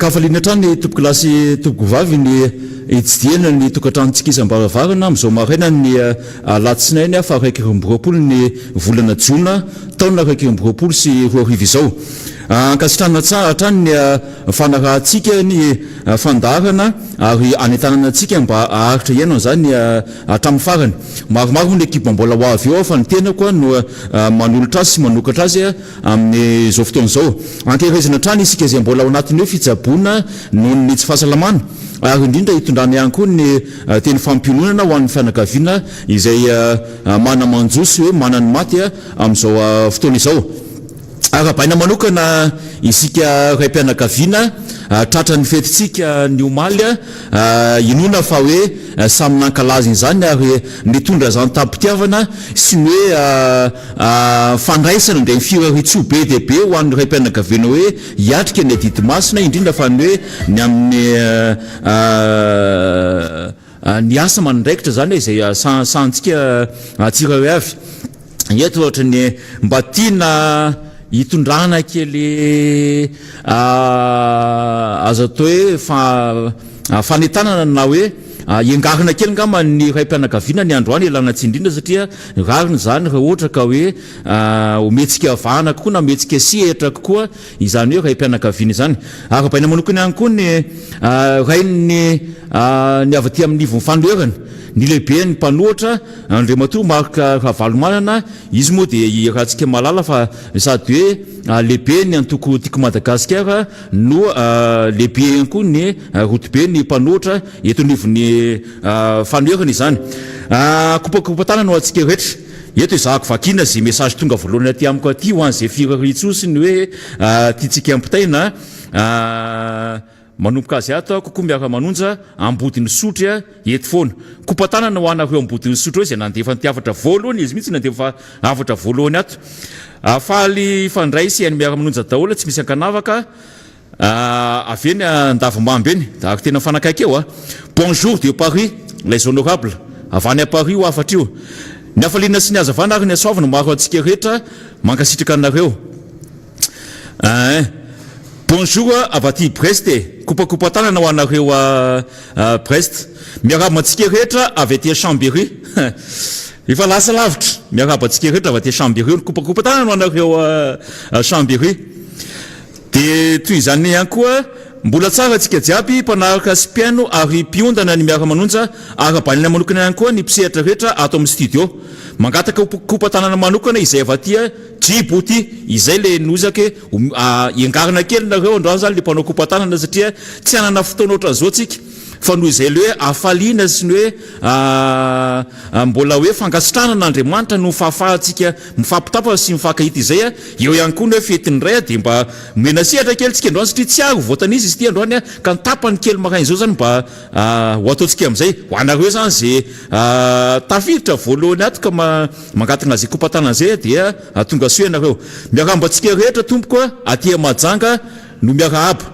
Miakafaliana trany tompo kilasy tompo vavy ny itsidiana ny tokantranotsika isam-baravarana amin'izao maraina ny alatsinainy fa 2020 ny volana Jona taona 2020 sy 2020 izao. Ankasitrana tsara hatrany ny fanarahantsika ny fandarana ary anentanana antsika mba aharitra ianao zany hatramin'ny farany. Maromaro ny ekipa mbola ho avy eo fa ny tena koa no manolotra azy sy manokatra azy amin'ny izao fotoana izao. Ankerezina trany isika izay mbola ao anatiny hoe fitsaboana noho ny tsy fahasalamana ary indrindra hitondrana ihany koa ny teny fampiononana ho an'ny fianakaviana izay mana-manjosy hoe manany maty amin'izao fotoana izao. Arabaina manokana isika ray mpianakaviana tratra ny fetitsika ny omaly inona fa hoe samy nankalaza izany ary nitondra zany tampitiavana sy ny hoe fandraisana ndray firahitso be dia be ho an'ny ray mpianakaviana hoe hiatrika ny adidi masina indrindra fa ny hoe ny amin'ny ny asa manandraikitra zany izay santsika tsirairay avy eto ohatra ny mba tiana hitondrana kely azo atao hoe fanetanana na hoe iangarina kely ngamba ny ray mpianakaviana ny androany ilana tsindrindra satria rariny zany raha ohatra ka hoe ometsika vahana kokoa na ometsika sihatra kokoa izany hoe ray mpianakaviana izany. Arabaina manokana ihany koa ny rainy ny avy aty amin'ny nivon'ny fanoherana ny lehibe ny mpanohatra Andriamatoa Marika Ravalomanana izy moa dia rahantsika malala fa sady hoe lehibe ny antoko tiako Madagasikara no lehibe ihany koa ny rotibe ny mpanohatra eto nivon'ny fanoherana izany. Kopakopa-tana no antsika rehetra eto izahako vakina zay message tonga voalohany aty amiko aty ho an'izay firahitso sy ny hoe tiatsika ampitaina manomboka azy ato kokoa Miara Manonja ambodiny sotry eto foana. Kopa-tanana ho anareo ambodiny sotry hoe izay nandefa nitiavatra voalohany izy mihitsy nandefa avatra voalohany ato. Faly fandray sy any Miara Manonja daholo tsy misy ankanavaka avy eny Andavamamby eny ary tena fanakaiky eo Bonjour de Paris les honorables avany à Paris ho afatra io. Ny hafaliana sy ny hazavana ary ny asoavana maro antsika rehetra mankasitraka anareo. Bonjour avy aty Brest kopakopa-tanana ho anareo Brest. Miarahaba antsika rehetra avy aty Chambéry efa lasa lavitra. Miarahaba antsika rehetra avy aty Chambéry kopakopa-tanana ho anareo Chambéry. De toy izany ihany koa mbola tsara antsika jiaby mpanaraka sy piano ary mpiondana ny Miara Manonja arabanina manokana ihany koa ny mpisehatra rehetra ato amin'ny studio. Mangataka kopa-tanana manokana izay avy aty Djibouti izay le nozake iangarina kely nareo androany zany le mpanao kopa-tanana satria tsy anana fotoana ohatran' izao tsika fa noho izay le hoe afaliana sy ny hoe mbola hoe fankasitrana n'Andriamanitra no fahafahantsika mifampitapa sy mifankahita izay eo ihany koa ny hoe fetiny ray dia mba mena sehatra kely tsika androany satria tsy aro voatanizy izy ty androany ka nitapany kely maraina izao zany mba ho ataontsika amin'izay ho anareo zany zay tafiditra voalohany ato ka mangatana zay kopa-tanana zay dia tonga soa ianareo. Miarahaba antsika rehetra tompoko aty Mahajanga no miarahaba.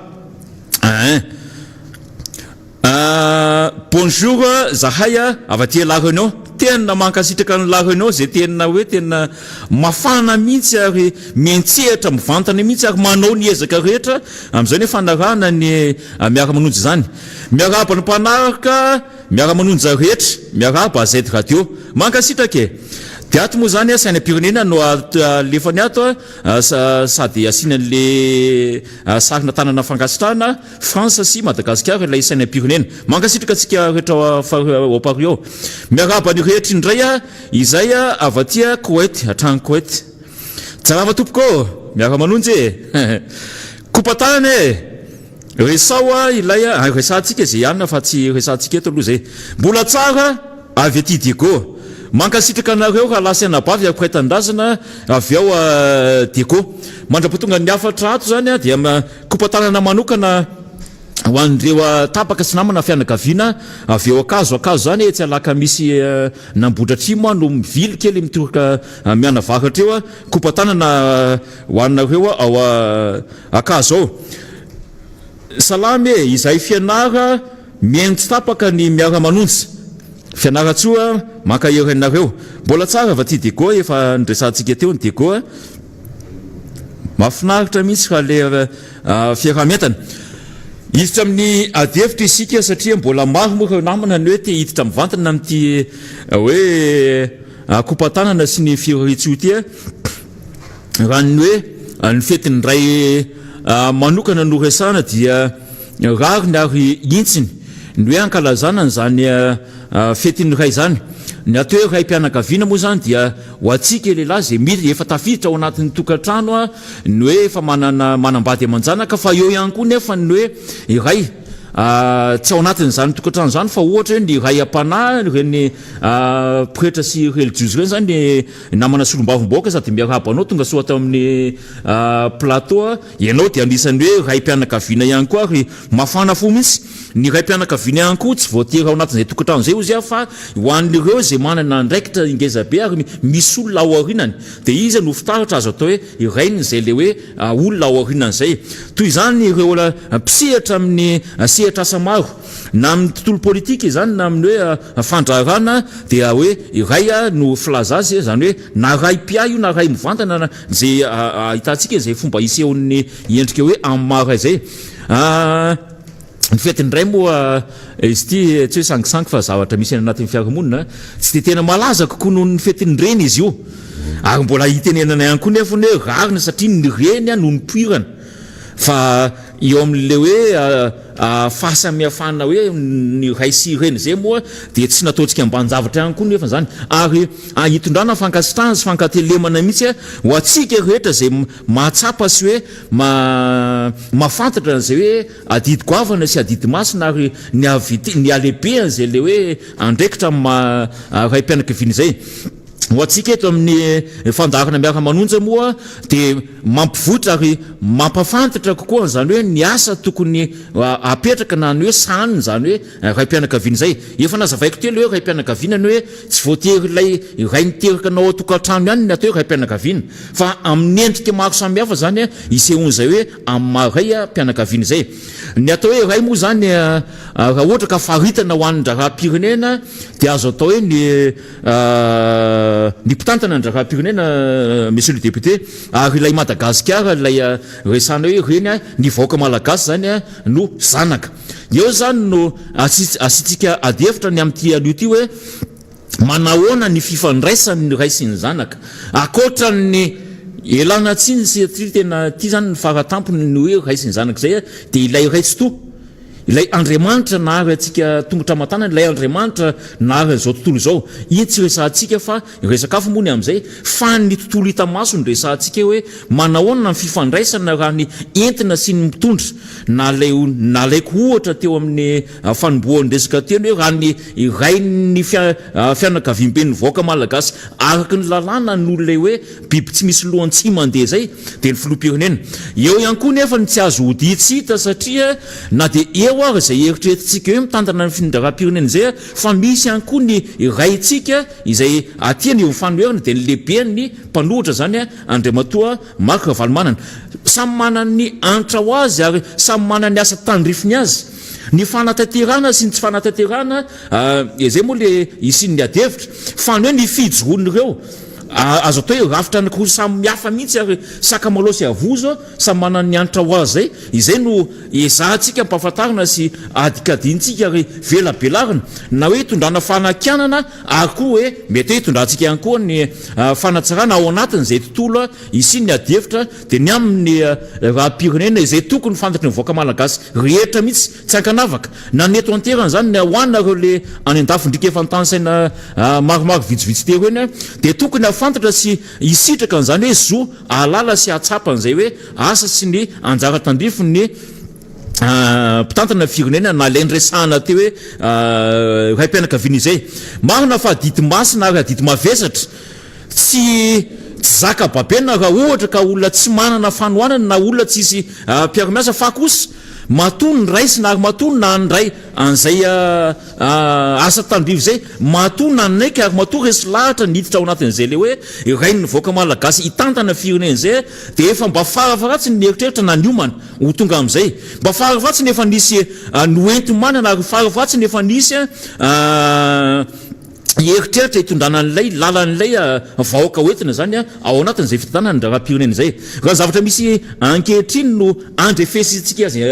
Bonjour zahay avy aty La Réunion tena mankasitraka ny La Réunion zay tena hoe tena mafana mihitsy ary mientsehatra mivantana mihitsy ary manao ny ezaka rehetra amin'izay hoe fanarahana ny Miara Manonja zany. Miarahaba ny mpanaraka Miara Manonja rehetra miarahaba Z Radio mankasitraka dia ato moa zany sainam-pirenena no lefany ato sady asiana le sarina tanana fankasitrahana France sy Madagasikara ilay sainam-pirenena mankasitraka antsika rehetra ao Paris ao. Miarahaba ny rehetra indray izay avy aty Koweït hatrany Koweït. Tsarava tompoko Miara Manonja kopa-tanana resao ilay resantsika zay ihany fa tsy resantsika eto aloha zay mbola tsara avy aty Diego mankasitraka anareo raha lasa anabavy ampiraitan-drazana avy ao Diego mandrapatonga ny afatra ato zany dia kopa-tanana manokana ho an'ireo tapaka sy namana fianakaviana avy eo akazo zany tsy alaka misy nambodratrimo no mivily kely mitoroka miana varatra eo kopa-tanana ho anareo ao akazo ao. Salamy izay fianara miaino tsy tapaka ny Miara Manonja fianaratsoa makahery anareo mbola tsara avy aty Diego efa ndresantsika teo ny Diego mahafinaritra mihitsy raha le fiarahametana. hiditra amin'ny adihevitra isika satria mbola maro moa namana ny hoe te hiditra mivantana amin'ity hoe kompatanana sy ny firehetso ity raha ny hoe ny fetiny ray manokana no resana dia rariny ary intsiny ny hoe ankalazana zany fetiny ray zany ny atao hoe ray mpianakaviana moa zany dia ho atsika lehilahy zay mety efa tafiditra ao anatin'ny tokantrano ny hoe efa manambady amanjanaka fa eo ihany koa nefa ny hoe iray tsy ao anatin'izany tokantrano zany fa ohatra hoe ny ray am-panahy reny pretra sy religieuse reny zany namana solombavim-baoaka sady miarahaba anao tonga soa tao amin'ny plateau ianao dia anisan'ny hoe ray mpianakaviana ihany koa ary mafana fo mihitsy ny ray mpianakaviana ihany koa tsy voatery ao anatin'izay tokantrano zay ozy fa ho an'ireo zay manana andraikitra ingeza be ary misy olona ao aorinany dia izy no fitaratra azo atao hoe irainy zay le hoe olona ao aorinany zay toy izany ireo mpisehatra amin'ny sehatra asa maro na amin'ny tontolo politika izany na amin'ny hoe fandrarana dia hoe iray no filaza azy zany hoe na ray pia io na ray mivantana zay hitantsika zay fomba isehon'ny endrika hoe amin'ny mara zay ny fetiny ray moa izy ty tsy hoe sangisangy fa zavatra misy anatin'ny fiarahamonina tsy de tena malaza kokoa noho ny fetiny reny izy io ary mbola hitenenana ihany koa nefa hoe rarina satria ny reny no nipoirana fa eo amin'le hoe fahasamihafana hoe ny ray sy reny zay moa dia tsy nataontsika ambanjavatra ihany koa nefa zany ary hitondrana fankasitrahana sy fankatelemana mihitsy ho atsika rehetra zay mahatsapa sy hoe mafantatra zay hoe adidy goavana sy adidy masina ary ny alehibean zay le hoe andraikitra ray mpianakaviana zay ho atsika eto amin'ny fandarana Miara Manonja moa dia mampivotra ary mampafantatra kokoa zany hoe ny asa tokony apetraka na ny hoe saniny zany hoe ray mpianakaviana zay efa nazavaiko telo hoe ray mpianakaviana ny hoe tsy voatery ilay ray niteraka nao tokantrano ihany ny atao hoe ray mpianakaviana fa amin'ny endrika maro samihafa zany isehon'izay hoe amin'ny maray mpianakaviana zay ny atao hoe ray moa zany raha ohatra ka faritana ho an'ny ndraraha-pirenena dia azo atao hoe ny mpitantana ny ndraraha-pirenena monsieur le député ary ilay Madagasikara ilay resana hoe reny ny vahoaka malagasy zany no zanaka eo zany no asitsika adihevitra ny amin'ity anio ty hoe manahoana ny fifandraisany ny ray sy ny zanaka akoatra ny elana tsiny satria tena ty zany ny faratampony ny hoe ray sy ny zanaka zay dia ilay raitsy to ilay Andriamanitra nahary atsika tongotra matanana ilay Andriamanitra nahary zao tontolo zao iny tsy resantsika fa resakafo moa ny amin'izay fa ny tontolo hita maso ny resantsika hoe manahoana ny fifandraisana raha ny entina sy ny mitondra nalaiko ohatra teo amin'ny fanombohan'ny resaka teny hoe raha ny rainy fianakaviam-ben'ny vahoaka malagasy araka ny lalàna n'olona hoe biby tsy misy lohany tsy mandeha zay dia ny filoham-pirenena eo ihany koa nefa ny tsy azo hody tsy hita satria na dia eo ary zay eritreretintsika hoe mitantana ny findraraha-pirenena zay fa misy ihany koa ny raytsika izay atiany eo mifanoherana dia ny lehibe ny mpanohitra zany Andriamatoa Marc Ravalomanana samy manana ny antra ho azy ary samy manana ny asa tandrifiny azy ny fanatanterana sy ny tsy fanatanterana zay moa le isin'ny adihevitra fa ny hoe ny fijoroan'ireo azo atao hoe rafitra anankiroa samy mihafa mihitsy ary sakamalaho sy avozo samy manana ny anitra ho azy zay izay no ezahantsika mpahafantarana sy adikadintsika ary velabelarina na hoe hitondrana fanakianana ary koa hoe mety hoe hitondrantsika ihany koa ny fanatsarana ao anatiny zay tontolo isiny ny adihevitra dia ny amin'ny raha-pirenena izay tokony fantatry ny vahoaka malagasy rehetra mihitsy tsy ankanavaka na neto anterana zany na hoanareo le any andafindrika efa nytansaina maromaro vitsivitsy tero eny dia tokony fantatra sy isitraka an'izany hoe zo alala sy atsapan'izay hoe asa sy ny anjara tandrifiny ny mpitantana firenena na lay nresahana teo hoe ray mpianakaviana izay marina fa adidy masina ary adidy mavesatra tsy zaka babena raha ohatra ka olona tsy manana fanohanana na olona tsisy mpiara-miasa fa kosa matony ny raisy na ary matony na nyray an'izay asa tandrivo zay matony na naiky ary matony resy lahatra niditra ao anatin'izay le hoe rainy vahoaka malagasy hitantana firenena zay dia efa mba farafaratsy ny eritreritra na niomana ho tonga amin'izay mba farafaratsy nefa nisy noenti manana ary farafaratsy nefa nisy eritreritra hitondrana an'ilay lalan'ilay vahoaka hoentina zany ao anatin'izay fitanana ny raha-pirenena zay raha zavatra misy ankehitriny no andrefesitsika azy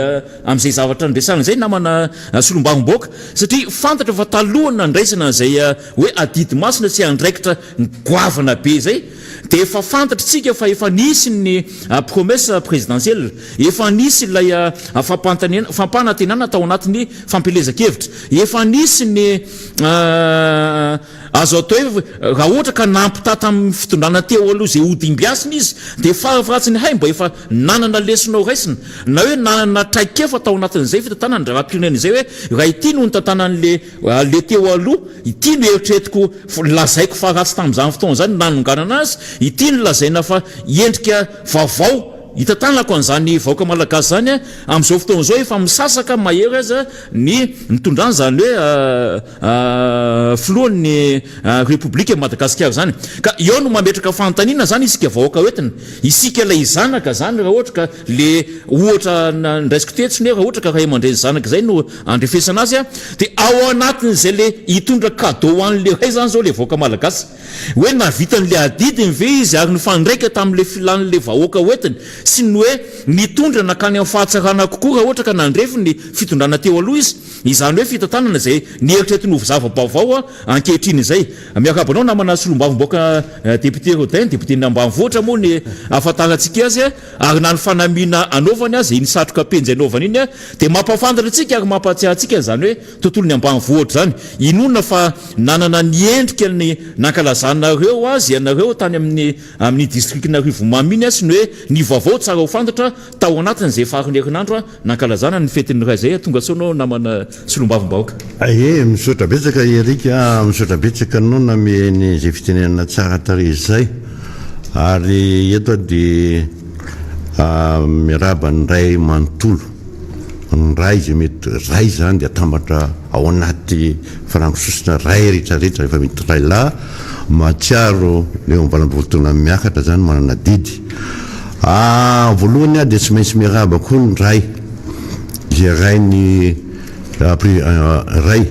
amin'izay zavatra ndresana zay namana solombavom-boaka satria fantatra fa talohana ndraisana zay hoe adidy masina sy andraikitra goavana be zay dia efa fantatritsika fa efa nisy ny promesse présidentielle efa nisy ilay fampanantenana tao anatin'ny fampelezan-kevitra efa nisy ny azo atao hoe raha ohatra ka nampitata amin'ny fitondrana teo aloha zay odimbiasina izy dia farafaratsiny hay mba efa nanana lesonao raisina na hoe nanana traikefa tao anatin'izay fitantanany raha-pirenena izay hoe raha ity no nitantanan'le teo aloha ity no eritreretiko lazaiko fa ratsy tamin'izany fotoana zany nanonganana azy ity no lazaina fa endrika vaovao hitantanako an'izany vahoaka malagasy zany amin'izao fotoana zao efa misasaka mahery azy ny nitondrany zany hoe filohan'ny république madagasikara zany ka eo no mametraka fantanina zany isika vahoaka hoentina isika ilay zanaka zany raha ohatra ka le ohatra ndraisiko tetsiny raha ohatra ka raha mandreny zanaka zay no andrefesana azy dia ao anatin'izay le hitondra cadeau an'le ray zany zao le vahoaka malagasy hoe navitan'le adidiny ve izy ary nyfandraika tamin'le filan'le vahoaka hoentina sy ny hoe nitondra nakany amin'ny fahatsarana kokoa raha ohatra ka nandrefy ny fitondrana teo aloha izy izany hoe fitantanana zay nieritreretiny ho zava-baovao ankehitriny izay miakabanao namana solombavom-boaka député Rodin député ambanivohitra moa ny ahafantarantsika azy ary na ny fanamiana anaovany azy iny satroka penjy anaovany iny dia mampafantatra antsika ary mampahatsiahy antsika zany hoe tontolony ambanivohitra zany inonona fa nanana ny endrika ny nankalazanareo azy ianareo tany amin'ny districtn'Arivo Maminy sy ny hoe ny vaovao tsara ho fantatra tao anatin'izay fariny herinandro nankalazana ny fetin'ny ray zay tonga soanao namana solombavom-bahoaka misaotra betsaka erika misaotra betsaka anao nameny zay fitenenana tsara tare zay ary eto dia miaraba ny ray manontolo ny ray zay mety ray zany dia atambatra ao anaty farangososina ray rehetrarehetra rehefa mety ray lahy matsiaro leo ambalambolotona miakatra zany manana didy voalohany dia tsy maintsy miaraba koa ny ray zay ray ny ray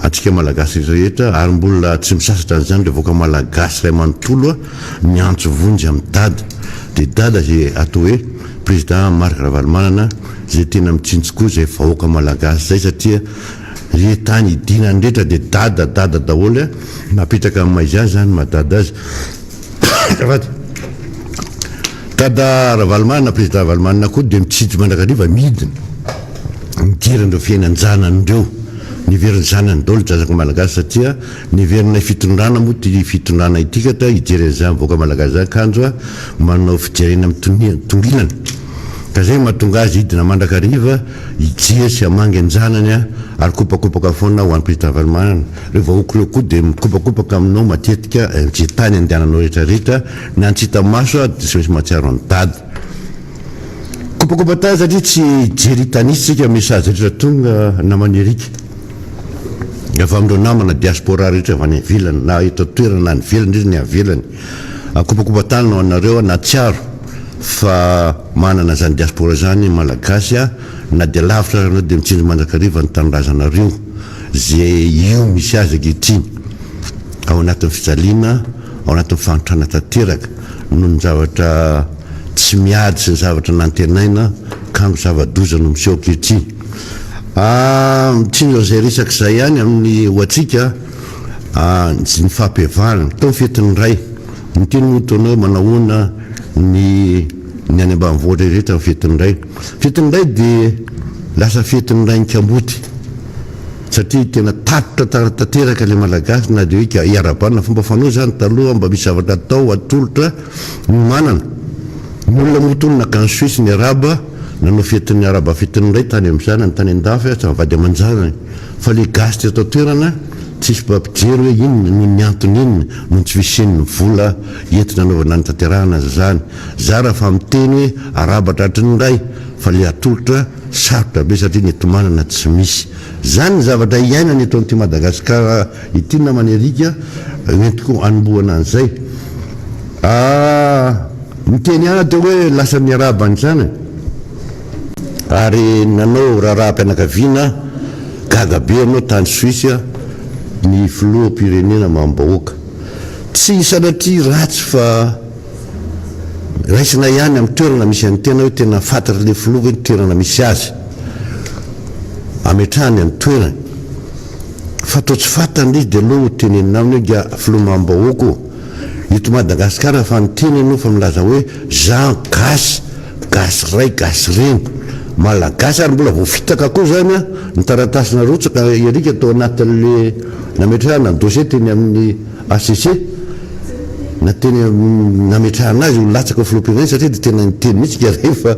atsika malagasy rehetra ary mbola tsy misasatra an'izany le voaka malagasy ray manontolo ny antso vonjy amin'ny dada dia dada zay atao hoe président Marc Ravalomanana zay tena mitsinjokoa zay vahoaka malagasy zay satria retany idinany rehetra dia dada daholo napetraka amin'maizy azy zany madada azy dada Ravalomanana président Ravalomanana koa dia mitsinjo mandrakariva midina midirandreo fiainan-janan'ireo niveriny zanany daholo jazaka malagasy satria niverina fitondrana moa ty fitondrana itikatra hijeren'izany voaka malagasy zany kanjo manao fijerena amin'ny tonginana ka zay mahatonga azy hidina mandrakariva hijery sy hamangy an-janany ary kopakopaka foana ho an'ny président Ravalomanana reo vahoaka reo koa dia mikopakopaka aminao matetika zay tany andehananao rehetrarehetra ny antsita maso dia sy maintsy mahatsiaro any dady kopakopata satria tsy jery tanisitsika message rehetra tonga namany erika efa amindreo namana diaspora rehetra avy any avelany na eto toerana na ny velany rehetra ny avelany kopakopatana ho anareo natsiaro fa manana zany diaspora zany malagasy na dia lavitra anao dia mitsinjo mandrakariva ny tanorazanareo zay io misy azy ankehitriny ao anatin'ny fijaliana ao anatin'ny fanotrana tanteraka noho ny zavatra tsy miady sy ny zavatra nantenaina kango zava-doza no miseho ankehitriny mitsinjo zay resaka zay ihany amin'ny hoatsika ny fahampihavanana tao fetiny ray miteny motonao manahoana ny any ambanivohitra rehetra ny fetiny ray dia lasa fetiny ray ny kamboty satria tena tatotra tanteraka le malagasy na dia hoe iarabanina fomba fanao zany taloha mba misy zavatra atao atolotra ny manana molona motony nakany suisse ny araba nanao fetiny araba fetiny ray tany amin'izany tany an-dafy tsy mivady aman-janany fa le gasy ty atao toerana tsisy mpampijery hoe inona ny miantony inona no tsy visen'ny vola entina anaovana ny tanterahana zany za raha fa miteny hoe arabatra hatriny ray fa le atolotra sarotra be satria ny eto manana tsy misy zany ny zavatra iainany eto an'ity Madagasikara ity namany erika entiko anomboana an'izay miteny ihany teo hoe lasa miaraba ny zanany ary nanao raharaha-mpianakaviana gaga be anao tany Suisse ny filoham-pirenena mambahoaka tsy sanatria ratsy fa raisina ihany amin'ny toerana misy any tena hoe tena fantatra le filoha hoe toerana misy azy ametrahany any toerany fa toa tsy fantany izy dia aloha ho tenenina aminy hoe ga filoha mambahoaka ito Madagasikara fa nyteny ianao fa milaza hoe Jean gasy ray gasy reny malagasy ary mbola voafitaka koa zany a ny taratasina rotsaka erika tao anatin'le nametrahana ny dossier teny amin'ny ACC na teny nametrahana azy ho latsaka filoham-pirenena satria dia tena nyteny mihitsy ka rehefa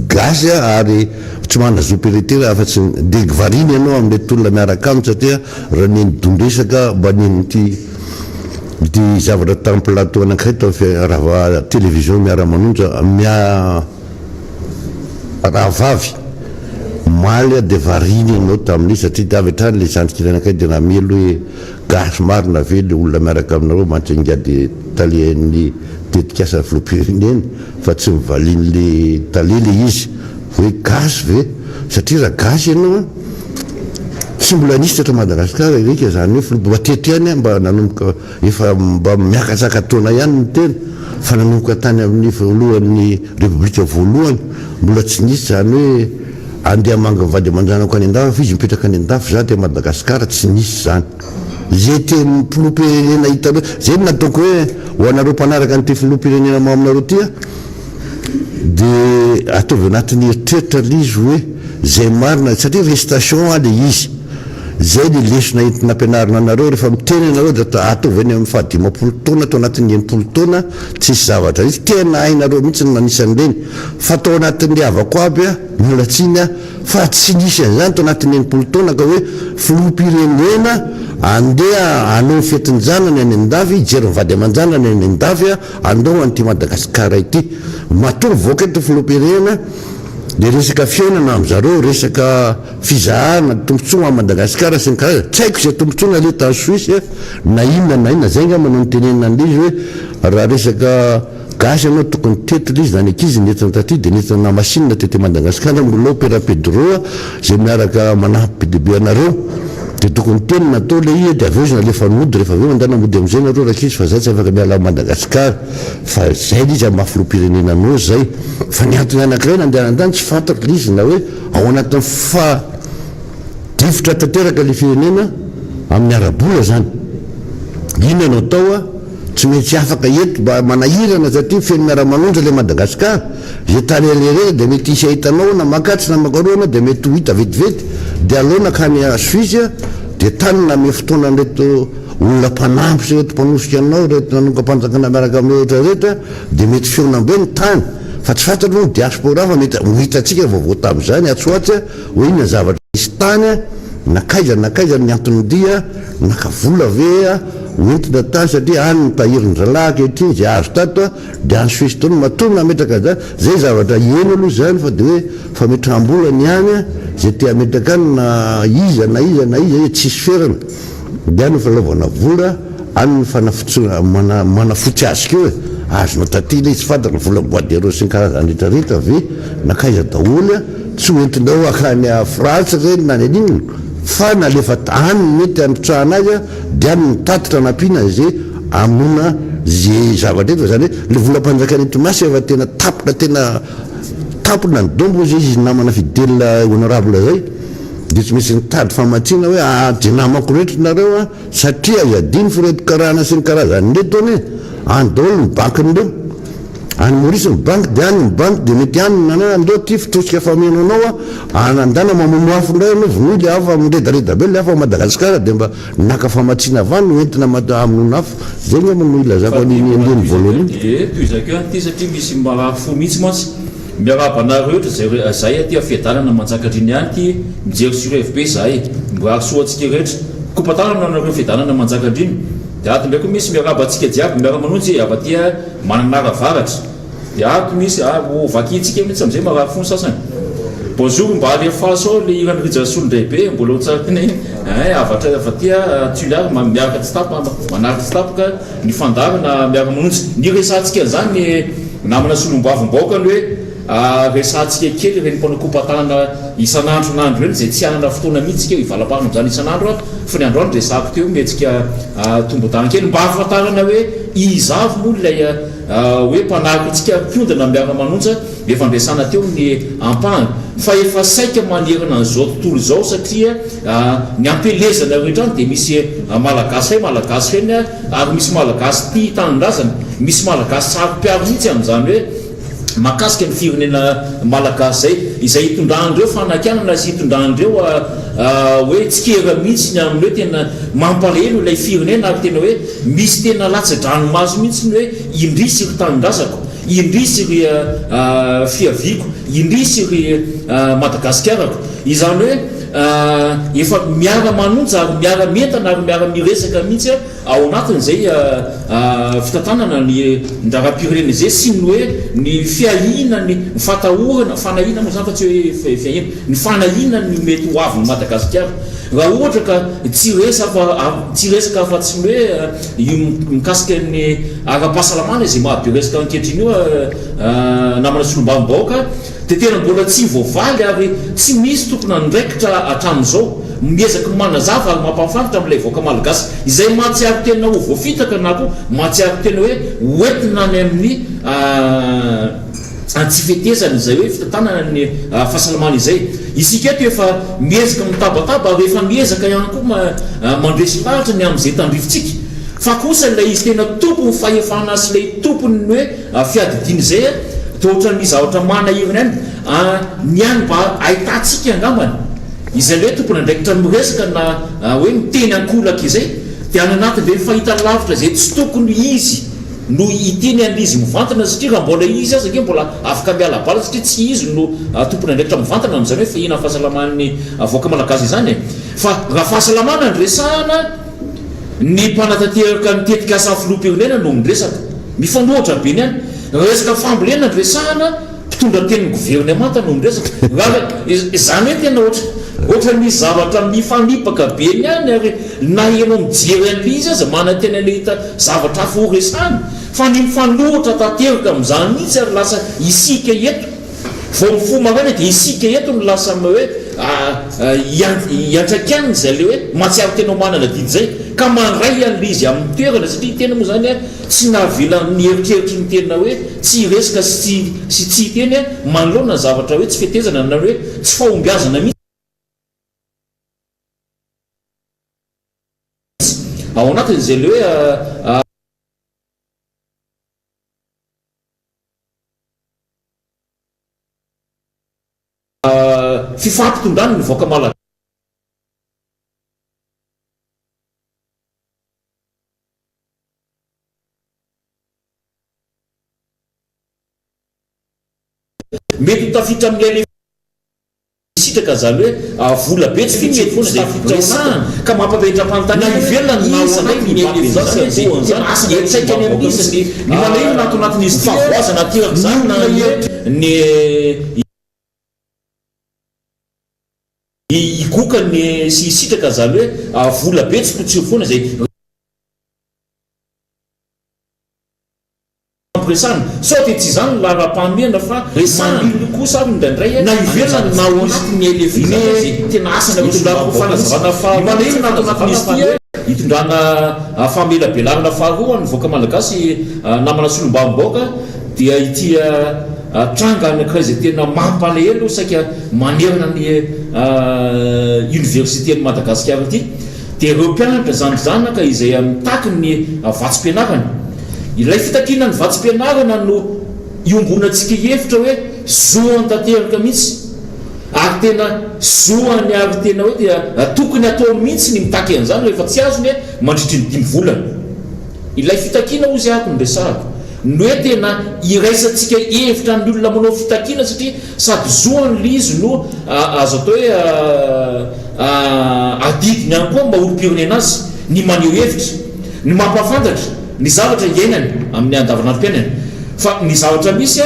gasy ary tsy manana zoperetera afa-tsy degvariny ianao amin'le tolona miaraka aminy satria raha neny dondresaka mba neny ty zavatra tamin'ny plateau anankiray tao raha télévision Miara Manonja rahavavy maly de variny ianao tamin'io satria dia avy hatrany le zandrikely anankiray dia namelo hoe gasy marina ve le olona miaraka aminareo mantsingady talian'ny tetikasa filoham-pirenena fa tsy mivaliany le talia le izy hoe gasy ve satria raha gasy ianao tsy mbola nisy teto Madagasikara erika zany hoe mba tetihany mba nanomboka efa mba miakatsaka taona ihany ny tena fa nanomboka tany amin'ny voalohan'ny repoblika voalohany mbola tsy nisy zany hoe andeha manga mivady aman-janako any an-dafy izy mipetraka any an-dafy za dia Madagasikara tsy nisy zany zay teny filoham-pirenena hitanao zay no nataoko hoe ho anareo mpanaraka nyty filoham-pirenena mo aminareo tya dia ataovy anatin'ny eritreritra l'izy hoe zay marina satria restation a le izy zay le lesona entina ampianarina anareo rehefa miteny anareo da ataovy eny amin'ny fahadimapolo taona tao anatin'ny enimpolo taona tsisy zavatra izy tena hainareo mihitsy no nanisan'ireny fa tao anatin'le havako aby a miolatsiny a fa tsy nisy an'izany tao anatin'ny enimpolo taona ka hoe filoham-pirenena andeha anao fetiny janany any an-davy jery mivady aman-janany any an-davy a andao an'ity Madagasikara ity matoa voaka eto filoham-pirenena le resaka fiainana am'zareo resaka fizahana tombontsoa a Madagasikara sy ny karazana tsy haiko zay tombontsoana le tany Suisse na inona zay nga manao nytenenina an'izy hoe raha resaka gasy anao tokony tetila izy zany akizy nentina taty dia nentina na machine tety Madagasikara mbola opéra pedroa zay miaraka manampy PDB anareo dia tokony tenina atao le ia dia aveo izy nalefa nody rehefa aveo mandana mody am'izay nareo raha izy fa zay tsy afaka miala Madagasikara fa zay l'izy amin'ny maha-filoham-pirenena anao zay fa ny antony anankiray nandehanandany tsy fantako l'izy na hoe ao anatin'ny difotra tanteraka le firenena amin'ny arabola zany ino anao tao a tsy maintsy afaka eto mba manahirana satria feno Miara Manonja le Madagasikara zay tany arerera dia mety isy ahitanao na makatsy na makaroana dia mety ho hita vetivety dia aloana ka ny Suisse dia tany na me fotoana reto olona mpanampy sy reto mpanosika anao reto nanonga mpanjakana miaraka amin'ny ohatra rehetra dia mety feonambe ny tany fa tsy fantatra no diaspora fa mety hitantsika vaovao tamin'izany atsoatsy hoe inona zavatra misy tany nakaiza ny antony dia nakavola ve a hoentina tany satria any nitahirin'ny zalahy ankehitriny zay azo tato dia any Suisse tao no matoa nametraka zany zay zavatra eny aloha zany fa dia hoe fa metram-bolany any zay tia ametraka any na iza hoe tsisy ferana dia any falaovana vola any ny fanafotsona manafotsy azy keo azonao tatila izy fantaka vola boadero sy ny karazany rehetrarehetra ve nakaiza daholo tsy hoentinao akany a France reny na ny an'iny fa nalefa any mety anipitrahana azy dia any nitatitra nampiana zay amona zay zavatra eto zany hoe le volam-panjakana etomasy efa tena tapona ny dombo zay izy namana fidèle honorable zay dia tsy misy nitady famatsiana hoe dia namako rehetra nareo a satria iadiny fireto karana sy ny karazany reto any any daholo ny bankin'ireo any Maurice ny banky dia any ny banky dia mety any nanana andreo ty fitosika famenonao a anandana mamono afo ndray anao vonoy le afa miredareda be le afa Madagasikara dia mba naka famatsiana avany no entina amono afo zay nga mano ilazako an'iny andeny voalohany dia toy izakeo ty satria misy marafo mihitsy mantsy miarabanareo rehetra zay aty afiadanana manjakadriny ihany ty mijery sur FB zahay mbo asoatsika rehetra kopatanana nareo fiadanana manjakadriny dia ato ndraiky misy miarabantsika jiaby Miara Manonja avatya mananaravavatra dia ato misy vakitsika mihitsy am'izay marafo sasany bonjour mba alefaso le irany rijasolondraibe mbola otsariny avatra avatya tular miaraka manaraka tstapoka ny fandarana Miara Manonja ny resantsika zany namana solomboavim-baoka ny hoe resantsika kely reny mpanakopatana isan'andronandro reny zay tsy anana fotoana mihitsika ivalapahana amin'izany isan'andro fa ny androany resako teo metsika tombotany kely mba ahafantarana hoe izavo moa ilay hoe mpanahaka itsika mpiondana Miara Manonja efa andresana teo ny ampahany fa efa saika manerana an'izao tontolo izao satria ny ampelezana rehetrany dia misy malagasy reny ary misy malagasy tia tanindrazana, misy malagasy sarom-piaro mihitsy amin'izany hoe makasika ny firenena malagasy izay hitondrahandreo fanakanana sy hitondrahandreo hoe tsikera mihitsy ny amin'ny hoe tena mampalahelo ilay firenena ary tena hoe misy tena latsa-dranomaso mihitsy ny hoe indrisy ry tanindrazako, indrisy ry fiaviko, indrisy ry Madagaskarako. Izany hoe efa miara manonja ary miara mentana ary miara miresaka mihitsy ao anatin'izay fitantanana ny ndara-pirenena izay sy ny hoe ny fiahinany ny fatahorana fanahina moa zany fa tsy hoe fiahina ny fanahina ny mety ho avy ny Madagasikara raha ohatra ka tsy resaka afa-tsy ny hoe mikasika ny ara-pahasalamana izay mahabe resaka ankehitriny io namana solombavim-bahoaka dia tena mbola tsy voavaly ary tsy misy tokony andraikitra hatramin'izao miezaka manazava ary mampafantatra amin'ilay vahoaka malagasy izay mahatsiaro tena ho voafitaka na koa mahatsiaro tena hoe hoentina any amin'ny antsifetezana izay hoe fitantanana ny fahasalamana izay isika eto efa miezaka mitabataba ary efa miezaka ihany koa mandresy lahatra ny amin'izay tandrifotsika fa kosa ilay izy tena tompony fahefana sy ilay tompony hoe fiadidiana izay tohatra ny zavatra manahirina any ny any mba ahitantsika angambany izay le tompony andraikitra miresaka na hoe miteny ankolaka izay dia any anatin'ilay fahita lavitra zay tsy tokony izy no iteny an'izy mivantana satria raha mbola izy aza ke mbola afaka mialabala satria tsy izy no tompony andraikitra mivantana amin'izany hoe fahina fahasalaman'ny voaka malagasy izany fa raha fahasalamana ny resahana ny mpanatanteraka nitetika asa filoham-pirenena no miresaka mifanohatra be ny any resaka fambolena ny resahana mpitondra tenin'ny gouvernemanta no miresaka izany hoe tena ohatra ny zavatra mifanipaka be ny any ary na enao mijery an'izy aza mana tena le hita zavatra hafa ho resahana fa ny mifanohatra tanteraka amin'izany mihitsy ary lasa isika eto vao mifomarana dia isika eto no lasa hoe iantrakanina izay le hoe mahatsiaro tena manana didy zay ka mandray an'le izy amin'ny toerana satria tena moa zany tsy navela ny erikeritry ny tena hoe tsy resaka sy tsy teny manoloana zavatra hoe tsy fetezana na hoe tsy fahombiazana mihitsy ao anatin'izay le hoe fifampitondrany ny voaka malagasy mety tafitra amin'ny sitraka zany hoe vola be tsy fitsy foana zay fitrasana ka mampapetra-panontany ivelona ny nasanainyetsaikany amin'izy ny manahino nato anatin'izy favoazana teraka zany na ny igokany sy sitraka zany hoe vola be tsy potsiro foana zay resahana sao dia tsy izany lara-pahamena fa resahana kosa ary indraindray na ivelona na ao anatin'ny elevina tena asana hitondrana fanazavana famanahino nato anatin'izy ty hitondrana famelabelarina faharoa ny voaka malagasy namana solombavim-bahoaka dia ity tranga anankiray izay tena mampalahelo saika manerana ny universitény Madagasikara ity dia ireo mpianatra zany zanaka izay mitaky ny vatsim-pianarana ilay fitakiana ny vatsim-pianarana no iombonantsika hevitra hoe zoany tanteraka mihitsy ary tena zoany ary tena hoe dia tokony atao mihitsy ny mitaky an'izany rehefa tsy azony mandritry ny 5 volana ilay fitakiana ozy ahako ny resahako no hoe tena iraisantsika hevitra ny olona manao fitakiana satria sady zoany le izy no azo atao hoe adidiny ihany koa mba olo-pirenena azy ny maneho hevitra ny mampafantatra ny zavatra iainany amin'ny andavanandrom-piainany fa ny zavatra misy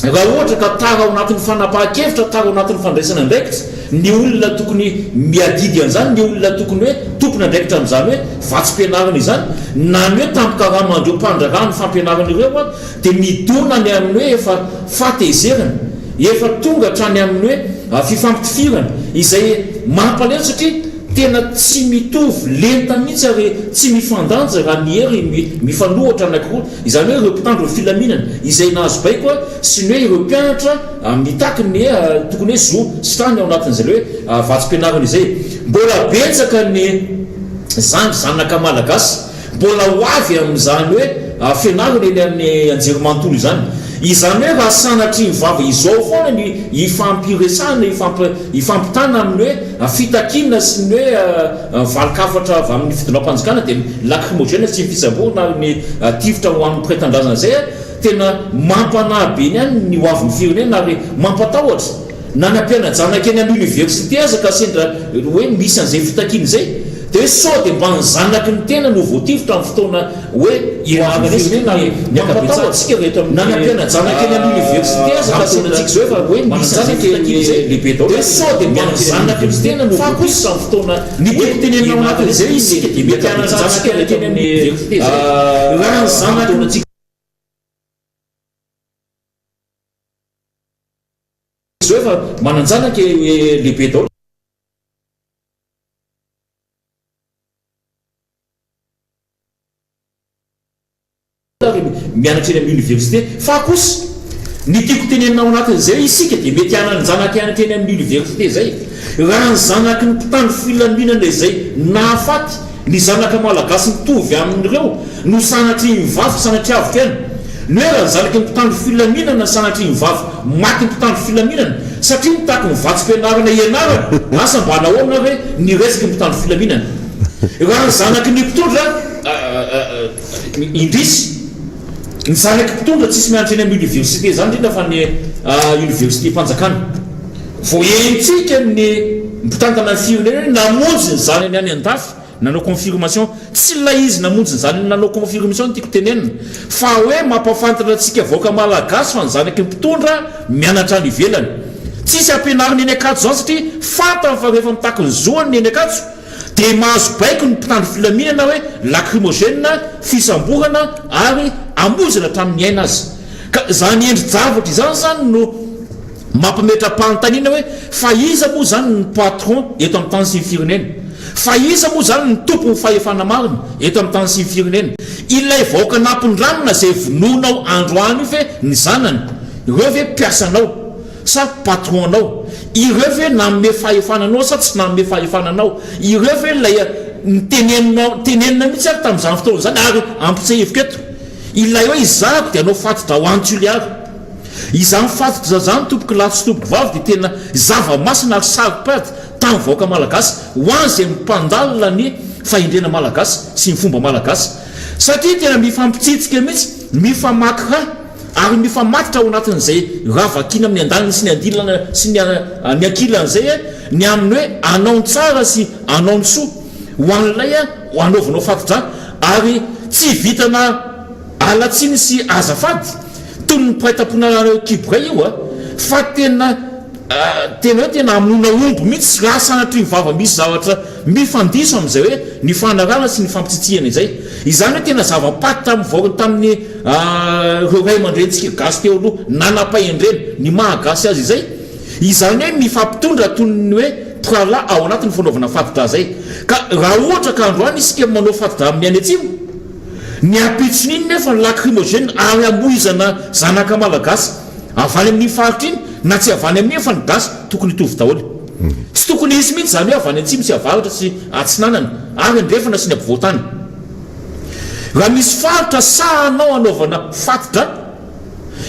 raha ohatra ka tara ao anatin'ny fanapahan-kevitra tara ao anatin'ny fandraisana ndraikitra ny olona tokony miadidy an'izany ny olona tokony hoe tompona ndraikitra amin'izany hoe vatsym-pianarana izany na ny hoe tampokarahamandreo mpandrarano fampianarana ireo a dia midona ny amin'ny hoe efa fatezerana efa tonga hatrany amin'ny hoe fifampitifirana izay mampalelo satria tena tsy mitovy lenta mihitsy ary tsy mifandanja raha ny hery mifanohatra anankiroa izany hoe ireo mpitandro ny filaminana izay nahazo baiko a sy ny hoe ireo mpianatra mitaky ny tokony hoe zo sy trany ao anatin'izay hoe vatsym-pianarana izay mbola betsaka ny zanaka malagasy mbola ho avy amin'izany hoe fianarana eny amin'ny anjerimanontolo izany izany hoe raha sanatry ny vava izao foana ny ifampiresana ifampitana amin'ny hoe fitakina sy ny hoe valikafatra avy amin'ny fidonam-panjakana dia lacrymogène sy ny fisamborona ny tifitra ho amin'ny prétendazana zay tena mampanahy be ny any ny hoavin'ny firenena ary mampatahotra na nampianajanaka eny amin'ny université aza ka sendra hoe misy an'izay fitakina zay dia hoe sao dia mba nizanaky ny tena no voatifitra amin'ny fotoana hoe irananena mampatahotsika reheto na nampianajanaka eny amin'ny université aza ka sendratsika zao efa hoe misy an'izay fitakina zay lehibe dao dia sao dia mba nizanaky ny tena no voatifitra amin'ny fotoana ny tiako tenenao anatin'izay isika dia mety anajantsika reheto amin'ny université zay raha nizanaky ny zao efa mananjanaka lehibe dao mianatra eny amin'ny université fa kosa ny tiako tenenao anatin'izay isika dia mety ananjanaka ianatra eny amin'ny université zay raha ny zanaky ny mpitandro filaminana izay nahafaty ny zanaka malagasy mitovy amin'ireo no sanatry ny vavy sanatry avokena ny hoe raha ny zanaky ny mpitandro filaminana sanatry ny vavy maty ny mpitandro filaminana satria mitaky ny vatsym-pianarana ianarana asa mba nahoana hoe ny resaky ny mpitandro filaminana raha ny zanaky ny mpitondra indrisy ny zanaky mpitondra tsisy mianatra eny amin'ny université zany indrindra fa ny université mpanjakana voentsika ny mpitantana ny firenena namonjy ny zany any any an-dafy nanao confirmation tsy lay izy namonjy ny zany nanao confirmation ny tiako tenenina fa hoe mampafantatra antsika vaoaka malagasy fa ny zanaky mpitondra mianatra any ivelany tsisy ampianarina eny akajo zany satria fantany fa rehefa mitaky ny zoany eny akajo dia mahazo baiko ny mpitandro filaminana hoe lacrymogène fisamborana ary ambozana hatramin'ny aina azy ka zany endri-javatra izany zany no mampametra-panontaniana hoe fa iza moa zany ny patron eto amin'ny tany sy ny firenena fa iza moa zany ny tompo ny fahefana marina eto amin'ny tany sy ny firenena ilay vaoaka nampindramina zay vononao androany io ve ny zanany ireo ve mpiasanao sa patronanao ireo ve nanome fahefananao sa tsy nanome fahefananao ireo ve lay tenenina mihitsy ary tamin'izany fotoana zany ary ampitseheviko eto ilay hoe izahako dia anao fatitra ho antsoly ary izany fatitra zany tompoky lahy sy tompoky vavy dia tena zava-masina ary saripady tamin'ny vaoaka malagasy ho an'izay mimpandalina ny fahendrena malagasy sy ny fomba malagasy satria tena mifampitsitsika mihitsy mifamaky ary mifamatitra ao anatin'izay ravakina amin'ny andalina sy ny andilana sy ny ankilan'izay ny amin'ny hoe anao tsara sy anao ny soa ho an'ilay ho anaovanao fatitra ary tsy vitana alatsiny sy azafady toy ny praitampona kibray io fa tena hoe tena amonona omby mihitsy raha sanatry ny vava misy zavatra mifandiso amin'izay hoe ny fanarana sy ny fampitsitsihana izay izany hoe tena zava-paty tamin'ny reo ray aman-drentsika gasy teo aloha nanapa-endreny ny mahagasy azy izay izany hoe mifampitondra toy ny hoe prala ao anatin'ny fanaovana fatitra zay ka raha ohatra ka androany isika manao fatitra amin'ny any atsimo ny apitsiny iny nefa ny lacrymogène ary amboizana zanaka malagasy avany amin'ny faritra iny na tsy avany amin'ny efa ny gasy tokony hitovy daholo tsy tokony isy mihitsy zany hoe avany atsimo sy avaratra sy atsinanana ary andrefana sy ny ampivoatany raha misy faritra sahanao anaovana fatitra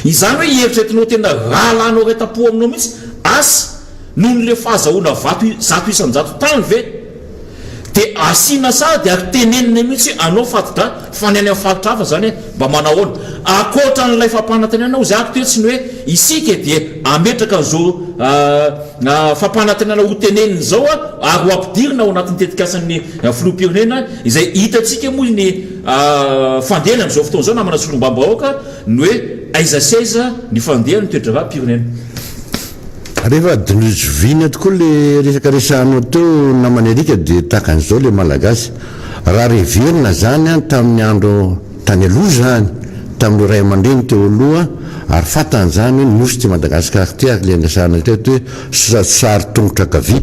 izany hoe heritraretinao tena rahalanao reta-po aminao mihitsy asa noho n'le fahazahoana zato isanjato tany ve dia asiana sara dia ary tenenina mihitsy anao fatitra fa ny any amin'ny faritra hafa zany mba manahoana akoatra n'ilay fampanantenanao zay ako toetsy ny hoe isika dia ametraka an'izao fampanantenana ho teneniny zao ary ho ampidirina ao anatin'ny tetikasan'ny filoham-pirenena izay hitantsika moa ny fandehana amin'izao fotoana zao namana solom-bambahoaka ny hoe aiza seza ny fandehany toetra vaam-pirenena rehefa dinozoviana tokoa le resaka resahanao teo namany arika dia takan'izao le malagasy raha reverina zany a tamin'ny andro tany aloha zany tamin'le ray aman-dreny teo aloha ary fatany zany nosy ty Madagasikara ty le andrasahana teto hoe sary tongotra kavy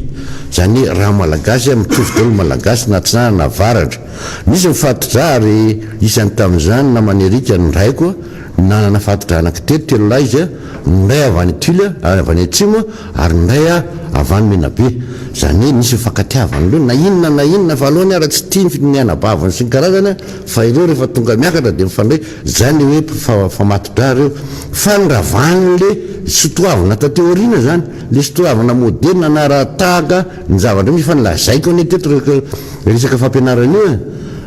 zany raha malagasy mitovy daholo malagasy na tsana na varatra misy mifatotra ary isan'ny tamin'izany namany arika ndray koa nanana fatotra anankitelo telo lahy izy ndray avy any Tuile avy any atsimo ary ndray avy any Menabe zany hoe misy mifankatiavana loha na inona fa alohany ara tsy tia ny anabavany sy ny karazany fa ireo rehefa tonga miakatra dia mifandray zany hoe famatotra reo fanravany le sotoavana tateoriana zany le sotoavana moderna na raha tahaka ny zavatra misy fanlazaiko ane teto resaka fampianarana io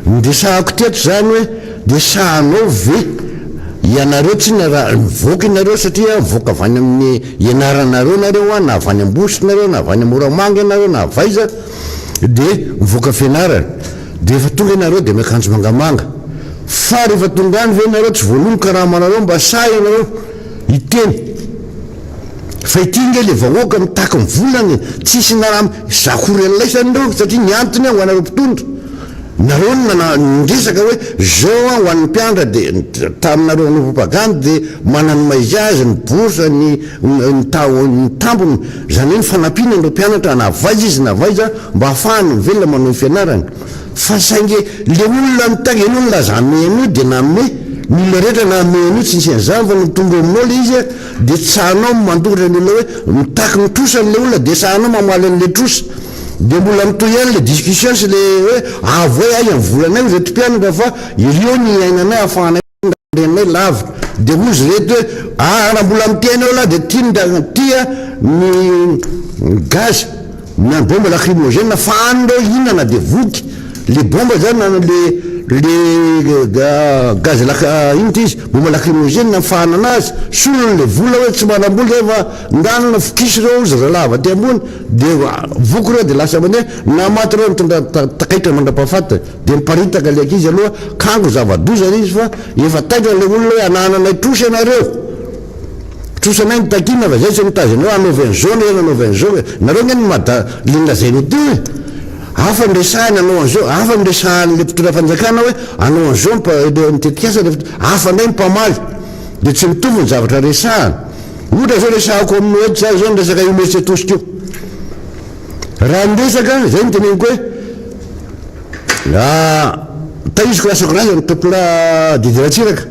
ndresahako teto zany hoe dia sahanao ve ianareo tsy raha mivoaka ianareo satria mivoaka avy any amin'ny ianaranareo nareo na avy any ambosonareo na avy any amoramanga ianareo na avaiza dia mivoaka fianarana dia efa tonga ianareo dia miakanjo mangamanga fa rehefa tonga any ve ianareo tsy voalomoka raha manareo mba sa ianareo iteny fa ity nge le vahoaka mitaka mivolany tsisy naraha zakory an'laisanyndreo satria ny antony ho anareo mpitondra nareo ndresaka hoe zao ho an'ny mpiandra dia taminareo ny propagande dia manany maizazy ny borsa ny tambony zany hoe ny fanampiana ndreo mpianatra na avaiza izy na avaiza mba hahafahany velona manao fianarany fa sainge le olona mitageny olo lazame an'io dia name milona rehetra name an'io tsy nisy an'izany fa mitonga aminao le izy dia tsahanao mandoratra ny olona hoe mitaky ny trosan'le olona dia sahanao mamaly an'le trosa dia mbola mitoy ihany le discussion sy le hoe avoe ay amin'ny volanay zay tompianatra fa irio ny ainanay ahafahanay renay lavitra dia ozy reto hoe raha mbola mitena eo lahy dia tia ny gaz na bomba lacrymogène fa andreo inana dia voky le bomba zany na le gaz inta izy bomba lacrymogène nafahana anazy solony le vola hoe tsy manamboly zay fa ndanana fokisy reo izy raha lava ty ambony dia voky reo dia lasa mandeha namaty reo mitondra takaitra mandra-pahafatana dia miparitaka le akizy aloha kango zava-dozana izy fa efa taitra le olona hoe anananay trosa anareo trosanay nitakina fa zay tsy mitazanao anaovy an'izao na anaovy an'izao nareo ngeny linlazainao ty hoe afa ndresahany anao an'izao afa ndresahany le mpitondra fanjakana hoe anao an'izao mitetikasa afa ndray mpamaly dia tsy mitovy ny zavatra resahany ohatra zao resahako amin'ny hoe zao nyresaka imersy atosika io raha ndresaka zay niteneniko hoe taiziko lasako raza ny peuple didiratsiraka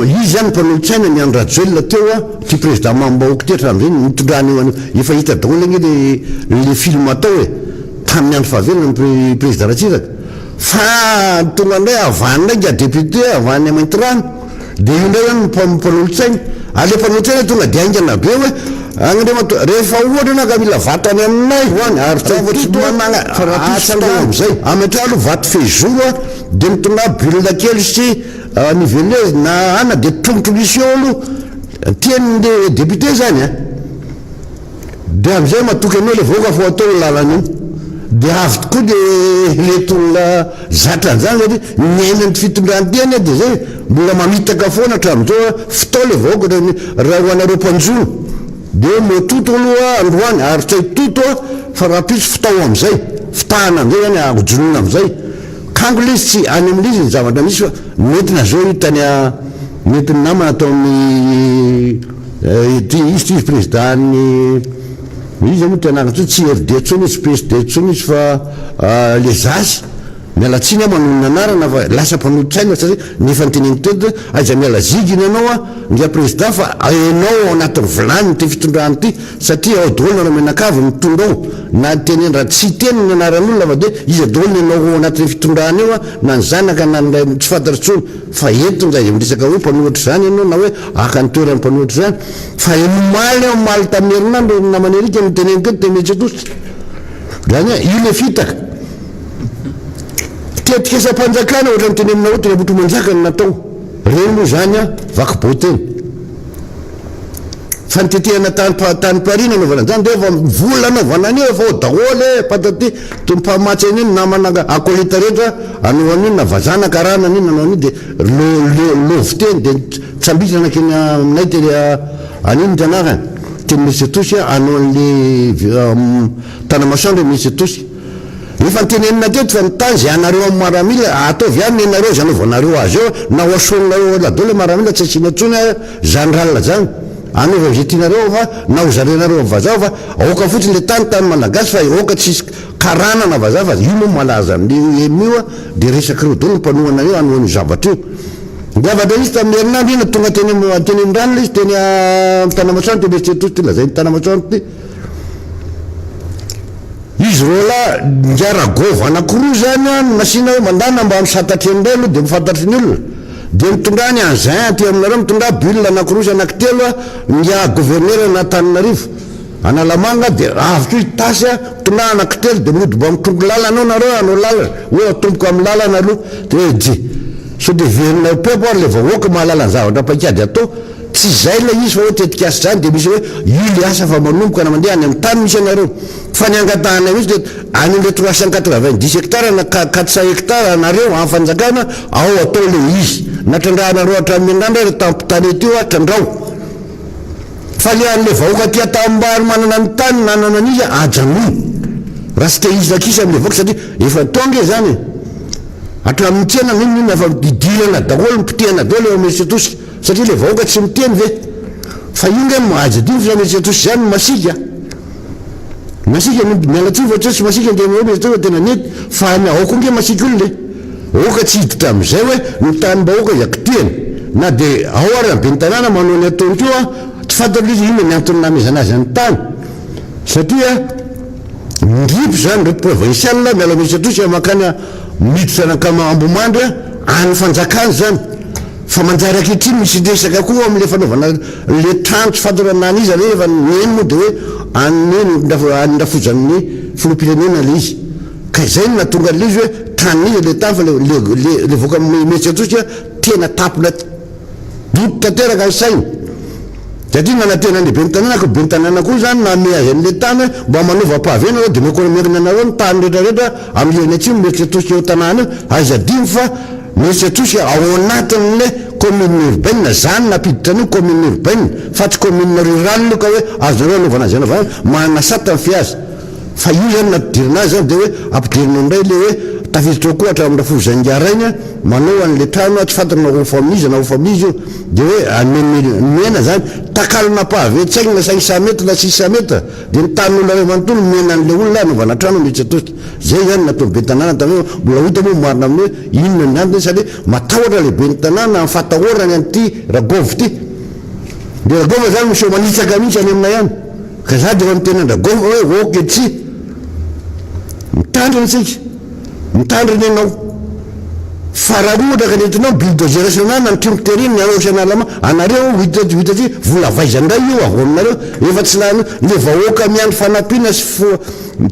izy zany mpanolotsaina ny andro rajoelona teo ty président mambahoako ty hatramin'izay mitondrany efa hita daholo agny le film atao hoe tamin'ny andro fahavelona ny président ratsiraka fa tonga indray avany ndraiky député avany maintirano dia io ndray zany mpanolotsaina ale mpanolotsaina tonga dia aingana be hoe agndremato rehefa ohatra na ka mila vato any aminay hoany ary amizay ametra aloha vato fezoro dia mitonga bulna kely sy niveleuse na ana dia tongotro mission alo tian'le député zany dia amizay matoky anao le voaka fo atao lalana io dia avy tokoa dia letolona zatran'izany satria niainany fitondranteny dia zay mbola mamitaka foana hatramizao fitao le vahoaka raha ho anareo mpanjono dia matoto aloha androany ary tsay toto fa raha pisy fitao amizay fitahana amizay zany ajonoina amizay kango le izy tsy any amin'le izy ny zavatra misy fa metina zao io tany mety ny namana atao amin'ny izy président ny izy moa tianakatso tsy RD tsony izy PSD tsony izy fa le zasy mialatsiny manonona anarana fa lasa mpanoditsaina satria nefa nyteneny teto aiza miala ziginy anao ndra président fa enao anatin'ny vilany ty fitondrany ty satria ao daholo nareo menakavy mitondra ao na teneny raha tsy teny ny anaran'olona fa dia izy daholo ny anao anatin'ny fitondrany eo na ny zanaka na nylay tsy fantatritsony fa entony zay miresaka hoe mpanohatra zany ianao na hoe aka ny toerany mpanohatra zany fa enomaly ao maly tamin'ny herinandro namany arika miteneny keto temetsy atositra zany io le fitaka tetikesa-panjakana ohatra miteny amina hoe tenabotro manjakany natao reny moa zany vaky boteny fa nitetehana tany parina anaovana zany dia efa vola anaovana anio fa daholy pataty tompahamatsy an'iny namana akolita rehetra anao an'iny na vazana karana an'iny anao an'iny dia loviteny dia sambisana keny aminay teny aniny tanarany teny misy tosy anao an'le tanamasoandro misy tosy efa nytenenina teto fa nytany zay anareo amin'ny maramila ataovy any ianareo zany ovanareo azy eo na oasononareo ladole maramila tsy asina tsony zany ralina zany anaova zay tianareo fa na ozarenareo vazaha fa aoka fotsiny le tany malagasy fa aoka tsisy karanana vazaha fa io moa malaza amin'le emioa de resaky reo dolo mpanoana io anoany zavatra io zavatra izy tamin'ny herinandro ina tonga teny am'ranona izy teny tanamasoandro te mesy ty lazay ny tanamasoandro ty izy rola ngiaragova anakiroa zany masina hoe mandana mba misatatry amindray aloha de mifantatry ny olona de mitondrany anzin ty aminareo mitondra bulle anakiroa sy anankitelo ngia gouverneur anatananarivo analamanga de avitro izy tasy mitondra anankitelo de mody mba mitongo lalana nareo anao lalana hoe atomboko amin'ny lalana aloha de hoe je so de verina pepo ary le vahoaka mahalala ny zavatra paikady atao tsy zay la izy fa hoe tetikasy zany de misy hoe io le asa fa manomboka na mandeha any amin'ny tany misy anareo fa ny angatahana misy de any le 390 hectare na 400 hectare anareo amin'ny fanjakana ao atao le izy natrandrahanareo hatramin'ny andrandra re tampitanety io atrandrao fa le an'le vahoaka tia tambary manana ny tany nanana an'izy ajanono raha sy te izy lakisa am'le vahoaka satria efa tonga zany hatramin'ny tsena minina fa didilana daholo mipitiana daholo eo amesy tosika satria le vahoaka tsy miteny ve fa io nge mahazy diny fa mesy tosy zany masika mialatsy fa tsy masika de mesy tosy tena nety fa ny aoko nge masika olo le oka tsy hiditra am'izay hoe mitany bahoaka izaky tiany na de ao ary ambe ny tanàna manao ny ataony io tsy fantatro izy ino ny antony namezana azy any tany satria ngipy zany re provincial miala mesy tosy makany miditra anakama ambomandry any fanjakany zany fa manjary akehitriny misy resaka koa am'le fanaovana le trano tsy fantaranany izy rehefa neny moa de hoe anyrafozan'ny filopirenena le izy ka zay no natonga le izy hoe traniza le tany fa le voaka mesy atsosy tena tapona doto tanteraka ny sainy satria nanatena lehibe ny tanàna ka be ny tanàna koa zany name azy an'le tany mba manova pavena de mekomiakiny anareo ny tany rehetrarehetra am'leny atsimo mesy atsosy eo tanàna azy adimy fa mesy atsosy ao anatin'le commune urbaine zany napiditra an'io commune urbaine fa tsy commune rural io ka hoe azonareo anaovana azy anaovana manasata ny fiazy fa io zany napidirina azy zany de hoe ampidirina ndray le hoe tafiditra koa hatramin'ny rafozangarainy manao an'le trano tsy fantanao ho famizy na ho famizy io de hoe mena zany takalona pavetsaigny na 500 metre na 600 metre de ny tan'olona manontolo mena an'le olona anaovana trano metsy atosika zay zany natao be tanàna tame mbola hita moa marina amin'ny hoe inona ny antony satria matahotra lehibe ny tanàna fatahorany an'ity ragovy ty de ragova zany misy manitsaka mihitsy any aminay any ka za de efa mitena andragova hoe oketsy mitandrina tsika mitandrina ianao fararoatra ka nentinao bulldozer na trimteriny ny anao sanalama anareo hitatry vola vaizandray io avo aminareo efa tsy lany le vahoaka miandro fanampiana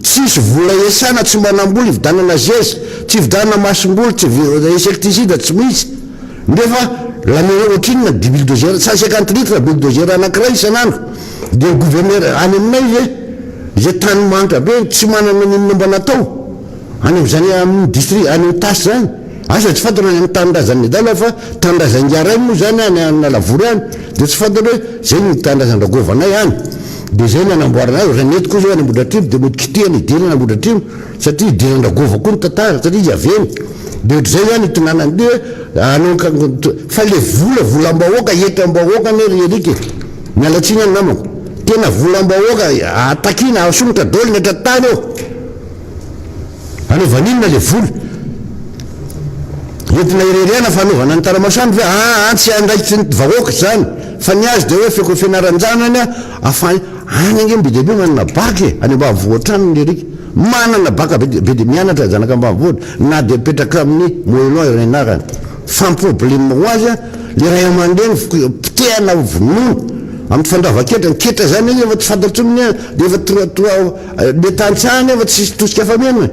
tsisy vola esana tsy manamboly vidanana zesy tsy vidanana masom-boly tsy insecticide tsy misy nefa lame ohatrinna de bulldozer 150 litre bulldozer anankiray isanandro de gouverneur any aminay zay tany manitra be tsy manana ninona mba natao any am'zany amin'ny district any tasy zany asa tsy fantana ny tandrazan'ny dala fa tandrazangaray moa zany any analavory any de tsy fantana hoe zay ny tandrazandragovanay any de zay ny anamboarana azy ranety koa zao any ambodratrimo de mody kitihany idirana ambodratrimo satria idirandragova koa ny tantara satria izy aveny de ohatrizay zany itonanany de anao fa le volam-bahoaka etam-bahoaka ny erike mialatsiny any namako tena volam-bahoaka atakina asongotra dolo ny atratany eo anaovaninona le vola entina ireriana fanaovana ny taramasoandro hoe tsy andraikitsy ny vahoaka zany fa ny azy de hoe feko fianaranjanany afany any ange be debe manana baky any ambanivohatra ny erika manana baka be de mianatra zanaka ambanivohatra na de petraka amin'ny moellon renarany fa problème ho azy le ray aman-dreny pitehana vonono amin'ny fandravaketa niketra zany izy efa tsy fantatrony de efa le tantsahany efa tsy tosika famiana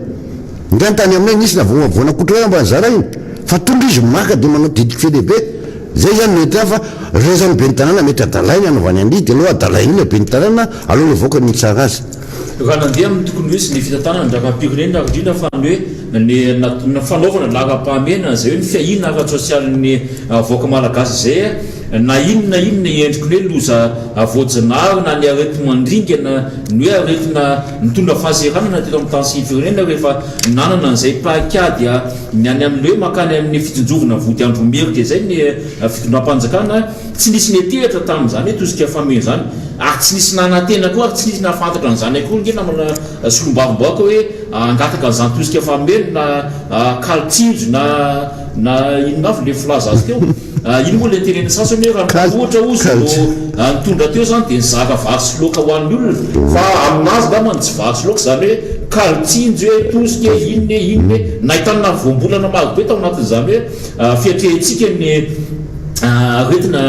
ngany tany aminay nisy na voanakotra hoe ambany zara iny fa tonga izy maka de manao didiky fe lehibe zay zany mety fa rezany be ny tanàna mety adalainy anaovany an'ity de aloha adalainy le be ny tanàna aloha le voaka ny tsara azy raha nandeha amin'ny tokony hoe sy ny fitantanana ndraka ampireneny raha indrindra fa ny hoe ny fanaovana lagam-pahamena zay hoe ny fiahina ara-tsosialy voaka malagasy zay na inona endriko ny hoe loza voajanahary na ny aretimandringana ny hoe aretina mitondra fahaseranana teto amin'ny tany firenena rehefa nanana an'izay pakady ny any amin'le hoe makany amin'ny fitonjovana vody andro merika zay ny fitondram-panjakana tsy nisy ny etehatra tamin'izany hoe tosika famena zany ary tsy nisy nanantena koa ary tsy nisy nahafantatra an'izany akory nge namana solombavom-boaka hoe angataka an'izany tosika famena na kaltsinjo na inona avy le filaza azy teo iny moa le tenena sasany hoe raha ohatra ozy nitondra teo zany dia nizaka vary sy loka ho an'ny olona fa aminazy gamany tsy vary sy loka zany hoe kaltsinjo hoe tosika inone nahitanana voambolana maro be tao anatin'izany hoe fiatrehantsika ny retina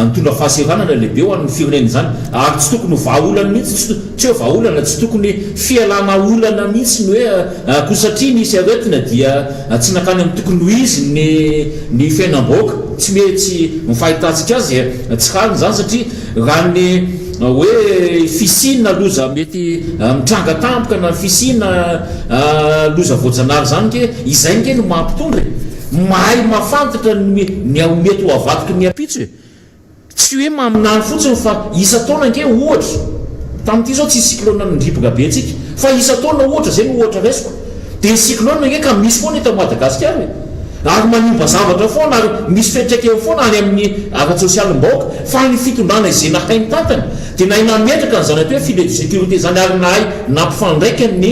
nitondra fahaseranana lehibe ho an'ny firenena zany ary tsy tokony vahaolana mihitsy tsy hoe vahaolana tsy tokony fialana olana mihitsy ny hoe ko satria nisy aretina dia tsy nakany amin'ny tokony ho izy ny fiainam-boaka tsy mety mifahitantsika azy tsy haliny zany satria raha ny hoe fisina loza mety mitranga tampoka na fisina loza voajanahary zany ke izay nge no mampitondra mahay mafantatra ny mety ho avatiky ny apitso tsy hoe maminany fotsiny fa isa taona nge ohatra tamin'ity zao tsy cyclone nydriboka be atsika fa isa taona ohatra zay no ohatra resiko dia cyclone nge ka misy foana eto Madagasikara ary manimba zavatra foana ary misy fetraikeny foana any amin'ny ara-tsosialim-baoaka fa ny fitondrana izay nahainy tantany dia nahay nametraka n'izany atao hoe filet de sécurité zany ary nahay nampifandraika ny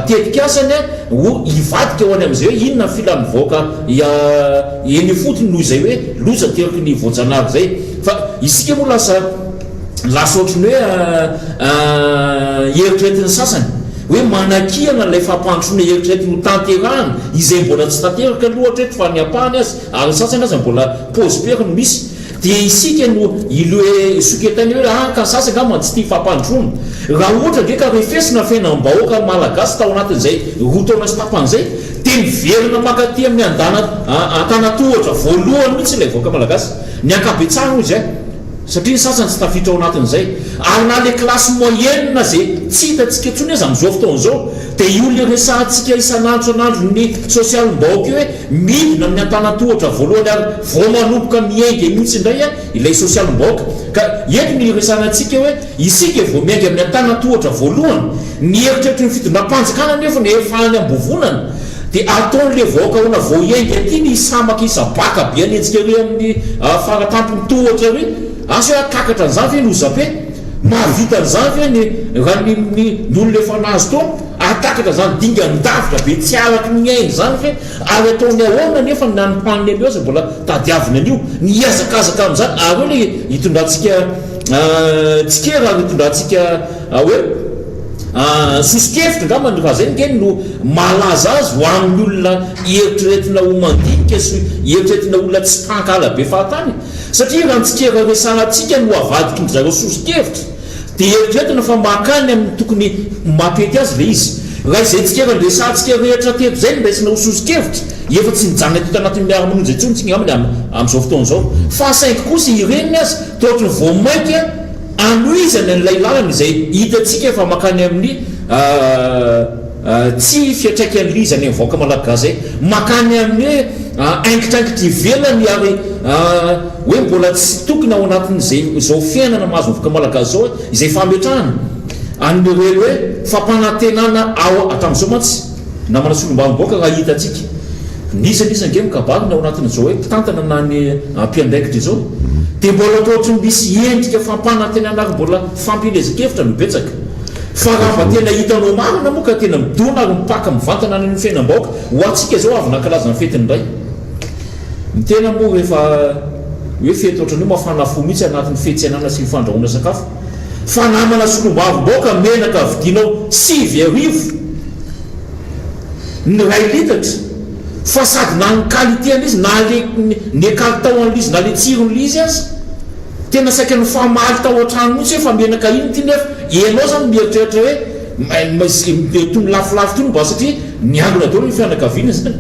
tetikasany ho ivadika ho any amin'izay hoe inona filan'ny vaoaka eny fotony noho izay hoe loza teriky ny voajanahary zay fa isika moa lasa ohatrany hoe eritreretiny sasany hoe manakihana ilay fampandrosona eritreretiny ho tanterahana izay mbola tsy tanteraka lohatreto fa ny ampahany azy ary sasany azy mbola pôsipera no misy dia isika no iloe soketany hoe ka sasany gamany tsy tia fampandrosona raha ohatra nge ka refesina fiainam-bahoaka malagasy tao anatin'izay roa taona sy tapan'izay dia miverina makaty amin'ny antanatohatra voalohany mihitsy ilay vahoaka malagasy ny ankabetsahana izy satria ny sasany tsy tafitra ao anatin'izay ary na le klasy moyenne zay tsy hitantsika ntsony azy amin'izao fotoan'izao dia io le resantsika isan'andro ny sosialim-bahoaka io hoe midina amin'ny antanatohatra voalohany ary vao manomboka miainga mihitsy indray ilay sosialim-bahoaka ka eto ny resanantsika hoe isika vao miainga amin'ny antanatohatra voalohany ny eritreritry ny fitondram-panjakana nefa ny efahany ambovonana dia ataon'le vahoaka hona vao iainga ty ny samaka isabaka be anenjika ry amin'ny faratampony tohatra ry asy hoe akakatra an'izany ve nozape mahavita an'izany ve raha n'olona efa nazy toa atakatra zany dinga ndavitra be tsy araky miainy zany fe ary ataony ahoana nefa nanompaniny ameo azy mbola tadiavina an'io niazakazaka amin'izany ary hoe le hitondrantsika tsike raha hitondrantsika hoe sosikevitra ngamany raha zay ngeny no malaza azy ho amin'ny olona eritreretina ho mandinika sy eritreretina olona tsy mpankala be fahatany satria raha nitsikera resanatsika no avadiky ny zareo sosikevitra dia eritreretina fa makany amin'ny tokony mampety azy le izy raha izay tsikera nresantsika rehetra teto zay no raisina ho sosikevitra efa tsy nijana teto anatin'ny Miara Manonja intsony tsika ngamany amin'izao fotoan'izao fa saingy kosa ireniny azy toa ohatry ny voamaika anoizany n'ilay lalana izay hitantsika efa makany amin'ny tsy fiatraikany lizany amin'ny vahoaka malagasy zay makany amin'ny hoe aingitraingitra ivelany ary hoe mbola tsy tokony ao anatin'izay zao fiainana mahazo ny vahoaka malagasy zao izay fametrahana an'ireo hoe fampanantenana ao hatramin'izao mantsy namana solombavam-boaka raha hitantsika nisange mikabarina ao anatin'izao hoe mpitantana na ny mpiandraikitra izao dia mbola ohatrany misy endrika fampanantenana ary mbola fampilezakevitra no betsaka fa raha mba tena hitanao marina moa ka tena midona ary mipaka mivantana ny fiainam-bahoaka ho atsika zao avy nankalaza ny fetiny iray ny tena moa rehefa hoe fety ohatran'io mafana fo mihitsy anatin'ny fetsenana sy fandrahoana sakafo fa namana solombavam-bahoaka menaka vidinao 5 ny ray litatra fa sady na ny qualité-n'izy na ny kalitaon'izy na le tsiron'izy azy tena saika ny famaly tao an-trano mihitsy hoe fa menaka iny ty nefa enao zany mieritreritra hoe tony lafilafy tony mba satria niangona daholo ny fianakaviana zany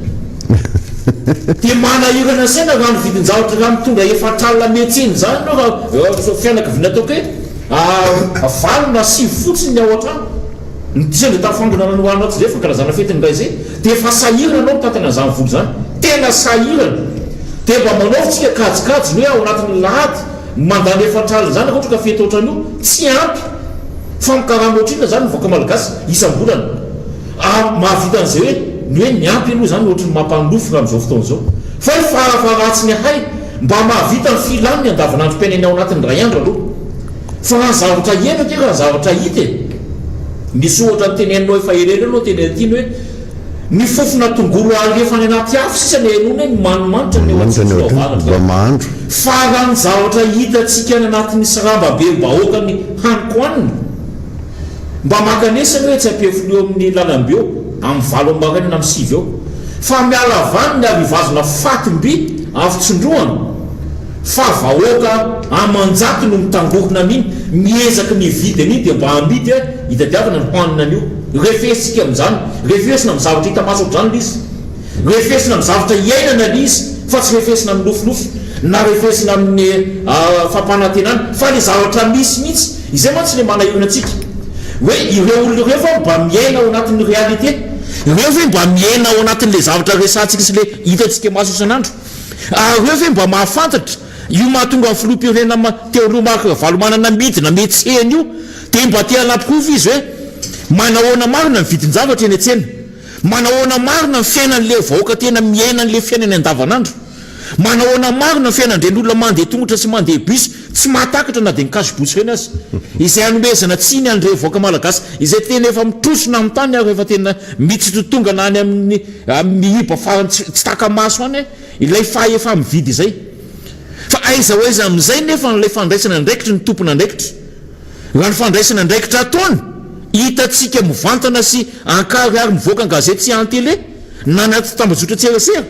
dia manahirana saina raha ny vidin-javatra raha mitondra efatralina metsiny zany anao raha fianakaviana ataoko hoe valo na 5 fotsiny ny ao an-trano ny disany tafangona nanohanao tsy zay fa karazana fetiny ray zay dia efa sahirana anao mitantana izany vola zany tena sahirana dia mba manaovitsika kajikajy ny hoe ao anatin'ny lahady mandany efatralina zany ohatra ka fety ohatran'io tsy ampy fa mikarama ohatrina zany mivoaka malagasy isam-bolana mahavita an'izay hoe ny hoe ny ampy aloha zany ohatrany mampanofona amin'izao fotoana izao fa ny farafaratsy ny hay mba mahavita ny filaniny andavanandrom-piainany ao anatin'ny ray andro aloha fa raha zavatra iena ke raha zavatra hita misy ohatra ny teneninao efa ireny anao tenenitiny hoe ny fofona tongolo alefa any anaty afo sisa ny enona ny manimanitra ny eoavalana fa raha ny zavatra hitatsika ny anatin'ny sarambabe bahoaka ny haniko aniny mba makanesany hoe tsy ampefolo eo amin'ny lalambe eo amin'ny valo ambarany na amin'ny sivy eo fa miala vany ny arivazona fatimby avy-tsondroana fa vahoaka amanjato no mitangorina miny miezaka mividy an'iny dia mba amidy hoe hitadiavana ny hoanina an'io refesika amin'izany refesina amin'ny zavatra hita maso ohatr'izany lizy refesina amin'ny zavatra iainana lizy fa tsy refesina amin'ny nofinofy na refesina amin'ny fampanantenana fa le zavatra misy mihitsy izay mantsy le manahirana antsika hoe ireo olona ireo fa mba miaina ao anatin'ny réalité ireo ve mba miaina ao anatin'le zavatra resantsika sy le hitatsika maso isan'andro ireo ve mba mahafantatra io mahatonga amin'ny filoham-pirenena teolomarika valomanana midina metsehany io dia mba tia anampikofa izy hoe manahoana marina ny vidin-javatra eny an-tsena manahoana marina ny fiainan'le vahoaka tena miainan'le fiainany andavanandro manahoana marina ny fiainandren'olona mandeha tongotra sy mandeha bus tsy mahatakatra na dia nikasibotsy reny azy izay anomezana tsiny andre vahoaka malagasy izay tena efa mitrosona amin'ny tany ary efa tena mitsitotongana any amin'ny mihiba farany tsy taka-maso any ilay fahefa mividy izay fa aiza ho aiza amin'izay nefa nilay fandraisana ndraikitra ny tompona andraikitra raha ny fandraisana andraikitra ataony hitatsika mivantana sy ankary ary mivoaka an-gazety sy an-télé na anaty tambazotra tserasera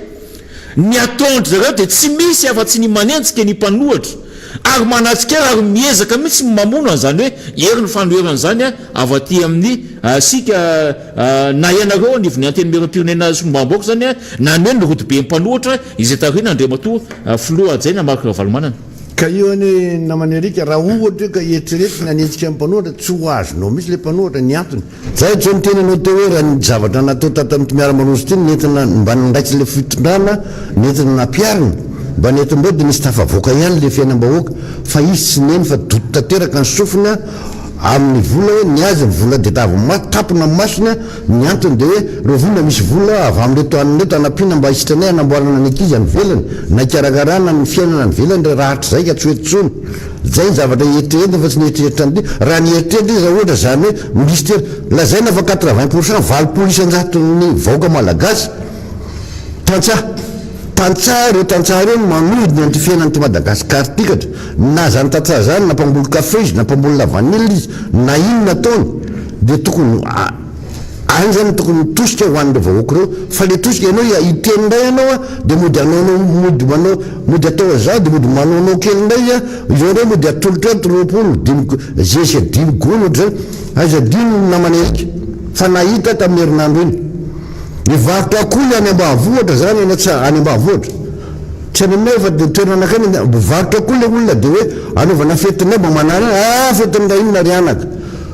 ny ataondry zareo dia tsy misy afa-tsy ny manenjika ny mpanohatra ary manatsikara ary miezaka mihitsy mamono an'izany hoe eri ny fanoheran'izany avy aty amin'ny sika na ianareo anivony anteny miram-pirenena sombamboaka zany na ny hoe ny rotobe mpanohatra izay tarina andriamatoa filoha jaina marika valomanana ka io any namany arika raha ohatra ka eritreretina anentsika mpanohatra tsy ho azonao misy le mpanohatra ny antony zay tsy nitenanao teo hoe raha ny zavatra natao tatamity miara manonjy ty nentina mba ndraiky le fitondrana nentina nampiarina mba netim-bao dia nisy tafavoaka ihany le fiainam-bahoaka fa izy tsy neny fa doto tanteraka ny sofina amin'ny vola hoe ny azy ny vola dia tapona masina ny antony dia hoe reo vola misy vola avy amin'le toan'leto anampiana mba isitranay anamboarana ny ankizy any velany na ikarakarana ny fiainana ny velany re raha hatry zay ka tsy hoetritsony zay ny zavatra eritreretina fa tsy nieritreretra an'ity raha ny eritreretra izy raha ohatra zany hoe misy tera lazaina fa 80% valopolo isan-jaton'ny vahoaka malagasy tantsaha ireo tantsaha ireo manodiny anty fiainany ty madagasikara tikatra na zany tantsaha zany na mpambolo kafe izy na mpambolo lavanila izy na ino nataony dia tokony any zany tokony mitosika ho an'le vahoaka reo fa le tosika ianao itenindray ianao dia mody anaonao mody atao zao dia mody manaonao kelindray izao reo mody atolotra tolopolo zesy adimy gono ohatra zany aiza dimy namany arika fa nahita tamin'ny herinandro iny nivarotra akoly any ambavohatra zany any ambavohatra tsy any aminay fa toerana anakany mivarotra akoly le olona dia hoe anaovana fetinay mba manana fetinray iny na rianaka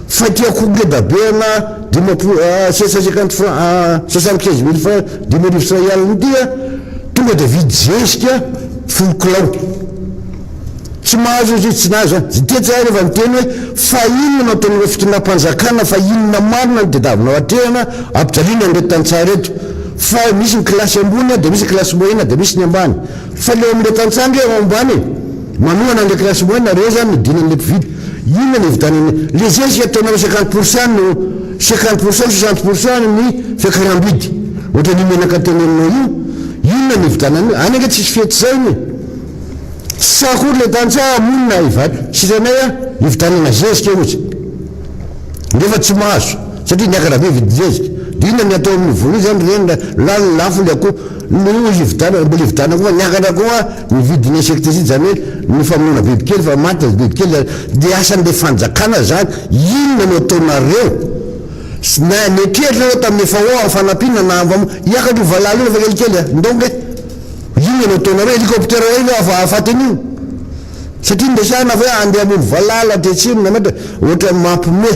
fa ty akoly le dabeana 650 francs 75 000 francs 10 000 israely nitya tonga dia vidy zesika folo kilao tsy mahazo izy tsy nazo tetsy rehefa miteny hoe fa inona ataon'ireo fitondram-panjakana fa inona marina ny diadavinao atrehana ampijaliana nreto tantsaha reto fa misy ny kilasy ambony dia misy kilasy moyenne dia misy ny ambany fa le amin'le tantsaha ndre ambany manohana an'le kilasy moyenne reo zany nidinan'le mpividy inona ny vidanany le zesika ataonao 50% no 50% 60% ny fiakaram-bidy ohatra ny menaka teneninao io inona ny vidanany any ange tsisy fety zay ny sakory le tantsaha monina ivato sitanay ividanana zezika ohatsy nefa tsy mahazo satria niakarabe vidy zezika dia inona ny atao amin'ny vola zany reny lafo le ako mbola ividana koa niakatra koa ny vidiny insekteside zany hoe ny famonoana bibikely fa maty bibikely dia asan'le fanjakana zany inona no ataonareo na netrehitra reo tamin'ny efa ao amin'ny fanampiana na iakatra io valala io fa kelikely ndonge inona no ataonareo hélicoptère io afatany io satria ndesana fa hoe andeha amony valala atretsino na matra ohatra mampime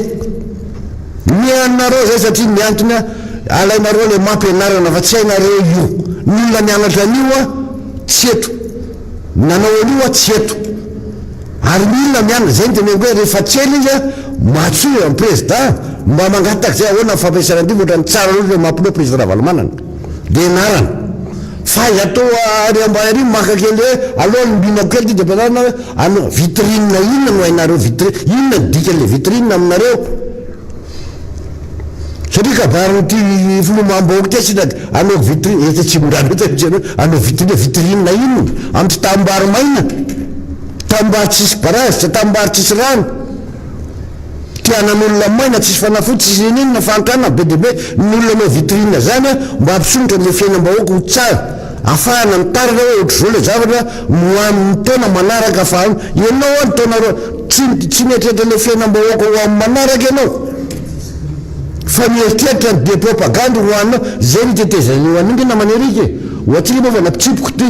mianareo zay satria miantona alainareo le mampianarana fa tsy hainareo io ny olona nianatra an'io a tsy eto nanao an'io a tsy eto ary ny olona mianatra zay ny tena hoe rehefa tsely izy a matsoy amin'ny président mba mangataka zay ahoana fampiasana an'ity ohatra ny tsara loatra mampinao président Ravalomanana de narana fa atao ary ambany ary maka kely hoe aloha mbinako kely ty de ampianarana hoe anao vitrine inona no hainareo vitrine inona dikan'le vitrine aminareo satria kabarity filomam-bahoaka ty sina anao vitrine etsy tsy morano anao vitrine inona amin'ny tambary maina tambary tsisy barazy tambary tsisy rano tianan'olona maina tsisy fanafody tsisy inona fankana be de be ny olona anao vitrine zany a mba hampisonitra le fiainam-bahoaka ho tsara afahana mitarina hoe ohatry zao le zavatra moamin'ny taona manaraka afahana ianao a ny taona tsy mieritreritra le fiainam-bahoaka ho amin'ny manaraka ianao fa mieritreritra de propagande hoanao zay nitetezany io an'ingy na manerika ohatsika moa fa napitsipoka ty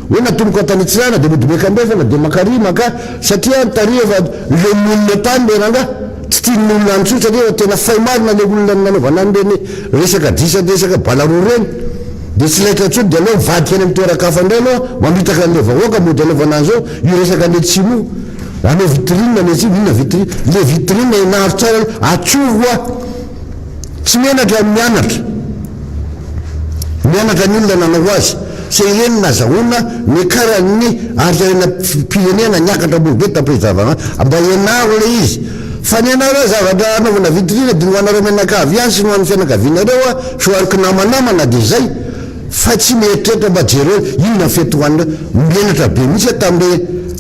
hoe natomboka an-tanitsirana de modibeka ambefana de makarimaka satria tarefa le monina tany le ranga tsy tian'olona anytso satria tena fay marina le olona nanaovana an'ireny resaka disany resaka balaro reny de tsy laitra tsony de aloha mivadika any amin'ny toerakafa indray aloha mamitaka an'le vahoaka mody anaovana an'izao io resaka le tsimo anao vitrine le tsy inona vitrine le vitrine inaro tsara atsovoa tsy menatra mianatra ny olona nanao azy se ireny nazahoana ny karan'ny arzarena pirenena niakatra ambony be tampezavana mba ianaro le izy fa ny anareo zavatra anaovana vitrine de noanareo menakavy any sy noan'ny fianakavianareo a soariko namanamana de zay fa tsy mieritreritra mba jereo inona fetohanina mienatra be mihitsy tam'le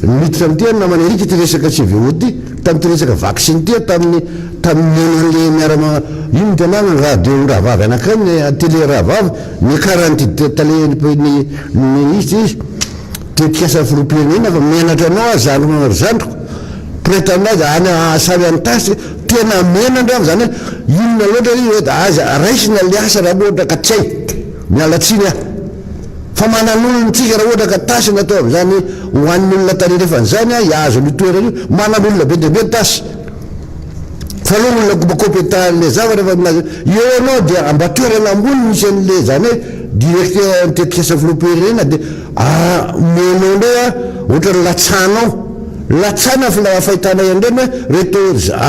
miditra am'ty namana erika ty resaka CVO ty tam'ty resaka vaccine ty tamin'ny enan'le miarama ino ny tanàna radio raha vavy anakay ny télé raha vavy ny karanty tale izy te piasa filopirenena fa menatra anao azano zandroko preta aminazy any sary anytasy tena menandra zany inona loatra izy aza raisina le asa raha ohatra ka tsy hay mialatsiny fa manan'olona tsika raha ohatra ka tasy natao am'zany hoan'ny olona tare rehefa n'zany a iazo ny toerana io manan'olona be de be tasy fa aloha olona compétent le zavatra fa aminazy eo anao de amba toerana ambony misy an'le zany hoe directeur tetikasa filopirenena de menao ndray a ohatra ny latsana fahitana andreny hoe reto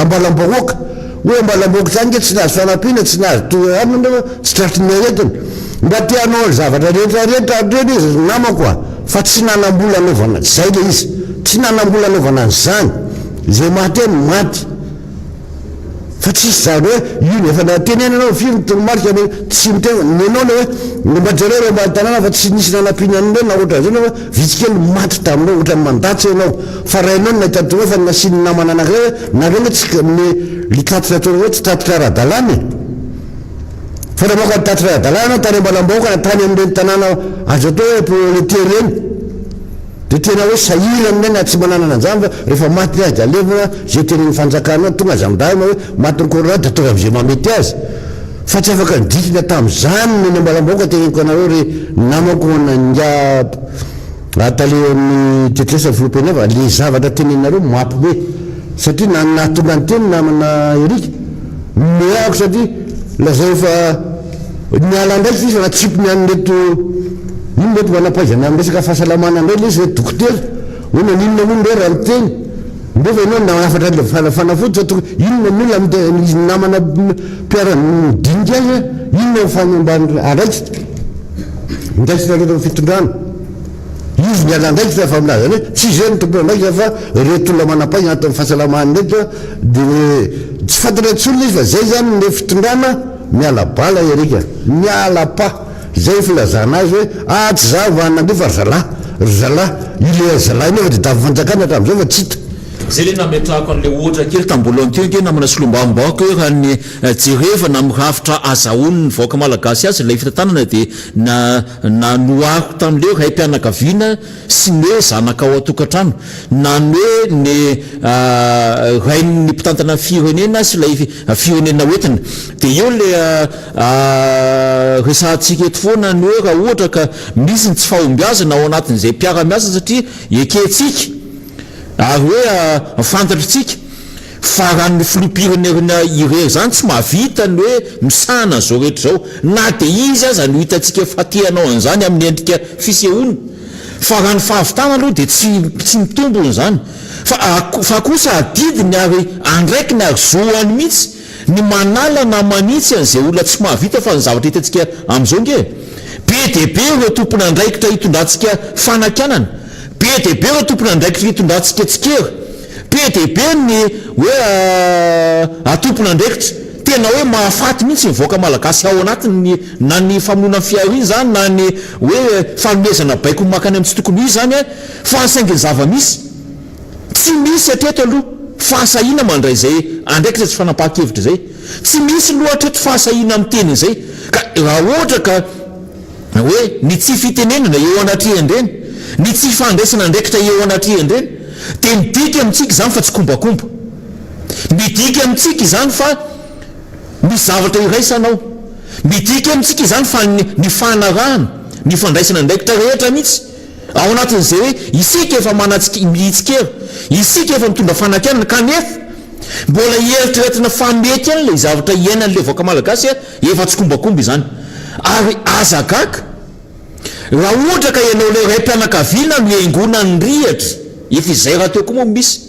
ambalam-bahoaka hoe ambalam-bahoaka zany ke tsy nahazo fanampiana tsy nahazo toanandreo tsy tratry ny aretiny mba tianao zavatra rehetrarehetra reny izy namako a fa tsy nanam-bola anaovana zay le izy tsy nanam-bola anaovana an'zany zay maty any maty fa tsisy zany hoe ino efa natenenanao firy tolomarika tsy mitena nenao le hoe mbajareo mba tanàna fa tsy nisy nanampiana an'ireo na ohatra zany fa vitsikely maty taminao ohatra ny mandatsy ianao fa rainao ny nahitatoa fa nasiny namana anakireo hoe nareo hoe tsika amin'ny likatitra atao hoe tsy tatitra ara-dalàny fa raha maka tatitra ara-dalàna tany ambalam-bahoaka na tany amin'ireny tanàna azo atao hoe polité reny de tena hoe sahira amin'eny tsy mananana an'zany fa rehefa maty azy alevana zay teneny fanjakana tonga azy amindahana hoe maty ny corona de tonga am'zay mamety azy fa tsy afaka nidikina tam'zany neny ambalam-bahoaka teneniko anareo re namako ataleo amin'ny tetresa filopena fa le zavatra tenenareo mampy be satria natonga ny teny namana erika meako satria lazay fa niala ndraiky izy fa natsipony an'leto ino mety manapaizana amin'ny resaka fahasalamana indray le izy hoe dokotera hoana ninona moa ndray raha miteny mbefa ianao nafatra le fanafody fa inona ny olona izy namana mpiara dinika azy inona fanyambany andraikitra ndraikitra rehetra fitondrana izy miala ndraikitra fa aminazy zany hoe tsy zay ny tompona ndraikitra fa reto olona manapaizana atao amin'ny fahasalamana ndraikitra de tsy fantatrantsy olona izy fa zay zany le fitondrana miala bala erika miala pa zay filazana azy hoe tsy za vanandeo fa rzala ile zala iny efa de davy fanjakana hatram'izao fa tsy hita zay le nametrahako an'le ohatra kely tambolohany teo ke namana solombavombaoka hoe raha ny jereva na mirafitra azahono ny vaoaka malagasy azy lay fitantanana de noako tam'leo ray mpianakaviana sy ny hoe zanaka ao atokantrano na ny hoe ny rain'ny mpitantana firenena sy lay firenena oentina de eo le resahantsika eto foana ny hoe raha ohatra ka misy ny tsy fahombiazana ao anatin'izay mpiara-miasa satria eketsika ary hoe fantatritsika fa raha ny filopirenena irery zany tsy mahavita ny hoe misahana zao rehetra zao na de izy aza no hitantsika fatehanao an'izany amin'ny endrika fisehoana fa raha ny fahavitana aloha de tsy mitombony zany fa kosa adidiny ary andraikiny ary zoany mihitsy ny manala na manitsy an'izay olona tsy mahavita fa ny zavatra hitantsika am'izao nge be de be ireo tompona andraikitra hitondrantsika fanakanana be de be ireo tompona andraikitra hitondrantsika tsikery be de be ny hoe atompona andraikitra tena hoe mahafaty mihitsy mivoaka malagasy ao anatiny na ny famonoana fiariny zany na ny hoe fanomezana baiko makany amin'ny tsy tokony izy zany fa saingy zava-misy tsy misy atreto aloha fahasahina mandray zay andraikitra tsy fanapaha-kevitra zay tsy misy loatra eto fahasahina amin'ny teny zay ka raha ohatra ka hoe ny tsy fitenenana eo anatrihandreny ny tsy fandraisana andraikitra eo anatrihandreny de midika amintsika zany fa tsy kombakomba midika amintsika izany fa misy zavatra iraisanao midika amintsika izany fa ny fanarahana ny fandraisana andraikitra rehetra mihitsy ao anatin'izay hoe isika efa mihitsikera isika efa mitondra fanakanana kanefa mbola eritreretina fa mety any le zavatra iainan'le voaka malagasy efa tsy kombakomba izany ary azakaka raha ohatra ka ianao le ray mpianakaviana miaingona ny rihatra efa izay raha teo koa moa misy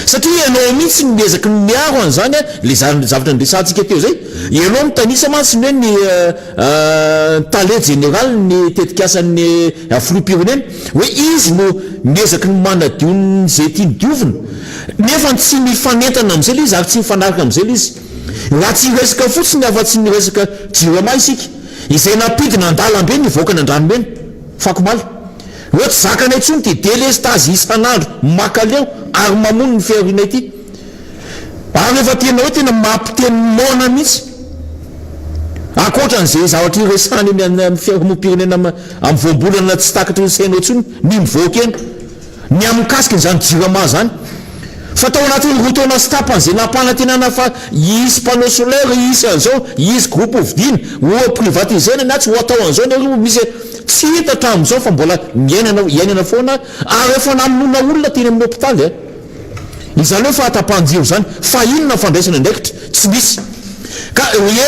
satria ianao mihitsy ny miezaka ny miaro an'izany le zavatra ndresantsika teo zay ianao mitanisa mantsy ny hoe ny tale général ny tetikasan'ny filoham-pirenena hoe izy no miezaka ny manadio zay tia nidiovina nefa tsy mifanentana am'izay le izy ary tsy mifanaraka am'izay le izy raha tsy resaka fotsiny afa-tsy ny resaka jirama isika izay napidina andalambe ny voaka ny andranomena fakomaly hoe tsy zakanay tsony de délestage isan'andro makaleo ary mamono ny fiarina ity ary efa tena hoe tena mampiteny mona mihitsy akoatran'izay zavatra iresany amin'ny fiarahamonimpirenena amin'ny voambolana tsy takatra ny sainao tsony ny mivoaka eny ny amikasika n'izany jirama zany fa tao anatin'ny roa taona sy tapan'izay nampanantenana fa isy panneau solaire isy an'izao isy groupe ovidina ho privatisena na tsy ho atao an'izao ny misy tsy hitatra am'izao fa mbola iainana foana ary efa namonona olona teny amin'ny hôpitaly izany hoe fa atapanjiro zany fa inona fandraisana andraikitra tsy misy ka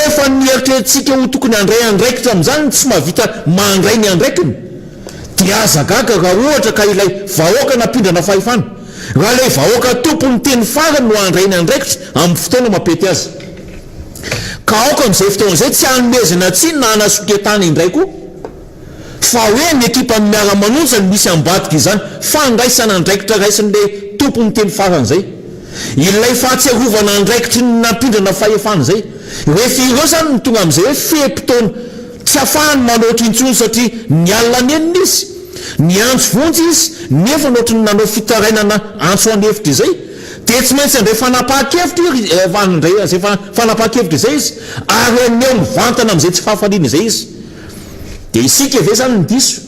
efa nieritreretintsika ho tokony andray andraikitra am'izany tsy mahavita mandray ny andraikiny de azagaga raha ohatra ka ilay vahoaka napindrana fahefana raha ilay vahoaka tompony teny farany no andray ny andraikitra amin'ny fotoana mapety azy ka aoka am'izay fotoana zay tsy hanomezana tsy na anasoketany indray koa fa hoe ny ekipa ny Miara Manonja ny misy ambadika izany fandraisana andraikitra raisin'le tompony teny farany zay ilay fahatsiarovana andraikitry ny napindrana fahefana zay rehefa ireo zany ny tonga am'izay hoe fe-potoana tsy afahany manoatra intsony satria ny alina nenina izy ny antso vonjy izy nefa nohatra ny nanao fitarainana antso an'hevitra izay de tsy maintsy andray fanapaha-kevitra zay fanapaha-kevitra izay izy ary aneo mivantana am'izay tsy fahafaliana izay izy de isika ve zany ny diso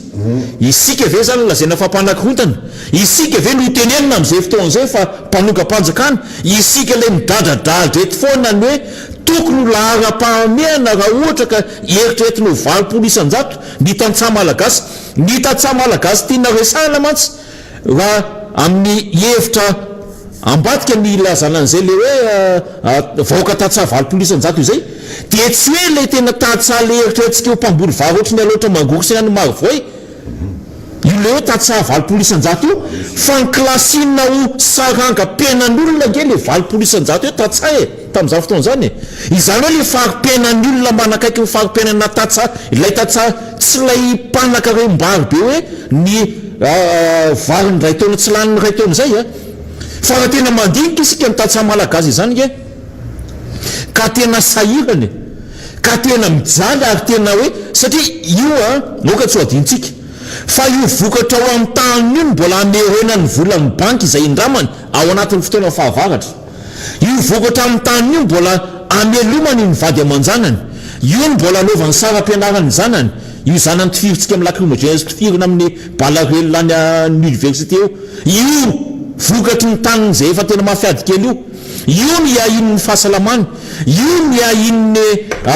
isika ve zany lazaina fampanakorontana isika ve no itenenina am'izay fotoan'izay fa mpanoka-panjakana isika lay midradradratra eto foana ny hoe tokony ho lahara-pahameana raha ohatra ka eritreretina ho 20 isan-jato ny tantsaha malagasy ny tantsaha malagasy tiana resahana mantsy raha amin'ny hevitra ambadika ny ilazana an'izay le hoe vahoaka tantsaha 20 isan-jato izay de tsy hoe le tena tantsaha le eritreretintsika ho mpamboly vary ohatry ny aloatra mangorosy ny maro voay io le hoe tantsaha 20 isan-jato io fa ny klasina ho saranga penan'olona nge le 20 isan-jato hoe tantsaha tamin'izany fotoana zany izany hoe le fari-penan'ny olona manakaiky ny fari-penana tantsaha ilay tantsaha tsy lay mpanaka rem-bary be hoe ny vary ny ray taona tsy lany ny ray taona zay fa raha tena mandinika isika ny tantsaha malagasy izany nge ka tena sahirany ka tena mijaly ary tena hoe satria io oka tsy ho adintsika fa io vokatra ao amin'ny tany io mbola amerena ny vola ny banky izay indramany ao anatin'ny fotoana fahavaratra io vokatra amin'ny tany io mbola amelomany ny vady aman-janany io mbola anaovany saram-pianarany zanany io zanany tifiritsika amin'ny lacrymogène tifirina amin'ny balarely lany université io vokatry ny taniny zay efa tena mafiadikely io miahin'ny fahasalamany io miahin'ny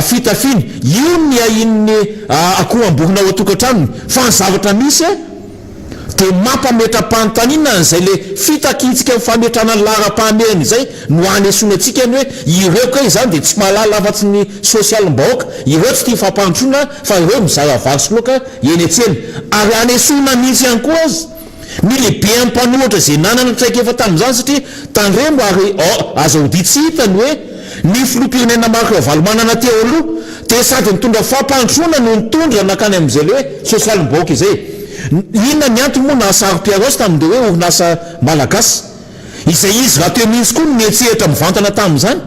fitafiny io miahin'ny akoho amborona ao atokantranony fa ny zavatra misy dia mampametram-panontaniana izay le fitakitsika fametrana lara-pahamerina izay no hanesoana antsika ny hoe ireo koa izany dia tsy mahalala afa-tsy ny sosialim-bahoaka, ireo tsy tia fampandrosoana fa ireo mizara vasoloaka eny an-tsena ary hanesoana mihitsy ihany koa azy ny lehibe amin'ny mpanohitra izay nanana traika efa tamin'izany satria tandremo ary azaody tsy hitany hoe ny filoham-pirenena marika valomanana teo aloha dia sady mitondra fampandrosoana no nitondra nakany amin'izay le hoe sosialim-bahoaka izay. Inona ny antony moa nahasaro-piaroso tamin'de hoe orinasa malagasy izay izy raha teo mihitsy koa niantsehatra mivantana tamin'izany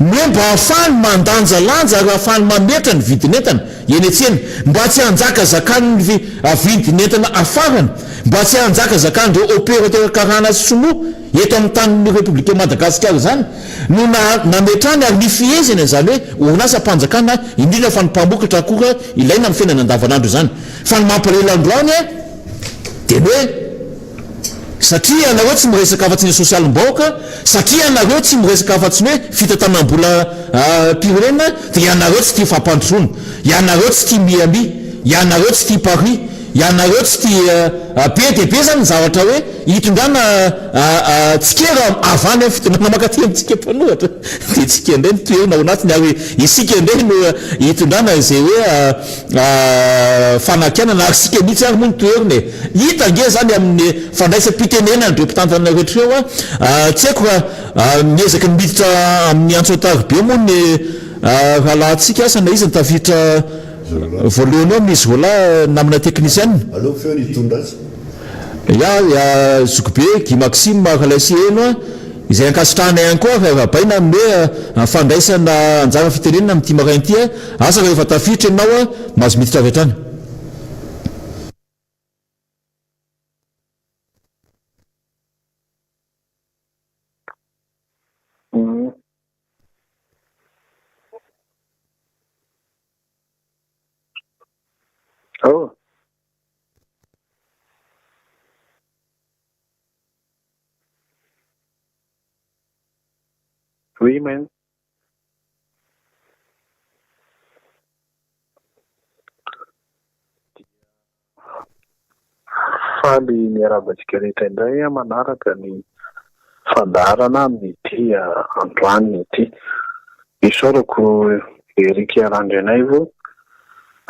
ny hoe mba ahafahany mandanjalanja ary ahafahany mametra ny vidinentana eny an-tsena, mba tsy hanjakazakany ny vidinentana afarany, mba tsy hanjakazakany opérateur karana sy sonoa eto amin'ny tanin'ny République Madagasikara zany no nametrany ary ny fihezana zany hoe orinasa mpanjakana indrindra fa ny mpamokatra akora ilaina amin'ny fiainana andavanandro zany fa ny mampalelandroany dia hoe satria anareo tsy miresaka afa-tsy ny sosialim-bahoaka, satria anareo tsy miresaka afa-tsy ny hoe fitatanam-bola pirenena dia ianareo tsy tia fampandrosoana, ianareo tsy tia miamby, ianareo tsy tia pari, ianareo tsy tia be dia be zany ny zavatra hoe hitondrana tsikera avany amin'ny fitondrana makaty amintsika mpanohatra dia tsika indray nitoerina ao anatiny ary isika indray no hitondrana izay hoe fanakianana ary sika mihitsy ary moa nitoerina hita nge zany amin'ny fandraisam-pitenenana ireo mpitantana rehetra eo tsy haiko raha miezaka miditra amin'ny antsoatary be moa ny rahalahantsika asa na izy ny tafiditra voalohany eo amin'izy vola namina teknisianina aloha feo nitondra azy ya zokobe Guy Maxime Makalasi eno izay ankasitrahana ihany koa rahabaina amin'ny hoe fandraisana anjara fitenenana amin'ity marainty asa rehefa tafiditra ianao mahazo miditra avy hatrany. Oh. Oui, man. Faly miarabantsika rehetra indray manaraka ny fandarana amin'ity androany ity. Isaorako Erika Randrenaivo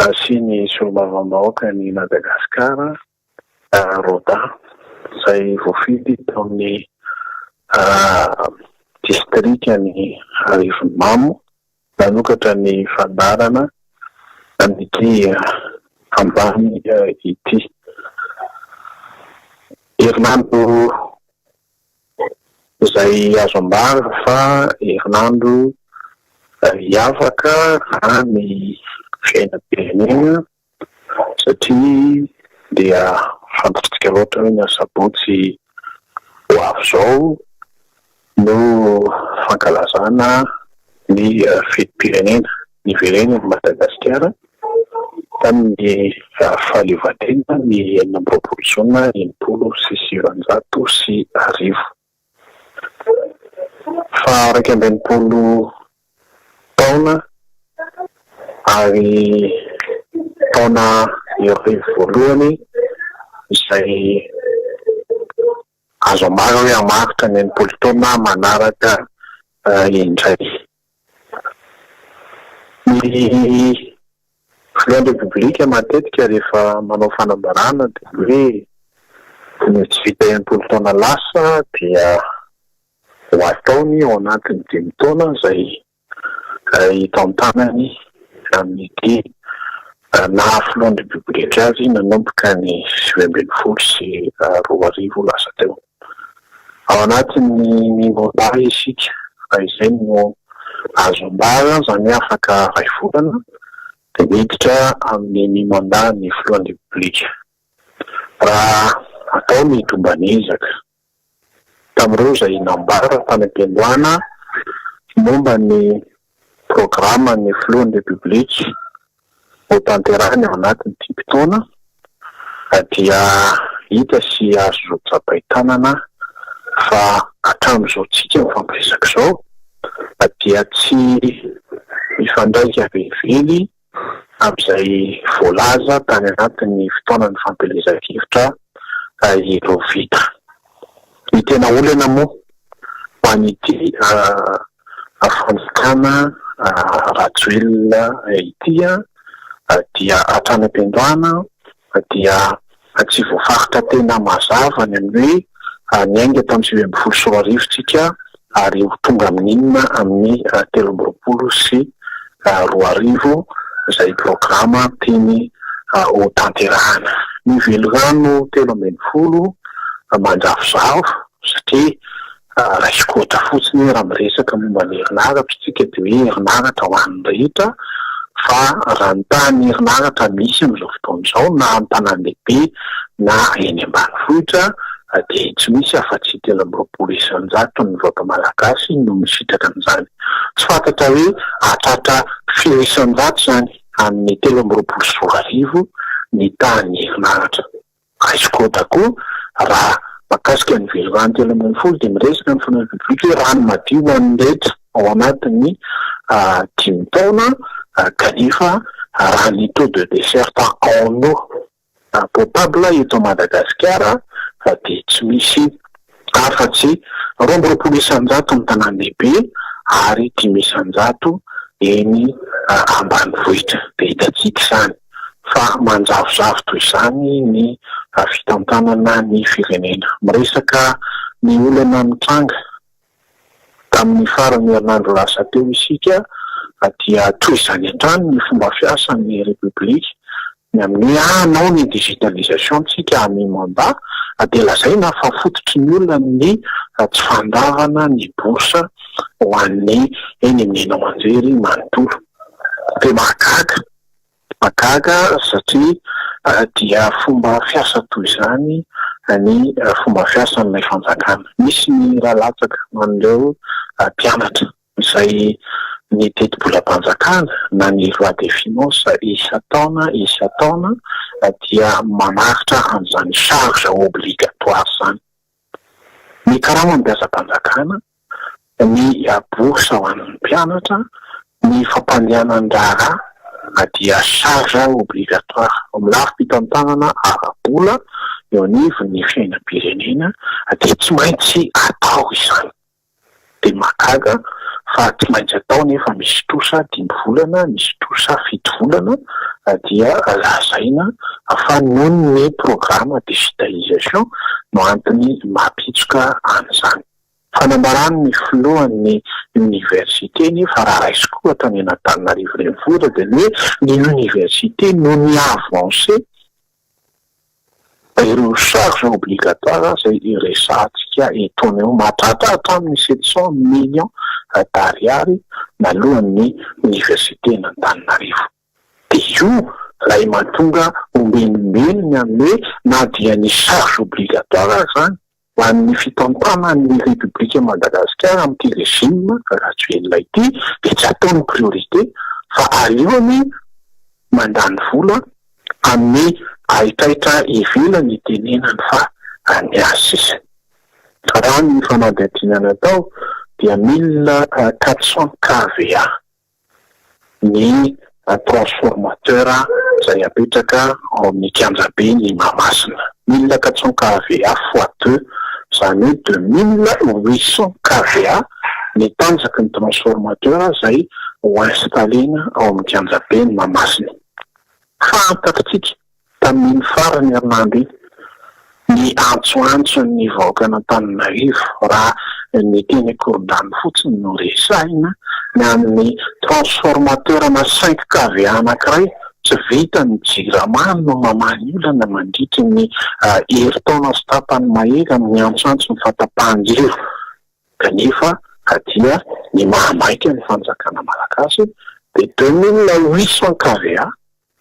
sy ny solombavam-bahoaka ny Madagasikara Roda izay voafidy tao amin'ny distrika ny Arivomamo nanokatra ny fandarana amin'ity ambany ity. Herinandro izay azo ambara fa herinandro hiavaka raha ny fiainam-pirenena satria dia fantatsika loatra hoe ny asabotsy ho avy izao no fankalazana ny fetim-pirenena niverenan'i Madagasikara tamin'ny fahaleovan-tena ny 20 Jona 1990. Fa 20 taona ary taona iray voalohany izay azo ambara hoe hamaritra ny 20 taona manaraka indray. Ny filohan'ny Repoblika matetika rehefa manao fanambarana dia hoe tsy vita 20 taona lasa dia ho ataony ao anatin'ny 5 taona izay hitantanany amin'ity na filohan'ny Repoblika azy nanomboka ny 2012 sy 2000 lasa teo. Ao anatin'ny mandat isika izay no azo ambara zany afaka ray volana dia miditra amin'ny mandat ny filohan'ny Repoblika. Raha atao ny tomban'ezaka tamin'ireo izay nambara tany am-piandohana momba ny programa ny filohan'ny Repoblika ho tanterahany ao anatin'ny 5 taona dia hita sy azo tsapain-tanana fa hatramin'izao tsika mifampiresaka izao dia tsy mifandraika velively amin'izay voalaza tany anatin'ny fotoanan'ny fampelezan-kevitra ireo vita. Ny tena olana moa ho an'ity fanjakana rajoelona ity dia hatrany am-piandohana dia tsy voafaritra tena mazava ny amin'ny hoe ny ainga tamin'ny 2024 tsika ary ho tonga amin'inona amin'ny 2024 izay programa tiany ho tanterahana. Ny velorano 2020 manjavozavo satria raisikota fotsiny raha miresaka momba ny herinaratra tsika dia hoe herinaratra ho an'ny rehetra, fa raha ny tany herinaratra misy amin'izao fotoana izao na amin'ny tanàn-dehibe na eny ambanivohitra dia tsy misy afa-tsy 20 isan-jato ny vahoaka malagasy no misitraka an'izany. Tsy fantatra hoe hatratra 5 isan-jato izany amin'ny 2024 ny tany herinaratra. Raisikota koa raha makasika ny velorano 2020 dia miresaka ny fanampivotra hoe rano madio ho an'ny rehetra ao anatin'ny 5 taona, kanefa raha ny taux de dessert en eau potable eto Madagasikara dia tsy misy afa-tsy 20 isan-jato ny tanàn-dehibe ary 10 isan-jato eny ambanivohitra. Dia hitantsika izany fa manjavozavo toy izany ny fitantanana ny firenena. Miresaka ny olana mitranga tamin'ny farany herinandro lasa teo isika dia toy izany an-trano ny fomba fiasan'ny République ny amin'ny anao ny digitalisation tsika amin'ny mandat dia lazaina fa fototry ny olona ny tsy fandavana ny borsa ho an'ny eny amin'ny manjery manontolo. Dia mahagaga satria dia fomba fiasa toy izany ny fomba fiasan'ilay fanjakana. Misy ny rahalatsaka an'ireo mpianatra izay ny teti-bola-panjakana na ny loi des finances isa-taona dia manaritra an'izany charge obligatoire izany. Ny karama am-piasam-panjakana, ny borsa ho an'ny mpianatra, ny fampandehanan-draharaha dia charge obligatoire. Amin'ny lafim-pitantanana ara-bola eo anivon'ny fiainam-pirenena dia tsy maintsy atao izany. Dia mahagaga fa tsy maintsy atao nefa misy tosa 5 volana, misy tosa 7 volana dia lazaina fa noho ny programa digitalisation no antony mampitsoka an'izany. Fanambarany ny filohan'ny université nefa raha raisy koa tany Antananarivo renivohitra dia hoe ny université no ny avancé ireo charge obligatoire izay resahantsika etony eo mahatratra hatramin'ny 700 millions d'ariary nalohan'ny université n'Antananarivo. Dia io ilay mahatonga ombenimbeny amin'ny hoe na dia ny charge obligatoire izany ho an'ny fitantanan'ny République Madagasikara amin'ity régime rajoelona ity dia tsy ataony priorité fa aleony mandany vola amin'ny ahitrahitra ivelany itenenany fa ny azy. Raha ny fanadintinana atao dia 1400 kVA ny transformateur izay apetraka ao amin'ny kianjabe ny Mahamasina. 1400 kVA fois 2 izany hoe 2800 kVA ny tanjaky ny transformateur izay ho installena ao amin'ny kianjabe ny Mahamasina. Fantatritsika tamin'ny farany herinandro ny antsoantson'ny vahoaka n'Antananarivo raha ny teny Korodany fotsiny no resahina ny amin'ny transformateur na 5 kVA anankiray tsy vita ny jirama no mamany olana mandritra ny herintaona sy tapany mahery amin'ny antsoantso ny fatapahan-jiro. Kanefa dia ny mahamaika ny fanjakana malagasy dia 2800 kVA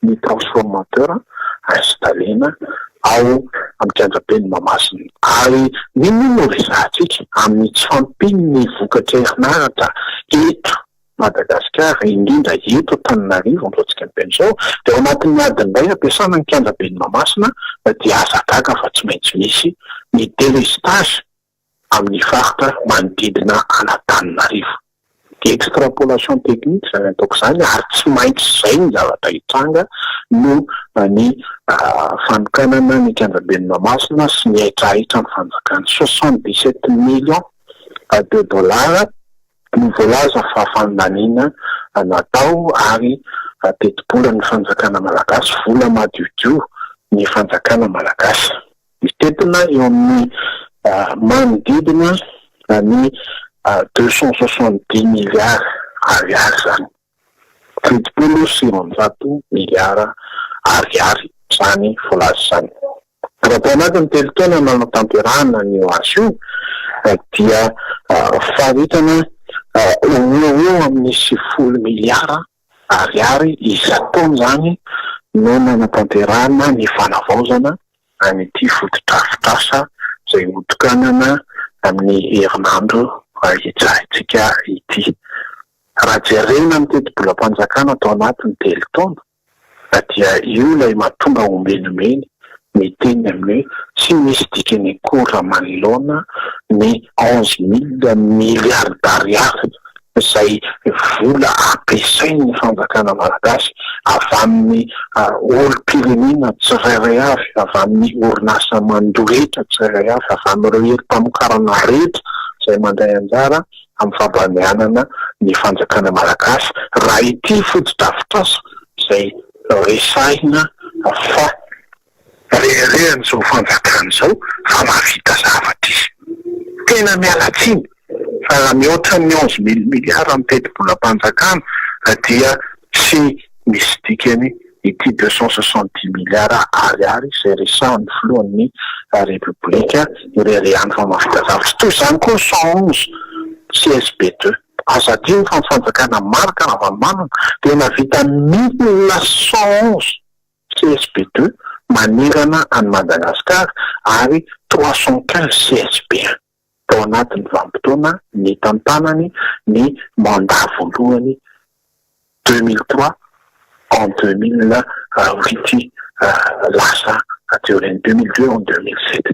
ny transformateur installena ao amin'ny kianjaben'ny Mahamasina. Ary no resahantsika amin'ny tsy fampiny ny vokatra herinaratra eto Madagasikara indrindra eto Antananarivo amin'izao ampian'izao dia ao anatin'ny adiny iray ampiasana ny kianjaben'ny Mahamasina dia azagaga fa tsy maintsy misy ny délestage amin'ny faritra manodidina Antananarivo. extrapolation technique zany ataoko izany ary tsy maintsy izay ny zavatra hitranga no ny fanokanana ny kiandraben'ny Mahamasina sy ny ahitrahitra ny fanjakana 77 millions de dollars no voalaza fa fandanina natao ary tetibola ny fanjakana malagasy vola madiodio ny fanjakana malagasy mitetina eo amin'ny manodidina ny 270 milliards ariary zany tetibola sy 100 milliards ariary zany voalaza zany raha tao anatin'ny telo taona nanatanterahana ny azy io dia faritana eo amin'ny 90 milliards ariary isan-taona zany no nanatanterahana ny fanavaozana an'ity fotodrafitrasa izay hotokanana amin'ny herinandro hitsahintsika ity. Raha jerena amin'ny tetibolam-panjakana tao anatin'ny telo taona dia io ilay mahatonga ombenomeny miteny amin'ny tsy misy dikany akory manoloana ny 11 000 milliards d'ariary izay vola ampiasain'ny fanjakana malagasy avy amin'ny olom-pirenena tsirairay avy, avy amin'ny orinasa mandoretra tsirairay avy, avy amin'ireo erim-pamokarana rehetra izay mandray anjara amin'ny fampandehanana ny fanjakana malagasy. Raha ity fotodrafitrasa izay resahina fa reherehany izao fanjakana izao fa mahavita zavatra izy tena mialatsiny fa raha mihoatra ny 11 000 milliards amin'ny tetibolam-panjakana dia tsy misy dikany ity 270 milliards ariary izay resahan'ny filohan'ny repoblika irehirehany fa mahavita zavatra toy izany koa 111 CSB2 azadiny fa fanjakana maro karazany dia navita 1111 CSB2 manerana any Madagasikara ary 315 CSB1 tao anatin'ny vanim-potoana ny tantanany ny mandat voalohany 2003 en 2008 lasa ateoreny 2002 en 2007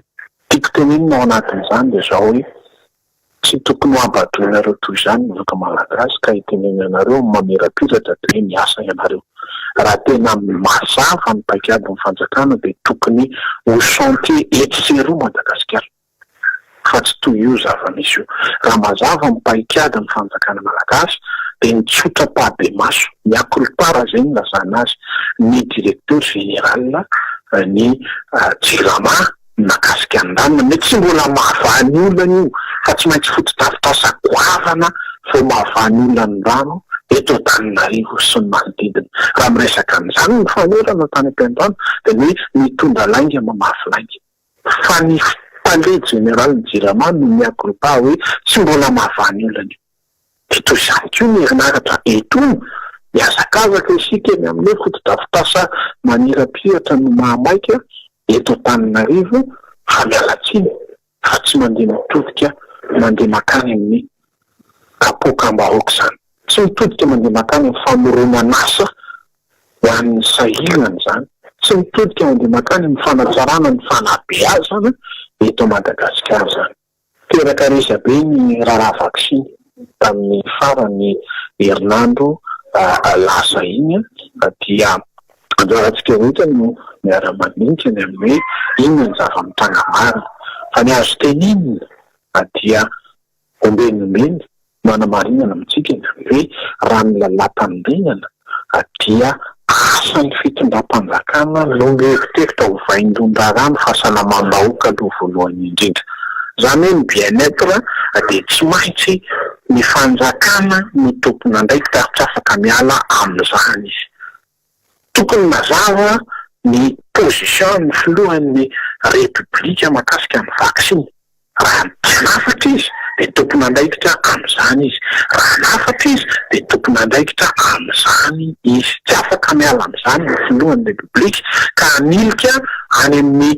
tiako tenenina ao anatin'izany dia zao hoe tsy tokony hoabadoinareo toy izany vaoaka malagasy ka itenenanareo mamirapiratra dia miasa ianareo. Raha tena mazava ny paikady ny fanjakana dia tokony ho chantier etseroa Madagasikara fa tsy toy io zava-misy io. Raha mazava ny paikady ny fanjakana malagasy dia ny tsotra-pahabe maso ny akolopara zay ny lazana azy ny directeur général ny jirama nakasika andanina mety tsy mbola mahavany olona io fa tsy maintsy fotodrafitrasa goavana fa mahavany olona ny rano eto Antananarivo sy ny manodidina. Raha miresaka an'izany ny fanorana tany am-piandohana dia hoe mitondra lainga mamafy lainga fa ny palais général ny jirama no miakolopa hoe tsy mbola mahavany olona io. Eto izany koa ny herinaratra eto miazakazaka isika eny amin'ny fotodrafitrasa manirapiratra no mahamaika eto Antananarivo fa mialatsiny fa tsy mandeha mitodika mandeha makany amin'ny kapoaka-mbahoaka izany, tsy mitodika mandeha makany amin'ny famoronana asa ho an'ny sahilany izany, tsy mitodika mandeha makany amin'ny fanatsarana ny fanabeazana eto Madagasikara izany. Teraka resabe ny raharaha vaksiny tamin'ny farany herinandro lasa iny dia anjarantsika rehetra no miara manintsy ny amin'ny inona ny zava-mitranga marina fa ny azo tenenina dia ombenomeny manamarinana amintsika ny hoe raha ny lalam-pandrenana dia asan'ny fitondram-panjakana no mieritreritra ho vaindon-draharaha fahasalamam-bahoaka aloha voalohany indrindra. Izany hoe ny bien-être dia tsy maintsy ny fanjakana ny tompona ndraiky tsy afaka miala amin'izany izy. Tokony mazava ny position ny filohan'ny repoblika mahakasika ny vaksiny. Raha tsy nafatra izy dia tompony andraikitra amin'izany izy. Raha nafatra izy dia tompony andraikitra amin'izany izy. Tsy afaka miala amin'izany ny filohan'ny repoblika ka hanilika any amin'ny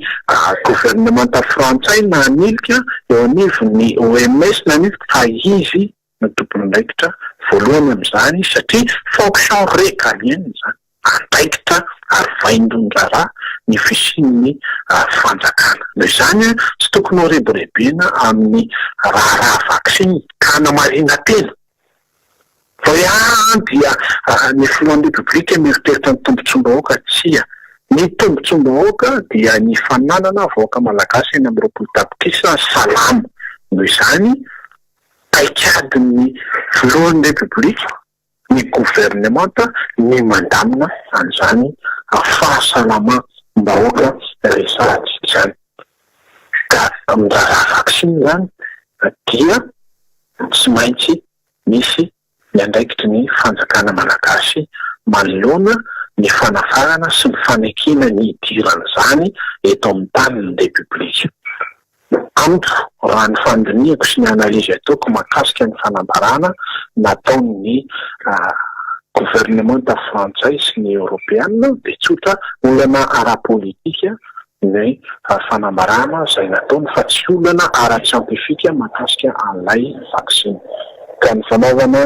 gouvernemanta frantsay na hanilika eo anivon'ny OMS na hanilika fa izy no tompony andraikitra voalohany amin'izany satria fonction régalienne izany. Andraikitra ary vaindon-draharaha ny fisian'ny fanjakana. Noho izany tsy tokony ho rebirebena amin'ny raharaha vaksiny ka namarina tena dia ny filohan'ny repoblika mieritreritra ny tombontsom-bahoaka tsia ny tombontsom-bahoaka dia ny fananana vahoaka malagasy eny amin'ny roapolo tapitrisa salama noho izany paikadiny filohan'ny repoblika ny gouvernemanta ny mandamina an'izany fahasalamam-bahoaka resahatsy izany ka mizaza vaksiny zany dia tsy maintsy misy ny andraikitry ny fanjakana malagasy manoloana ny fanafarana sy ny fanekena ny idiran'izany eto amin'ny tanin'ny repoblika. Amiko raha ny fandinihako sy ny analizy ataoko mahakasika ny fanambarana nataon'ny gouvernemanta frantsay sy ny européenne dia tsotra olana ara-politika ny fanambarana izay nataony fa tsy olana ara-tsiantifika mahakasika an'ilay vaksiny. Ka ny fanaovana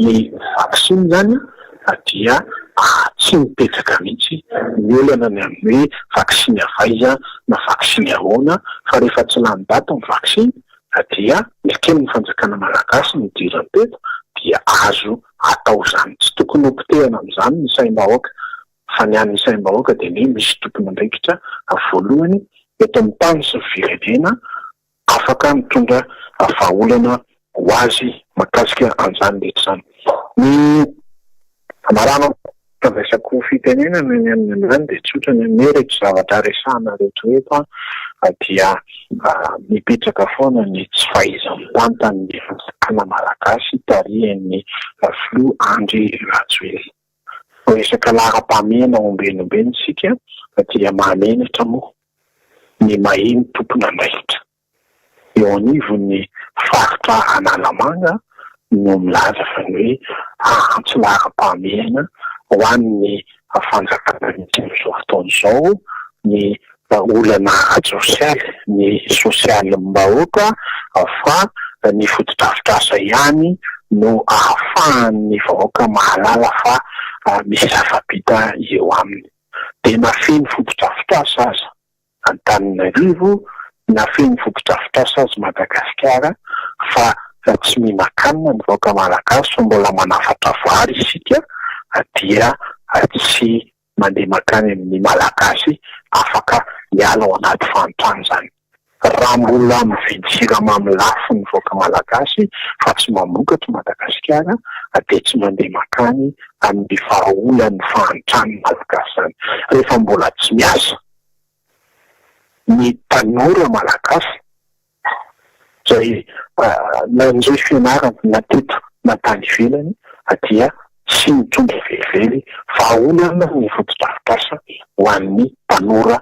ny vaksiny zany dia tsy mipetraka mihitsy ny olana ny amin'ny hoe vaksiny avaiza na vaksiny ahoana fa rehefa tsy lany daty ny vaksiny dia ekeny ny fanjakana malagasy ny idirany teto dia azo atao zany. Tsy tokony hopitehana amin'izany ny saim-bahoaka fa ny an'ny saim-bahoaka dia ny misy tokony andraikitra voalohany eto amin'ny tany sy firenena afaka mitondra vahaolana ho azy mahakasika an'izany rehetra izany. Ny amarana resako fitenenana ny amin'izany dia tsotra ny rehetra zavatra resahana rehetrarehetra dia mipetraka foana ny tsy fahaiza-mitantany fanjakana malagasy tarihan'ny filoha Andry Rajoelina. Resaka lara-pamena ombenombeno sika dia mahamenatra moa ny maheno tompona andraikitra. Eo anivon'ny faritra Analamanga no milaza fa ny hoe tsy lara-pamena ho an'ny fanjakana n'izao fotoana izao ny olana sosialy ny sosialim-bahoaka fa ny foto-drafitrasa ihany no ahafahan'ny vahoaka mahalala fa misy zava-bita eo aminy. Dia nafeny foto-drafitrasa aza Antananarivo, nafeny foto-drafitrasa azy Madagasikara fa tsy mihinan-kanina ny vahoaka malagasy fa mbola manafatra vary isika dia tsy mandeha makany amin'ny malagasy afaka miala ao anaty fanontany zany. Raha mbola mividy siramamy lafo ny vahoaka malagasy fa tsy mamokatra Madagasikara dia tsy mandeha makany amin'ny vahaolan'ny fanontany malagasy zany. Rehefa mbola tsy miasa ny tanora malagasy izay nanjoy fianarana na teto na tany ivelany dia tsy mitondra velively vahaolana ny foto-drafitrasa ho an'ny tanora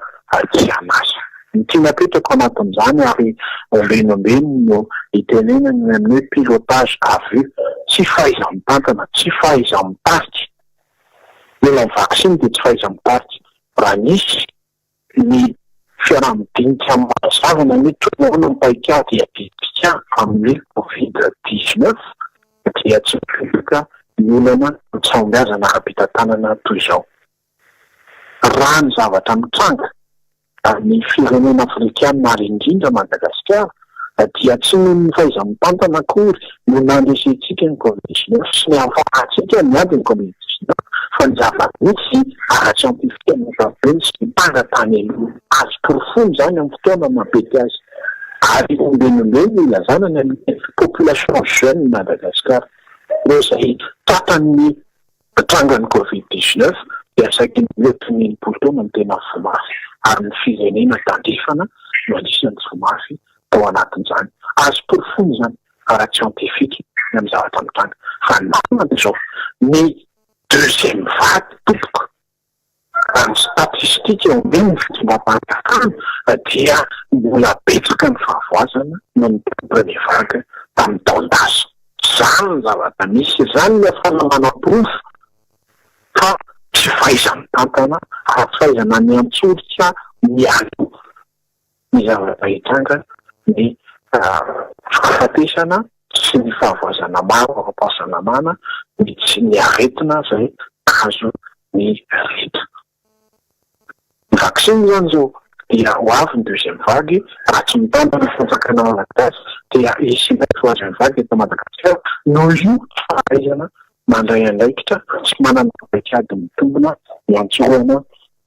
tsy anasa. Ny tianapetraka anatin'izany ary ombenombeno no itenenany amin'ny hoe pilotage à vue, tsy fahaiza-mitantana, tsy fahaiza-mitarika. Ela ny vaksiny dia tsy fahaiza-mitarika. Raha nisy ny fiaraha-midinika mahazavana ny toerana mipaikady hiadidika amin'ny Covid-19 dia tsy mipetraka ny olana mitsaombiazana ara-pitantanana toy izao. Raha ny zavatra mitranga ny firenena afrikana ary indrindra Madagasikara dia tsy noho ny fahaiza-mitantana akory no nandresentsika ny Covid-19 sy ny hahafahantsika miady ny Covid-19 fa ny zava-misy ara-tsiantifika ny sy mpangatany aloha azo porofony zany amin'ny fotoana mapety azy. Ary ombenombeno ilazana ny amin'ny population jeune Madagasikara. Reo izay tratan'ny trangany Covid-19 dia saky ny taona ny tena fomafy ary ny firenena tandrefana no anisan'ny fomafy tao anatin'izany. Azo porofony zany ara-tsiantifika ny amin'ny zavatra mitranga. Fa nanana izao ny deuxième vague tompoko raha ny statistika ombeny ny fitondram-panjakana dia mbola betsaka ny fahavoazana no ny premier vague tamin'ny taon-dasa. Zany ny zavatra misy, zany ny afanamana-porofo fa tsy fahaiza-mitantana fa tsy fahaizana ny antsorika mialo ny zavatra hitranga ny fahafatesana sy ny fahavoazana maro ara-pahasalamana ny tsy ny aretina izay azo ny reta. Ny vaksiny zany zao dia ho avy ny deuxième vague raha tsy mitantana ny fanjakana malagasy dia hisy troisième vague eto Madagasikara noho io fahaizana mandray andraikitra sy manana paikady mitombona miantsoana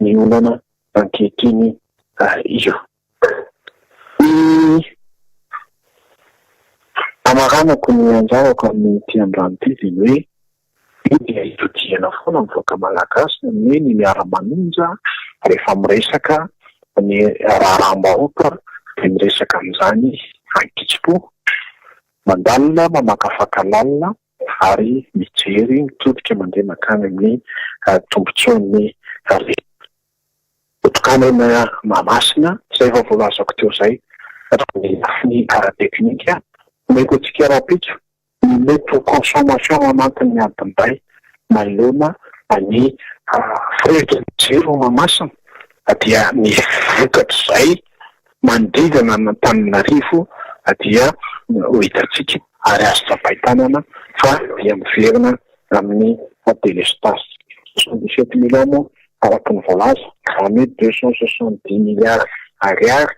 ny olana ankehitriny io. Ny amaranako ny anjarako amin'ny ty androany ty dia ny hoe dia itodiana foana mivoaka malagasy ny hoe ny Miara Manonja rehefa miresaka ny raharam-bahoaka dia miresaka amin'izany ankitsipo mandalina mamakafaka lalina ary mijery mitodika mandeha makany amin'ny tombontsoan'ny otokanana mamasina izay efa voalazako teo izay ny ara-teknika meko antsika raha-pitso ny mety consommation anatin'ny adinday manoloana ny fretra jiro mamasina dia ny vokatra izay mandridana na Antananarivo dia ho hitantsika ary azo tsapain-tanana fa dia miverina amin'ny délestage 77 millions moa araky ny voalaza izany hoe 270 milliards ariary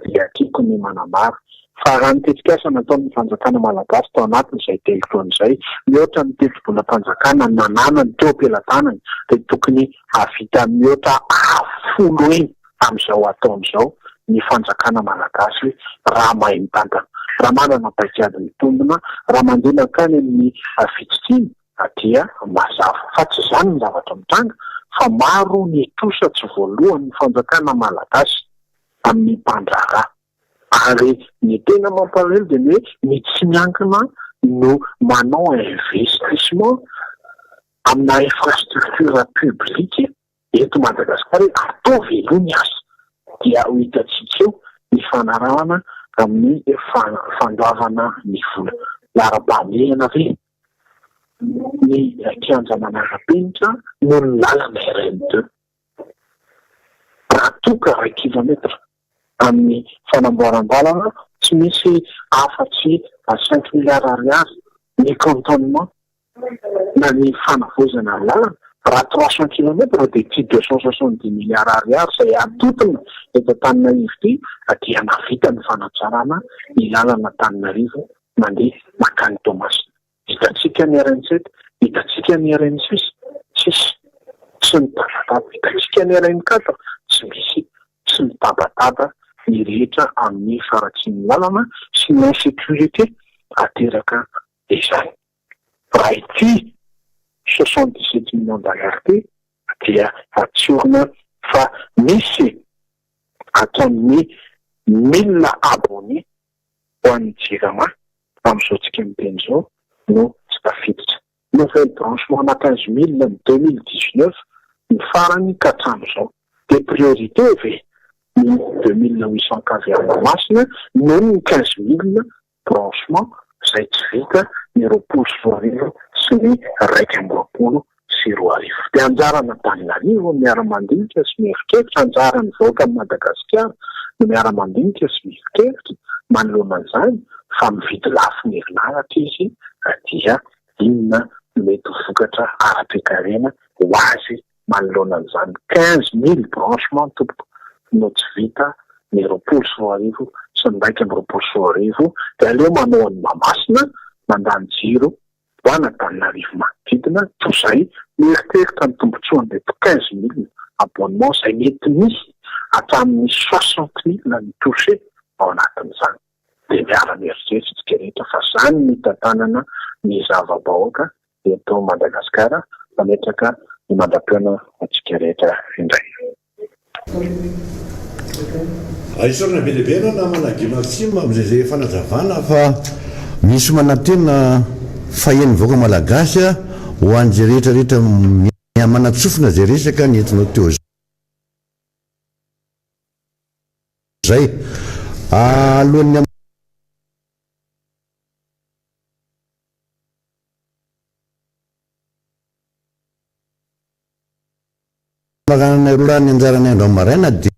dia tiako ny manamara fa raha ny tetikasa nataon'ny fanjakana malagasy tao anatin'izay telotony izay mihoatra ny telo-bola fanjakana nanana ny teo am-pelantanany dia tokony havita mihoatra 10 eny amin'izao ataon'izao ny fanjakana malagasy raha mahay mitantana, raha manana paikady mitombona, raha mandeha makany amin'ny fitsitsiny dia mazava fa tsy izany ny zavatra mitranga fa maro ny tosa tsy voalohany ny fanjakana malagasy amin'ny mpandraharaha. Ary ny tena mampalahelo dia ny hoe ny tsy miankina no manao investissement amina infrastructure publique eto Madagasikara atao velony azy dia ho hitantsika eo ny fanarahana amin'ny fandoavana ny vola. Lara-pahamehana ve ny kianja manara-penitra no ny lalana RN2 raha toka 1 kilometra amin'ny fanamboaran-dalana tsy misy afa-tsy 5 milliards ariary ny cantonnement na ny fanavozana ny lalana raha 300 kilometra dia tsy 270 milliards ariary izay atotona eto Antananarivo ity dia navita ny fanatsarana ny lalana Antananarivo mandeha makany Toamasina. Hitantsika ny RN7, hitantsika ny RN6 tsy mitabataba, hitantsika ny RN4 tsy misy, tsy mitabataba ny rehetra amin'ny faratsian'ny lalana sy ny insécurité ateraka izany. Raha ity 77 millions d'ariary dia atsorina fa misy ataon'ny 1000 abonnés ho an'ny jirama amin'izao tsika miteny izao no tsy tafiditra. Nouvelle branchement na 15 000 ny 2019 ny farany ka hatramin'izao. Dia priorité ve ny 2800 caviarna masina no ny 15 000 branchement izay tsy vita ny 24 sy ny 120 sy 20. Dia anjarana Antananarivo Miara Mandinika sy mieritreritra anjarany voaka amin'ny Madagasikara ny Miara Mandinika sy mieritreritra manoloana an'izany fa mividy lafo ny herinaratra izy dia inona mety vokatra ara-toekarena ho azy manoloana an'izany 15 000 branchement tompoko no tsy vita ny 20 sy ny 20 dia aleo manao ny Mahamasina mandany jiro ho any Antananarivo manodidina toy izay mieritreritra ny tombontsoa andeto 15 000 abonnement izay mety misy hatramin'ny 60 000 ny touché ao anatin'izany. Dia miara mieritreritra tsika rehetra fa izany ny tantanana ny zava-bahoaka eto Madagasikara mametraka ny mandram-piona antsika rehetra indray. Isorana be lehibe ianao na managimatsima amin'izay fanazavana fa misy manantena faheny vaoaka malagasy ho an'izay rehetrarehetra manatsofina izay resaka ny entinao teo zay alohan'ny maganana rorany anjarany andro amaraina dia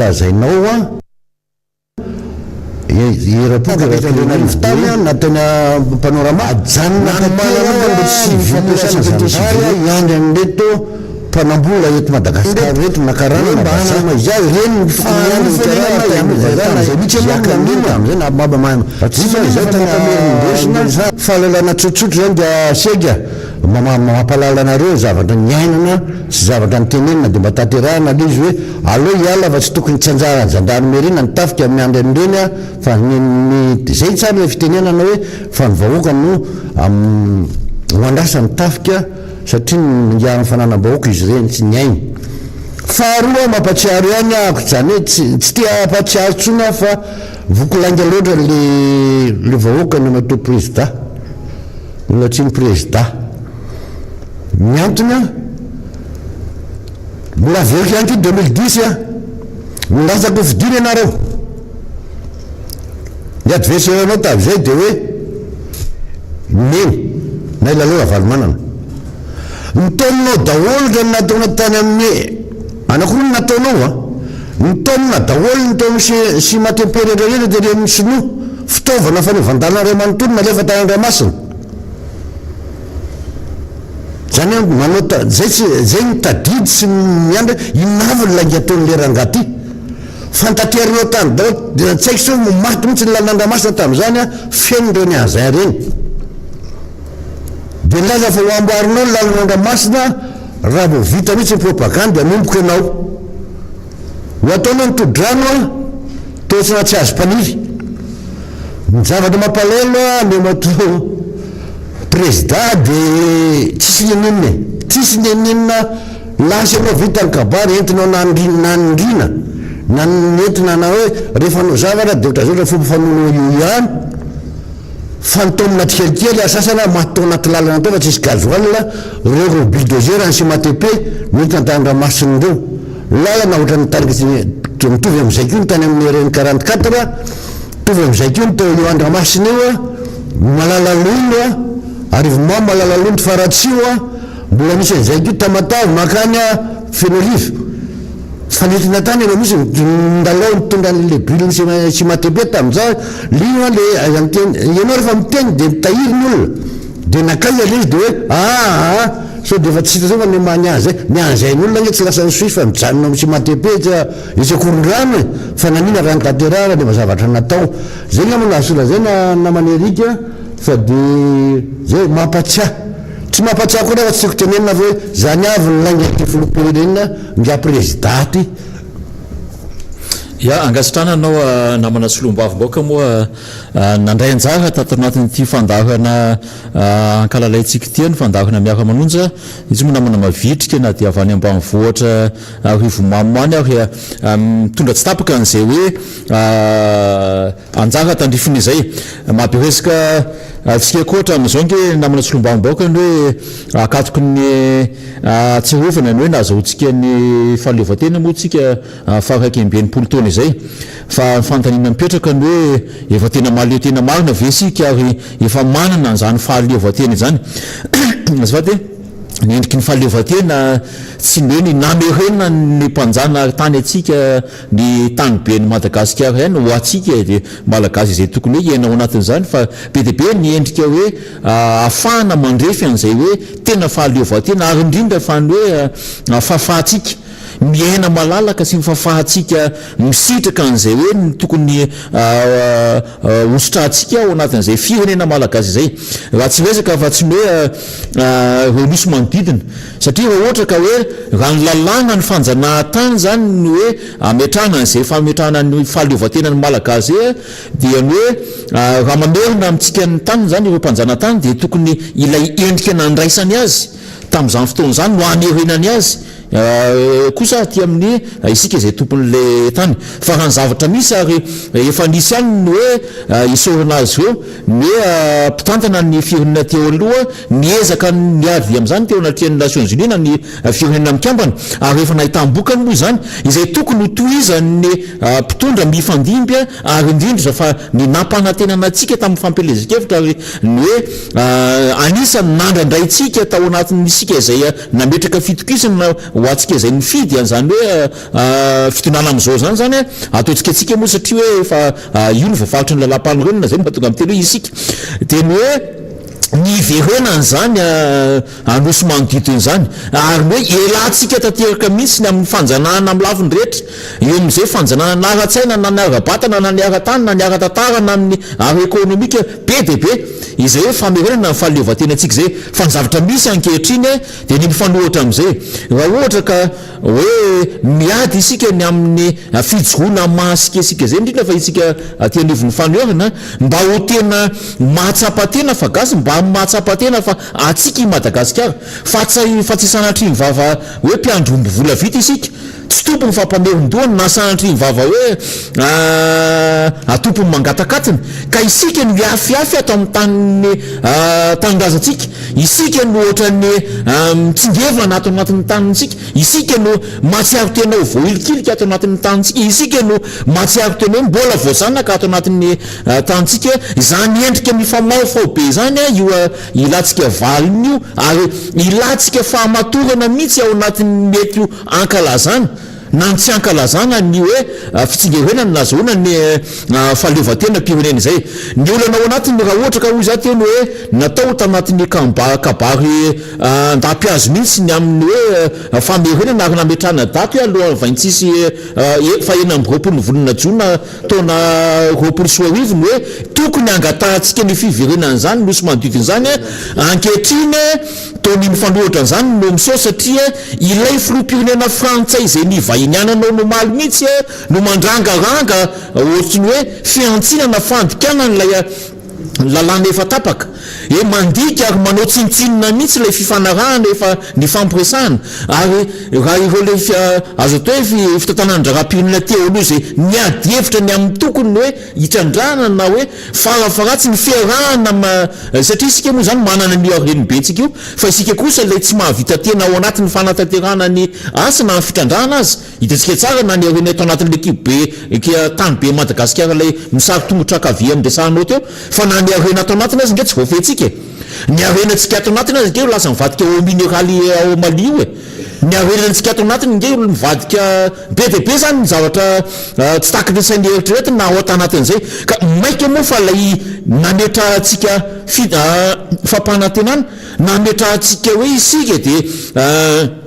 lazainao irapoka fitany natena panorama ajanona panorama sy vita iandry an'leto mpanambola eto Madagasikara eto nakarana mbana izay reny fahalalana tsotsotro zany dia sega mampalala anareo zavatra nyainana sy zavatra nitenenina dia mba tanterahana le izy hoe aleo hiala fa tsy tokony tsy anjara jandarmerina nitafika amin'ny andro amin'ireny a fa zay tsara le fitenenana hoe fa ny vahoaka no ho andrasa nitafika satria ngiarany fananam-bahoaka izy reny tsy nyainy. Faharoa mampatsiaro ihany ahako zany hoe tsy tia ampatsiaro tsona fa vokolanga loatra le vahoaka no mato président olotsy ny président miantona mbola veoka ihany ko 2010 a milatsako fidiny ianareo ny adversaire-nao tam'izay dia hoe meny na ilalao avalomanana nitaoninao daholo zany nataona tany amin'ny anakoroa ny nataonao a nitaonina daholo nitaony sy matempere rehetra dia re misinoa fitaovana fanaovandalana ray manontolo nalefa tany Andriamasina zany manao zay nitadidy sy miandra inavy langy ataon'le rangaty fantaterinao tany daholo tsy haiko sao maty mihitsy ny lalan'Andriamasina tam'izany a fenondreo ny azay reny dia nilaza fa ho amboarinao ny lalan'Andriamasina raha vo vita mihitsy ny propagande anomboka ianao ho ataonao ny todrano a toetrana tsy azo mpaniry ny zavatra mampalelo a le mato président dia tsisy neninina lasy anao vita ny kabary entinao nanindrina na nentina na hoe rehefa anao zavatra dia ohatra zao raha fomba fanono io ihany fantomina tikelikely asasana mahatao anaty lalana tao fa tsisy gazoal reo bulldozer ny CMATP nentina tan-Ramasin'ny reo lalana ohatra nitarika mitovy am'izay kio ny tany amin'ny reny 44 mitovy am'izay kio ny tao io Andramasina io a malala lono a arivomamo malala lono ty faratsio a mbola misy an'izay kio tamatavy makany a Fenolive fanetina tany anao misy ndalao mitondra le bulle CMATP tam'izao lio le ianao rehefa miteny dia mitahiry ny olona dia nakay le izy dia hoe so dia efa tsy hita zao fa ny an'izay ny olona nge tsy lasa ny soy fa mijanona amin'ny CMATP izy akoron-drano e fa nanina raha nytanterahana dia mazavatra natao zay namana asola zay namanerika fa dia zay mampatsiahy tsy mampatsiahy koa nefa tsy tiako tenenina fa hoe zany avy ny lainga ty filopirenena nga présidenty ya angasitranana anao namana solombaviboaka moa nandray anjara tato anatin'ity fandahana ankalalayntsika ity ny fandahana Miara Manonja izy moa namana mavitrika na dia avy any ambanivohitra rivomamo any ary mitondra tsy tapaka an'izay hoe anjara tandrifiny izay mampiresaka tsika koatra amin'izao nge namana solombaviboaka ny hoe akatoky ny tsirovana ny hoe nahazahoantsika ny fahaleovan-tena moa tsika faraiky amby enimpolo taona izay fa fantanina mipetraka ny hoe efa tena mahaleo tena marina ve sika ary efa manana an'izany fahaleovan-tena izany azafady nendriky ny fahaleovan-tena tsy ny hoe ny namerena ny mpanjana tany atsika ny tany be ny Madagasikara ihany ho atsika malagasy izay tokony hoe iainao anatin'izany fa be dia be ny endrika hoe ahafahana mandrefy an'izay hoe tena fahaleovan-tena ary indrindra fa ny hoe fahafahatsika miaina malalaka sy mifahafahatsika misitraka an'izay hoe ny tokony hositrantsika ao anatin'izay firenena malagasy izay raha tsy resaka fa tsy ny hoe reo misy manodidina satria raha ohatra ka hoe raha ny lalàna ny fanjanahantany zany ny hoe ametrahana an'izay fametrahana ny fahaleovan-tena ny malagasy zay dia ny hoe raha mamerina amintsika ny tany zany ireo mpanjanahantany dia tokony ilay endrika nandraisany azy tamin'izany fotoana zany no anerenany azy kosa aty amin'ny isika izay tompon'le tany fa raha ny zavatra misy ary efa nisy ihany ny hoe isorana azy ireo ny hoe mpitantana ny firenena teo aloha niezaka niady amin'izany teo anatin'ny Nations Unies na ny firenena mikambana ary efa nahitam-bokany moa izany izay tokony ho tohizany mpitondra mifandimbya ary indrindra fa ny nampanantenana antsika tamin'ny fampelezan-kevitra ary ny hoe anisany nandrandrayntsika tao anatin'ny isika izay nametraka fitokisana ho atsika izay nifidy an'izany hoe fitonana amin'izao zany zany ataontsika atsika moa satria hoe efa io ny voafaritra ny lalam-pahanolorena zay mahatonga amin'ny teny hoe isika dia ny hoe ny verenany zany anosy manodidiny zany ary hoe elantsika tanteraka mihitsy ny amin'ny fanjanahana amin'ny lafiny rehetra eo amin'izay fanjanahana na ara-tsaina na ny ara-batana na ny ara-tany na ny ara-tantara na amin'ny ara-ekônomika be de be izay hoe famerenana ny fahaleovan-tena antsika zay fa ny zavatra misy ankehitriny dia ny mifanohitra amin'izay raha ohatra ka hoe miady isika ny amin'ny fijoroana mahasikasika zay indrindra fa isika aty anivon'ny fanoherana mba ho tena mahatsapa-tena fa gasy mba mahatsapa-tena fa atsika i Madagasikara fa tsy sanatriny vava hoe mpiandrombo vola vita isika tsy tompony fampameron-dohany na sanatriny vava hoe atompony mangatakatina ka isika no hiafyafy ato amin'ny tanindrazantsika isika no ohatran'ny mitsingevana ato anatin'ny tanintsika isika no mahatsiaro tena ho voailikilika ato anatin'ny tanintsika isika no mahatsiaro tena hoe mbola voazanaka ato anatin'ny tanintsika izany endrika mifamaofao be zany io ilatsika valiny io ary ilatsika fahamatorana mihitsy ao anatin'ny mety io ankalazana na ny tsy ankalazana ny hoe fitsingerenany nazahoana ny fahaleovan-tena pirenena izay ny olana ao anatiny raha ohatra ka hoy za teny hoe natao tanatin'ny kabary ndapiazo mihitsy ny amin'ny hoe famerenana ary nametrahana daty hoe aloha vaintsisy fa ena amby roapolo ny volana jona taona roapolo sy roa arivo ny hoe tokony angatahantsika ny fiverenana zany nosy manodidiny zany ankehitriny tony mifanohitra an'izany no miso satria ilay filoham-pirenena frantsay izay nivahiny ananao no maly mihitsy no mandrangaranga ohatriny hoe fiantsinana fandikanan'lay lalàna efa tapaka mandika ary manao tsinitsinina mihitsy lay fifanarahana efa ny fampiresahana ary raha ireo le azo atao hoe fitantanandraram-pirenena te aloha zay niady hevitra ny amin'ny tokony hoe hitrandrana na hoe farafaratsy ny fiarahana satria isika moa zany manana ny areny be ntsika io fa isika kosa lay tsy mahavita tena ao anatin'ny fanatanterahana ny asa na ny fitrandrahana azy hitantsika tsara na ny areny ato anatin'le kibe tany be Madagasikara lay misary tongotra akavia amindresahanao teo fa na ny arena ato anatiny azy nge tsy voafentsika ny arenantsika ato anatiny azy nge lasa mivadika ao mineraly ao Mali io ny arenantsika ato anatiny nge mivadika be de be zany ny zavatra tsy takiny ny sainy eritreretina na ao atanatin'izay ka maika moa fa lay nametrahantsika fampanantenana nametrahantsika hoe isika dia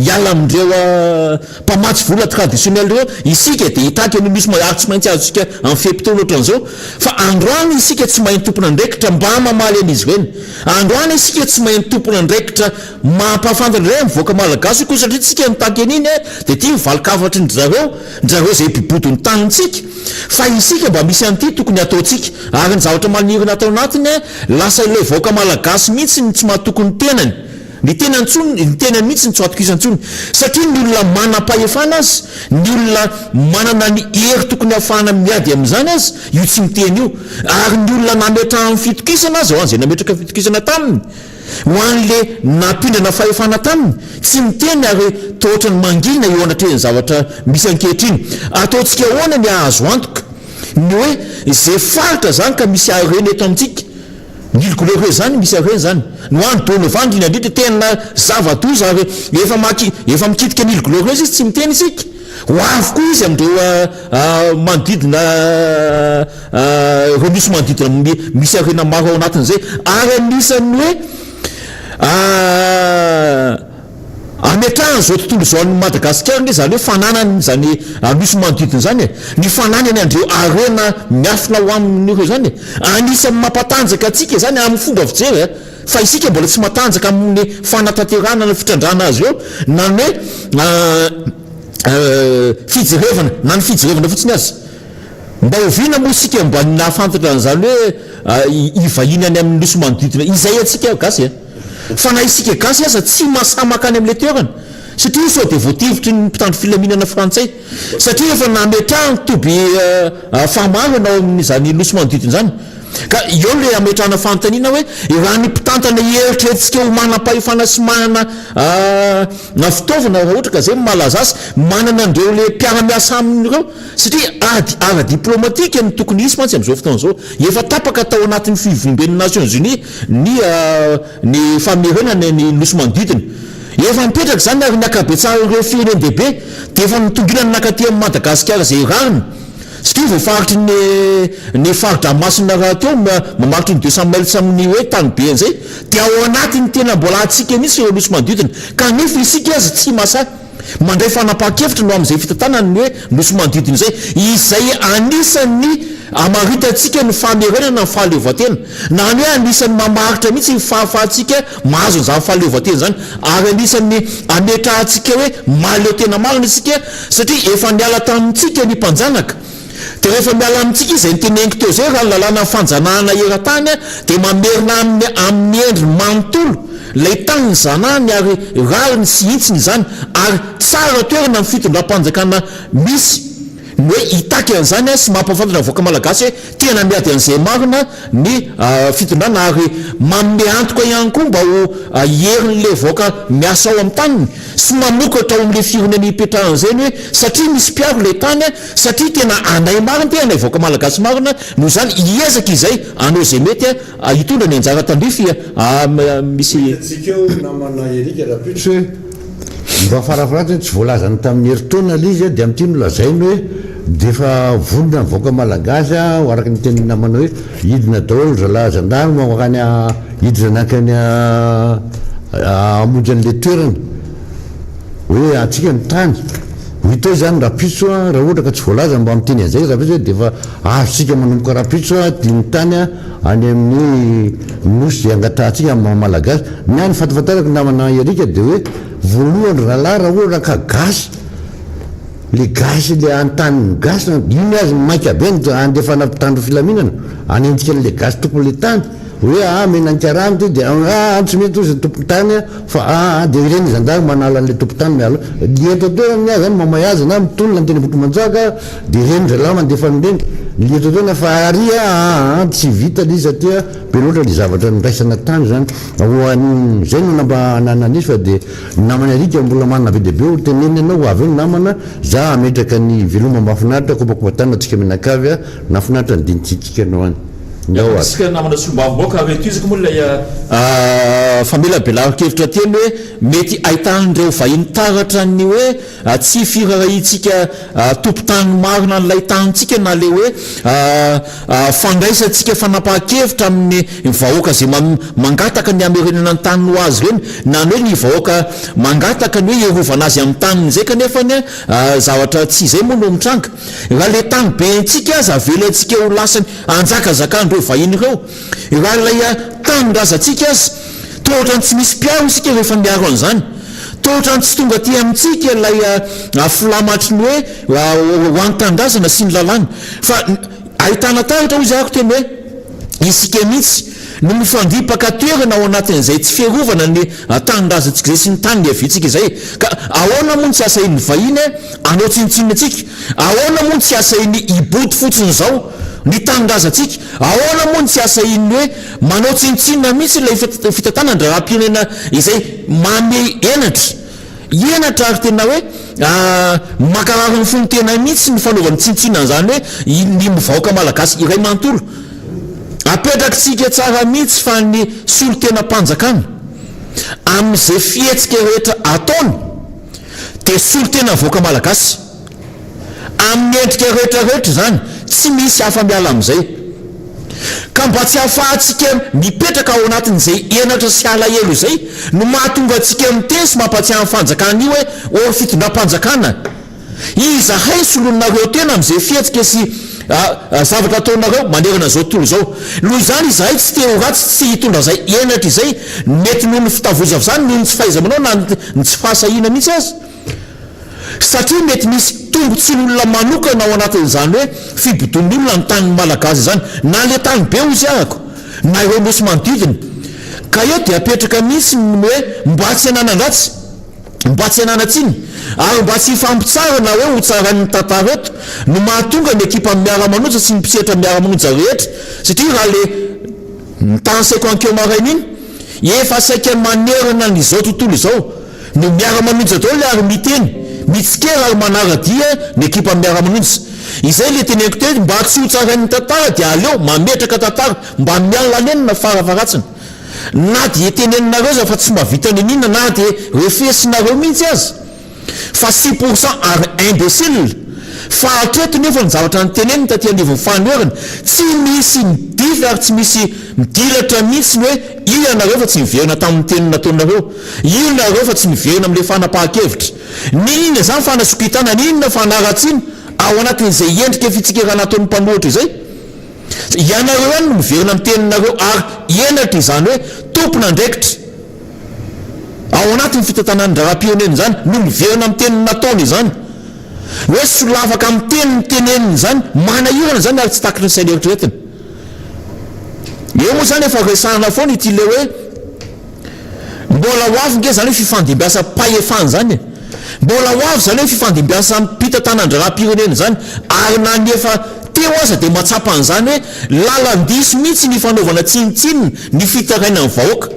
iala amindreo mpamatsy vola traditionnel reo isika dia hitaky no misy ary tsy maintsy azosika amin'ny fepitolo ohatran'izao fa androany isika tsy mahay tompona andraikitra mba mamaly an'izy ireny androany isika tsy mahay tompona andraikitra mampahafantatra ray mivoaka malagasy koa satria tsika nitaky an'iny dia tia mivalikavatry ny zareo zay bibodony tanintsika fa isika mba misy an'ity tokony ataotsika ary ny zavatra manirina atao anatiny lasa ilay voaka malagasy mihitsy ny tsy mahatokony tenany ny tena antsony ny tena mihitsy ny tsoatokisa-ntsony satria ny olona manam-pahefana azy ny olona manana ny hery tokony hafahana miady amin'izany azy io tsy miteny io ary ny olona nametra amin'ny fitokisana azy ho an'izay nametraka fitokisana taminy ho an'le nampindrana fahefana taminy tsy miteny ary tohatra ny mangina eo anatreny zavatra misy ankehitriny ataontsika ahoana ny ahazo antoka ny hoe zay faritra zany ka misy areny eto amintsika nily couleur zany misy areny zany no any dono vandrina ndritra tena zava-doza ary efa mikitika nily couleur izy tsy miteny isika ho avokoa izy amindreo manodidina remisy manodidina misy arena maro ao anatin'izay ary anisan'ny hoe ametrahany zao tontolo zao ny Madagasikara nge zany hoe fananany zany misy manodidina zany ny fananany andreo arena miafina ho amin'ireo zany anisan'ny mampatanjaka atsika zany amin'ny fomba fijery fa isika mbola tsy matanjaka amin'ny fanatanterahana na fitrandrana azy eo na ny hoe fijerevana na ny fijerevana fotsiny azy mba ovina moa isika mba nahafantatra an'izany hoe ivahiny any amin'ny nosy manodidina izay atsika gasy fa na isika gasy aza tsy mahasamaka any amin'le toerana satria sao dia voativitry ny mpitandro filaminana frantsay satria efa nametrahany toby famaro anao amin'izany nosy manodidina zany ka eo le ametrahana fanontaniana hoe raha ny mpitantana eritreretintsika ho manam-pahefana sy manana fitaovana raha ohatra ka zay malaza azy manana andreo le mpiara-miasa amin'ireo satria ara-diplomatika ny tokony isy mantsy amin'izao fotoana zao efa tapaka tao anatin'ny fivomben'ny Nations Unies ny famerenana ny nosy manodidina efa mipetraka zany ary ny akabetsahana ireo firenena dehibe dia efa nitonginany nakaty amin'ny Madagasikara zay rariny satria voafaritry ny faritra masina raha teo mamaritry ny 200 mailts amin'ny hoe tany be an'izay dia ao anatiny tena mbola atsika mihitsy ireo nosy manodidina kanefa isika azy tsy masa mandray fanapaha-kevitra no amin'izay fitantanany hoe nosy manodidina izay anisan'ny amaritantsika ny famerenana ny fahaleovatena na ny hoe anisan'ny mamaritra mihitsy fahafahantsika mahazo an'izany fahaleovatena zany ary anisan'ny ametrahantsika hoe mahaleo tena marina isika satria efa niala tamintsika ny mpanjanaka dia rehefa miala amintsika izay nyteneniko teo zay raha lalàna fanjanahana eran-tany dia mamerina amin'ny endriny manontolo lay tany zanahany ary rariny sy intsiny zany ary tsara toerana ny fitondram-panjakana misy ny hoe hitaky an'izany sy mampafantatra voaka malagasy hoe tena miady an'izay marina ny fitondrana ary manome antoka ihany koa mba ho herin'le voaka miasa ao amin'ny taniny sy manokatra ao amin'le firenena hipetrahan'izany hoe satria misy mpiaro le tany satria tena anay marina te anay voaka malagasy marina no zany hiezaka izay anao zay mety hitondra ny anjara tandrify misy tsikeo namana erika rapitso hoe mba farafaratra tsy voalazany tamin'ny herintaona l izy dia amin'ity nolazainy hoe defa vonona nyvoaka malagasy araka ny teny namana hoe hidina daholo zalahy zandarma makany hidina nakany amonjy an'le toerana hoe atsika ny tany hitao zany rapitso raha ohatra ka tsy voalaza mba miteny an'izay rapitso hoe defa azontsika manomboka rapitso diany tany any amin'ny nosy angatahantsika amin'ny malagasy ny any fatifatarako namana erika dia hoe voalohany rahalahy raha ohatra ka gasy le gasy le antany gasy iny azy maika be andefana mpitandro filaminana anentsika n'le gasy tompony le tany hoe menankarany ty dia tsy mety ozy tompo tany fa dia ireny zandary manala an'le tompo tany miala lieto toerany azy zany mamay azy na mitolona ny teny boto manjaka dia ireny zalahy mandefa n'ireny lieto toerana fa aria tsy vita le izy atya be loatra le zavatra niraisana tany zany zay no namba nananisy fa dia namana arika mbola manana be deabe ho teneny anao avy eo ny namana za ametraka ny veloma mahafinaritra kopakomatana atsika menakavy nafinaritra ny dinitsitsika anao any sika namana sombavoboaka retiziko moa lay famela belarikevitra teny hoe mety ahitan'ireo vahiny taratra ny hoe tsy firarahitsika tompotany marina n'lay tanitsika na le hoe fandraisantsika fanapaha-kevitra amin'ny vahoaka zay mangataka ny amerenana ny tany ho azy reny na ny hoe ny vahoaka mangataka ny hoe erovana azy amin'ny taniny zay kanefa ny zavatra tsy izay moa no mitranga raha le tany be ntsika azy avelantsika ho lasany anjakazakandreo vahiny ireo raha lay tanindrazantsika azy tohatra ny tsy misy mpiaro isika rehefa miaro an'izany tohatra ny tsy tonga ty amintsika lay filamatry ny hoe hoan'nytanindrazana sy ny lalàny fa ahitana taratra hoy zako teny hoe isika mihitsy no mifandipaka toerana ao anatin'izay tsy fiarovana ny tanindrazantsika zay sy ny tany avitsika izay ka ahoana moa ny tsy asa iny vahiny anao tsinitsinina atsika ahoana moa ny tsy asa iny iboty fotsiny zao ny tanindrazantsika ahoana moa ny tsy asa iny hoe manao tsinitsinina mihitsy lay fitantanandra raha-pirenena izay mame enatra ary tena hoe makarary ny fony tena mihitsy ny fanaovany tsinitsinina zany hoe ny mivahoaka malagasy iray manontolo apetrakitsika tsara mihitsy fa ny solo tena mpanjakana amin'izay fietsika rehetra ataony dia solo tena voaka malagasy amin'ny endrika rehetrarehetra zany tsy misy hafa miala amin'izay ka mba tsy hahafahantsika mipetraka ao anatin'izay enatra sy alahelo izay no mahatonga atsika miteny sy mampatsiaha ny fanjakana io hoe or fitondram-panjakana izahay solonareo tena amin'izay fietsika sy zavatra ataonareo manerana zao tontolo zao loha izany izahay tsy te ho ratsy tsy hitondra zay enatra izay mety noho ny fitavozava zany noho ny tsy fahaizamanao na ny tsy fahasahina mihitsy azy satria mety misy tombontsin'olona manokana ao anatin'izany hoe fibodon'olona ny tany malagasy zany na le tany be ozy ahako na ireo nosy manodidina ka eo dia apetraka mihitsy hoe mba tsy hananandratsy mba tsy hananatsiny ary mba tsy hifampitsara na hoe ho tsaran'ny tantara eto no mahatonga ny ekipa Miara Manonja sy ny mpisetra Miara Manonja rehetra satria raha le ntansaiko ankeo maraina iny efa saika manerana n'izao tontolo izao no Miara Manonja dao le ary miteny mitsikera ary manaradia ny ekipa Miara Manonja izay le teneniko teny mba tsy ho tsaran'ny tantara dia aleo mametraka tantara mba mialanenina faravaratsiny na dia teneninareo za fa tsy mba vitany an'inona na dia refesinareo mihitsy azy fa 6% ary imbécile fa atreto nefa ny zavatra nyteneniny taty anivon'ny fanoerana tsy misy midivy ary tsy misy midilatra mihitsy ny hoe io ianareo fa tsy miverina tamin'ny teniny nataonareo, io nareo fa tsy miverina amin'ilay fanapahan-kevitra, ninona zany fanasokitana, ninona fanaratsiana ao anatin'izay endrika fitsikirana ataon'ny mpanohitra izay. Ianareo ihany no miverina amin'ny teninareo ary enatra izany hoe tompona andraikitra ao anatin'ny fitantanan'ny raram-pirenena zany no miverina amin'ny teniny nataony izany, hoe solafaka amin'ny teniny teneniny zany manahirana zany ary tsy takitra ny saina eritreretina. Eo moa zany efa resahana foana ity le hoe mbola ho avy nge zany hoe fifandimbiasa pahefany zany, mbola ho avy zany hoe fifandimbiasa mpitantanan'ny raram-pirenena zany ary na ny efa teo aza dia matsapa an'izany hoe lalan-diso mihitsy ny fanaovana tsinitsinina ny fitaraina amin'ny vahoaka,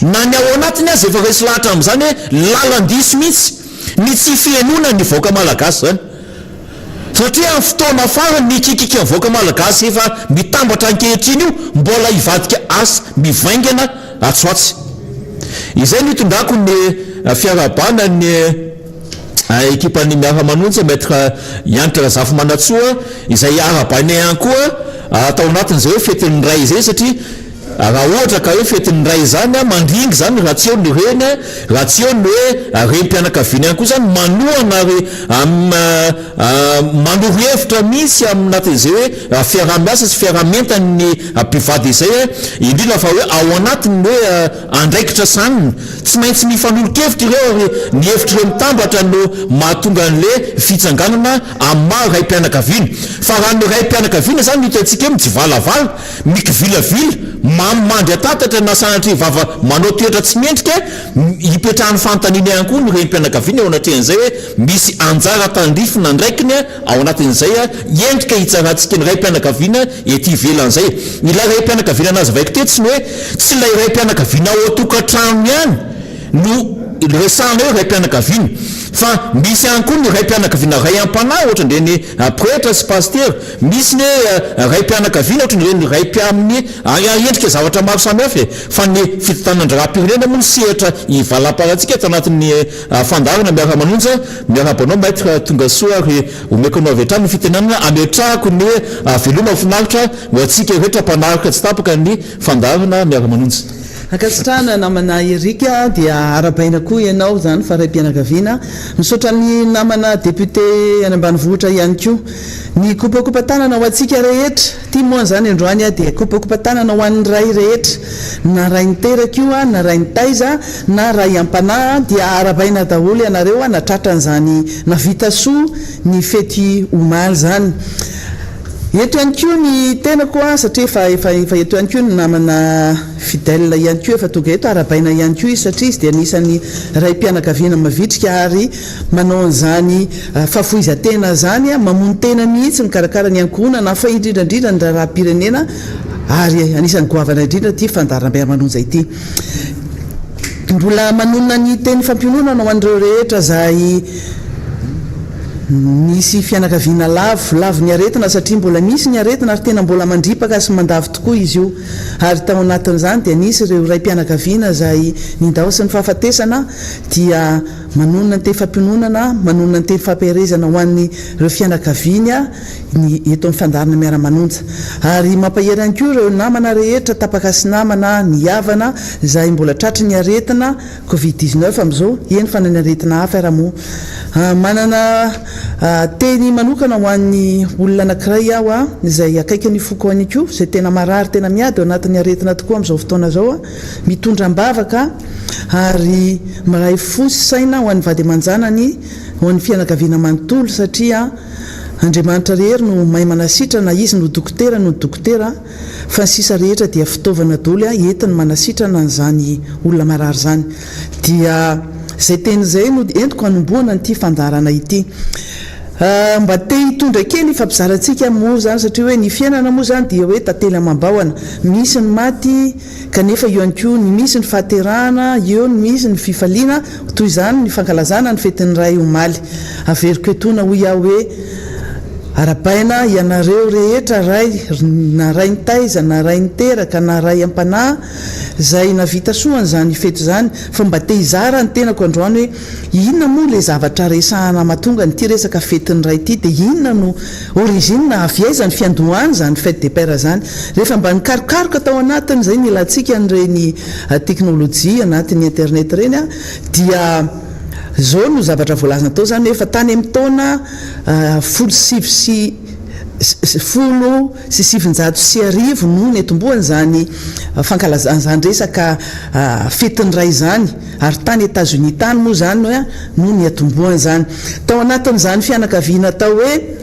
na ny ao anatiny azy efa resy lahatra amin'izany hoe lalan-diso mihitsy ny tsy fienona ny vahoaka malagasy zany, satria amin'ny fotoana farany ny kikika amin'ny vahoaka malagasy efa mitambatra ankehitriny io mbola hivadika asa mivaingana atsoatsy. Izay no itondrako ny fiarabana ny ekipan'ny Miara Manonja maître Yantra Razafy Manatsoa izay arabanay ihany koa atao anatin'izay hoe fetin'ny ray izay, satria raha ohatra ka hoe fetin'ny ray zany mandringy zany raha tsy eo ny reny, raha tsy eo ny hoe rem-pianakaviana ihany koa zany manohana ary manoro hevitra misy aminatin'izay hoe fiarah-miasa sy fiarah-mentany ny mpivady izay, indrindra fa hoe ao anatiny hoe andraikitra saniny tsy maintsy mifanolo-kevitra ireo ary ny hevitra ireo mitambatra no mahatonga an'le fitsanganana amin'ny maha ray-pianakaviana. Fa raha ny ray-pianakaviana zany no hitantsika hoe mijivalavala mikivilavila mandry atatatra na sanatry vava manao toetra tsy mendrika, hipetrahan'ny fanontaniana ihany koa ny rem-pianakaviana ao anatrin'izay hoe misy anjara tandrifina andraikiny ao anatin'izay endrika hitsarantsika ny ray-pianakaviana ety ivelan'izay. Ilay ray-pianakaviana anazy vaiko tetsy ny hoe tsy ilay ray-pianakaviana ao an-tokantrano ihany no resahana hoe ray-pianakaviana, fa misy ihany koa ny ray-pianakaviana ray am-panahy ohatra ndreny prêtre sy paster, misy ny ray-pianakaviana ohatra ndreny ray-piaminy endrika zavatra maro samihafa, fa ny fitantanandraram-pirenena moa ny sehatra hivalam-paratsika eto anatin'ny fandarana Miara Manonja. Miarabanao maître Tongasoa ary omeko anao avy hatrany ny fitenenana ametrahako ny veloma finaritra ho antsika rehetra mpanaritra tsy tapaka ny fandarana Miara Manonja. Akasitrana namana Erika dia arabaina koa ianao zany fa ray-pianakaviana, misaotra ny namana député any ambanivohitra ihany koa. Ny kopakopa-tanana ho antsika rehetra tia moa zany androany dia kopakopa-tanana ho an'ny ray rehetra, na ray niteraka io na ray nitaiza na ray am-panahy dia arabaina daholo ianareo na tratran'izany na vita soa ny fety omaly zany. Eto ihany koa ny tena koa satria fa eto ihany koa ny namana fidèle ihany koa efa tonga eto arabaina ihany koa izy satria izy dia anisany ray-pianakaviana mavitrika ary manao an'izany fahafoizan-tena zany mamono tena mihitsy mikarakara ny ankohonana fa indrindrandrindra ny raharaham-pirenena ary anisany goavana indrindra ty fandarana Miara Manonja ity. Mbola manonona ny teny fampiononana ho an'ireo rehetra zay nisy fianakaviana lavo ny aretina, satria mbola misy ny aretina ary tena mbola mandripaka sy mandavy tokoa izy io, ary tao anatin'izany dia nisy ireo ray-pianakaviana zay nindao sy ny fahafatesana dia manonona ny teny fampiononana, manonona ny teny fampiherezana ho an'ny ireo fianakaviana ny eto amin'ny fandarana Miara Manonja. Ary mampahery ihany koa ireo namana rehetra tapaka sy namana ny havana zay mbola tratry ny aretina Covid-19 amin'izao, eny fa ny aretina hafa raha manana teny manokana ho an'ny olona anankiray aho izay akaiky ny foko any koa izay tena marary tena miady ao anatin'ny aretina tokoa amin'izao fotoana zao, mitondra mbavaka ary mahay fosy saina ho an'ny vady aman-janany ho an'ny fianakaviana manontolo, satria Andriamanitra rehery no mahay manasitra, na izy no dokotera no dokotera, fa ny sisa rehetra dia fitaovana daholo entiny manasitrana an'izany olona marary zany. Dia izay teny izay no entiko hanomboana n'ity fandarana ity. Mba te hitondra kely fampizarantsika moa zany, satria hoe ny fiainana moa zany dia hoe tantely amam-bahona, misy ny maty kanefa eo ihany koa ny misy ny fahaterahana, eo ny misy ny fifaliana, toy izany ny fankalazana ny fetin'ny ray omaly. Averiko etona hoy aho hoe arabaina ianareo rehetra ray na ray ny taiza na ray ny teraka na ray am-panahy zay navita soany zany feto zany fa mba te hizara ny tenako androany hoe inona moa le zavatra resahana mahatonga nyty resaka fetiny ray ity de inona no origine na avy aiza ny fiandohany zany fête de père zany rehefa mba nikarokaroka tao anatiny zay ny ilantsika nyreny teknôlôjia anatin'ny internet reny a dia zao no zavatra voalazana tao zany efa tany amin'ny taona folo sy sivinjato sy arivo no ny atombohany zany fankalazana zany resaka fetiny ray zany ary tany États-Unis tany moa zany no ny atombohany zany tao anatin'izany fianakaviana tao hoe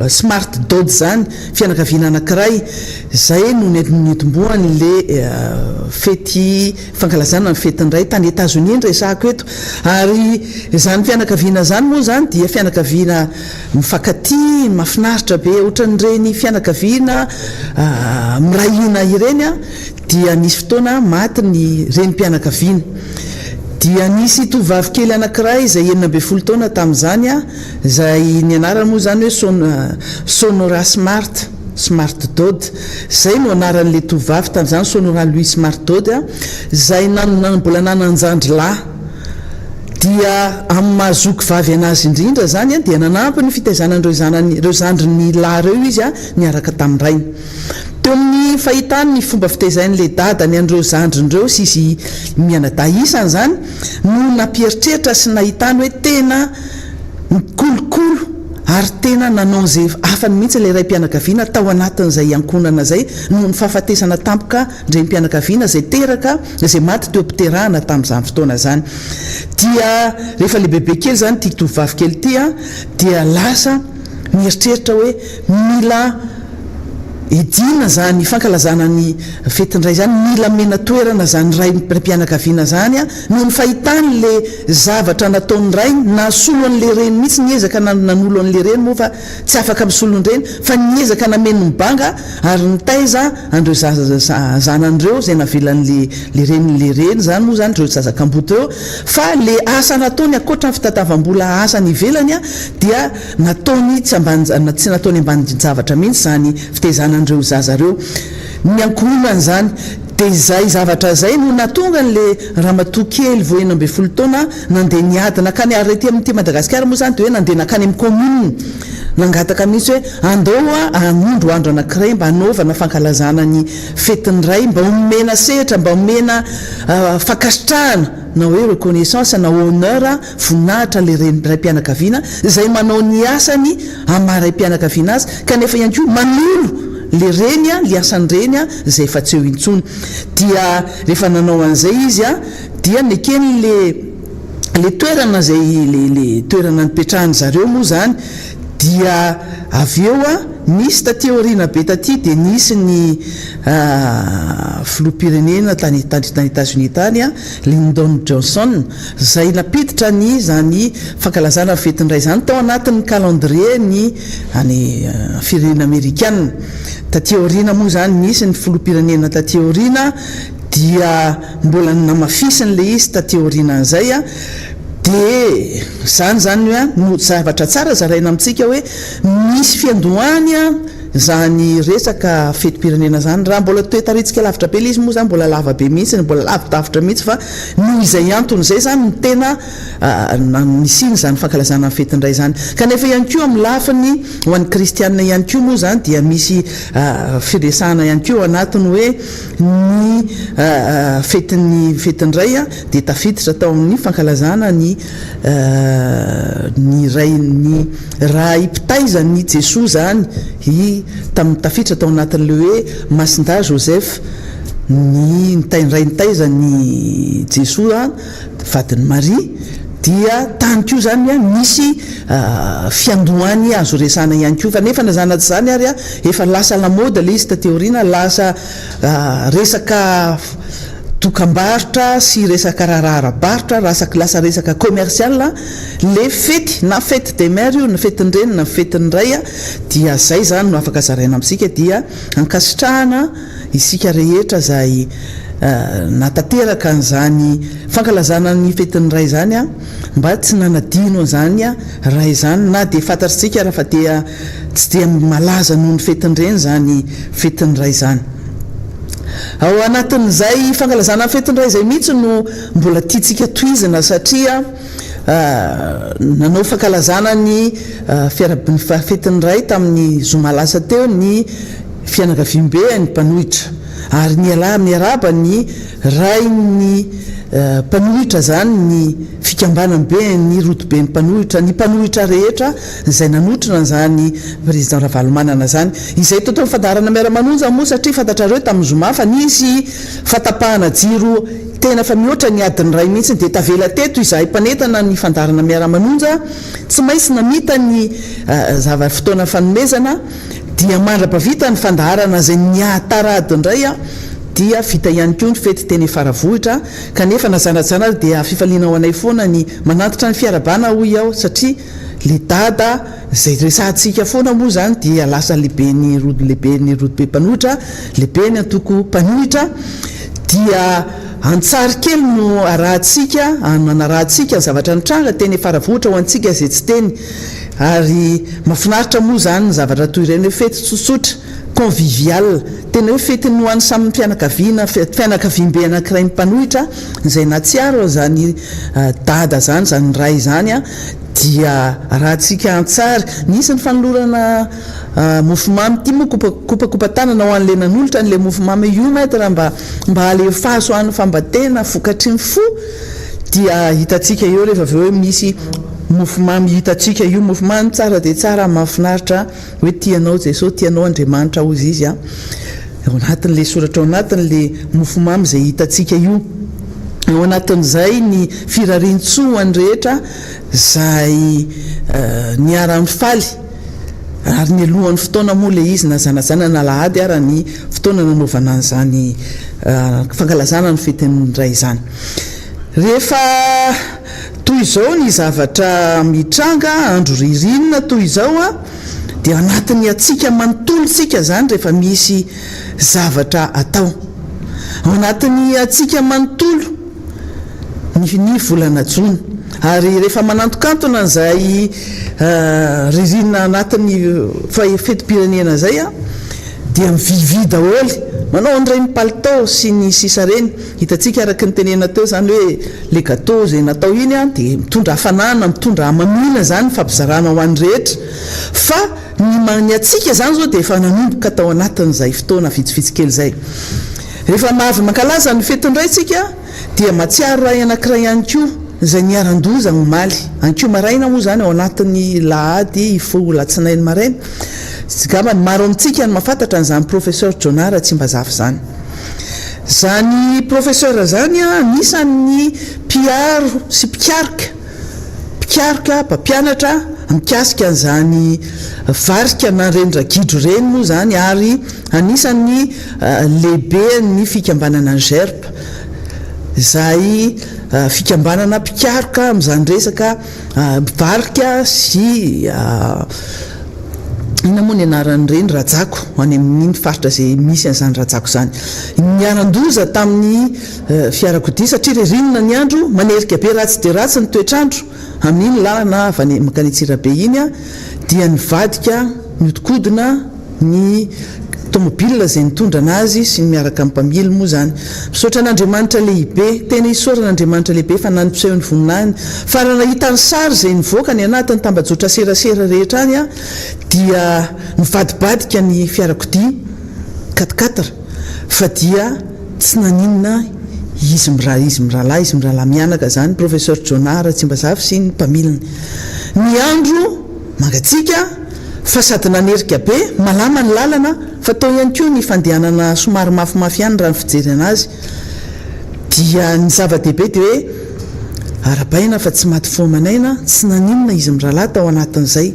smart dod zany fianakaviana anankiray zay no ny atombohany le fety fankalazana ny fetiny ray tany États-Unis resahako eto ary zany fianakaviana zany moa zany dia fianakaviana mifankaty mahafinaritra be ohatran'ireny fianakaviana mirahina ireny a dia nisy fotoana maty ny renim-pianakaviana dia nisy tovavy kely anankiray izay 12 taona tamin'izany a zay ny anarana moa zany hoe Sonora Smart Dod zay no anaran'le tovavy tamin'izany Sonora Louis Smart Dod a zay mbola nananjandry lahy dia amin'ny mahazoky vavy anazy indrindra zany a dia nanampy ny fitaizanan'ireo zandriny lahy reo izy a niaraka tamin'ny rainy teo amin'ny fahitany ny fomba fitaizan'le dadany an'ireo zandrin'ireo sy izy mianadaisany zany no nampieritreritra sy nahitany hoe tena mikolokolo ary tena nanao zay afany mihitsy le ray-mpianakaviana tao anatin'izay ankonana zay no ny fahafatesana tampoka ndreny-mpianakaviana zay teraka zay maty teo am-piterahana tamin'izany fotoana zany dia rehefa le bebe kely zany tia tovavy kely ty a dia lasa mieritreritra hoe mila edina zany fankalazana ny fetindray zany mila mena toerana zany ray-mpianakaviana zany a no ny fahitany le zavatra nataon'ny ray nasolo an'le reny mihitsy niezaka nanolo an'le reny moa fa tsy afaka misolon'ireny fa niezaka nameno mibanga ary nitaiza andreo zanan'ireo zay navelan'le reny zany moa zany reo zazakambota eo fa le asa nataony akoatra ny fitatavam-bola asa ny ivelany a dia nataony tsy nataony ambany zavatra mihitsy zany fitezana andreo zazareo ny ankonany zany dia izay zavatra zay no natonga n'le ramatokely vo 12 taona nandeha niady nakany arety amin'ity Madagasikara moa zany dia hoe nandeha nakany amin'ny commune nangataka mihitsy hoe andao anondro andro anankiray mba hanaovana fankalazana ny fetiny ray mba homena sehatra mba homena fankasitrahana na hoe reconnaissance na honneur voninahitra le ray-mpianakaviana zay manao ny asany amin'ny ray-mpianakaviana azy kanefa ihany koa manolo le reny a le asany reny a zay efa tsy eo intsony dia rehefa nanao an'izay izy a dia nekeny le toerana zay le toerana nipetrahany zareo moa zany dia avy eo a nisy taty aoriana be taty dia nisy ny filoham-pirenena tany États-Unis tany a Lyndon Johnson zay napiditra ny zany fankalazana fetiny ray zany tao anatin'ny calendrier ny any firenena amerikana taty aoriana moa zany nisy ny filoham-pirenena taty aoriana dia mbola namafisiny le izy taty aoriana an'izay a de zany hoe no zavatra tsara zaraina amintsika hoe misy fiandohany a zany resaka fetim-pirenena zany raha mbola toetaritsika lavitra be le izy moa zany mbola lava be mihitsy mbola lavidavitra mihitsy fa noho izay antony zay zany ny tena misiny zany fankalazana amin'ny fetindray zany kanefa ihany koa amin'ny lafiny ho an'ny kristianina ihany koa moa zany dia misy firesahana ihany koa anatiny hoe ny fetindray a dia tafiditra tao amin'ny fankalazana ny ray mpitaizany Jesoa zany tamin'ny tafiditra tao anatin'le hoe Masinda Joseph ny ray nitaizany Jesoa vadiny Maria dia tany koa zany a misy fiandohany azo resana ihany koa fa nefa nazana tsy zany ary a efa lasa lamode le izy taty aoriana lasa resaka tokambarotra sy resaka raharaha-barotra lasa resaka commercial le fety na fety de mer io na fetiny reny na fetiny ray a dia zay zany no afaka zaraina amintsika dia ankasitrahana isika rehetra zay natateraka n'izany fankalazana ny fetin'ny ray zany a mba tsy nanadino zany a ray zany na dia fantatritsika raha fa dia tsy dia malaza noho ny fetin'ireny zany fetin'ny ray zany. Ao anatin'izay fankalazana ny fetin'ny ray izay mihitsy no mbola tiatsika tohizina satria nanao fankalazana ny fetin'ny ray tamin'ny zoma lasa teo ny fianakaviam-be ny mpanohitra ary miaraba ny ray ny mpanohitra zany ny fikambanam-be ny rotobe ny mpanohitra rehetra izay nanotrina zany président Ravalomanana zany izay totoa fandarana Miara Manonja moa satria fantatrareo tamin'ny zoma fa nisy fatapahana jiro tena fa mihoatra ny adiny ray mihitsy dia tavela teto izahay mpanetana ny fandarana Miara Manonja tsy maintsy namita ny fotoana fanomezana dia mandrapavita ny fandarana zay niatarady indray a dia vita ihany koa ny fety teny faravohitra kanefa nazanajana dia fifaliana ao anay foana ny manantitra ny fiarabana hoy aho satria le dada zay resantsika foana moa zany dia lasa lehibe ny rodobe mpanohitra lehibe ny antoko mpanohitra dia antsary kely no arahantsika anarahantsika ny zavatra nitranga teny faravohitra ho antsika zay tsy teny ary mafinaritra moa zany ny zavatra toy ireny hoe fety tsotsotra convivial tena hoe fety ny hoan'ny samy fianakaviam-be anankiray ny mpanohitra izay natsiaro zany dada zany zany ray zany a dia rahantsika antsary nisy ny fanolorana mofomamy ty moa kopakopa-tanana ho an'le nanolotra n'le mofomamy io maitra mba alefaso an'ny fambatena vokatry ny fo dia hitatsika eo rehefa avy hoe misy mofomamy hitatsika io mofomamy tsara dia tsara mahafinaritra hoe tianao Jesosy tianao Andriamanitra ozy izy a ao anatin'le soratra ao anatin'le mofomamy zay hitatsika io ao anatin'izay ny firarintsoany rehetra zay niara-mifaly ary ny alohan'ny fotoana moa le izy nazanazana nalahady ara ny fotoana nanaovana an'izany fankalazana ny fetin'ny ray zany rehefa toy izao ny zavatra mitranga andro ririnina toy izao a dia anatin'ny atsika manontolontsika zany rehefa misy zavatra atao ao anatin'ny atsika manontolo ny volana jona ary rehefa manantokantona an'izay ririnina anatin'ny fetim-pirenena zay a dia mivivy daholy manao an'iray mipalitao sy ny sisa reny hitatsika araky ny tenena teo zany hoe le gâteau zay natao iny a dia mitondra hafanana mitondra hamamina zany fampizarana ho an'ny rehetra fa ny atsika zany zao dia efa nanomboka tao anatin'izay fotoana vitsivitsy kely zay rehefa mahavy mankalaza ny fetin'ray tsika dia matsiaro ray anankiray ihany koa zay niaran-doza omaly anko maraina moa zany ao anatin'ny lahady ifo Alatsinainy maraina gambany maro amintsika ny mahafantatra n'izany professeur Jona raha tsy mba zafy zany professeur zany a nisan'ny mpiaro sy mpikaroka mpampianatra mikasika an'izany varika na rendragidro reny moa zany ary anisan'ny lehibe ny fikambanana ny gerpe zay fikambanana mpikaroka amin'izany resaka varika sy ina moa ny anaran'ny reny rajako any amin'iny faritra zay misy an'izany rajako zany niaran-doza tamin'ny fiarakodia satria ririnina ny andro manerika be ratsy dia ratsy ny toetrandro amin'iny lalana avy makany Antsirabe iny a dia nivadika niodikodina ny tomobile zay nitondra anazy sy ny miaraka amin'ny mpamily moa zany misaotra an'Andriamanitra lehibe tena isoran'Andriamanitra lehibe fa nanimpisehony voninahiny fa raha nahita ny sary zay nivoaka ny anatin'ny tambajotra serasera rehetra any a dia nivadibadika ny fiarakodia 4x4 fa dia tsy naninona izy mirahalahy mianaka zany professeur Jona raha tsy mba zafy sy ny mpamiliny ny andro mangatsika fa sady nanerika be malama ny lalana fa tao ihany koa ny fandehanana somary mafimafy ihany raha ny fijery anazy dia ny zava-dehibe dia hoe arabaina fa tsy maty fomanaina tsy naninona izy mirahalahy tao anatin'izay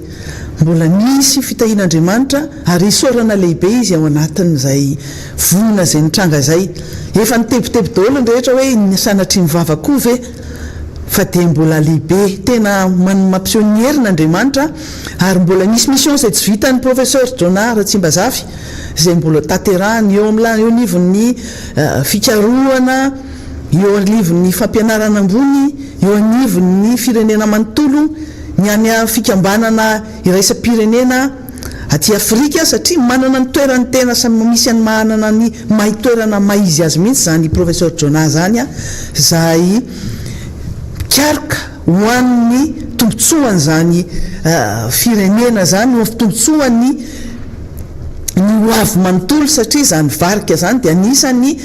mbola nisy fitahian'Andriamanitra ary isorana lehibe izy ao anatin'izay vonina zay nitranga zay efa nitebiteby daholo ny rehetra hoe ny sanatry ny vavakoa ve fa dia mbola lehibe tena mampisionierina ary mbola misy mission izay tsy vitany professeur Jona Alatsinainy izay mbola tanterahany eo eo anivon'ny fikarohana, eo anivon'ny fampianarana ambony, eo anivon'ny firenena manontolo, ny any fikambanana iraisam-pirenena aty Afrika, satria manana ny toerany tena misy any manana ny toerana maizy azy mihitsy zany professeur Jona zany izay mikaroka ho an'ny tombotsoany zany firenena zany ho tombotsoany ny hoavy manontolo, satria zany varika zany dia anisany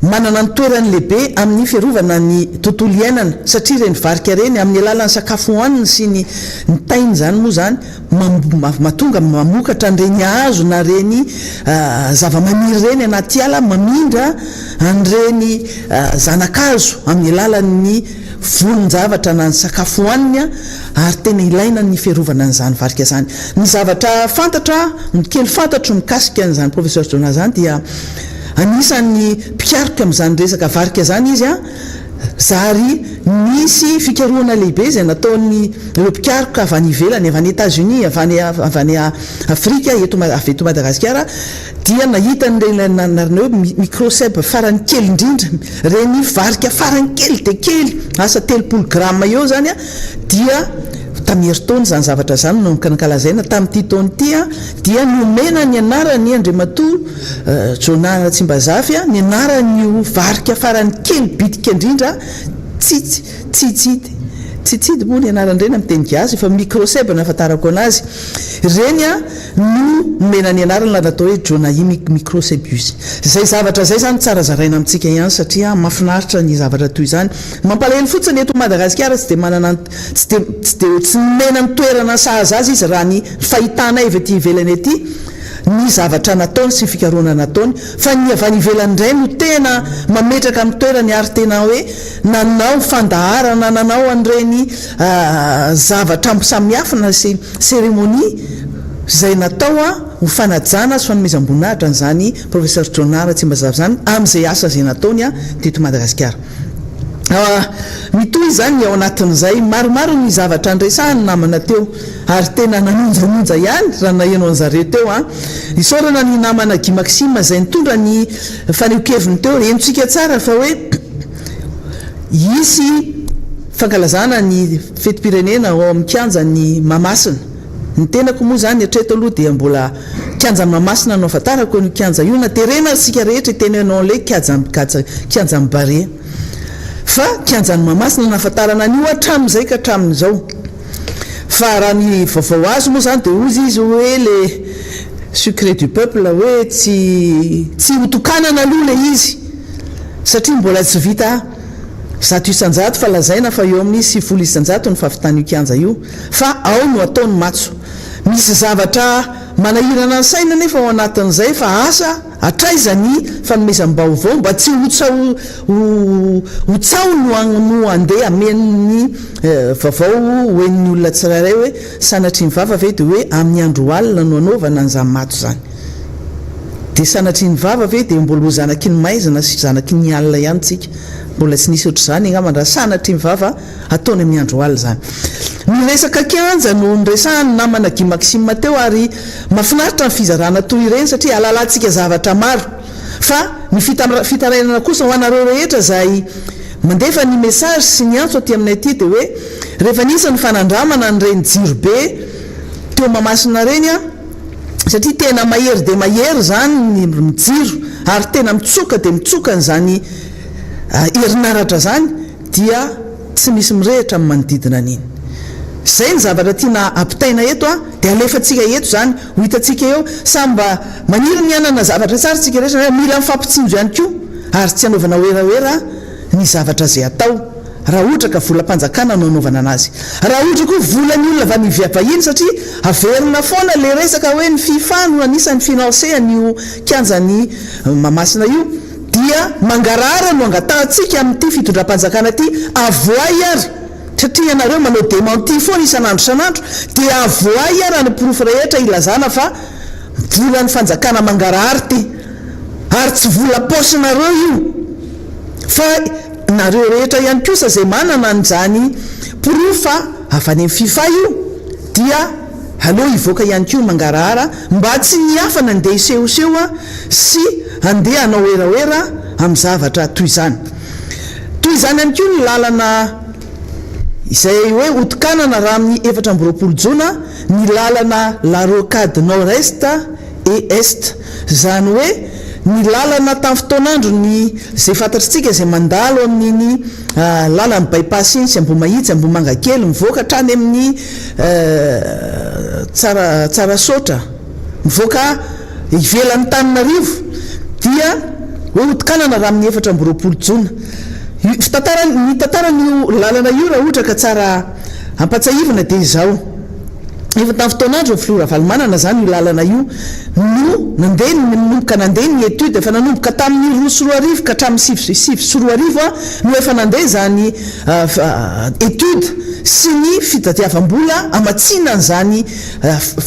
manana ny toerany lehibe amin'ny fiarovana ny tontolo iainana, satria reny varika reny amin'ny alalan'ny sakafo hohaniny sy ny tainy zany moa zany mahatonga mamokatra an'ireny hazo na reny zavamaniry reny anaty ala, mamindra an'ireny zanakazo amin'ny alalan'ny volon-javatra na ny sakafo hohaniny ary tena ilaina ny fiarovana an'izany varika zany. Ny zavatra fantatra, ny kely fantatro mikasika an'izany professeur Jona zany dia anisan'ny mpikaroka amin'izany resaka varika zany izy zary nisy fikarohana lehibe izay nataony ireo mpikaroka avy any ivelany, avy any États-Unis, avy any Afrika eto Madagasikara, dia nahitan'ireny hoe microcèbe farany kely indrindra, reny varika farany kely dia kely asa 30 gramma eo zany dia tamin'ny herintaona zany zavatra zany no nankalazaina tamin'ity taona ity dia nomena ny anarany Andriamatoa Jona Alatsinainy ny anarany varika farany kely bitika indrindra tsitsidy moa ny anaran'ireny amin'ny teny gasy fa microcèbe nahafantarako anazy reny no mena ny anarany la natao hoe Jona microcebus. Zay zavatra zay zany tsara zaraina amintsika ihany satria mahafinaritra ny zavatra toy izany. Mampalahelo fotsiny eto Madagasikara tsy dia manana tsy mena ny toerana sahaza azy izy raha ny fahitana avy aty ivelany aty ny zavatra nataony sy fikarohana nataony, fa ny avy any ivelany indray no tena mametraka amin'ny toerany ary tena hoe nanao fandaharana, nanao an'ireny zavatra samihafa na seremonia izay natao ho fanajana sy fanomezam-boninahitra an'izany professeur Jona Alatsinainy zany amin'izay asa izay nataony teto Madagasikara. Mitoy zany ao anatin'izay maromaro ny zavatra andresahany namana teo ary tena nanonjanonja ihany raha nahenao an'zareo teo isaorana ny namana Guy Maxime izay nitondra ny faneho-keviny teo, enontsika tsara fa hoe isy fankalazana ny fetim-pirenena ao amin'ny kianja ny Mahamasina. Ny tenako moa zany hatreto aloha dia mbola kianja Mahamasina no afantarako ny kianja io na terena sika rehetra tenenao le kianja Bare, fa kianjan'ny Mahamasina nafatarana an'io hatramin'izay ka hatramin'izao. Fa raha ny vaovao azo moa zany dia ozy izy hoe le secret du peuple hoe tsy hotokanana aloha le izy satria mbola tsy vita 100 fa lazaina fa eo amin'ny 700 ny fahavitan'io kianja io, fa ao no ataony matso. Misy zavatra manahirana ny saina nefa ao anatin'izay fa asa atraizany fanomezam-baovao mba tsy hotsao no andeha amen'ny vaovao hoen'ny olona tsirairay hoe sanatry ny vava ve dia hoe amin'ny andro alina no anaovana an'izany mato zany. Dia sanatry ny vava ve dia mbola ho zanaky ny maizina sy zanaky ny alina ihany tsika, mbola tsy nisy ohatr'izany angamba raha sanatry ny vava ataony amin'ny andro alina zany. Ny resaka kianja no niresahany namana Guy Maxime teo ary mahafinaritra ny fizarana toy ireny satria alalantsika zavatra maro, fa ny fitarainana kosa ho anareo rehetra izay mandefa ny message sy ny antso aty aminay aty dia hoe rehefa nisy ny fanandramana n'ireny jiro be teo Mahamasina reny satria tena mahery dia mahery zany ny mijiro ary tena mitsoka dia mitsoka n'izany herinaratra zany dia tsy misy mirehitra amin'ny manodidina an'iny. Zay ny zavatra tiana ampitaina eto dia alefatsika eto zany ho hitantsika eo samba maniry ny anana zavatra tsara tsika rehetra mila mifampitsinjo ihany koa ary tsy anaovana oeraoera ny zavatra zay atao raha ohatra ka volam-panjakana no anaovana anazy, raha ohatra koa volan'ny olona avy any vahiny satria averina foana le resaka hoe ny FIFA no anisan'ny financéan'io kianjan'ny Mahamasina io dia mangarara no angatahantsika amin'ity fitondram-panjakana ity avoay ary satria ianareo manao démenti foana isan'andro dia avoay ary ny porofo rehetra ilazana fa volan'ny fanjakana mangarahary ty ary tsy vola paosinareo io fa nareo rehetra ihany kosa izay manana an'izany porofa avy any amin'ny FIFA io dia aleoha hivoaka ihany koa mangarahara mba tsy niafana andeha isehoseo a sy andeha hanao eraoera amin'ny zavatra toy izany ihany koa ny lalana izay hoe otokanana raha amin'ny 4 jona ny lalana la rocade nord-est et est zany hoe ny lalana tamin'ny fotoanandro ny zay fantatritsika zay mandalo amin'iny lalany bypass iny sy Ambomahitsy Ambomangakely mivoaka hatrany amin'ny tsara sotra mivoaka ivelan'ny Tananarivo dia hoe otokanana raha amin'ny 4 jona ny tantaran'io lalana io raha ohatra ka tsara ampatsahivana dia izao efa tamin'ny fotoanandro ny filoha Ravalomanana zany io lalana io no nanomboka nandeha ny étude efa nanomboka tamin'ny 2 ka hatramin'ny 7 no efa nandeha zany étude sy ny fitadiavam-bola amatsinana zany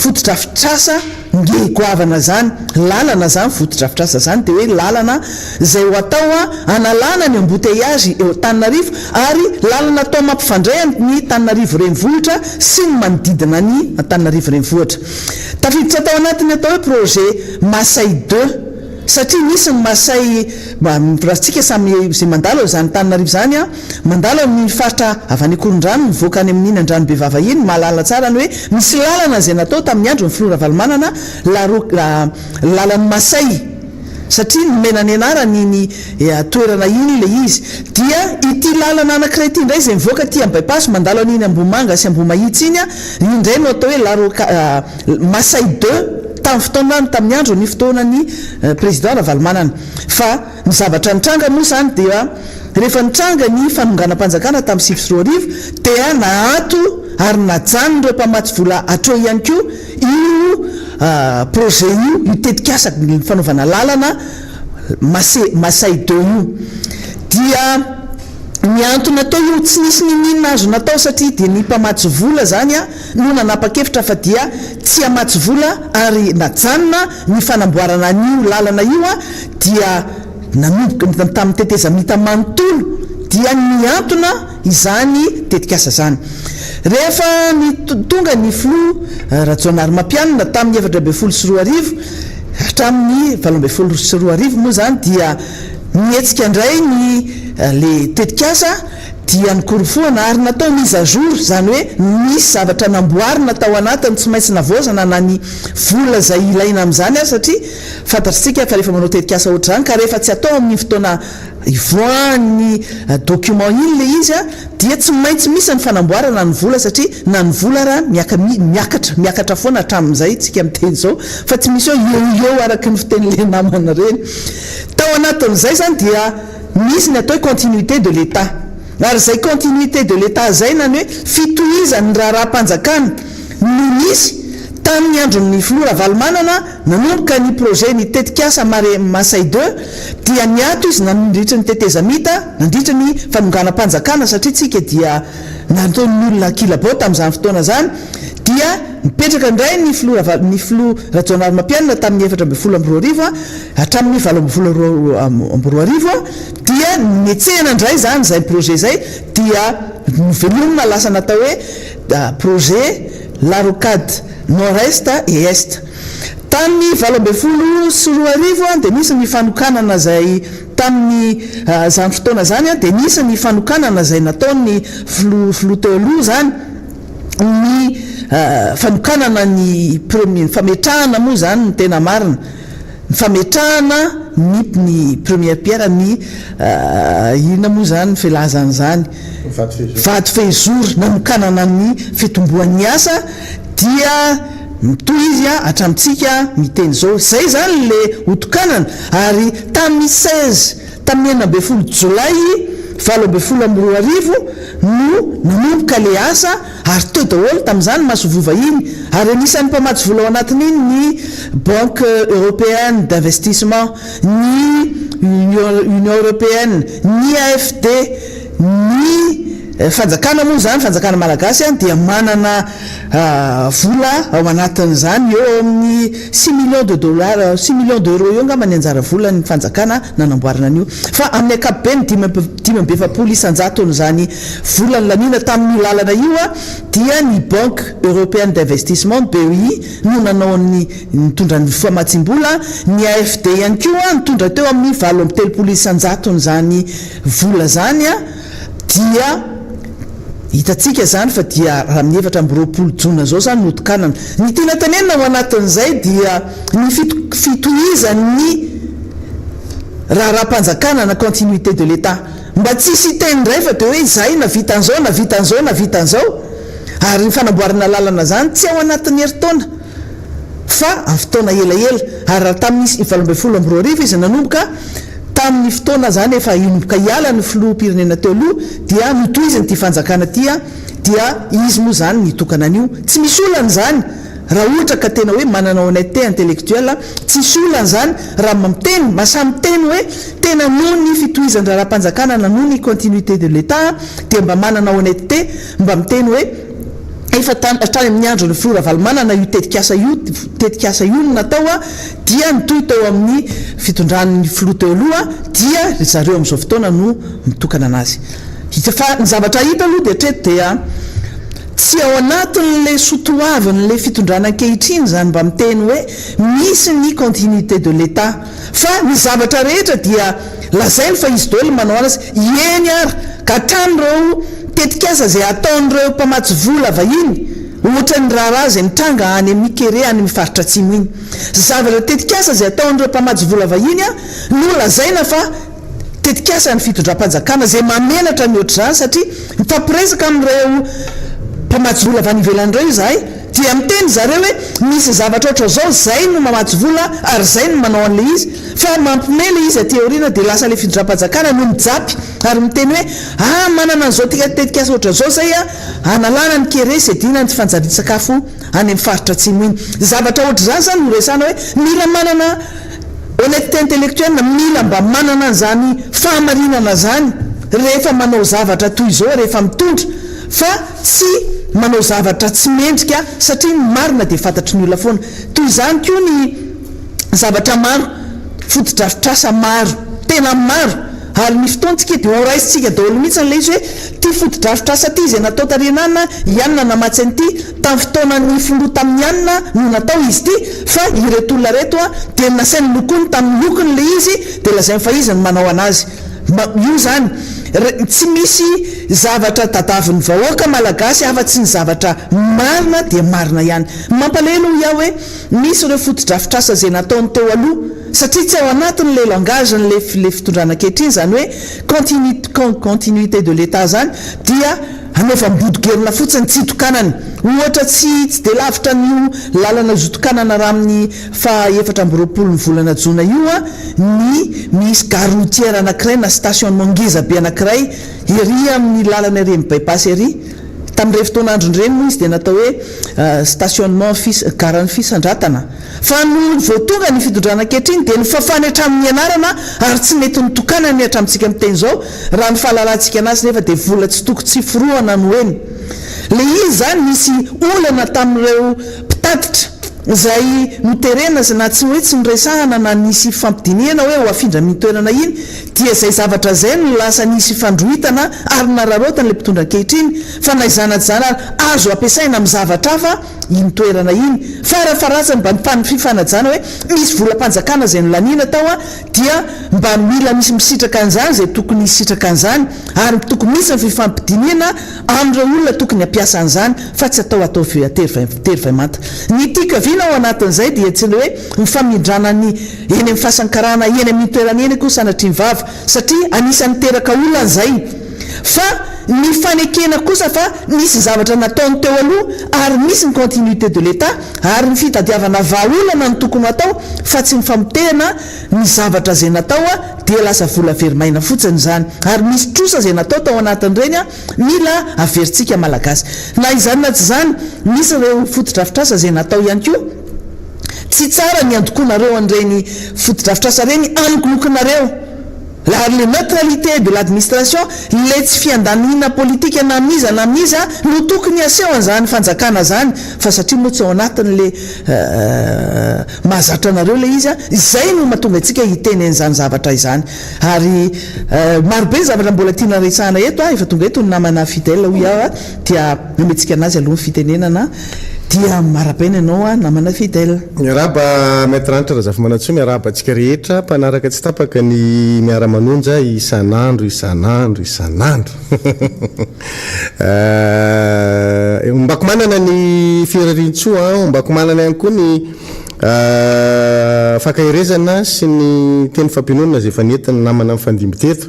fotodrafitrasa nge goavana zany lalana zany fotodrafitrasa zany dia hoe lalana zay ho atao analana ny embouteillage eo Tananarivo ary lalana atao mampifandray ny Tananarivo renivohitra sy ny manodidina ny Tananarivo renivohitra tafiditra tao anatiny atao hoe projet Masay 2 satria nisy ny Masay ratsika samy zay mandalo zany Tananarivo zany mandalo ny faritra avy any Korondrano mivoaka any amin'ny Inandrano Bevava iny mahalala tsara ny hoe misy lalana zay natao tamin'ny andro ny filoha Ravalomanana lalan'ny Masay satria nomena ny anarany ny toerana iny le izy dia ity lalana anankiray ity indray zay mivoaka ty amin'ny bypass mandalo an'iny Ambomanga sy Ambomahitsy iny indray no atao hoe Masay 2 tamin'ny fotoanany tamin'ny andro ny fotoanany président Ravalomanana fa ny zavatra nitranga moa zany dia rehefa nitranga ny fanonganam-panjakana tamin'ny 7 dia nahato ary najanony ireo mpamatsy vola atreo ihany koa io projet io tetikasa ny fanaovana lalana Masay 2 io dia ny antony atao io tsy nisy ninina azo natao satria dia ny mpamatsy vola zany no nanapa-kevitra fa dia tsy hamatsy vola ary najanona ny fanamboarana an'io lalana io dia nanomboka tamin'ny teteza mita manontolo dia niantona izany tetikasa zany rehefa tonga ny filoha Rajonary Mampianina tamin'ny 4 hatramin'ny 12 moa zany dia nietsika indray le tetikasa dia nikorofoana ary natao mise à jour zany hoe misy zavatra namboarina tao anatiny tsy maintsy navoazana na ny vola zay ilaina amin'izany satria fantatritsika fa rehefa manao tetikasa ohatry zany ka rehefa tsy atao amin'ny fotoana ivoan'ny document iny le izy dia tsy maintsy misy ny fanamboarana ny vola satria na ny vola raha miakatra foana hatramin'izay tsika miteny zao fa tsy misy eo araky ny fiten'le namana reny tao anatin'izay zany dia misy ny atao continuité de l'état ary zay continuité de l'état zay nany hoe fitohizany raha-panjakana no nisy tamin'ny andron'ny filoha Ravalomanana nanomboka ny projet ny tetikasa Masay 2 dia niato izy nandritra ny teteza mita nandritra ny fanonganam-panjakana satria tsika dia nataon'ny olona kilabao tamin'izany fotoana zany dia mipetraka indray ny filoha Rajonary Mampianina tamin'ny 12 hatramin'ny 12 dia nietsehana indray zany zay projet zay dia novelomina lasa natao hoe projet la rocade nord-est et est tamin'ny 12 dia nisy ny fanokanana zay tamin'ny zany fotoana zany dia nisy ny fanokanana zay nataon'ny filoha teo aloha zany ny fanokanana ny premier fametrahana moa zany ny tena marina ny fametrahana ny première pierre ny ina moa zany filazany zany vady fehizory nanokanana ny fitomboan'ny asa dia mitoy izy hatramitsika miteny zao zay zany le otokanana ary tamin'ny 16 tamin'ny 12 jolay 12 no nanomboka le asa ary teo daholo tamin'izany masovova iny ary anisan'ny mpamatsy vola ao anatin'iny ny banque européenne d'investissement ny union européenne ny AFD ny fanjakana moa zany fanjakana malagasy dia manana vola ao anatin'izany eo amin'ny 6 millions de dollars 6 millions d'euros eo ngamba ny anjara vola ny fanjakana nanamboarana an'io fa amin'ny ankapobeny 5,7 zany vola ny lanina tamin'ny lalana io dia ny banque européenne d'investissement BEI no nanao ny mitondra ny famatsim-bola ny AFD ihany koa nitondra teo amin'ny 7,3 zany vola zany dia hitatsika zany fa dia raha amin'ny 4 jona zao zany notokanana ny tena tanenina ao anatin'izay dia ny fitohizan'ny raha-panjakana na continuité de l'état mba tsisy teny ndray fa de hoe izay na vitan'izao na vitan'izao na vitan'izao ary ny fanamboarana lalana zany tsy ao anatin'ny herintaona fa amin'ny fotoana elaela ary raha tamin'ny 7 izy nanomboka tamin'ny fotoana zany efa inomboka hiala ny filoham-pirenena teo aloha dia mitohizany ty fanjakana dia izy moa zany nitokana an'io tsy misy olana zany raha ohatra ka tena hoe manana honnêteté intellectuelle tsy misy olana zany raha mamiteny masamy teny hoe tena noho ny fitohizany raha-panjakana na noho ny continuité de l'état dia mba manana honnêteté mba miteny hoe efa hatrany amin'ny andro ny flora valmanana io tetikasa io no natao dia nitohy teo amin'ny fitondran'ny filoha teo aloha dia zareo amin'izao fotoana no mitokana anazy fa ny zavatra hita aloha dia treto dia tsy ao anatin'le sotoaviny le fitondrana ankehitriny zany mba miteny hoe misy ny continuité de l'état fa ny zavatra rehetra dia lazainy fa izy daholo manao anazy eny ary ka hatran'ireo tetikasa zay ataon'ireo mpamatsy vola vahiny ohatra ny raharaha zay nitranga any amin'ny kere any mifaritra atsimo iny zavatra tetikasa zay ataon'ireo mpamatsy vola vahiny no lazaina fa tetikasa ny fitondram-panjakana zay mamenatra ny oatra zany satria mifampiresaka amin'ireo mpamatsy vola avy any ivelan'ireo izahay dia miteny zareo hoe misy zavatra oatra zao zay no mamatsy vola ary zay no manao an'le izy fa mampimele izy aty aoriana dia lasa le fitondram-panjakana no mijapy ary miteny hoe manana an'izao tetikasa oatra zao zay analana ny kere sy adina ny fanjari-tsakafo any amin'ny faritra atsimo iny zavatra oatra zany zany no resana hoe mila manana honnêteté intellectuelle mila mba manana an'izany fahamarinana zany rehefa manao zavatra toy izao rehefa mitondra fa tsy manao zavatra tsy mendrika satria marina dia fantatry ny olona foana toy izany koa ny zavatra maro fotodrafitrasa maro tena maro ary ny fotoantsika dia horaisitsika daholo mihitsy n'le izy hoe ty fotodrafitrasa ty izay natao tarenana ianina namatsy an'ity tamin'ny fotoanany foloa tamin'ny anina no natao izy ty fa ireto olona reto dia nasainy lokony tamin'ny lokony le izy dia lazay fa izy ny manao anazy io zany tsy misy zavatra tadavin'ny vahoaka malagasy afa-tsy ny zavatra marina dia marina ihany mampalahelo iaho hoe misy ireo fotodrafitrasa zay nataony teo aloha satria tsy ao anatin'le langage le fitondrana ankehitriny zany hoe continuité de l'état zany dia anaova mibodogerina fotsiny tsy tokanany ohatra tsy de lavitra n'io lalana zotokanana raha amin'ny fa 4 ny volana jona io ny misy gare routière anankiray na stationnement ngeza be anankiray ery amin'ny lalana ery bypass ery tamin'ireny fotoan'andro ireny moa izy dia natao hoe stationnement garan'ny fisandratana fa no voatonga ny fitondrana ankehitriny dia ny fafany hatramin'ny anarana ary tsy mety nitokana ny hatramintsika miteny zao raha ny fahalalantsika anazy nefa dia vola tsy toko tsy foroana no eny le izy zany misy olana tamin'ireo mpitatitra zay noterena na tsy hoe tsy niresahana na nisy fampidinihana hoe ho afindra mitoerana iny dia zay zavatra zay no lasa nisy fandrohitana ary nararotana le mpitondra ankehitriny fa naizanajana azo ampiasaina amin'ny zavatra hafa intoerana iny farafaratsany mba ny fifanajana hoe misy volam-panjakana zay nolanina tao dia mba mila misy misitraka an'izany zay tokony hisitraka an'izany ary tokony misy ny fifampidinihana amin'ireo olona tokony hampiasa an'izany fa tsy atao tery vai manta ny tikaviana ao anatin'izay dia tsy le hoe mifamindrana ny eny amin'ny fasankarana eny amin'ny toerana eny koa sanatry ny vava satria anisan'ny teraka olona zay fa ny fanekena kosa fa misy zavatra nataony teo aloha ary misy ny continuité de l'état ary ny fitadiavana vahaolana ny tokony atao fa tsy mifamotehana ny zavatra zay natao dia lasa vola verimaina fotsiny zany ary misy trosa zay natao tao anatin'ireny mila averintsika malagasy na izany na tsy zany misy ireo fotodrafitrasa zay natao ihany koa tsy tsara ny andokonareo an'ireny fotodrafitrasa reny anikolokonareo ary le neutralité de l'administration le tsy fiandanina politika na miza no tokony aseho an'izany fanjakana zany fa satria moa tsy ao anatin'le mahazatra anareo le izy izay no mahatonga antsika hiteny an'izany zavatra izany ary marobe ny zavatra mbola tiana resahana eto efa tonga eto ny namana fidèle hoy aho dia nometsika anazy aloha ny fitenenana dia marabaina ianao namana fidèle miaraba maître antra raha zafa manatsoa miaraba antsika rehetra mpanaraka tsy tapaka ny miara manonja isan'andro mbako manana ny firarintsoa mbako manana ihany koa ny fakahirezana sy ny teny fampinonana zay efa nentina namana mifandimby teto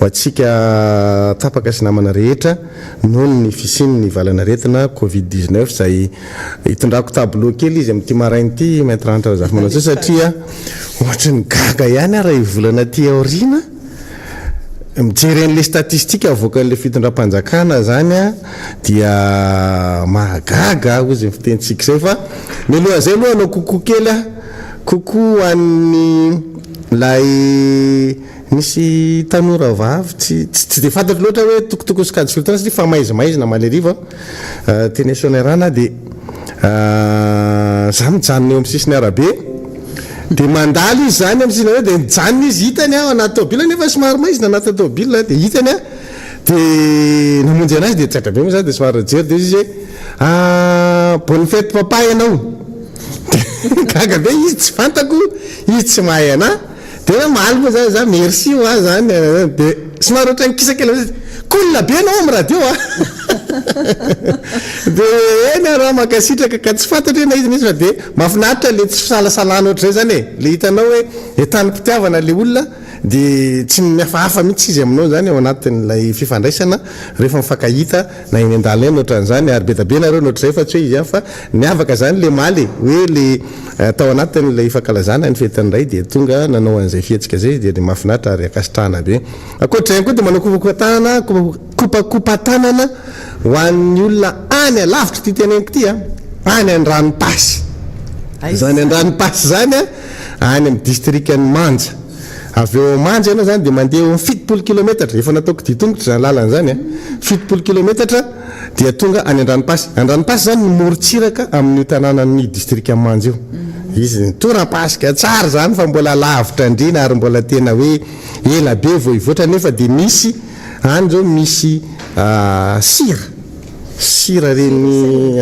ho atsika tapaka sy namana rehetra noho ny fisiny ny valanaretina covid-19 zay hitondrako tableau kely izy amin'ity marainy ity maître antra zafa manatsoa satria ohatra ny gaga ihany raha ivolana ty aorina mijery an'le statistika avoaka an'le fitondram-panjakana zany dia mahagaga ozy ny fitentsika zay fa milohan'izay aloha anao kokoa kely kokoa an'ny lay nisy tanora vavy tsy de fantatro loatra hoe tokotoko sikady filotana satria fa maizimaizina maleriva teny sonerana dia za mijanona eo amin'ny sisiny arabe dia mandalo izy zany amin'ny sisiny arabe dia mijanona izy hitany aho anaty tôbila nefa somary maizina anaty tôbila dia hitany dia namonjy anazy dia tsaitra be moa zany dia somary rajery dia izy hoe bonne fête papa ianao gaga be izy tsy fantako izy tsy mahay anahy dia maly moa zany za merci ho ahy zany dia somary ohatra nikisakely kolona be anao amin'ny radio dia eny raha makasitraka ka tsy fantatra ena izy mihitsy fa dia mahafinaritra le tsy fisalasalana ohatrazay zany le hitanao hoe etany-pitiavana le olona dia tsy mihafahafa mihitsy izy aminao zany ao anatin'lay fifandraisana rehefa mifankahita na eny an-dalana eny ohatran'izany ary betabe nareo nohatrazay fa tsy hoe izy fa niavaka zany le maly hoe le tao anatin'lay fankalazana ny fetany ray dia tonga nanao an'izay fihetsika zay dia mahafinaritra ary akasitrahana be akoatr'izany koa dia manao kopakopatanana ho an'ny olona any alavitra ty teneniko ty any an-dranompasy zany an-dranompasy zany any amin'ny districtny manja avy eo manja ianao zany dia mandeha eo 70 kilometatra efa nataoko ditongotra zany lalana zany 70 kilometatra dia tonga any an-dranompasy zany morotsiraka amin'ny tanànany district manja io izy toram-pasika tsara zany fa mbola lavitra indrina ary mbola tena hoe ela be vao ivoatra nefa dia misy any zao misy sira reny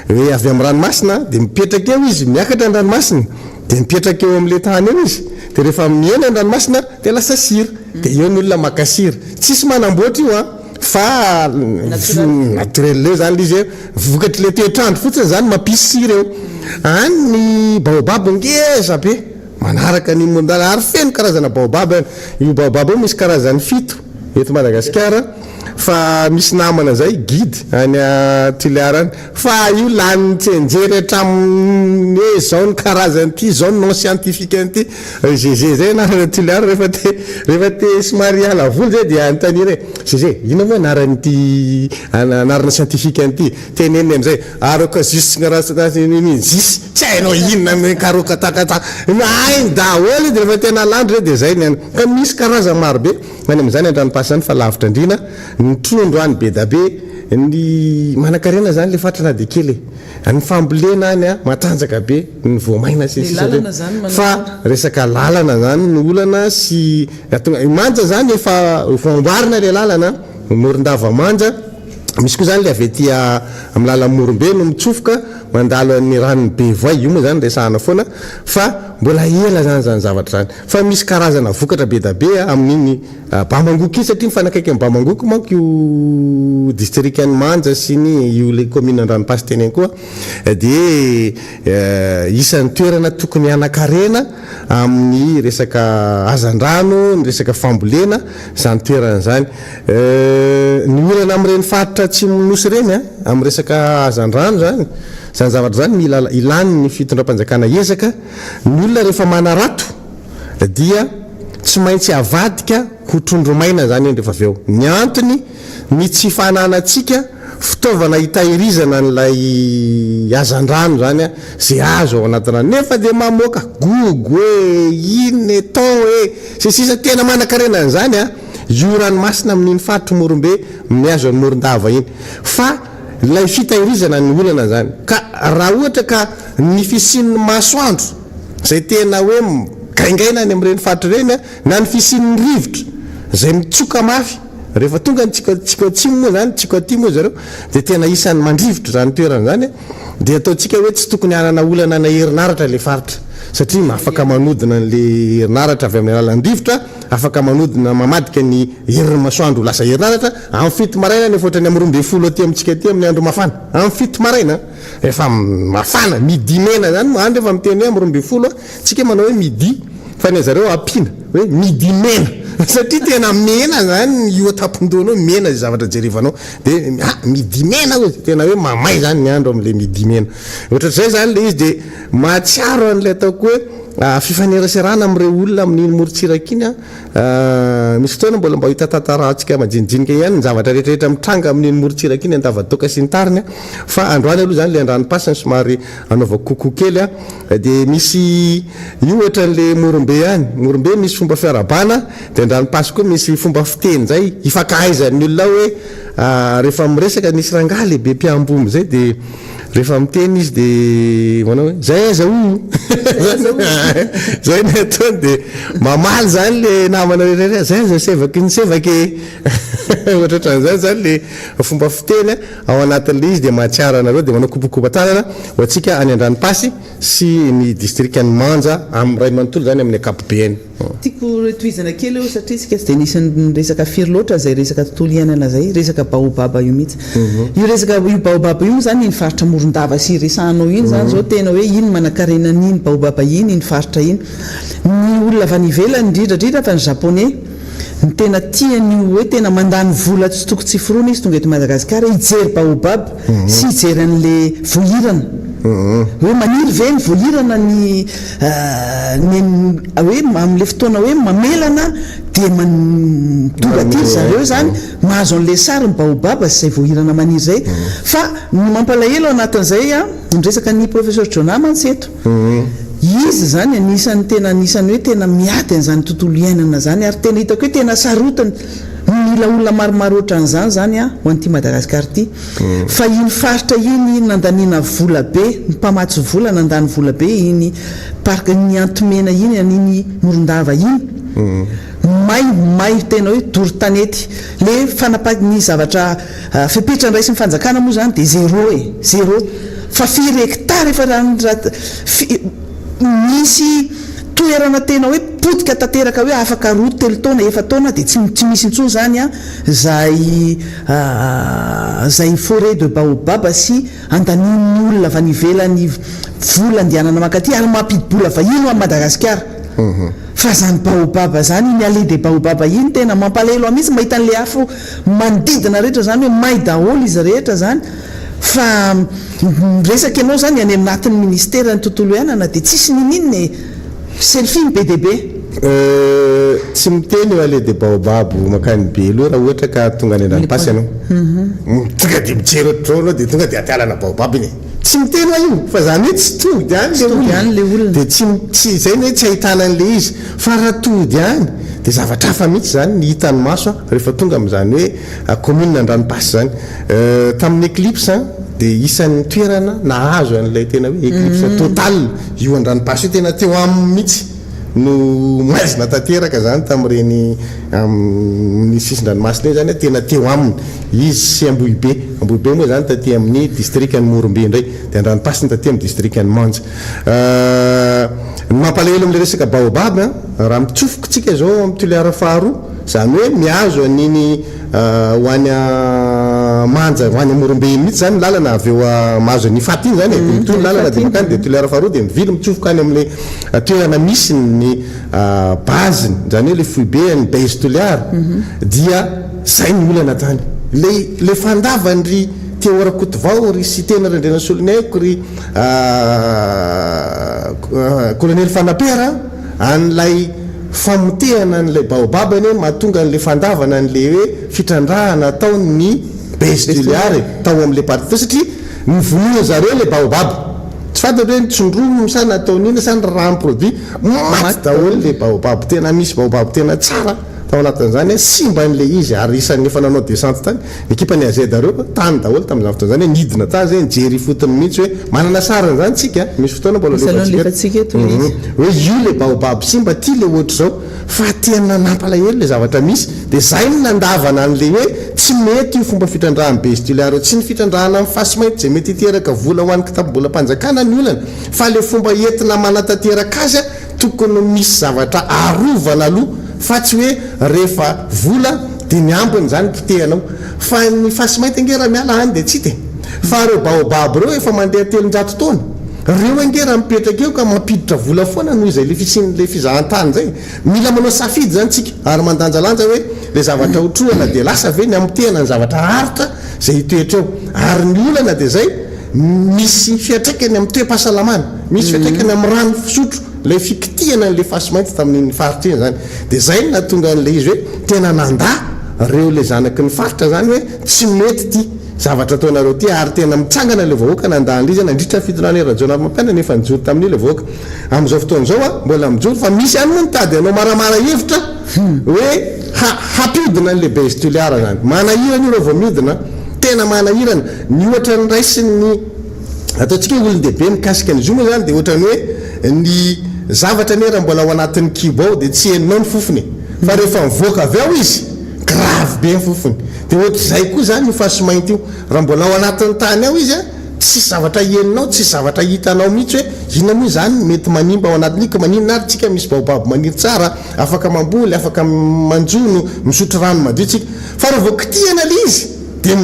hoe avy amin'ny ranomasina dia mipetraka eo izy miakatra ny ranomasina dia mipetraka eo amin'le tany eo izy dia rehefa miena ny ranomasina dia lasa sira dia eo ny olona makasira tsisy manamboatra io fa naturel leo zany lizy vokatry le toetrandro fotsiny zany mampisy sira eo any ny baobab ngeza be manaraka ny mondala ary feno karazana baobab io baobab io misy karazany 7 eto Madagasikara fa misy namana zay guide any Toliarany fa io lany tsenjery hatramin'ny hoe zao ny karazany ty zao non scientifique an'ity GG zay na Toliara rehefa te somary ala voly zay dia antaniry GG ino moa anaran'ity anarana scientifique an'ity teneny am'izay aroka juste jus tsy hainao inona me karoka takata ay daholo dia rehefa tena landro dia zay ny ka misy karazany maro be any am'izany an-dranompasy zany fa lavitra indrina ny trondro any be da be ny manakarena zany le fatrana de kely ny fambolena any matanjaka be ny voamaina fa resaka lalana zany ny olana sy manja zany efa voamboarina le lalana morondava manja misy koa zany le avy aty amin'ny lala morombe no mitsofoka mandalo ny ranony be voay io moa zany resahana foana fa mbola ela zany zavatra zany fa misy karazana vokatra be da be amin'iny Bamangoko satria mifanakaiky amin'ny Bamangoko manko io district ny manja sy ny io le commune an-dranompasy teny koa dia isan'ny toerana tokony anakarena amin'ny resaka hazandrano ny resaka fambolena zany toerana zany ny olana amin'ireny faritra tsy minosy reny amin'ny resaka hazandrano zany zavatra zany mila ilany ny fitondram-panjakana ezaka ny olona rehefa manarato dia tsy maintsy avadika ho trondromaina zany rehefa avy eo ny antony ny tsy fananatsika fitaovana hitahirizana n'lay azandrano zany a zay azo ao anatin'rano nefa de mamoaka gogo hoe iny ton hoe sisa tena manan-karena an'zany a io ranomasina amin'iny faritry morombe amin'ny azo any morondava iny fa lay fitahirizana ny olana zany ka raha ohatra ka ny fisin'ny masoandro zay tena hoe gaingaina any amin'ireny faritry reny a na ny fisin'ny rivotra zay mitsoka mafy rehefa tonga ny tsiko atsimo moa zany tsiko aty moa zareo de tena isan'ny mandrivotra zany toerana zany de ataontsika hoe tsy tokony hanana olana na herinaratra le faritra satria afaka manodina n'le herinaratra avy amin'ny alalan'ny rivotra afaka manodina mamadika ny herin'ny masoandro lasa herinaratra amin'ny fito maraina nefa ohatrany amin'ny 12 aty amintsika aty amin'ny andro mafana amin'ny fito maraina efa mafana midi mena zany moandro efa miteny hoe amin'ny 12 tsika manao hoe midi fa ny zareo ampina hoe midi mena satria tena mena zany io tapondona mena zay zavatra jerevanao de midi mena ozy tena hoe mamay zany ny andro amin'le midi mena ohatrazay zany le izy de mahatsiaro an'le ataoko hoe fifaneraserana amin'ireo olona amin'iny morotsiraka iny misy fotoana mbola mba hita tantarahantsika majinijinika ihany ny zavatra rehetrarehetra mitranga amin'iny morotsiraka iny andavadoka sy ny tariny fa androany aloha zany le andranompasiny somary anaova koko kely de misy io ohatran'le morombe ihany morombe misy fomba fiarabana de andranompasy koa misy fomba fiteny zay ifankahaizan'ny olona hoe rehefa miresaka nisy rangaha lehibe mpiambomy zay de rehefa miteny izy de manao hoe zay zao zay ny ataony de mamaly zany le namana rehetra zay zao sevaky ny sevaky ohatratran'zany zany le fomba fiteny ao anatin'le izy de mahatsiaro anareo de manao kopokopa tanana ho atsika any andranompasy sy ny district any Manja amin'ny ray manontolo zany amin'ny ankapobeny tiako toizana kely eo satria tsika tsy de nisy resaka firy loatra zay resaka tontolo iainana zay resaka baobaba io mihitsy io resaka io baobaba io zany ny faritra morondava sy resanao iny zany zao tena hoe iny manan-karena n'iny baobaba iny ny faritra iny ny olona avy any ivelany indrindrandrindra fa ny japonais ny tena tiany hoe tena mandany vola tsy toko tsy firona izy tonga eto Madagasikara hijery baobaba sy hijery an'le vohirana hoe maniry ve ny vohirana ny hoe amin'le fotoana hoe mamelana de tonga aty zareo zany mahazo an'le sary ny baobaba sy zay vohirana maniry zay fa ny mampalahelo anatin'izay ny resaka ny professeur Jona Mantseto izy zany anisany tena anisany hoe tena miady an'izany tontolo iainana zany ary tena hitako hoe tena sarotany mila olona maromaro ohatran'izany zany ho an'ity Madagasikara ity fa iny faritra iny nandaniana vola be ny mpamatsy vola nandany vola be iny parka ny antomena iny an'iny morondava iny may tena hoe doro-tanety le fanapaky zavatra fepetrany ray sy ny fanjakana moa zany de zéro fa 4 hectare efa misy toerana tena hoe potika tanteraka hoe afaka 2 taona 1 taona de tsy misy intsony zany zay forêt de baobaba sy andanin'ny olona avy any ivelany vola andehanana makaty ary mampidibola vahiny amin'ny Madagasikara fa zany baobaba zany iny allée de baobaba iny tena mampalahelo mihitsy mahita an'le afo manodidina rehetra zany hoe may daholo izy rehetra zany fa resaka ianao zany any anatin'ny ministère ny tontolo iainana de tsisy nininy selfie be de be tsy miteny eo allée de baobab makany be aloha raha ohatra ka tonga any andranompasy ianao tonga de mijery ohatrao anao de tonga de atialana baobab iny tsy miteny io fa zany hoe tsy tody any le olona de tsy zay hoe tsy ahitana an'le izy fa raha tody any de zavatra hafa mihitsy zany ny hitany maso rehefa tonga amin'izany hoe commune andranompasy zany tamin'ny eclipse de isan'ny toerana nahazo an'ilay tena hoe eclipse total io andranompasy io tena teo aminy mihitsy no maizina tanteraka zany tamin'ireny amin'ny sisin-dranomasina zany tena teo aminy izy sy Ambohibe moa zany taty amin'ny district any Morombe indray de andranompasiny taty amin'ny district any Manja mampalahelo amin'le resaka baobab raha mitsofoka tsika zao amin'ny toliara faharoa zany hoe mihazo an'iny ho any Manja ho any Morombe iny mihitsy zany lalana avy eo mahazo ny faty iny zany de mitony lalana de makany de toliara faharoa de mivily mitsofoka any amin'le toerana misy ny baziny zany hoe le foibe ny base toliara dia zay ny olana tany le fandavany teo Rakotovao ry sy tena rendrena Soloneko ry colonel Fanapera an'lay famotehana an'lay baobab any mahatonga an'le fandavana an'le hoe fitrandrahana ataony ny bestiliary tao am'le party satria nyvonoana zareo le baobab tsy fantatra hoe tsondrono sana ataon'ina sany rano produit maty daholo le baobab tena misy baobab tena tsara tao anatin'izany simba n'le izy ary isan'ny efa nanao descente tany ekipa ny azay dareo tany daholo tamin'izany fotoana zany hoe nidina ta zay jery fotony mihitsy hoe manana sarany zany tsika misy fotoana mbola lefatsika eto hoe io le baobab simba ty le ohatra zao fa tena nampalahelo le zavatra misy de zay ny nandavana an'le hoe tsy mety io fomba fitrandrahany bestiliary tsy ny fitandrahana amin'ny fasimaity zay mety hiteraka vola ho an'ny kitabobola mpanjakana ny olana fa le fomba entina manatanteraka azy tokony misy zavatra arovana aloha fa tsy hoe rehefa vola de miambiny zany pitehanao fa ny fasimaity angera miala hany de tsy te fa reo baobab reo efa mandeha 300 taona reo angera mipetraka eo ka mampiditra vola foana noho izay le fisin'le fizahantany zay mila manao safidy zany tsika ary mandanjalanja hoe le zavatra otroana de lasa ve ny amtena ny zavatra haritra zay hitoetra eo ary ny olana de zay misy fiatraikany amin'ny toe-pahasalamana misy fiatraikany amin'ny rano fisotro le fikitihana le fasimaity tamin'ny faritra iny zany de zay no natonga an'le izy hoe tena nanda reo le zanaky ny faritra zany hoe tsy mety ty zavatra ataonareo ty ary tena mitsangana le vahoaka nandan'le izy nandritra fitonana era Jona mampiana nefa nijory tamin'io le vahoaka amin'izao fotoana zao mbola mijory fa misy any mitady anao maramara hevitra hoe hampidina an'le bestiliara zany manahirana io reo vao miodina tena manahirana ny ohatra ny raisiny ataontsika olon-dehibe mikasika an'izy io moa zany de ohatrany hoe ny zavatra nera mbola ao anatin'ny kibo ao de tsy heninao ny fofony fa rehefa mivoaka avy ao izy grave be ny fofony de ohatr'izay koa zany io fasimainty io raha mbola ao anatin'ny tany ao izy tsy zavatra heninao tsy zavatra hitanao mihitsy hoe inona moa zany mety manimba ao anatin'io ka maninona ary tsika misy baobab maniry tsara afaka mamboly afaka manjono misotro rano madio tsika fa raha vao kitihana le izy de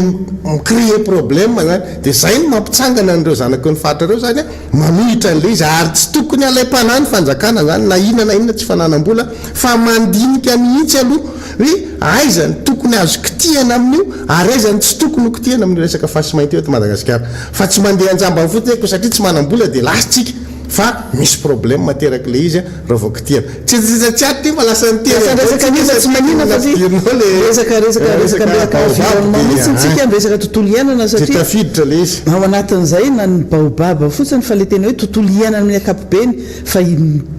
micrée problème zany de zay no mampitsangana an'ireo zanaky ny faritra reo zany manohitra an'le izy ary tsy tokony alaim-panahy ny fanjakana zany na inona tsy fananam-bola fa mandinika mihitsy aloha hoe aizany tokony azo kitihana amin'io ary aizany tsy tokony ho kitihana amin'ny resaka fasimaity eto Madagasikara fa tsy mandeha anjamba fotsiny ko satria tsy manam-bola de lasitsika fa misy problème materaky le izy raha vao kitihana tsy aty fa lasa resaka tontolo iainana satria tafiditra le izy ao anatin'izay na ny baobab fotsiny fa le tena hoe tontolo iainana amin'ny akapobeny fa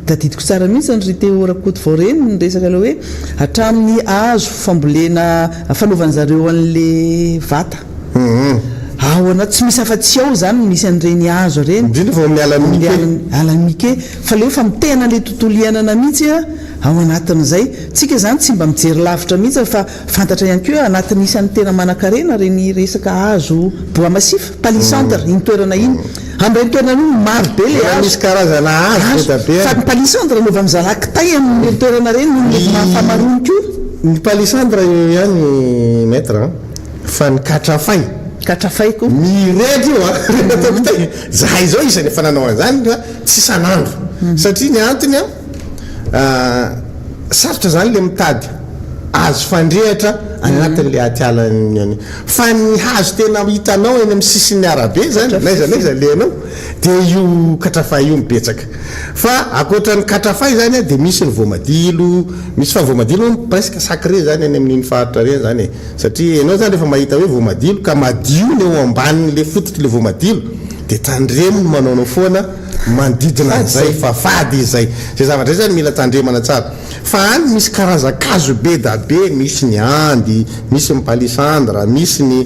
tadidiko tsara mihitsy ny riteorakoto vaoreny ny resaka le hoe hatramin'ny azo fambolena fanaovany zareo an'le vata ao anaty tsy misy afa-tsy ao zany misy an'ireny azo reny alamike fa le fa mitena le tontolo iainana mihitsy ao anatin'izay tsika zany tsy mba mijery lavitra mihitsy fa fantatra ihany keo anatin'ny isan'ny tena manan-karena reny resaka azo bois massif palissandre iny toerana iny am'ireny toerana iny maro be le azo misy karazana azo fa ny palissandre anova mizala kitay amin'ny toerana reny no mahafamarony ko ny palissandre io ihany maître fa ny katrafaiko mirety io a zahay zao isany efa nanao an'izany tsy sanandro satria ny antony sarotra zany le mitady azo fandrehatra anatin'le atialany fa ny hazo tena hitanao eny amin'ny sisin'ny arabe zany naiza lenao de io katrafay io mibetsaka fa akoatra ny katrafay zany de misy ny voamadilo misy fa voamadilo presque sacré zany eny amin'iny faritra reny zany satria ianao zany rehefa mahita hoe voamadilo ka madio ny eo ambanin'le fototry le voamadilo de tandremony manaonao foana mandidina an'izay fa fady izay zay zavatra zay zany mila tandremana tsara fa any misy karazan-kazo be da be misy ny andy misy ny palissandre misy ny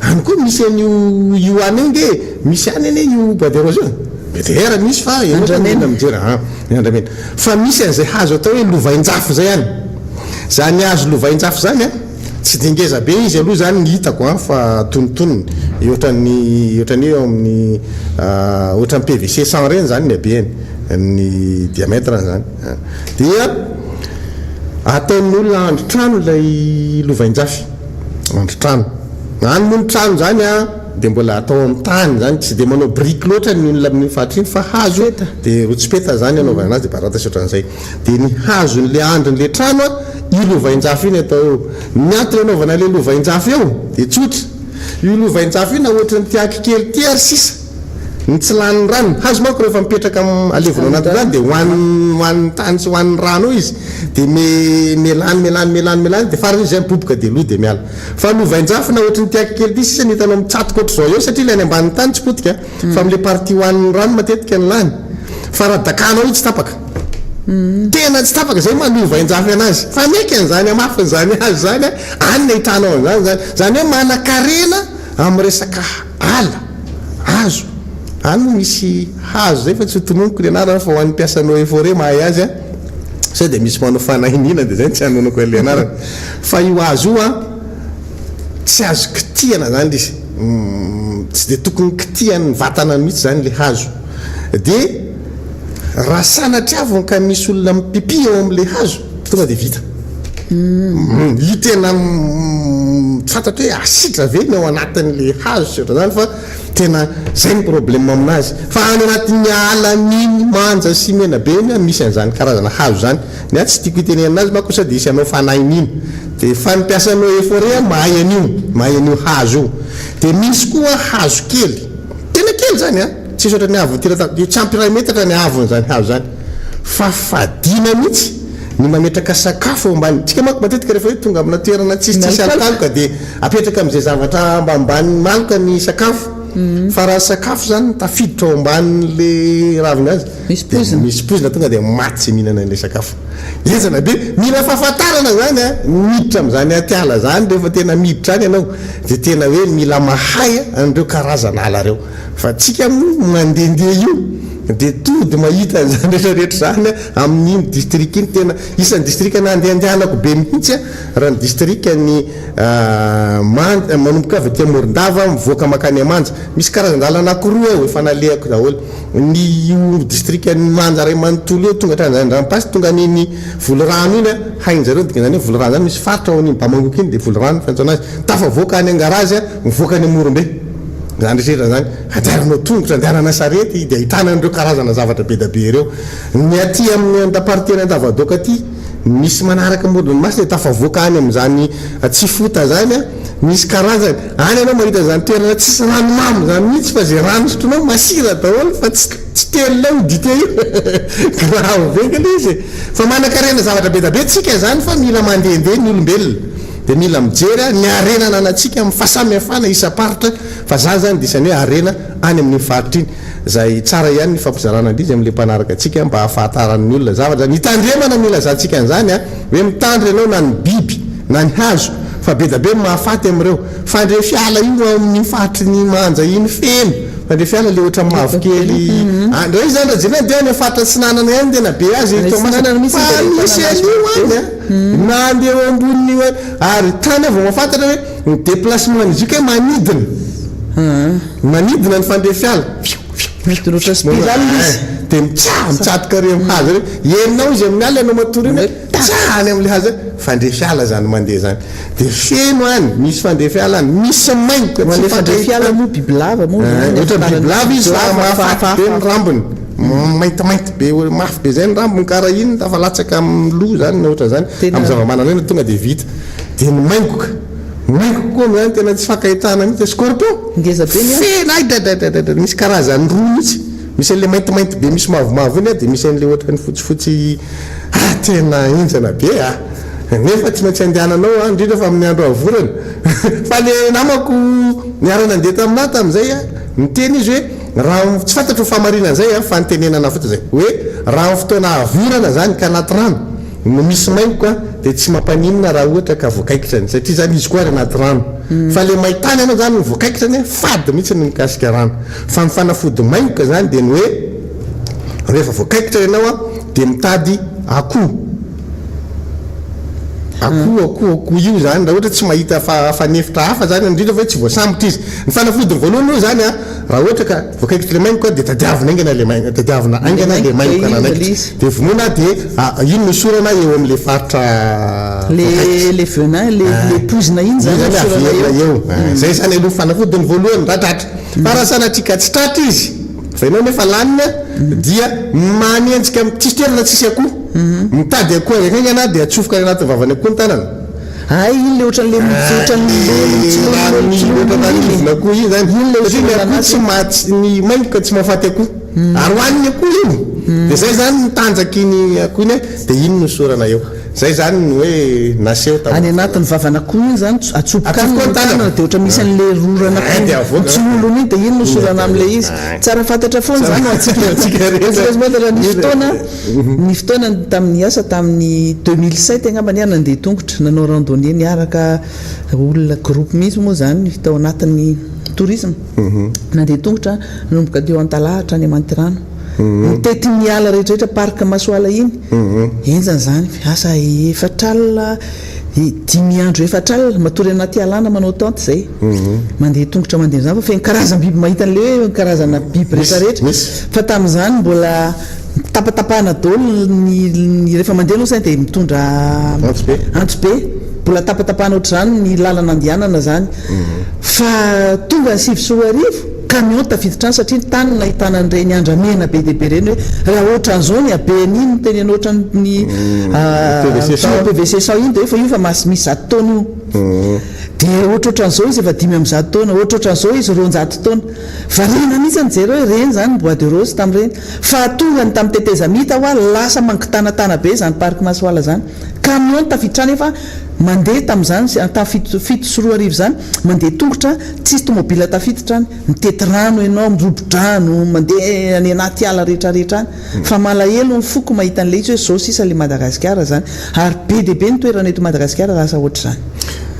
any koa misy an'io io any enge misy any eny io bois de rose betera misy fa enamena mijery andramena fa misy an'izay hazo atao hoe lovain-jafo zay any zany hazo lovain-jafo zany tsy dingeza be izy aloha zany ny hitako fa tonotonony ohatran'ny eo amin'ny ohatran'ny PVC 100 reny zany ny habeny ny diamètre zany dia ataon'olona andro-trano lay lovain-jafy andro-trano any moa ny trano zany de mbola atao amin'ny tany zany tsy de manao brique loatra ny olona amin'ny faritra iny fa hazo de rotsipeta zany anaovana anazy de barata sy ohatran'izay de ny hazo n'le andron'le trano io lovain-jafy iny atao ny antony anaovana le lovain-jafy eo de tsotra io lovain-jafy iny ohatran'ny tiaky kely ty ary sisa ny tsy lany rano hazo manko rehefa mipetraka alevona anaty rano dia hoan'ny tany sy hoan'ny rano izy dia melany dia farany izy zay mipopoka dia loha dia miala fa novainjafina ohatry ny tiaka kely disy ny hitanao mitsatoka ohatr'izao eo satria ilay any ambanin'ny tany tsy potika fa am'le partie hoan'ny rano matetika ny lany fa raha dakanao io tsy tapaka tena tsy tapaka zay manovainjafy anazy fa meky an'izany amafiny zany azy zany anyna hitanao an'izany zany hoe manan-karena amin'ny resaka ala hazo any no misy hazo zay fa tsy hotononoko ny anarana fa ho an'ny mpiasanao efore mahay azy a sao dia misy manao fanahinina dia zay tsy hanonako le anarana fa io hazo io a tsy azo kitihana zany izy tsy dia tokony kitihany vatana mihitsy zany le hazo dia raha sanatriavony ka misy olona mipipi eo am'le hazo tonga dia vita io tena fantatra hoe asitra ve ny ao anatin'le hazo satra zany fa tena zay ny problème aminazy fa any anatin'ny ala niny manja sy mena be iny misy an'izany karazana hazo zany ny tsy tiako hitenenanazy mako sa dia isy anao fanahininy dia fa nimpiasanao efore mahay an'io hazo io dia misy koa hazo kely tena kely zany a tsisy oatra ny avony io tsy ampy iray metatra ny avony zany hazo zany fa fadina mihitsy ny mametraka sakafo ambany tsika manko matetika rehefa hoe tonga amina toerana tsisy alokaloka dia apetraka amin'izay zavatra ambanimbany maloka ny sakafo fa raha sakafo zany tafiditra ao ambanin'le ravina azy misy pozina tonga dia maty tsy mihinana an'le sakafo ezana be mila fahafantarana zany a miditra amin'izany atiala zany rehefa tena miditra any ianao dia tena hoe mila mahay an'ireo karazana ala reo fa tsika mandehandeha io dia tody mahita zany rehetrarehetra zany amin'iny district iny tena isan'ny district nandehandehanako be mihitsy a raha ny district ny manomboka avy aty Morondava mivoaka makany Amanja misy karazan-dala anankiroa eo efa nalehako daholo ny district ny Manja Ray Manontolo eo tonga hatrany rampasy tonga niny volorano iny a hainjareo dikan'izany hoe volorano zany misy faritra ao an'iny Bamangoko iny dia volorano fantsona azy tafavoaka any Angarazy a mivoaka any Morombe zany rehetra zany andiaranao tongotra andiarana sarety dia ahitana an'ireo karazana zavatra be da be ireo ny aty amin'ny andapartiana Andavadoka aty misy manaraka Morondronomasina dia tafavoaka any amin'izany tsy fota zany a misy karazany any ianao mahita zany toerana tsisy ranomamy zany mihitsy fa zay rano sotronao masira daholo fa tsy telona dite io grave vengana izy fa manan-karena zavatra be da be tsika zany fa mila mandehandeha ny olombelona dia mila mijery ny arena nanantsika amin'ny fahasamihafana isa-paritra fa za zany dia isany hoe arena any amin'ny faritra iny zay tsara ihany ny fampizarana andizy amin'le mpanaraka atsika mba hahafantaran'ny olona zavatra zany hitandremana mila zantsika an'izany a hoe mitandry ianao na ny biby na ny hazo fa be da be mahafaty amin'ireo fa ndre fiala io amin'ny faritry ny manja iny feno fa ndre fiala le ohatra mavokely ndray zany raha jena dia any faritra tsy nanana ihany tena be azy fa misy an'io any a na andeha eo amboniny ary tany avao mahafantatra hoe ny déplacement an'izy io ka manidina ny fandre fiala dia mitsatoka re amin'ny hazo enao izy amin'ny ala ianao matory iny tsahany amin'le hazo fandre fiala zany mandeha zany dia feno any misy fandre fiala any misy mainko moa bibilava ohatra bibilava izy mahafaty be ny rambony maintimainty be mafy be zay ny rambony karaha iny tafa latsaka amin'ny loha zany na ohatra zany amin'ny zava-manana iny tonga dia vita dia ny mainkoka koa zany tena tsy fankahitana mihitsy scorpion fena misy karazany roa mihitsy misy an'le maintimainty be misy mavomavo iny a dia misy an'le ohatra ny fotsifotsy tena injana be nefa tsy maintsy andehananao indrindra fa amin'ny andro avorana fa le namako niarana andeha taminah tamin'izay a miteny izy hoe raha tsy fantatro famarinana zay a fa nitenenana fotsy zay hoe raha fotoana avorana zany ka anaty rano no misy mainko a dia tsy mampaninina raha ohatra ka voakaikitrany satria zany izy koa ary anaty rano fa le maitany ianao zany voakaikitrany fady mihitsy ny mikasika rano fa ny fanafody mainkoka zany dia ny hoe rehefa voakaikitra ianao a dia mitady akoho io zany raha ohatra tsy mahita fanefitra hafa zany indrindra fa hoe tsy voasambotra izy ny fanafodiny voalohany io zany a raha ohatra ka voakaikitra le mainko dia tadiavina aingana le mainko tadiavina aingana le mainko nanaiky dia vonoina dia ino nosorana eo amin'le faritra le venin le pozina iny zany eo zay zany aloha fanafodiny voalohany ratratra fa raha sanatrika tsy tratra izy fa ianao nefa lanina dia manenjika tsisy toerana tsisy akoho mitady akoho akaingana dia atsofoka anaty vavany akoho ny tanana ay iny le ohatran'le akoho iny zany akoho tsy matsy ny mainka tsy mahafaty akoho ary hoaniny akoho iny de zay zany nitanjaky iny akoho iny de iny no sorana eo zay zany ny hoe naseho any anatin'ny vavanakoho iny zany atsopokantanana de ohatra misy an'le roranatsylolony iny de iny no sorana am'le izy tsara fantatra foana zany atsika ny fotoana tamin'ny asa tamin'ny 2007 angamba niara nandeha tongotra nanao randonnée niaraka olona groupe misy moa zany tao anatin'ny tourisme nandeha tongotra nanomboka teo an-talahatra any amantirano mitety miala rehetrarehetra parc masoala iny enjany zany asa efatralina 10 andro efatralina matory anaty alana manao tante zay mandeha tongotra mandeha zany fa fe karazana biby mahita an'le hoe karazana biby rehetrarehetra fa tamin'izany mbola tapatapahana daholo ny rehefa mandeha aloha zany dia mitondra antso be mbola tapatapahana ohatr'izany ny lalana andehanana zany fa tonga ny 7 camion tafiditra any satria ny tany nahitana an'ireny andramena be deaibe reny hoe raha ohatran'izao ny abeny iny teny any ohatran'ny PVC 100 iny de efa io fa misy 100 taona io de ohatrohatran'izao izy efa 5 amin'ny 100 taona ohatrohatran'izao izy 200 taona varena mihitsy ny jero hoe reny zany bois de rose tamin'ireny fa tonga ny tamin'ny tetezamita hoa lasa mangitanatana be zany parc masoala zany camion tafitrany efa mandeha tamin'izany fito sy 4 arivo zany mandeha tongotra tsisy tomobila tafiditra any mitety rano ianao mirobo-drano mandeha any anaty ala rehetrarehetra any fa malahelo ny foko mahita an'le izy hoe zao sisa le Madagasikara zany ary be deaibe ny toerana eto Madagasikara lasa ohatra zany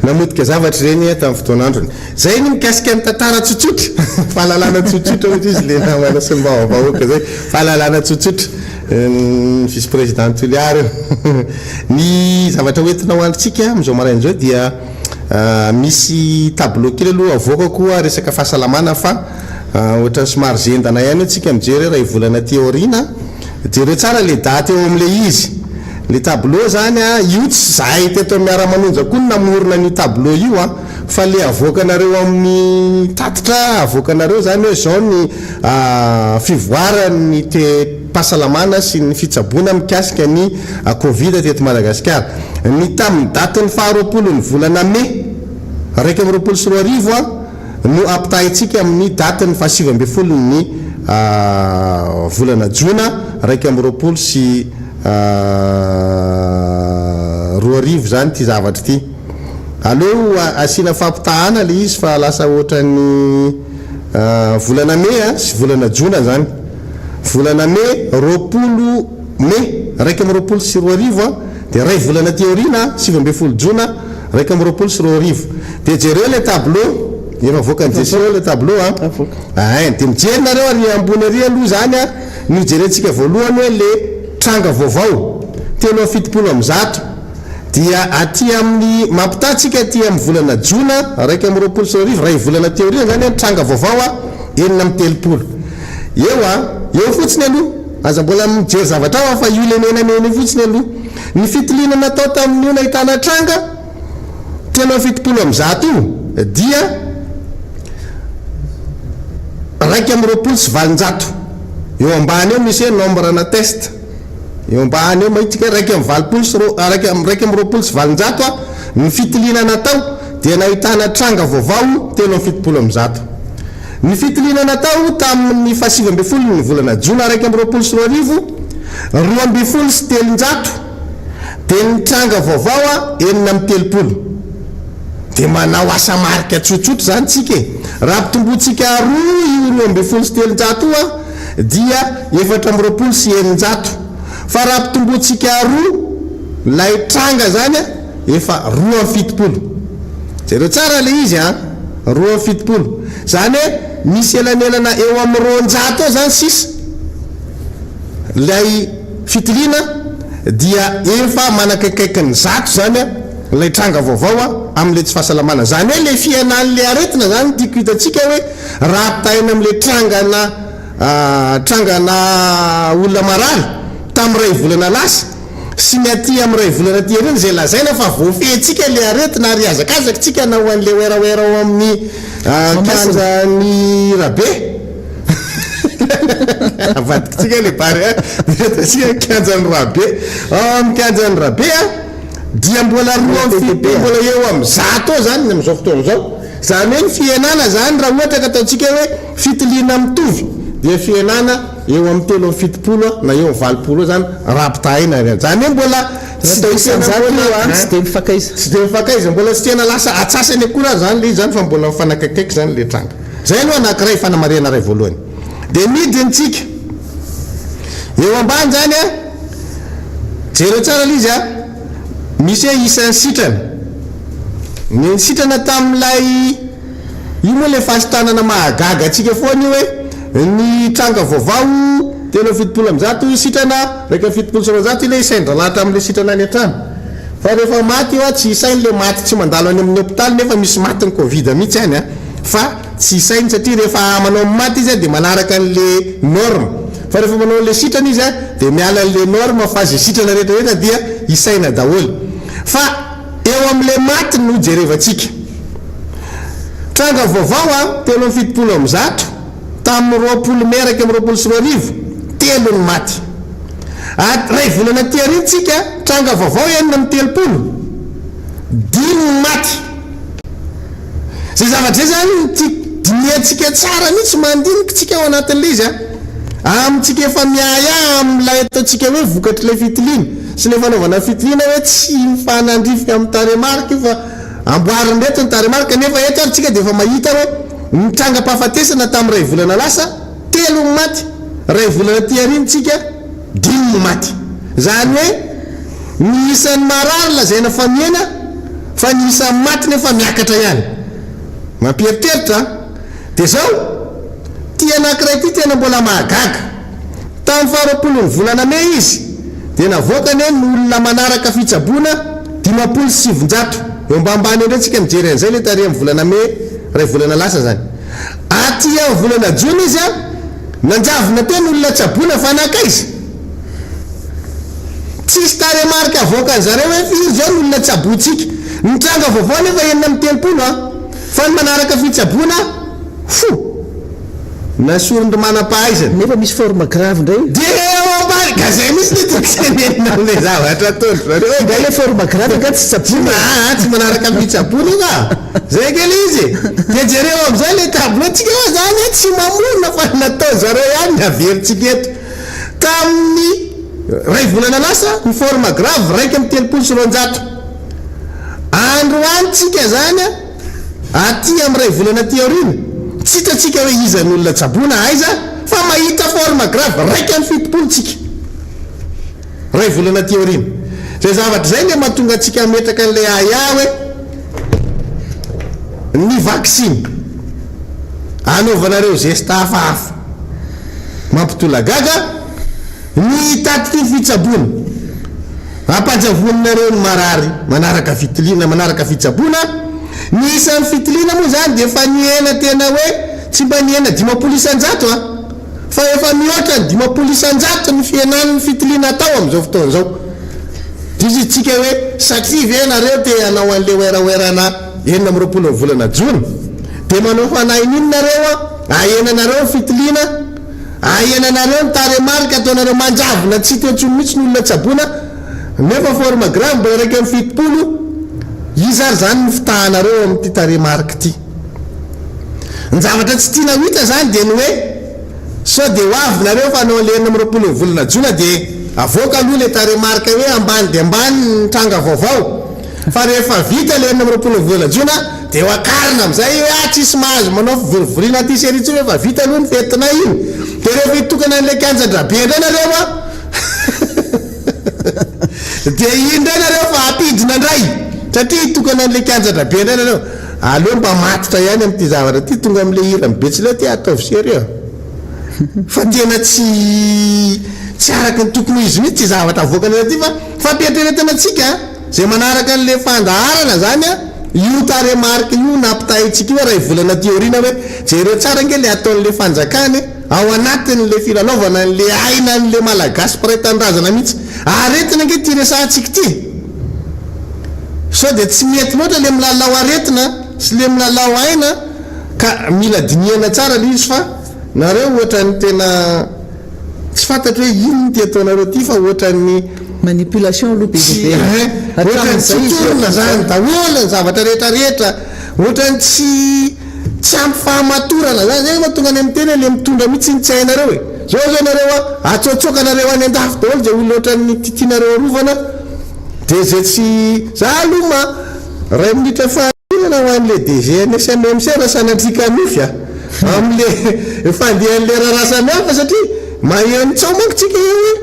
namotika zavatra reny tamin'ny fotoan'androny zay ny mikasika ny tantara tsotsotra fahalalana tsotsotra ohatra izy le namana sy mbaovahoaka zay fahalalana tsotsotra vice président Tuliary ny zavatra hoentina ho antsika am'izao marain'izao dia misy tableau kely aloha avoaka koa resaka fahasalamana fa ohatra somary zendana ihany atsika mijery raha ivolana teorina jereo tsara le daty eo am'le izy le tableau zany io tsy zay teto Miara Manonja koa namorona ny tableau io fa le avoakanareo amin'ny tatitra avoakanareo zany hoe zao ny fivoarany pahasalamana sy ny fitsabona mikasika ny Covid teto Madagasikara ny tamin'ny datiny 20 ny volana Mai 2024 no apitahintsika amin'ny datiny 7 ny volana Jona 2024 sy 2 zany ty zavatra ty aleo asina fampitahana le izy fa lasa ohatran'ny volana Mai sy volana Jona zany volana Mai 20 Mai 2024 sy 2 de ray volana teorina 7 Jona 2024 sy 2 de jereo le tableau efa voaka njeo le tableau de mijerynareo ary ambony ary aloha zany ny jerentsika voalohany hoe le tranga vaovao telo 70 amin'ny 100 dia aty amin'ny mampitatsika aty amin'ny volana Jona 2024 sy 2 ray volana teorina zany tranga vaovao 930 eo fotsiny aloha aza mbola mijery zavatra fa io le menamena fotsiny aloha ny fitiliana natao tamin'io nahitana tranga telo 70 amin'ny 100 dia 220 sy valonjato eo ambany eo misy nombre na test eo ambany eo mahitsika 220 sy 220 sy valonjato ny fitiliana natao dia nahitana tranga vaovao telo 70 amin'ny 100 ny fitiliana natao tamin'ny 7 ny volana Jona 2024 sy 2 sy 300 dia ny tranga vaovao 930 dia manao asa marika tsotsotra zany tsika raha pitombotsika 2 sy 300 dia 4 sy 900 fa raha pitombotsika 2 lay tranga zany efa 270 jereo tsara le izy 270 zany misy elanelana eo amin'ny 200 zany sisa lay fitiliana dia efa manakaikaiky ny 100 zany lay tranga vaovao am'le tsy fahasalamana zany hoe le fianan'le aretina zany tiako hitatsika hoe raha apitaina am'le trangana olona marary tamin'ny 2 volana lasa sy ny aty amin'ny 2 volana ty reny zay lazaina fa voafehitsika le aretina ary azakazaka tsika na ho an'le oeraoera ao amin'ny kianjany rabe avadikitsika le bary tsika kianjany rabe amin'ny kianjany rabe dia mbola mbola eo am'zato zany am'izao fotoana zao zany hoe ny fiainana zany raha ohatra ka ataontsika hoe fitiliana mitovy dia fiainana eo amin'ny 3 na eo amin'ny 20 zany rapitaina zany hoe mbola tsy de mifakaiza mbola tsy tena lasa atsasany akora zany le zany fa mbola mifanakakaiky zany le tranga zay aloha anankiray fanamarena ray voalohany dia midintsika eo ambany zany a jereo tsara lizy a misy hoe isan'ny sitrana ny sitrana tamin'ilay io moa le fasitanana mahagaga atsika foany io hoe ny tranga vaovao 370 sitrana raika 700 ile isaindra lahatra amin'le sitrana any an-trano fa rehefa maty io a tsy isainy le maty tsy mandalo any amin'ny hôpitaly nefa misy maty ny covid mihitsy any a fa tsy isainy satria rehefa manao maty izy a dia manaraka an'le norme fa rehefa manao le sitrana izy a dia miala an'le norme fa zay sitrana rehetrarehetra dia isaina daholo fa eo amin'le maty no jerevantsika tranga vaovao a 370 tamin'ny 20 may raika amin'ny 24 telo ny maty ray volana tiarintsika tranga vaovao enina amin'ny 30 dimy maty zay zavatra zay zany diniantsika tsara mihitsy mandinika tsika ao anatin'le izy a amintsika efa miaya amin'ilay ataontsika hoe vokatry le fitiliana sy le fanaovana fitiliana hoe tsy mifanandrify amin'ny taremarika fa amboariny reto ny taremarika nefa eto arytsika dia efa mahita hoe nitranga-pahafatesana tamin'ny ray volana lasa telo ny maty ray volana tiarintsika dimy maty zany hoe ny isan'ny marary lazaina fa miena fa ny isan'ny maty nefa miakatra ihany mampieritreritra dia zao tia anankiray ty tena mbola mahagaga tamin'ny 20 volana may izy dia navoakany hoe n'olona manaraka fitsaboana 57 eo mbambany eo ndratsika mijery an'izay le tary amin'ny volana may ray volana lasa zany aty amin'ny volana jona izy a nanjavona tena olona tsaboana fa anakaizy tsisy taremarika avoaka an'zareo hoe firy zao ny olona tsaboantsika nitranga vaovao nefa enina amin'ny 30 a fa ny manaraka fitsaboana fo nasorondry manam-pahaizana nefa misy forme grave ndray dia gazay misy nytokisanenina le zavatra tondro le forme grave ka tsy tsaboana tsy manaraka fitsaboana ka zay kely izy dia jereo am'izay le tableau tsika eo zany tsy mamorona fa natao zareo ihany naveritsika eto tamin'ny ray volana lasa ny forme grave raika amin'ny 300 androany tsika zany aty amin'ny ray volana tiaorina tsy hitatsika hoe iza ny olona tsaboana aiza fa mahita forme grave raika amin'ny 70 tsika ray volana tiaorina zay zavatra zay le mahatonga atsika metraka an'le aya hoe ny vaksiny anaovanareo geste hafahafa mampitola gaga ny tatiky fitsaboana ampanjavononareo ny marary manaraka fitiliana manaraka fitsaboana ny isan'ny fitiliana moa zany dia efa niena tena hoe tsy mba niena 10 isan-jato a fa efa mihoatra ny 10 isan-jato ny fienan'ny fitiliana atao amin'izao fotoana zao dizy tsika hoe sakrive nareo te hanao an'le oeraoerana 20 volana jona dia manao fanahin'iny nareo a ahenanareo fitiliana ahenanareo ny taremarika ataonareo manjavona tsy teotsony mihitsy ny olona tsaboana nefa forme grave mbola raika amin'ny 70 izy ary zany ny fitahanareo amin'ity taremarika ity ny zavatra tsy tiana hita zany dia ny hoe sao dia hoavinareo fa anao le 20 volana jona dia avoaka aloha le taremarika hoe ambany dia ambany ny tranga vaovao fa rehefa vita le 20 volana jona dia ho akarina amin'izay hoe tsisy mahazo manao fivorivoriana ty seritsy hoe fa vita aloha ny fetina iny dia rehefa hitokana an'le kanjadrabe indray nareo a dia indray nareo fa apidina indray satria hitokana an'le kanjadrabe indray nareo aloha mba matitra ihany amin'ity zavatra ty tonga amin'le hira mibetsyleo ty ataovy sereo fa tena tsy araka ny tokony izy mihitsy ty zavatra avoakana ty fa fampiatreretana atsika zay manaraka an'le fandaharana zany a io taremarika io nampitahitsika io ray volana tiorina hoe jereo tsara nge le ataon'le fanjakany ao anatin'le filalaovana n'le aina n'le malagasy piraitan-drazana mihitsy aretina nge ty resantsika ty sao dia tsy mety loatra le milalao aretina sy le milalao aina ka mila diniana tsara le izy fa nareo ohatrany tena tsy fantatro hoe ino ny ty ataonareo ty fa ohatrany manipulation aloha be ohatrany zany dahola ny zavatra rehetrarehetra ohatrany tsy ampy fahamatorana zany zay mahatonga any amin'ny tena le mitondra mihitsy ny tsainareo e zao nareo atsotsokanareo any an-dafy daholo zay olona ohatran'ny titianareo arovana de zay tsy za aloha ray minitra fahainana ho an'le DGNSMMC rasanandrika nofy am'le fandehan'le rarasany hafa satria maheantsao manko tsika hoe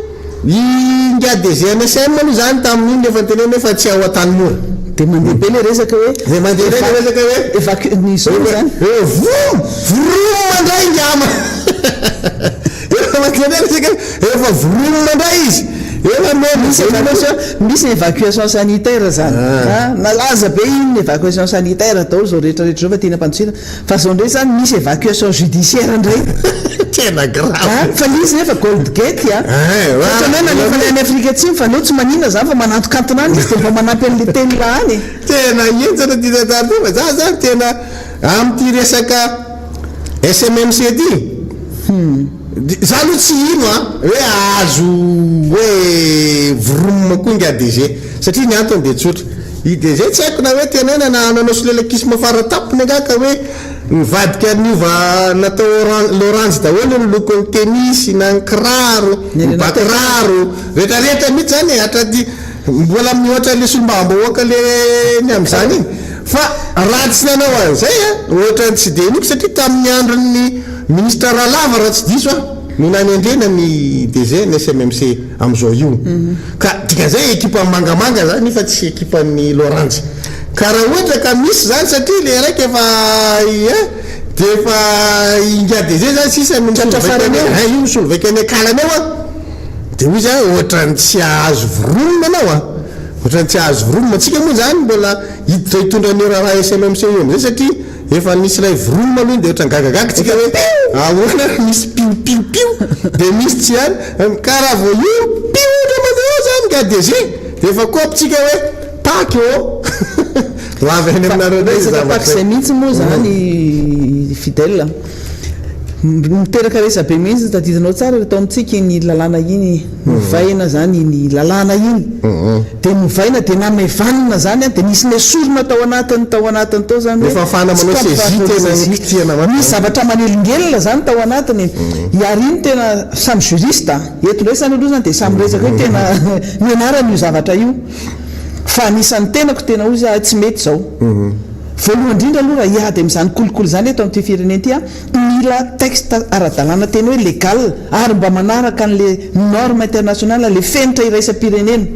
inga DGNSM aloha zany tamin'iny lefa tenena fa tsy ao an-tany mora de mandeha be le resaka hoe de mandeha be le resaka hoe evacuation zany vroom mandray ngama efa vroom mandray izy misy évacuation sanitaire zany nalaza be iny évacuation sanitaire atao zao rehetrarehetra zao fa tena mpandotsina fa zao ndray zany misy évacuation judiciaire ndray tena grave fa lizy nefa gold gate nalefa le any Afrika Atsimo fa anao tsy manina zany fa manantokantina any izy de mba manampy an'le teny la any tena enjana titatary fa za zany tena am'ty resaka SMMC ty za aloha tsy ino hoe azo hoe vroom koa inga DG satria ny antony de tsotra i DG tsy haiko na hoe tenena na nanao solelakisma faratapony angaka hoe nivadika niova natao l'orange daholo ny lokon'ny tenisy na ny kiraro ny bakiraro rehetrarehetra mihitsy zany hatraty mbola amin'ny ohatra le solombahambahoaka le ny am'izany iny fa raha tsy nanao an'izay ohatrany tsy de niko satria tamin'ny andron'ny ministra Ralava raha tsy diso no nanendrena ny DG ny SMMC am'izao io ka dikan'izay ekipa mangamanga zany fa tsy ekipan'ny l'orange ka raha ohatra ka misy zany satria le raiky efa de efa inga DG zany sisa io misolovaika any akalany ao de hoy zany ohatrany tsy ahazo vroom anao ohatrany tsy ahazo vroom atsika moa zany mbola hitondra ny raha SMMC io am'izay satria efa nisy lay vroom aloha de ohatrany gagagaga tsika hoe ahoana misy piu de misy tsy any karaha vo io piu dra manao zany ga DG de efa kopitsika hoe paky ravy any aminareo paky zay mihitsy moa zany fidèle miteraka resa be mihitsy tadidinao tsara atao amitsika ny lalàna iny mivaina zany ny lalàna iny de mivaina de namevanina zany de nisy le sorona tao anatiny tao zany misy zavatra manelongelona zany tao anatiny iariny tena samy juriste eto ndray sany aloha zany de samy resaka hoe tena mianarana io zavatra io fa anisan'ny tenako tena ozy tsy mety zao voalohany indrindra aloha raha iady amin'izany kolokolo zany eto amin'ity firenena ity mila texte ara-dalàna tena hoe légal ary mba manaraka an'le norme internationale le fenitra iraisam-pirenena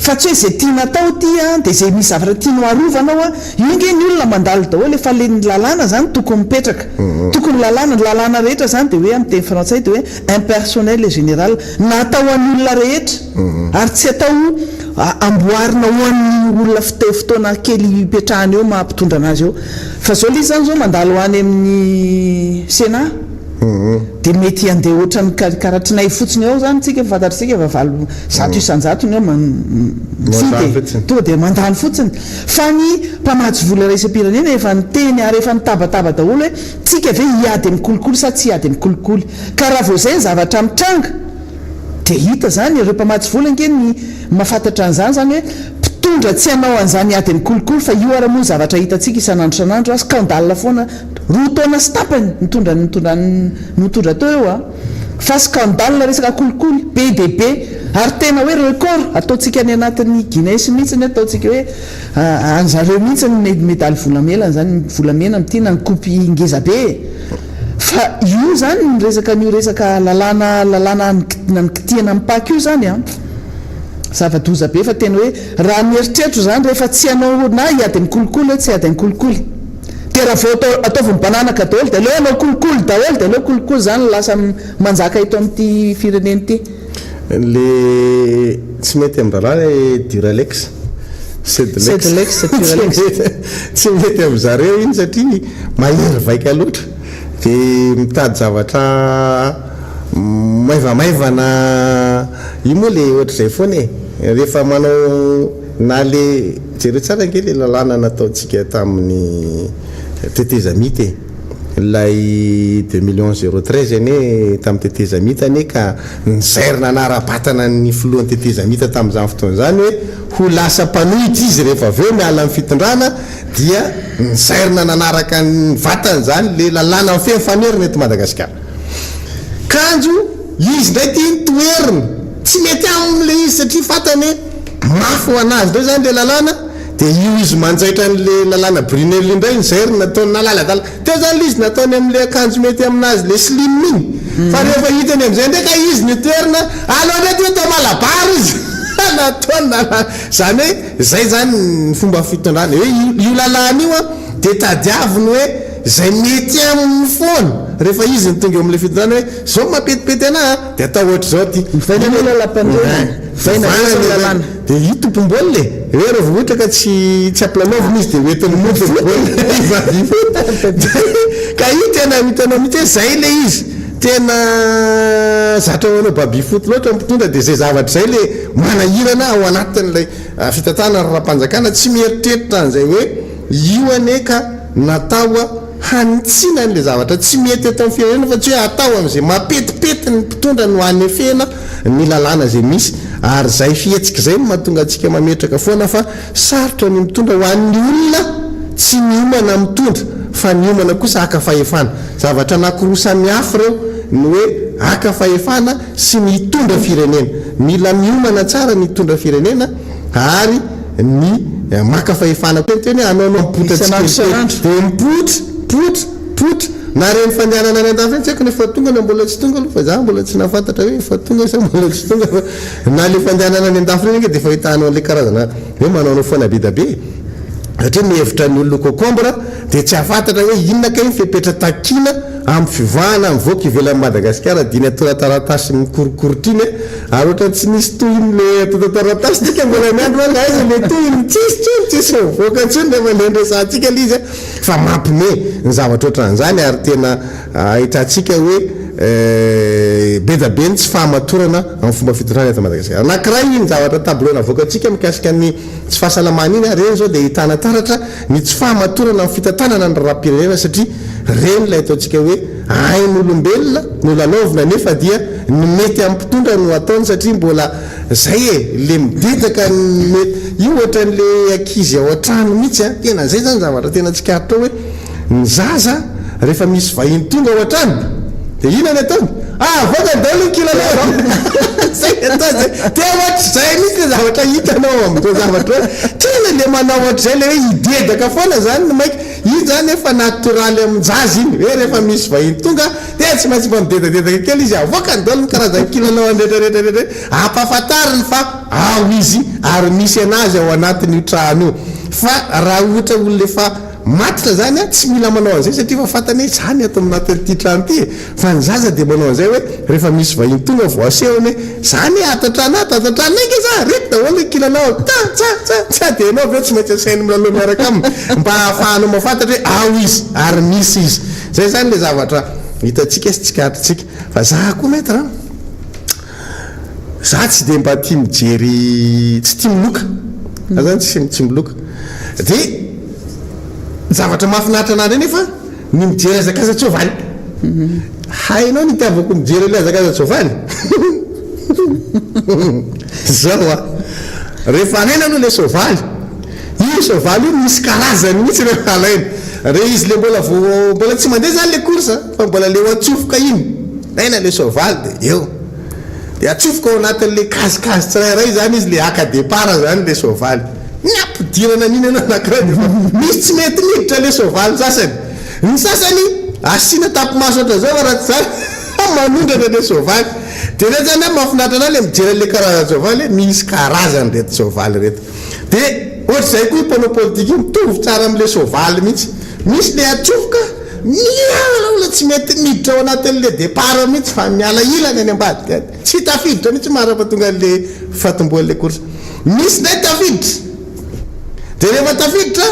fa tsy hoe zay tiana atao ty de zay misy zavatra tianao arovanao io nge ny olona mandalo daholo efa le lalàna zany tokony mipetraka tokony lalàna rehetra zany de hoe amin'ny teny frantsay de hoe impersonnel et général natao an'ny olona rehetra ary tsy atao amboarina ho an'ny olona fotoana kely ipetrahany eo mampitondra anazy eo fa zao lizy zany zao mandalo any amin'ny Sénat de mety andeha ohatrany karatrinay fotsiny ao zany tsika fantatritsika fa valo zato isanjatony eo tonga de mandany fotsiny fa ny mpamatsy vola raisam-pirenena efa niteny ary efa nitabataba daholo hoe tsika ve hiady amin'ny kolokolo sa tsy hiady amin'ny kolokolo ka raha vao zay ny zavatra mitranga de hita zany ireo mpamatsy vola ngeny mahafantatra an'izany zany hoe mpitondra tsy hanao an'izany ady amin'ny kolokolo fa io ara moa zavatra hitantsika isan'andro scandale foana roa taona sy tapany mitondra teo eo fa scandale resaka kolokolo be de be ary tena hoe record ataontsika ny anatin'ny Guinness mihitsy ataontsika hoe an'zareo mihitsy ny medaly volamena zany volamena mitina ny kopy ngeza be fa io zany ny resaka lalàna nanikitiana mipaky io zany zava-doza be fa tena hoe raha mieritrerito zany rehefa tsy hanao na hiady amin'ny kolokolo hoe tsy hiady amin'ny kolokolo de raha vao ataovy bananaka daholo de aleo anao kolokolo daholo de aleo kolokolo zany lasa manjaka ito amin'ity firenena ity le tsy mety am'rahalahy Duralex Sedlex tsy mety am'zareo iny satria mahery vaika loatra de mitady zavatra maivamaivana io moa le ohatra zay foana rehefa manao na le jereo tsara nge le lalàna nataontsika tamin'ny tetezamity lay 2,013 ane tamin'ny tetezamita ane ka nizairina anara-batana ny filohan'ny tetezamita tamin'izany fotoana zany hoe ho lasa mpanohitra izy rehefa avy eo miala amin'ny fitondrana dia nizairina nanaraka ny vatany zany le lalàna amin'ny fehfanerina eto Madagasikara. Kanjo izy ndray tia nitoerina tsy mety am'le izy satria fatany mafy ho anazy ndray zany le lalàna dia io izy manjaitra n'le lalàna Brunel indray nizairina nataony nalaladala teo zany le izy nataony am'le akanjo mety aminazy le slim iny fa rehefa hitany am'izay ndraika izy nitoerina alao ndray ty atao malabary izy nataony zany hoe zay zany ny fomba fitondrana hoe io lalàna io a dia tadiaviny hoe zay mety amin'ny foana rehefa izy ny tonga eo am'le fitondrana hoe zao mapetipety anahy dia atao ohatra zao ty dia io tompom-boly le hoe rehefa ohatra ka tsy ampilalaovina izy dia hoentiny moto ka io tena hitanao mihitsy hoe zay le izy tena zatra hoanao baby foty loatra mpitondra dia zay zavatra zay le manahirana ao anatin'lay fitantanany raha-mpanjakana tsy mieritreritra an'izay hoe io ane ka natao hanitsina n'le zavatra tsy mety eto amin'ny firenena fa tsy hoe atao am'izay mapetipety ny mpitondra no any efena ny lalàna zay misy ary zay fihetsika zay no mahatonga antsika mametraka foana fa sarotra ny mitondra ho an'ny olona tsy miomana mitondra fa niomana kosa aka fahefana zavatra anakiroa samihafa reo ny hoe aka fahefana sy mitondra firenena mila miomana tsara ny hitondra firenena ary ny maka fahefana teny hoe anao mipotratsika dia mipotra na reny fandehanana any an-dafy tsy haiko nefa tonga na mbola tsy tonga aloha fa za mbola tsy nafantatra hoe efa tonga sa mbola tsy tonga na le fandehanana any an-dafy reny dia efa hitanao le karazana hoe manaonao foana be da be satria mihevitra ny olona kokombra dia tsy hafantatra hoe inona ka iny fipetra takina amin'ny fivoahana amin'ny voaka ivelan'ny Madagasikara diny atona taratasy mikorokorotriny ary ohatra tsy nisy tohin'le atona taratasy tika mbola miandro aiza le tohiny tsisy voaka ntsony rehefa le ndresantsika le izy fa mampime ny zavatra ohatran'izany ary tena hitantsika hoe be da be ny tsy fahamatorana amin'ny fomba fitondrana eto Madagasikara anankiray ny zavatra tableau navoakantsika mikasika ny tsy fahasalamana iny reny zao dia hitana taratra ny tsy fahamatorana amin'ny fitantanana ny raha-pirenena satria reny ilay ataontsika hoe ain'olombelona no lalaovina nefa dia ny mety amin'ny mpitondra no ataony satria mbola zay le midetaka io ohatran'le ankizy ao an-trano mihitsy tena zay zany zavatra tena tsikaritao hoe ny zaza rehefa misy vahiny tonga ao an-trano dia inany ataony voaka daholo kilalao zay ataony tena zay mihitsy le zavatra hitanao amin'izao zavatra tena le manao ohatr'izay le hoe hidedaka foana zany no maika io zany efa natioraly amin'jazy iny hoe rehefa misy vahiny tonga dia tsy maintsy mba midedadedaka kely izy avoaka ny daholo ny karazany kilalao andretraretraretra ampahafantariny fa ao izy ary misy anazy ao anatin'io trano io fa raha ohatra olona efa matitra zany tsy mila manao an'izay satria fa fantany hoe zany ato aminatin'ity trano ity fa ny zaza dia manao an'izay hoe rehefa misy vahiny tonga voasehony zany atatrana ike za rety daholo ny kilalao tsa dia anao aveo tsy maintsy asainy milalao miaraka aminy mba hahafahanao mahafantatra hoe ao izy ary misy izy zay zany le zavatra hitantsika sy tsikatritsika fa za koa maître za tsy dia mba tia mijery tsy tia miloka za zany tsy miloka dia zavatra mahafinaritra an'andry nefa ny mijery azakaza-tsoavaly hainao ny tiavako mijery le azakaza-tsoavaly zao rehefa alaina aloha le soavaly io soavaly io misy karazany mihitsy rehefa alaina re izy le mbola tsy mandeha zany le korsa fa mbola le atsofoka iny aina le soavaly dia eo dia atsofoka ao anatin'le kazikazy tsirairay zany izy le aka départ zany le soavaly ny ampidirana an'iny anao anakiray dia misy tsy mety miditra le soavaly ny sasany asiana tapimaso ohatra zao raha zany manondrana le soavaly dia reto zany mahafinaritra anao le mijery le karazany soavaly misy karazany reto soavaly reto dia ohatra zay koa mpanao politika mitovy tsara am'le soavaly mihitsy misy le atsofoka miala ola tsy mety miditra ao anatin'le départ mihitsy fa miala ilany any ambady tsy tafiditra mihitsy maharafa tonga le fatomboan'le korsa misy nday tafiditra dia rehefa tafiditra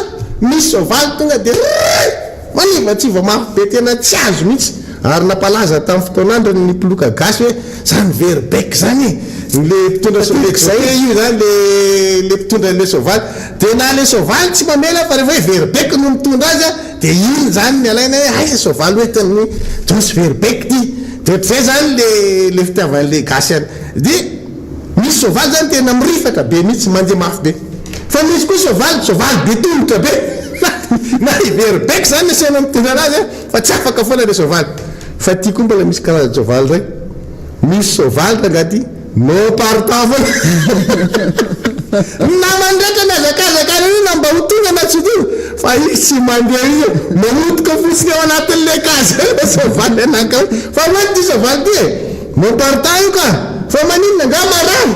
misy soavaly tonga dia manivatsiva mafy be tena tsy azo mihitsy ary napalaza tamin'ny fotoanandro ny mpoloka gasy hoe zany verbeck zany le mpitondra zay io zany le mpitondra le sovaly de na le sovaly tsy mamela fa rehefa hoe verbeck no mitondra azy de iny zany ny alaina hoe ay sovaly hoetiny josy verbeck ty de ohatr'izay zany le fitiavan'le gasy any de misy sovaly zany tena mirifatra be mihitsy mandeha mafy be fa misy koa sovaly be tongotra be na verbeck zany asiana mitondra anazy fa tsy afaka foana le sovaly fa ty koa mbola misy karazana sovaly ray misy sovaly rangaty no partant foana namandratra nazakazakana io na mba ho tonga na tsy tonga fa io tsy mandeha io mamotoka fotsiny ao anatin'le kazy le sovaly anaka fa mety ty sovaly ty no partant io ka fa maninona nga marary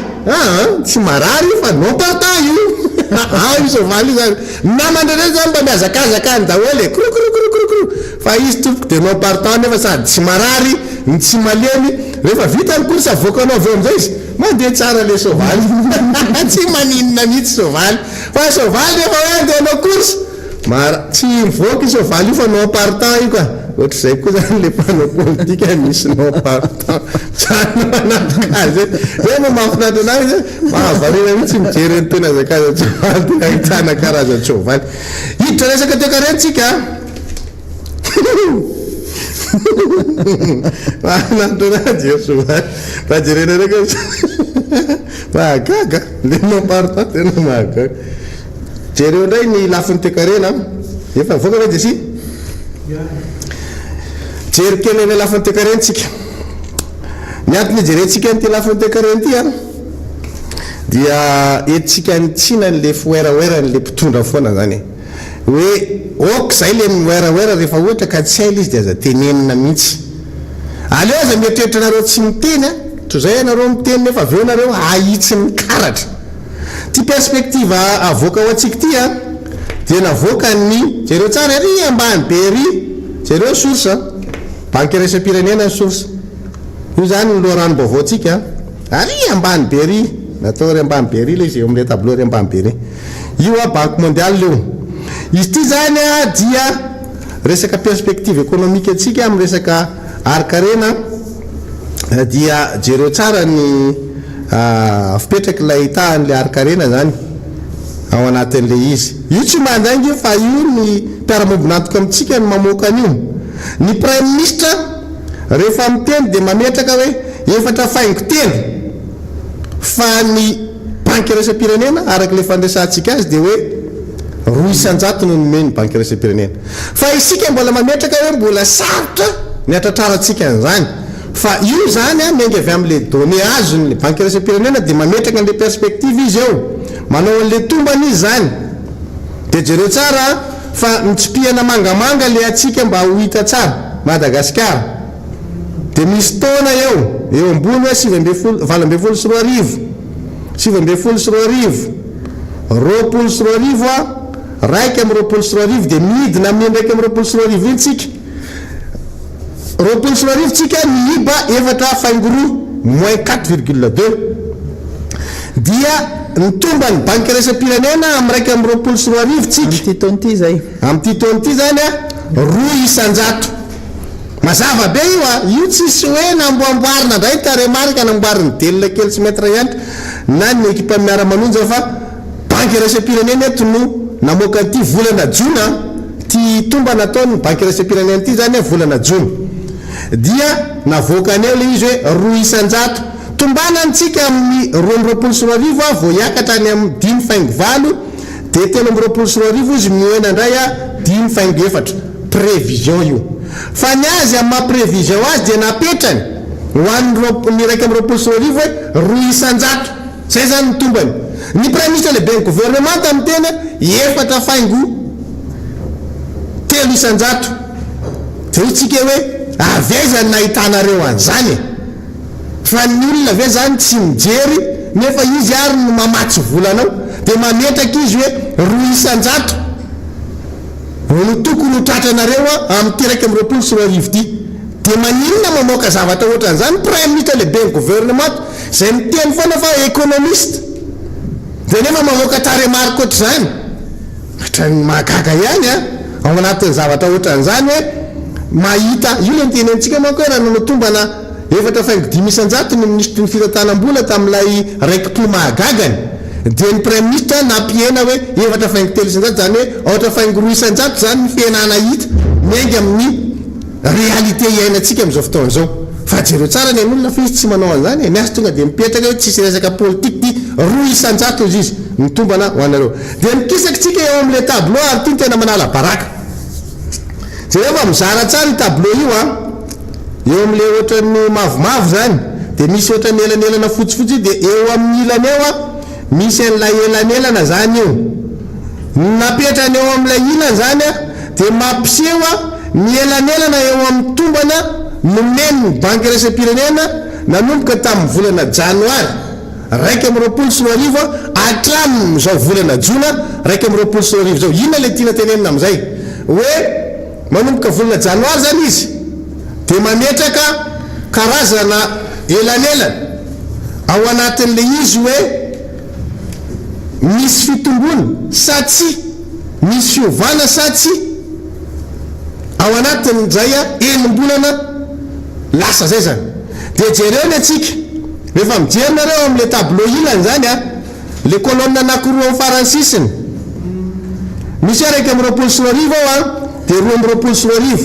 tsy marary io fa no partant io io sovaly io zany namandratra zany mba miazakazakany daholo krokrokrokro fa izy tompoko de no partant nefa sady tsy marary tsy malemy rehefa vita ny korsa avoakanao aveo amizay izy mandeha tsara le sovaly tsy maninona mihitsy sovaly fa sovaly rehefa hoe andeha anao korsa tsy mivoaka i sovaly io fa no partant io ka ohatr'izay koa zany le mpanao politika misy no partant tsano anatikazy zay mo mahafinaritra anazy mahavarena mihitsy mijery ny tena zakazany sovaly ahitana karazany sovaly hiditra resaka teo karentsika mahafinaritra anazy sovaly fajerena reka mahagaga le no partant tena mahagaga jereo indray ny lafiny tekarena efa voaka ve desy jery kely le lafiny tekarentsika ny antony jerentsika n'ty lafiny tekareny ty dia etsika nitsina n'le foeraoeran'le mpitondra foana zany hoe ok zay le mioeraoera rehefa ohatra ka tsy aila izy de aza tenenina mihitsy aleo aza mieritreritra nareo tsy miteny to zay anareo miteny nefa aveo nareo ahitsy ny karatra ty perspektiva avoaka ho atsika ty dia navoaka ny jereo tsara ry ambany be ry jereo source banque resepirenena ny source io zany ny loharano-baovao atsika ary ambany be ry natao ry ambany be ry le izy eo am'le tableau ry ambany be ry io banque mondiale leo izy ty zany dia resaka perspective économique atsika amin'ny resaka arkarena dia jereo tsara ny fipetraky lay tahan'le arkarena zany ao anatin'le izy io tsy mandaingy fa io ny mpiaramombonantoka amitsika ny mamoaka an'io ny prime ministre rehefa miteny de mametraka hoe efatra faingo telo fa ny banque resepirenena araky le fandraisantsika azy de hoe 200 no nomeny banque resepirenena fa isika mbola mametraka hoe mbola sarotra ny atratrarantsika an'izany fa io zany mengy avy am'le donné azony banque resepirenena de mametraka an'le perspective izy eo manao an'le tombany izy zany de jereo tsara fa mitsipihana mangamanga le atsika mba ho hita tsara Madagasikara de misy taona eo ambony hoe 7 sy 7 roapolo sy 2 raiky am 2 sy 2 de midina amin'ny raiky am 2 sy 2 iny tsika 2 sy 2 tsika niba efatra faingoroa moins 4,2 dia nitombany banque resepirenena am raiky am 2 sy 2 tsika amty taona ty zay amty taona ty zany 200 mazava be io tsisy hoe namboamboarina ndray taremarika namboariny delona kely sy metra ihany na ny ekipa Miara Manonja fa banque resepirenena eto no namoaka ty volana Jona ty tomba nataony banque resepirenena ty zany volana Jona dia navoakany eo le izy hoe 200 tombanantsika amin'ny 2 sy 2 vao hiakatra any amin'ny 5,7 de telo amin'ny 2 sy 2 izy mioena ndray 5,4 prévision io fa ny azy amin'ny maha-prévision azy de napetrany hoan'ny raiky amin'ny 2 sy 2 hoe 200 zay zany ny tombany ny prime ministre lehibe ny gouvernement tamin'ny tena efatra faingo 300 de itsika hoe avezany nahitanareo an'izany fa ny olona ave zany tsy mijery nefa izy ary no mamatsy volanao de mametraky izy hoe 200 no tokony ho tratranareo amin'ny tiraiky amin'ny 2 sy 2 ty de maninona mamoaka zavatra ohatran'izany prime ministre lehibe ny gouvernement zay miteny foana fa économiste de nefa mamoaka taremarika ohatr'izany ohatrany mahagaga ihany ao anatin'ny zavatra ohatran'izany hoe mahita io le teny antsika manko hoe raha nanao tombana efatra faingo 500 ny ministre ny fitantanam-bola tamin'ilay raiki-po mahagagany dia ny prime ministre nampiena hoe efatra faingo 300 zany hoe ohatra faingo 200 zany ny fienana hita miainga amin'ny réalité iainantsika amin'izao fotoana zao fa jereo tsara ny ain'olona fa izy tsy manao an'izany miasa tonga dia mipetraka hoe tsisy resaka politique ty 200 izy mitombana ho anareo dia mikisakitsika eo amin'le tableau ary ty ny tena manala baraka jereo fa mizara tsara i tableau io eo amin'le ohatran'ny mavomavo zany dia misy ohatran'ny elanelana fotsifotsy dia eo amin'ny ilany eo misy an'ilay elanelana zany io napetrany eo amin'ilay ilany zany dia mampiseho ny elanelana eo amin'ny tombana nomeny banque raisam-pirenena nanomboka tamin'ny volana janoary 1 hatramin'izao volana jona 1 zao inona le tiana tenenina amin'izay hoe manomboka volana janoary zany izy dia mametraka karazana elanelana ao anatin'le izy hoe misy fitombona sa tsy misy fiovana sa tsy ao anatin'izay enim-bolana lasa zay zany dia jereo ny atsika rehefa mijerinareo amin'le tableau ilany zany le colonne anakiroa amin'ny faransisiny misy 1 ao dia 2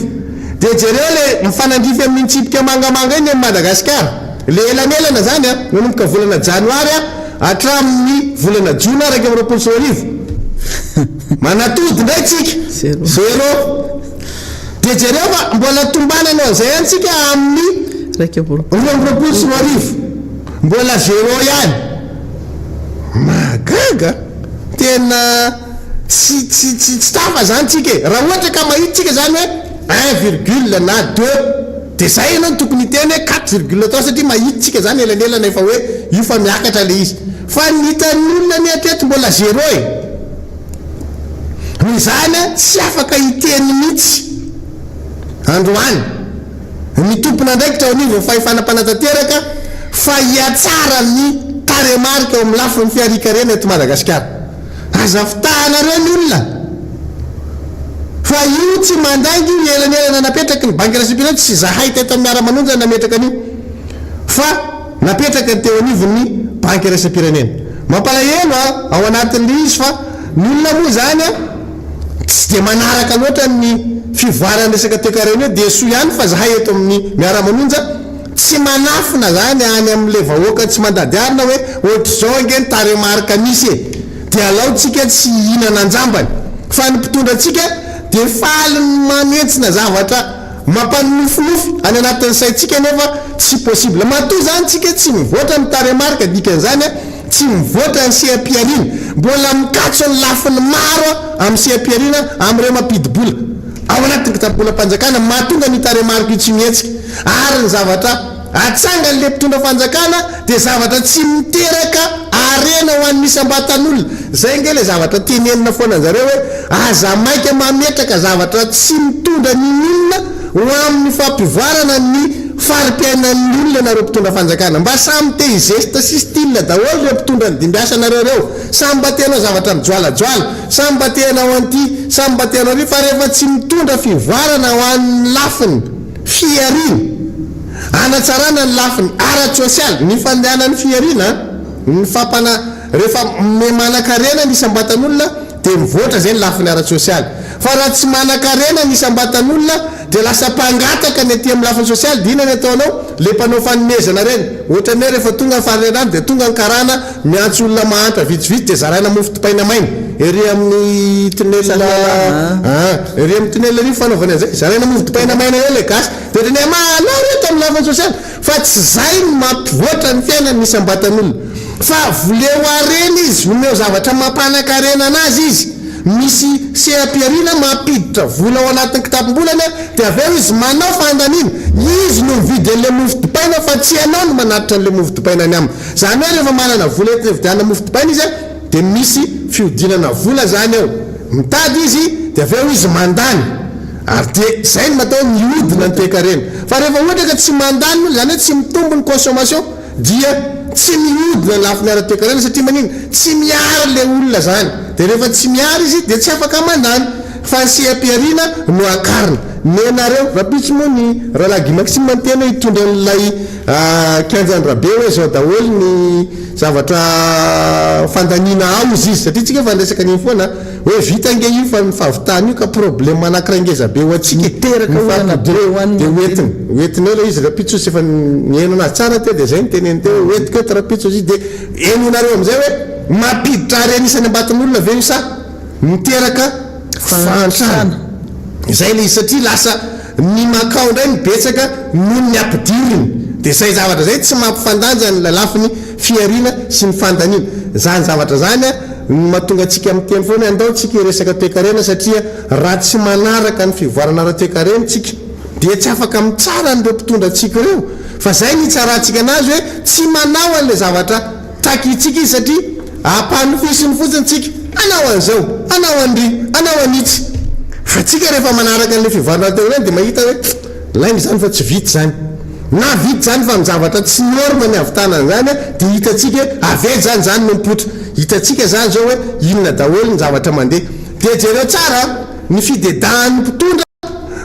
dia jereo le mifanandrify amin'ny tsipika mangamanga iny amin'ny Madagasikara le elanelana zany nanomboka volana janoary hatramin'ny volana jona 1 manatody ndray tsika 0 dia jereo fa mbola tombananao an'izay antsika amin'ny 2 mbola 0 ihany magaga tena tsy tafa zany tsika raha ohatra ka mahitsika zany hoe 1 na 2 dia zay ianao tokony teny hoe 4 tao satria mahitsika zany elanelana efa hoe io fa miakatra le izy fa nitan'olona ny atreto mbola 0 izany tsy afaka hiteny mihitsy androany ny tompona ndraikitra ao anivo fahefana mpanatateraka fa hiatsara ny taremarika ao amin'ny lafin'ny fiarikarena eto Madagasikara azafitahanareo ny olona fa io tsy mandangy ny elanelana napetraka ny banque raisam-pirenena tsy zahay teto amin'ny Miara Manonja nametraka an'io fa napetraka ny teo anivon'ny banque raisam-pirenena mampalahelo ao anatin'le izy fa ny olona moa zany tsy dia manaraka loatra ny fivoarany resaka toekarena dia so ihany fa zahay eto amin'ny Miara Manonja tsy manafina zany any amin'le vahoaka tsy mandadiarina hoe ohatr'izao nge ny taremarika misy dia alaotsika tsy hinana anjambany fa ny mpitondra atsika dia faliny manentsina zavatra mampanofinofy any anatin'ny saitsika nefa tsy possible matoa zany tsika tsy mivoatra ny taremarika dikan'izany tsy mivoatra ny CA-piarina mbola mikatso ny lafiny maro amin'ny CA-piarina amin'ireo mampidibola ao anatin'ny kitapolam-panjakana mahatonga ny taremarika io tsy mihetsika ary ny zavatra atsanga n'le mpitondra fanjakana dia zavatra tsy miteraka arena ho an'ny isam-batan'olona zay nge le zavatra tenenina foana anjareo hoe aza maika mametraka zavatra tsy mitondra ny olona ho amin'ny fampivoarana ny fari-piainan'ny olona nareo mpitondra fanjakana mba samy te izesta sy style daholo reo mpitondra ny dimbiasanareo reo samy mba tenao zavatra mijoalajoala samy mba tenao anty samy mba tenao ry fa rehefa tsy mitondra fivoarana ho an'ny lafiny fiarina anatsarana ny lafiny ara-tsosialy ny fandehanan'ny fiarina ny fampana rehefa manakarena ny isam-batan'olona dia mivoatra zay ny lafiny ara-tsosialy fa raha tsy manakarena ny isam-batan'olona dia lasa mpangataka ny aty amin'ny lafiny sosialy dia inany ataonao le mpanao fanomezana reny ohatrany hoe rehefa tonga ny farinarano dia tonga ny karana miantso olona mahantra vitsivitsy dia zaraina mofo topaina maina ery amin'ny tunnel ery amin'ny tunnel ry fanaovana zay zaraina mofo topaina maina eo le gasy dia teny manao reto amin'ny lafiny sosialy fa tsy zay ny mampivoatra ny fiainany ny isam-batan'olona fa voleo areny izy nomeo zavatra mampanankarena anazy izy misy CA-piarina mampiditra vola ao anatin'ny kitapom-bolana dia aveo izy manao fandanina izy no mividy an'le mofo dipaina fa tsy anao no manatitra an'le mofo dipaina any aminy zany hoe rehefa manana vola vidiana mofo dipaina izy dia misy fiodinana vola zany ao mitady izy dia aveo izy mandany ary dia zay no matao miodina ny toekarena fa rehefa ohatra ka tsy mandany zany hoe tsy mitombo ny consommation dia tsy miodina ny lafiny ara-toekarena satria manino tsy miary le olona zany dia rehefa tsy miary izy dia tsy afaka mandany fa ny CA-piarina no akarina nenareo rapitso moa ny rahalagy maxime mantena hitondra n'lay kianjandrabe hoe zao daholo ny zavatra fandanina ao izy satria tsika fa ndresaka ny foana hoe vita nge io fa ny fahavitany io ka problème anankirangezabe ho atsika de oetiny eo le izy rapitso sy efa nieno anazy tsara te de zay nyteneny teo oetiko eto rapitso izy de enonareo amizay hoe mampiditra ary anisany ambatin'olona ve io sa miteraka fantrana zay le izy satria lasa ny makao ndray mibetsaka noho ny ampidiriny de zay zavatra zay tsy mampifandanja ny lalafiny fiarina sy ny fandanina zany zavatra zany mahatonga atsika am'teny foana andao tsika resaka toekarena satria raha tsy manaraka ny fivoarana ara-toekarena tsika de tsy afaka mitsara n'ireo mpitondra atsika ireo fa zay ny tsaratsika anazy hoe tsy manao an'le zavatra takitsika izy satria ampanofisiny fotsiny tsika anao an'izao anao an'ry anao anitsy fa tsika rehefa manaraka an'le fivoarana ara-toekarena de mahita hoe lainy zany fa tsy vity zany na vity zany fa mizavatra tsy norme ny avitanany zany de hitatsika avety zany zany no mipotra hitatsika zany zao hoe inona daholo ny zavatra mandeha de jereo tsara ny fidedahan'ny mpitondra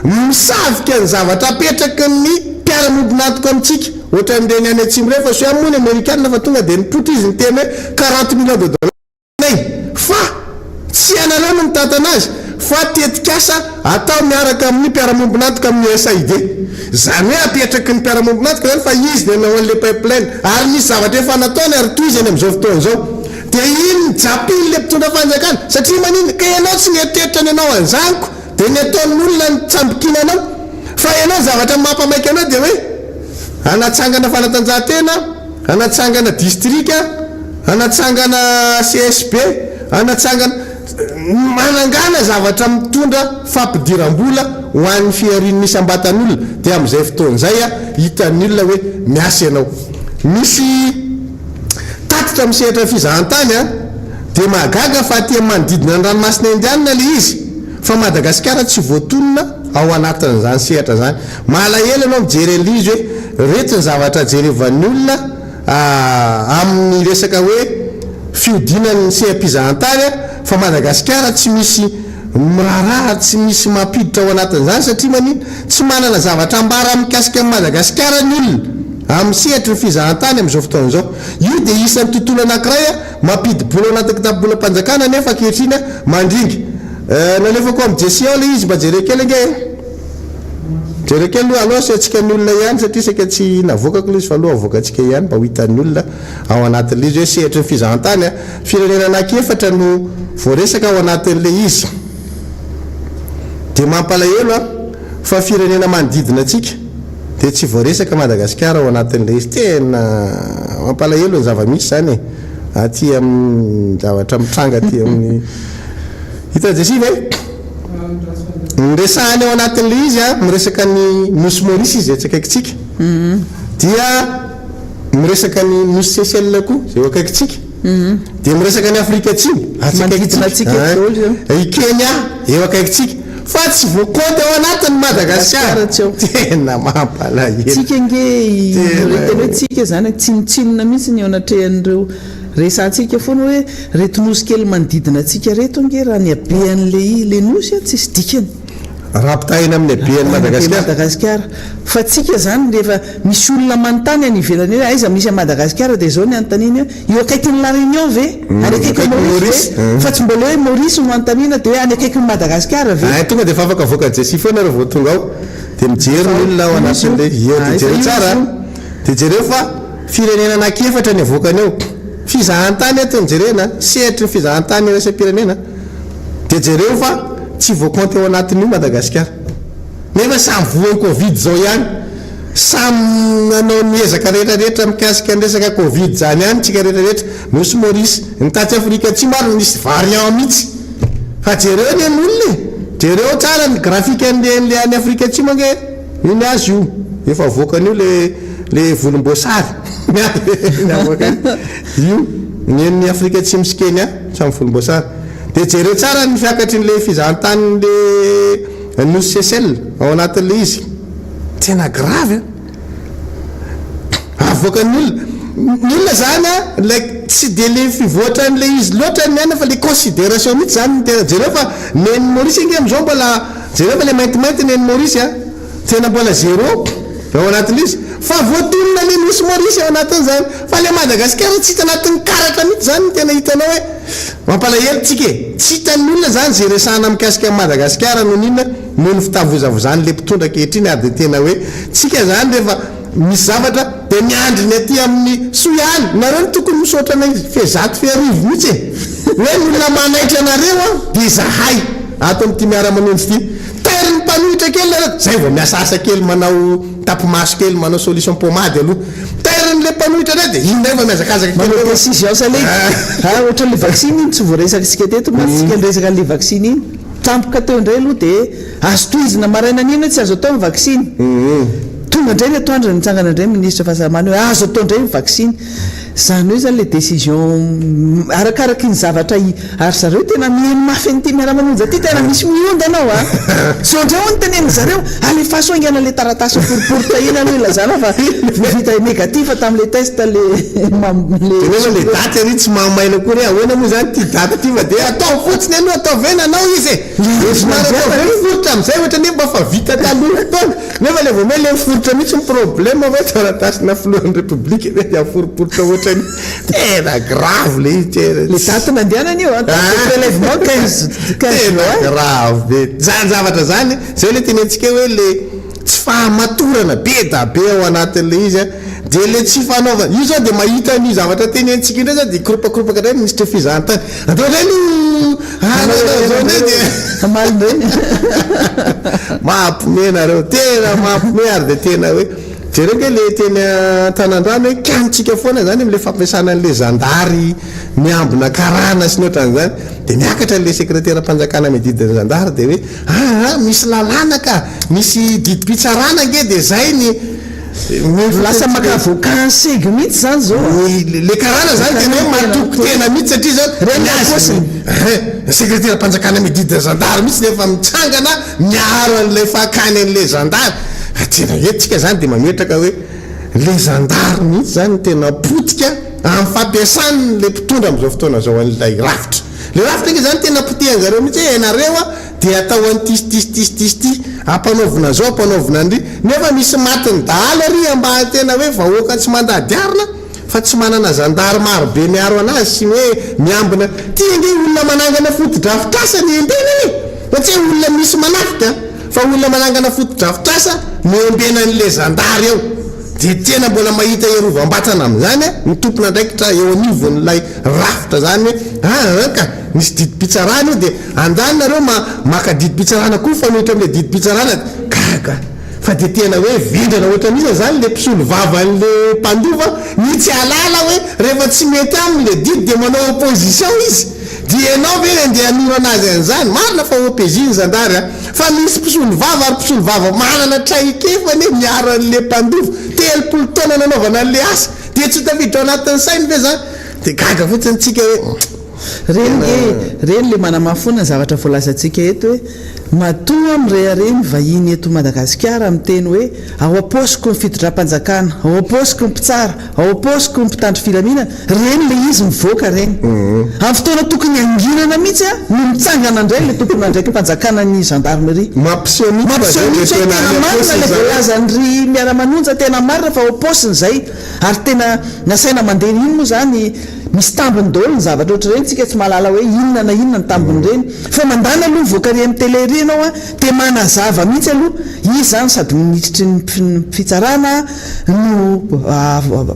misavika ny zavatra apetraky ny mpiara-mobonatoko amitsika ohatra amin'ireny any atsimo rey fa so amony amerikanina fa tonga de nipotra izy ny teny hoe 40 millions de dollars fa tsy anareo no mitantana azy fa tetikasa atao miaraka amin'ny mpiara-mobonatoko amin'ny USAID zany hoe apetraky ny mpiara-mobonatoko zany fa izy de nanao an'le pipeline ary misy zavatra efa nataony ary toy izy any am'izao fotoana zao de iny japiny le mpitondra fanjakana satria maniny ka ianao tsy nieritreritra ny anao anzaniko de ny ataon'olona ny tsambokina anao fa ianao zavatra mampamaiky anao de hoe anatsangana fanatanjahantena anatsangana distrika anatsangana CSB anatsangana manangana zavatra mitondra fampidiram-bola ho an'ny fiariny misy ambatan'olona de am'izay fotoan'zay hitan'ny olona hoe miasa ianao misy tatitra misehatra fizahantany de mahagaga fa aty manodidina ny ranomasina indianina le izy fa Madagasikara tsy voatonona ao anatin'izany sehatra zany malahelo anao mijery an'le izy hoe reto ny zavatra jerevan'ny olona amin'ny resaka hoe fiodinan'ny seha-pizahantany fa Madagasikara tsy misy miraharaha tsy misy mampiditra ao anatin'izany satria manino tsy manana zavatra ambara mikasika amin'ny Madagasikara ny olona amin'ny sehatry ny fizahantany am'izao fotoana zao io de isan'ny tontolo anankiray mampidibola ao anaty kitabolam-panjakana nefa ankehitriny mandringy nalefako amin'ny gestion le izy mba jerekely nge jerekely aloha sy atsika ny olona ihany satria saka tsy navokako le izy fa aloha avoakatsika ihany mba ho hitan'ny olona ao anatin'le izy hoe sehatry ny fizahantany firenena anankiefatra no voaresaka ao anatin'le izy de mampalahelo fa firenena manodidina atsika de tsy voaresaka Madagasikara ao anatin'le izy tena mampalahelo ny zava-misy zany aty amin'ny zavatra mitranga aty amin'ny hitajesiva nyresahany ao anatin'le izy miresaka ny nosy Maurice izy atsakaikitsika dia miresaka ny nosy Seychelles koa zay eo akaikitsika de miresaka ny Afrika Atsimo atsakaikitsika i Kenya eo akaikitsika fa tsy voakonty ao anatin'ny Madagasikara tena mampalahelo tsika nge tena hoe tsika zany tsinotsinona mihitsy ny ao anatrehan'ireo resantsika foana hoe reto nosy kely manodidina atsika reto nge raha ny abean'le le nosy tsisy dikany rapitahina amin'ny abean'ny Madagasikara fa tsika zany rehefa misy olona manontany any ivelany aiza misy a Madagasikara de zao ny antaniny eo akaikin'ny La Réunion ve any akaiky Maurice fa tsy mbola hoe Maurice no antanina de hoe any akaikin'ny Madagasikara ve tonga de fa afaka avoaka jesi foana reo vao tonga ao de mijery ny olona ao anatin'le eo de jereo tsara de jereo fa firenena anankiefatra ny avoakany eo fizahantany ato ny jerena sehatry ny fizahantany resam-pirenena de jereo fa tsy voakonty ao anatin'io Madagasikara nefa samy voan'ny Covid zao ihany samy nanao miezaka rehetrarehetra mikasika ny resaka Covid zany ihany tsika rehetrarehetra nosy Maurice ny tatsy Afrika tsy maro nisy variant mihitsy fa jereo ny an'olona jereo tsara ny grafika an'le any Afrika Atsimo nge iny azy io efa avoakan'io le volomboasary io ny Afrika Atsimo sy Kenya samy volomboasary de jereo tsara ny fiakatry n'le fizahantany nosy Seychelles ao anatin'le izy tena grave avoakan'olona ny olona zany like tsy de le fivoatran'le izy loatra ny ana fa le considération mihitsy zany tena jereo fa neny Maurice nge am'izao mbola jereo fa le maintimainty ny Maorisy tena mbola 0 ao anatin'izy fa voatonona le misy Maorisy ao anatin'izany fa le Madagasikara tsy hita anatin'ny karatra mihitsy zany ny tena hitanao hoe mampalahelo tsika tsy hitan'ny olona zany zay resahana mikasika Madagasikara noho n'inona noho ny fitavozavozany le mpitondra ankehitriny ary de tena hoe tsika zany rehefa misy zavatra de miandry ny aty amin'ny soiany nareo ny tokony misaotra ny fezato fearivo mihitsy hoe olona manaitra anareo de zahay ato amin'ity Miara Manonja ity tairin'ny mpanohitra kely zay vao miasa asa kely manao tapimaso kely manao solution pommade aloha tairin'le mpanohitra rey de iny rehefa miazakazaka manao décision sa le ohatra le vaccine iny tsy voaresaka tsika teto matsika resaka le vaccine iny tampoka teo indray aloha de azo tohizina maraina n'iny tsy azo atao ny vaccine tonga indray le atoandro nitsangana indray ministre fahasalamana hoe azo atao indray ny vaccine zany hoe zany le décision arakaraky ny zavatra ary zareo tena mihaino mafy an'ity Miara Manonja ty tena misy miondana ao so ndray ho ny teneniny zareo alefaso aingana le taratasy foriporita ina aloha ilazana fa vita négatif tam'le test le daty ary tsy mahamaina kory ahoana moa zany ty daty ty fa de atao fotsiny aloha atao venanao izy forotra am'izay ohatra nefa mba fa vita taloha fotoana nefa le vao me le forotra mihitsy ny problème hoe taratasina filohan'ny république de aforiporitra ohatrany tena grave le izy le daty nandehanany io prélèvement 15 grave be zany zavatra zany zay le tenentsika hoe le tsy fahamatorana be da be ao anatin'le izy de le tsy fanaova io zao de mahita ny zavatra tenentsika indray zany de kropakropaka indray ministre fizahantany atao indray no malindray mampime nareo tena mampime ary de tena hoe jereo ke le tena tanandrano hoe kanitsika foana zany am'le fampiasana an'le zandary miambina karana sy ny ohatran'izany de miakatra le secrétaire mpanjakana mididina zandary de hoe misy lalàna ka misy didipitsarana nge de zay ny lasa maka vokansega mihitsy zany zao le karana zany tena hoe matoko tena mihitsy satria zao secrétaire mpanjakana mididina zandary mihitsy nefa mitsangana miaro an'le fakany an'le zandary tena etsika zany de mametraka hoe le zandary mihitsy zany tena potika amin'ny fampiasany le mpitondra am'izao fotoana zao an'ilay rafitra le rafitra iny zany tena potehan zareo mihitsy hoe nareo de atao an'tisy ampanaovina zao ampanaovina andry nefa misy matiny dahalo ary mba tena hoe vahoaka tsy mandadiarina fa tsy manana zandary maro be miaro anazy sy hoe miambina tiange olona manangana fotodrafitrasa ny embenany satria olona misy manafika fa olona manangana fotodrafitrasa miembena an'le zandary eo de tena mbola mahita erovam-batana am'zany ny tompona ndraikitra eo anivon'lay rafitra zany hoe ka misy didipitsarana io de andany nareo maka didipitsarana koa fanohitra am'le didipitsarana kaka fa de tena hoe vindrana ohatran'iza zany le mpisolo vavan'le mpandova ny tsy alala hoe rehefa tsy mety am'le didy de manao opposition izy di ianao ve andeha anoro anazy an'izany marina fa opeziny zandary fa misy mpisolo vava ary mpisolo vava manana traikefany miaro an'le mpandova telopolo taona nanaovana an'le asa de tsy tafiditra anatin'ny sainy ve zany de gaga fotsiny tsika hoe reny le manamafona zavatra voalazantsika eto hoe matoa am'reny vahiny eto Madagasikara am'teny hoe ao aposiko ny fitondram-panjakana ao aposiko ny mpitsara ao aposiko ny mpitandro filaminana reny le izy mivoaka reny amin'ny fotoana tokony anginana mihitsy no mitsangana indray le tompona ndraiky mpanjakana ny gendarmerie mampiseho tena marina le voalazan'ry Miara Manonja tena marina fa ao aposiny zay ary tena nasaina mandeha iny moa zany misy tambiny daholo ny zavatra oatra reny tsika tsy mahalala hoe inona na inona ny tambiny reny fa mandana aloha voakary amin'ny télé ianao de manazava mihitsy aloha izy zany sady minitritry ny fitsarana no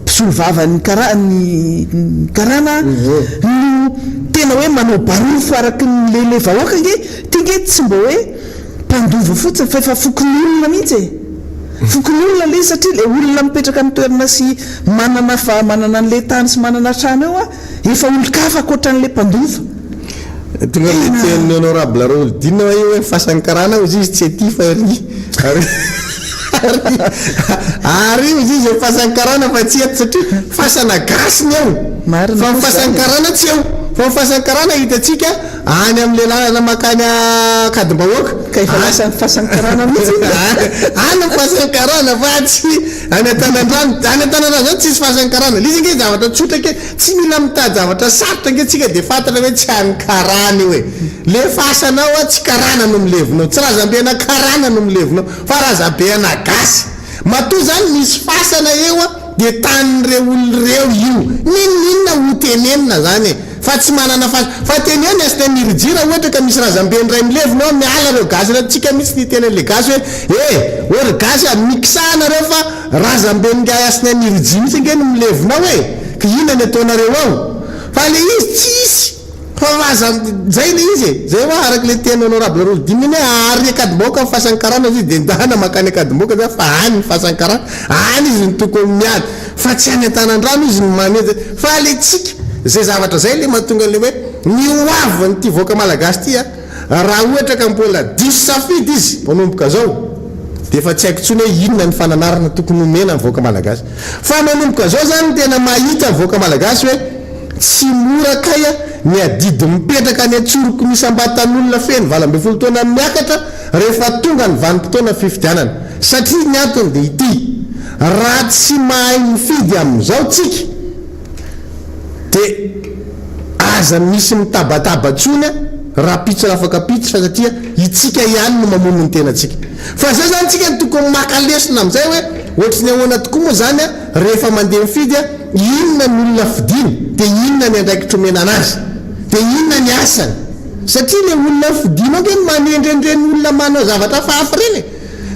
mpisolo vavany karana no tena hoe manao barofo araky le vahoaka nge tinge tsy mba hoe mpandova fotsiny fa efa fokon'olona mihitsy fokon'olona le satria le olona mipetraka amin'ny toerana sy manana an'le tany sy manana trano eo efa olo-kafa akoatran'le mpandova tonga le tian'ny honorable Raoldina hoe fasankarana izy tsy aty fa ary izy izy fasankarana fa tsy eto satria fasana gasiny eo fa fasankarana tsy eo fa fahasankarana hitatsika any am'le lalana makany kadimbahoaka ka efa lasa ny fahasankarana mihitsy any fahasankarana fa tsy any an-tanandrano zany tsisy fahasankarana lizy nge zavatra tsotra ke tsy mila mitady zavatra sarotra nge tsika de fantatra hoe tsy any karana io e le fahasanao a tsy karana no milevinao tsy razam-beana karana no milevinao fa razam-beana gasy matoa zany misy fasana eo a de tanyreo oloreo io ninninona ho tenenina zany e fa tsy manana fa teneny asy tenirijira ohatra ka misy razam-beny ray milevinao miala reo gasy ra tsika misy ny tenen'le gasy hoe ory gasy a mixahnareo fa razam-benynga asiny aniriji mitsy nge no milevinao e ka ina ny ataonareo ao fa le izy tsisy fa zay le izy zay hoa araky le tena honorable rolo diminy hoe ary akadimboka fahasankarana izy de ndana makany akadimboka za fa any ny fahasankarana any izy ny tokony miady fa tsy any an-tanandrano izy ny manety fa le tsika zay zavatra zay le mahatonga le hoe nioaviny ty voaka malagasy ty a raha ohatra ka mbola diso safidy izy manomboka zao de fa tsy haiko tsony hoe inona ny fananarana tokony omena ny voaka malagasy fa manomboka zao zany tena mahita ny voaka malagasy hoe tsy mora kaya ny adidy mipetraka ny atsoroko misy ambatan'olona feny 20 taona miakatra rehefa tonga ny vanim-potoana fifidianana satria ny antony de ity raha tsy mahay mifidy am'izao tsika de aza misy mitabatabatsony raha pitso rafaka pitso fa satria itsika ihany no mamono ny tena tsika fa zay zany tsika ny tokony makalesina am'izay hoe ohatry ny ahoana tokoa moa zany a rehefa mandeha mifidy a inona ny olona fidiny de inona ny andraikitra omena anazy de inona ny asany satria le olona fidinao nge manendrendreny olona manao zavatra fahafa reny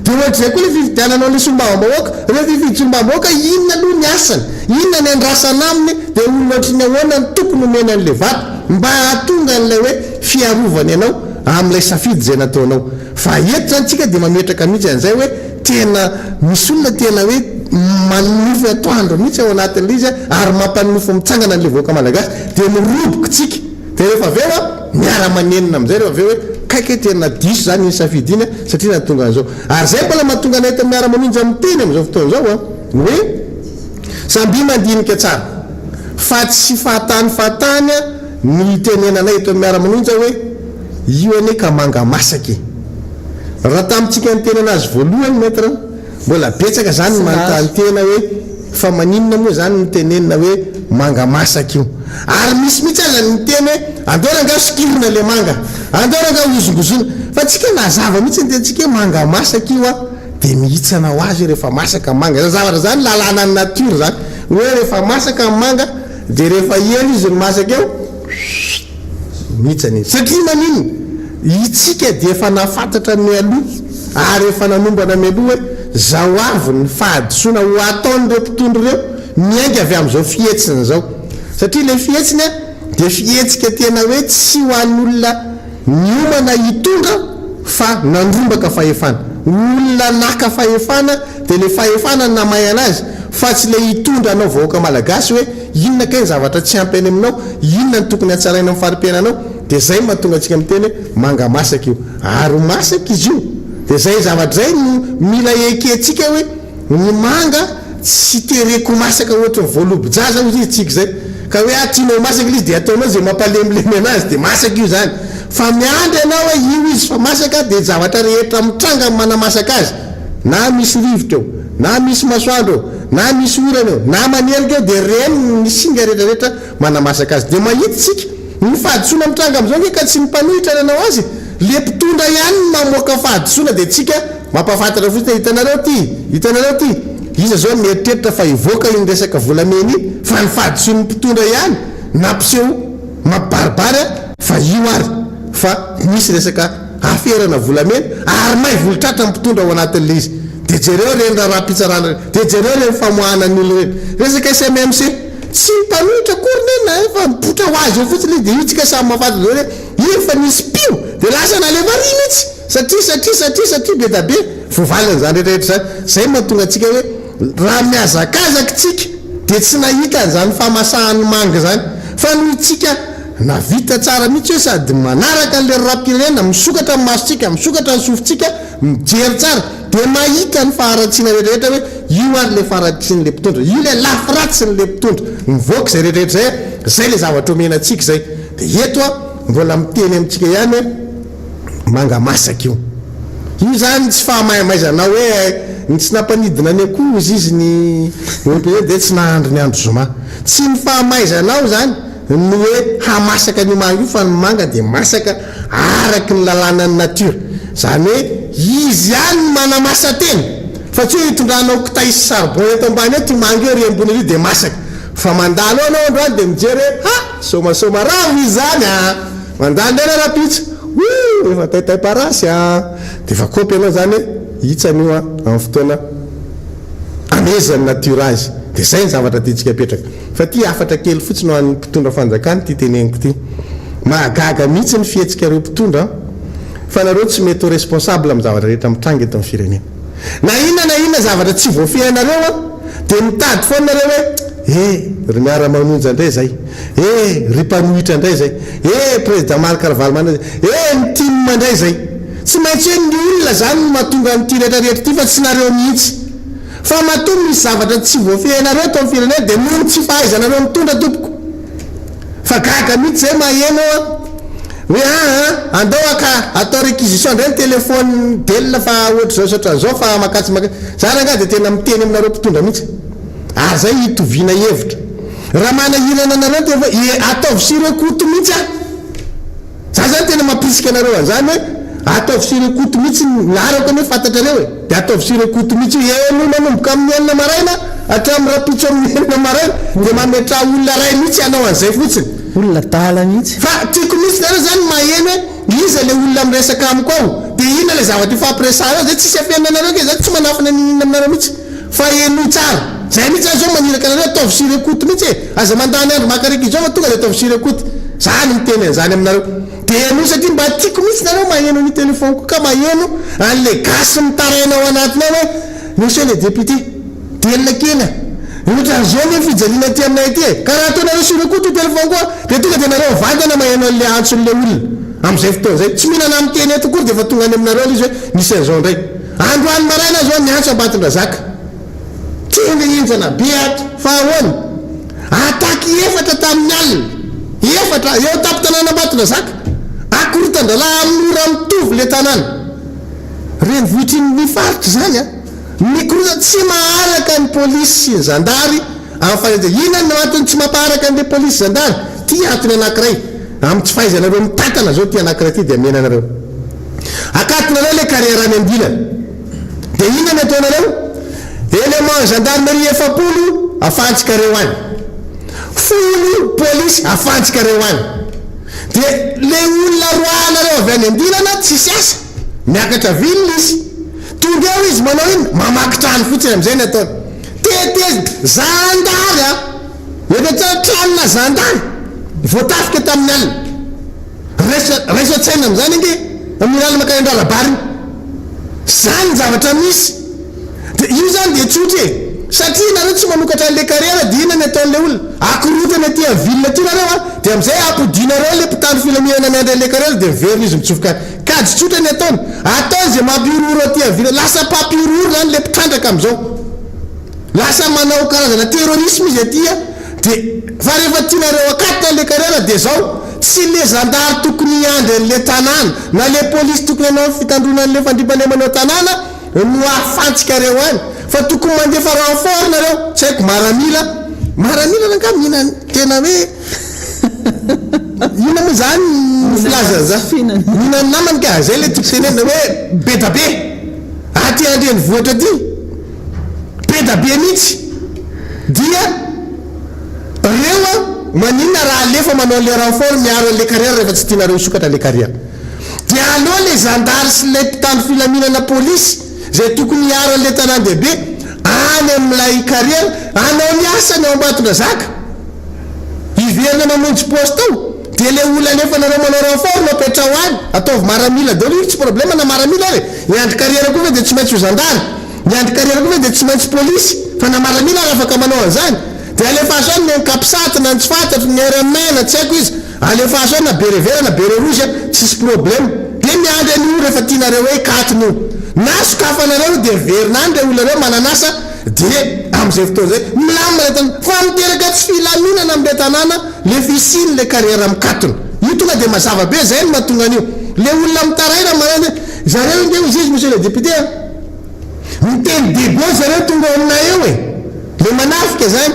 de ohatry zay koa le fifidiananao le sombavambahoaka rehefa fifidy sombavambahoaka inona aloha ny asany inona ny andrasana aminy de olona ohatry ny ahoana ny tokony omena an'le vato mba hatonga n'lay hoe fiarovany ianao am'lay safidy zay nataonao fa eto zany tsika de mametraka mihitsy an'izay hoe tena misy olona tena hoe manofo atoandro mihitsy ao anatin'le izy ary mampanofo mitsangana n'le voaka malagasy de miroboka tsika de rehefa aveo a miara manenina am'izay rehefa aveo hoe kaiky tena diso zany ny safidy iny satria natonga an'izao ary zay mbola mahatonga anay ta miara manonjy amin'ny teny am'izao fotoana zao a hoe samby mandinika tsara fa tsy fahatany ny tenenanay eto miara manonjy hoe io ane ka manga masaky raha tamitsika ny tena anazy voalohany maître mbola betsaka zany manontany tena hoe fa maninona moa zany nytenenina hoe manga masaky io ary misy mihitsy aza ny teny hoe andoranga sokirina le manga andoranga ozongozona fa tsika nazava mihitsy ny tentsika hoe manga masaky io a de mihitsana ho azy rehefa masaka manga za zavatra zany lalàna ny natiora zany hoe rehefa masaka ny manga de rehefa elo izy ny masaka eo mihitsany satria maninona itsika de efa nafantatra ny aloha ary efa nanombana my aloha hoe zao avy ny fahadisoana ho ataon'reo mpitondro reo miainga avy am'izao fihetsina zao satria le fihetsiny a de fihetsika tena hoe tsy ho an'olona niomana hitondra fa nandrombaka fahefana olona naka fahefana de le fahefana namay anazy fa tsy le hitondra anao vahoaka malagasy hoe inona kay ny zavatra tsy ampy any aminao inona ny tokony hatsaraina amin'ny fari-piainanao de zay mahatonga antsika miteny hoe manga masaka io ary masaka izy io de zay zavatra zay mila eketsika hoe ny manga tsy tereko masaka ohatra ny voalobo-jaza ozy izy tsika zay ka hoe atianao masaka izy de ataonao zay mampalemilemy anazy de masaka io zany fa miandry anao hoe io izy fa masaka de zavatra rehetra mitranga manamasaka azy na misy rivotra eo na misy masoandro eo na misy orana eo na manerika eo de reny ny singa rehetrarehetra manamasaka azy de mahitsika ny fahadisoana mitranga am'izao nge ka tsy mipanohitra nanao azy le mpitondra ihany mamoaka fahadisoana de tsika mampafantatra fotsiny hitanareo ty iza zao mieritreritra fa hivoaka iny resaka volameny iny fa ny fahadisoan'ny mpitondra ihany nampiseho mampibaribary fa io ary fa misy resaka aferana volameny ary may volotratra mpitondra ao anatin'le izy de jereo reny raha-pitsarana de jereo reny famoahana ny olo reny resaka SMMC tsy mpanohitra koriny na efa mipotra ho azy eo fotsiny de io tsika samy mafantatra zao hoe efa nisy pio de lasa nalevary mihitsy satria be da be vovalany zany rehetrarehetra zany zay mahatonga atsika hoe raha miazakazaka tsika de tsy nahita zany famasahan'ny manga zany fa noho tsika navita tsara mihitsy hoe sady manaraka n'le rapirenena misokatra ny masotsika misokatra ny sofotsika mijery tsara de mahita ny faharatsiana rehetrarehetra hoe io ary le faharatsian'le mpitondra io le lafiratsy n'le mpitondra mivoaka zay rehetrarehetra zay le zavatra omena tsika zay dia eto a mbola miteny amintsika ihany hoe mangamasaka io zany tsy fahamaizanao hoe tsy nampanidina any akoho izy ny dia tsy nahandro ny andro zoma tsy ny fahamaizanao zany no hoe hamasaka ny manga io fa ny manga dia masaka araky ny lalànany natiora zany hoe izy ihany ny manamasa tena fa tsy hoe hitondranao kitay sy charbon eto ambany eto manga eo ry ambony io dia masaka fa mandalo anao androany dia mijery hoe somasoma rano izy zany mandalo lena rapitsa efa taitay parasy dia efa kopy anao zany hoe hitsan'io amin'ny fotoana amezany natiora azy dia zay ny zavatra tiantsika apetraka fa ty afatra kely fotsiny ho an'ny mpitondra fanjakany ty teneniko ty mahagaga mihitsy ny fietsika reo mpitondra fa nareo tsy mety ho responsable amin'ny zavatra rehetra mitranga eto amin'ny firenena na inona zavatra tsy voafihainareo dia mitady foana nareo hoe ry Miara Manonja indray zay ry mpanohitra indray zay président Marc-Carvalho zay ny team indray zay tsy maintsy hoe ny olona zany mahatonga n'ity rehetrarehetra ty fa tsy nareo mihitsy fa matoa misy zavatra tsy voafihainareo to amin'ny firenena dia noho tsy fahaizanareo mitondra tompoko fa gaga mihitsy zay maheno hoe andao aka atao réquisition indray ny telefone delina fa ohatr' zao fa makatsy zany anga dia tena miteny aminareo mpitondra mihitsy zay hitoviana hevitra raha manahirana anareo dia ataovy sirekoto mihitsy za zany tena mampisika anareo an'izany hoe ataovy sirekoto mihitsy narako hoe fantatrareo dia ataovy sirekoto mihitsy no manomboka amin'ny enina maraina hatramin'ny rapitso amin'ny enina maraina dia mametra olona ray mihitsy anao an'izay fotsiny olona dala mihitsy fa tiako mihitsy nareo zany maheno hoe iza le olona miresaka amiko ao dia ina le zavatra ifampiresana ao zay tsisy afiana anareo ke zay tsy manafina ninina aminareo mihitsy fa eno tsara zay mihitsy zao maniraka anareo ataovy sirekoto mihitsy aza mandany andro makaraiky zao fa tonga dia ataovy sirekoto zany miteny an'izany aminareo dia eno satria mba tiako mihitsy nareo maheno ny telefoniko ka maheno an'le gasy mitaraina ao anatinao hoe monsieur le député telina kena ohatra zao ny fijaliana ty aminay ty karaha ataonareo sirekoto telefoniko dia tonga dia nareo vadana maheno an'le antson'le olona amin'izay fotoana zay tsy mihinana miteny eto kory dia efa tonga any aminareo izy hoe nisy an'izao indray androany maraina zao miantso ambatondrazaka tena enjana be ato fa ahoana ataky efatra tamin'ny alina efatra eo tapo tanàna ambatondrazaka akorotandala amin'ny ora mitovy le tanàna reny vohitry ny faritra zany mikorota tsy maharaka ny polisy sy ny zandary amin'ny fahaza inany no antony tsy mampaharaka an'le polisy zandary ty antony anankiray amin'ny tsy fahaizanareo mitantana zao ty anankiray ty dia menanareo akatonareo le carrière any andilana dia inany ataonareo élément gendarmerie efapolo afantsika reo any folo polisy afantsika reo any dia le olona roanareo avy any andilana tsy siasa miakatra vilona izy tonga eo izy manao iny mamakitrano fotsiny amin'izay ny ataony teteza zandary efa tranona zandary voatafika tamin'ny alina raiso-tsaina amin'izany inge amin'ny alina makanendrarabary zany zavatra misy dia io zany dia tsotra satria nareo tsy manokatra an'le carrière dia inany ataon'le olona akorotany aty amin'ny vilona ty nareo dia amin'izay ampodinareo le mpitandro filaminana miandry an'le carrière dia miverina izy mitsofoka kady tsotra ny ataony atao izy mampiororo aty amin'ny vilona lasa mpampiororo zany le mpitrandraka amin'izao lasa manao karazana terrorisme izy aty dia fa rehefa tianareo akatina an'le carrière dia zao tsy le zandary tokony iandry an'le tanàna na le polisy tokony anao fitandrona an'le fandrimpanemanao tanàna no afantsika reo any fa tokony mandefa renfort nareo tsy haiko maramila nanga mihina tena hoe ina moa zany filaza za mihina ny namany ka zay le tiako tenena hoe be da be aty andreny voatra ty be da be mihitsy dia reo maninona raha alefa manao le renfort miaro an'le carrière rehefa tsy tianareo isokatra le carrière dia aleo le zandary sy le mpitandro filaminana polisy zay tokony hiaro an'le tanàn-dehibe any amin'ilay carrière anao ny asany ao ambatondrazaka iverina mamonjy poste ao dia le olona nefa nareo manao renfort no apetra ho any ataovy maramila daholo io tsy problème na maramila ary niandry carrière koa ve dia tsy maintsy ho zandary niandry carrière koa ve dia tsy maintsy polisy fa na maramila ary afaka manao an'izany dia alefaso any ny ankapisaty na ny tsy fantatry ny rmn tsy haiko izy alefaso any na bere vera na bere rouge tsisy problème dia miandry an'io rehefa tianareo hoe katiny io na sokafanareo dia verina any le olonareo mananasa dia amin'izay fotoana zay milamina fa miteraka tsy filaminana amin'le tanàna le fisiny le carrière mikatona io tonga dia mazava be zay no mahatonga an'io le olona mitaraina manany zareo nge izy monsieur le député miteny debo zareo tonga amina eo le manafika zany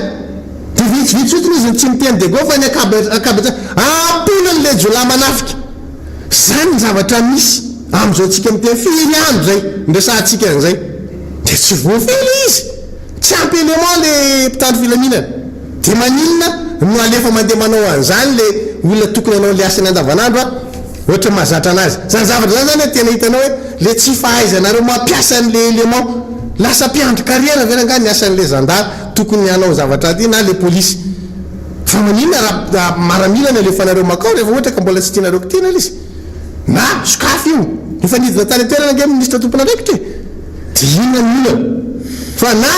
dia vitsivitsy otiny izy tsy miteny dego fa ny akabatra amponany le jola manafika zany ny zavatra misy am'izao tsika miteny firy andro zay ndresantsika an'izay dia tsy voafely izy tsy ampy élément le mpitandro filaminana dia maninona no alefa mandeha manao an'izany le olona tokony anao le asany andavanandro ohatra mahazatra anazy zany zavatra zany zany tena hitanao hoe le tsy fahaizanareo mampiasa an'le élément lasa mpiandro carrière veranga ny asan'le zandary tokony anao zavatra ty na le polisy fa maninona raha maramilana alefanareo makao rehefa ohatra ka mbola tsy tianareo kitena izy na sokafy io efa nidina tany toerana nge ministra tompona raikitra dia inona nyolana fa na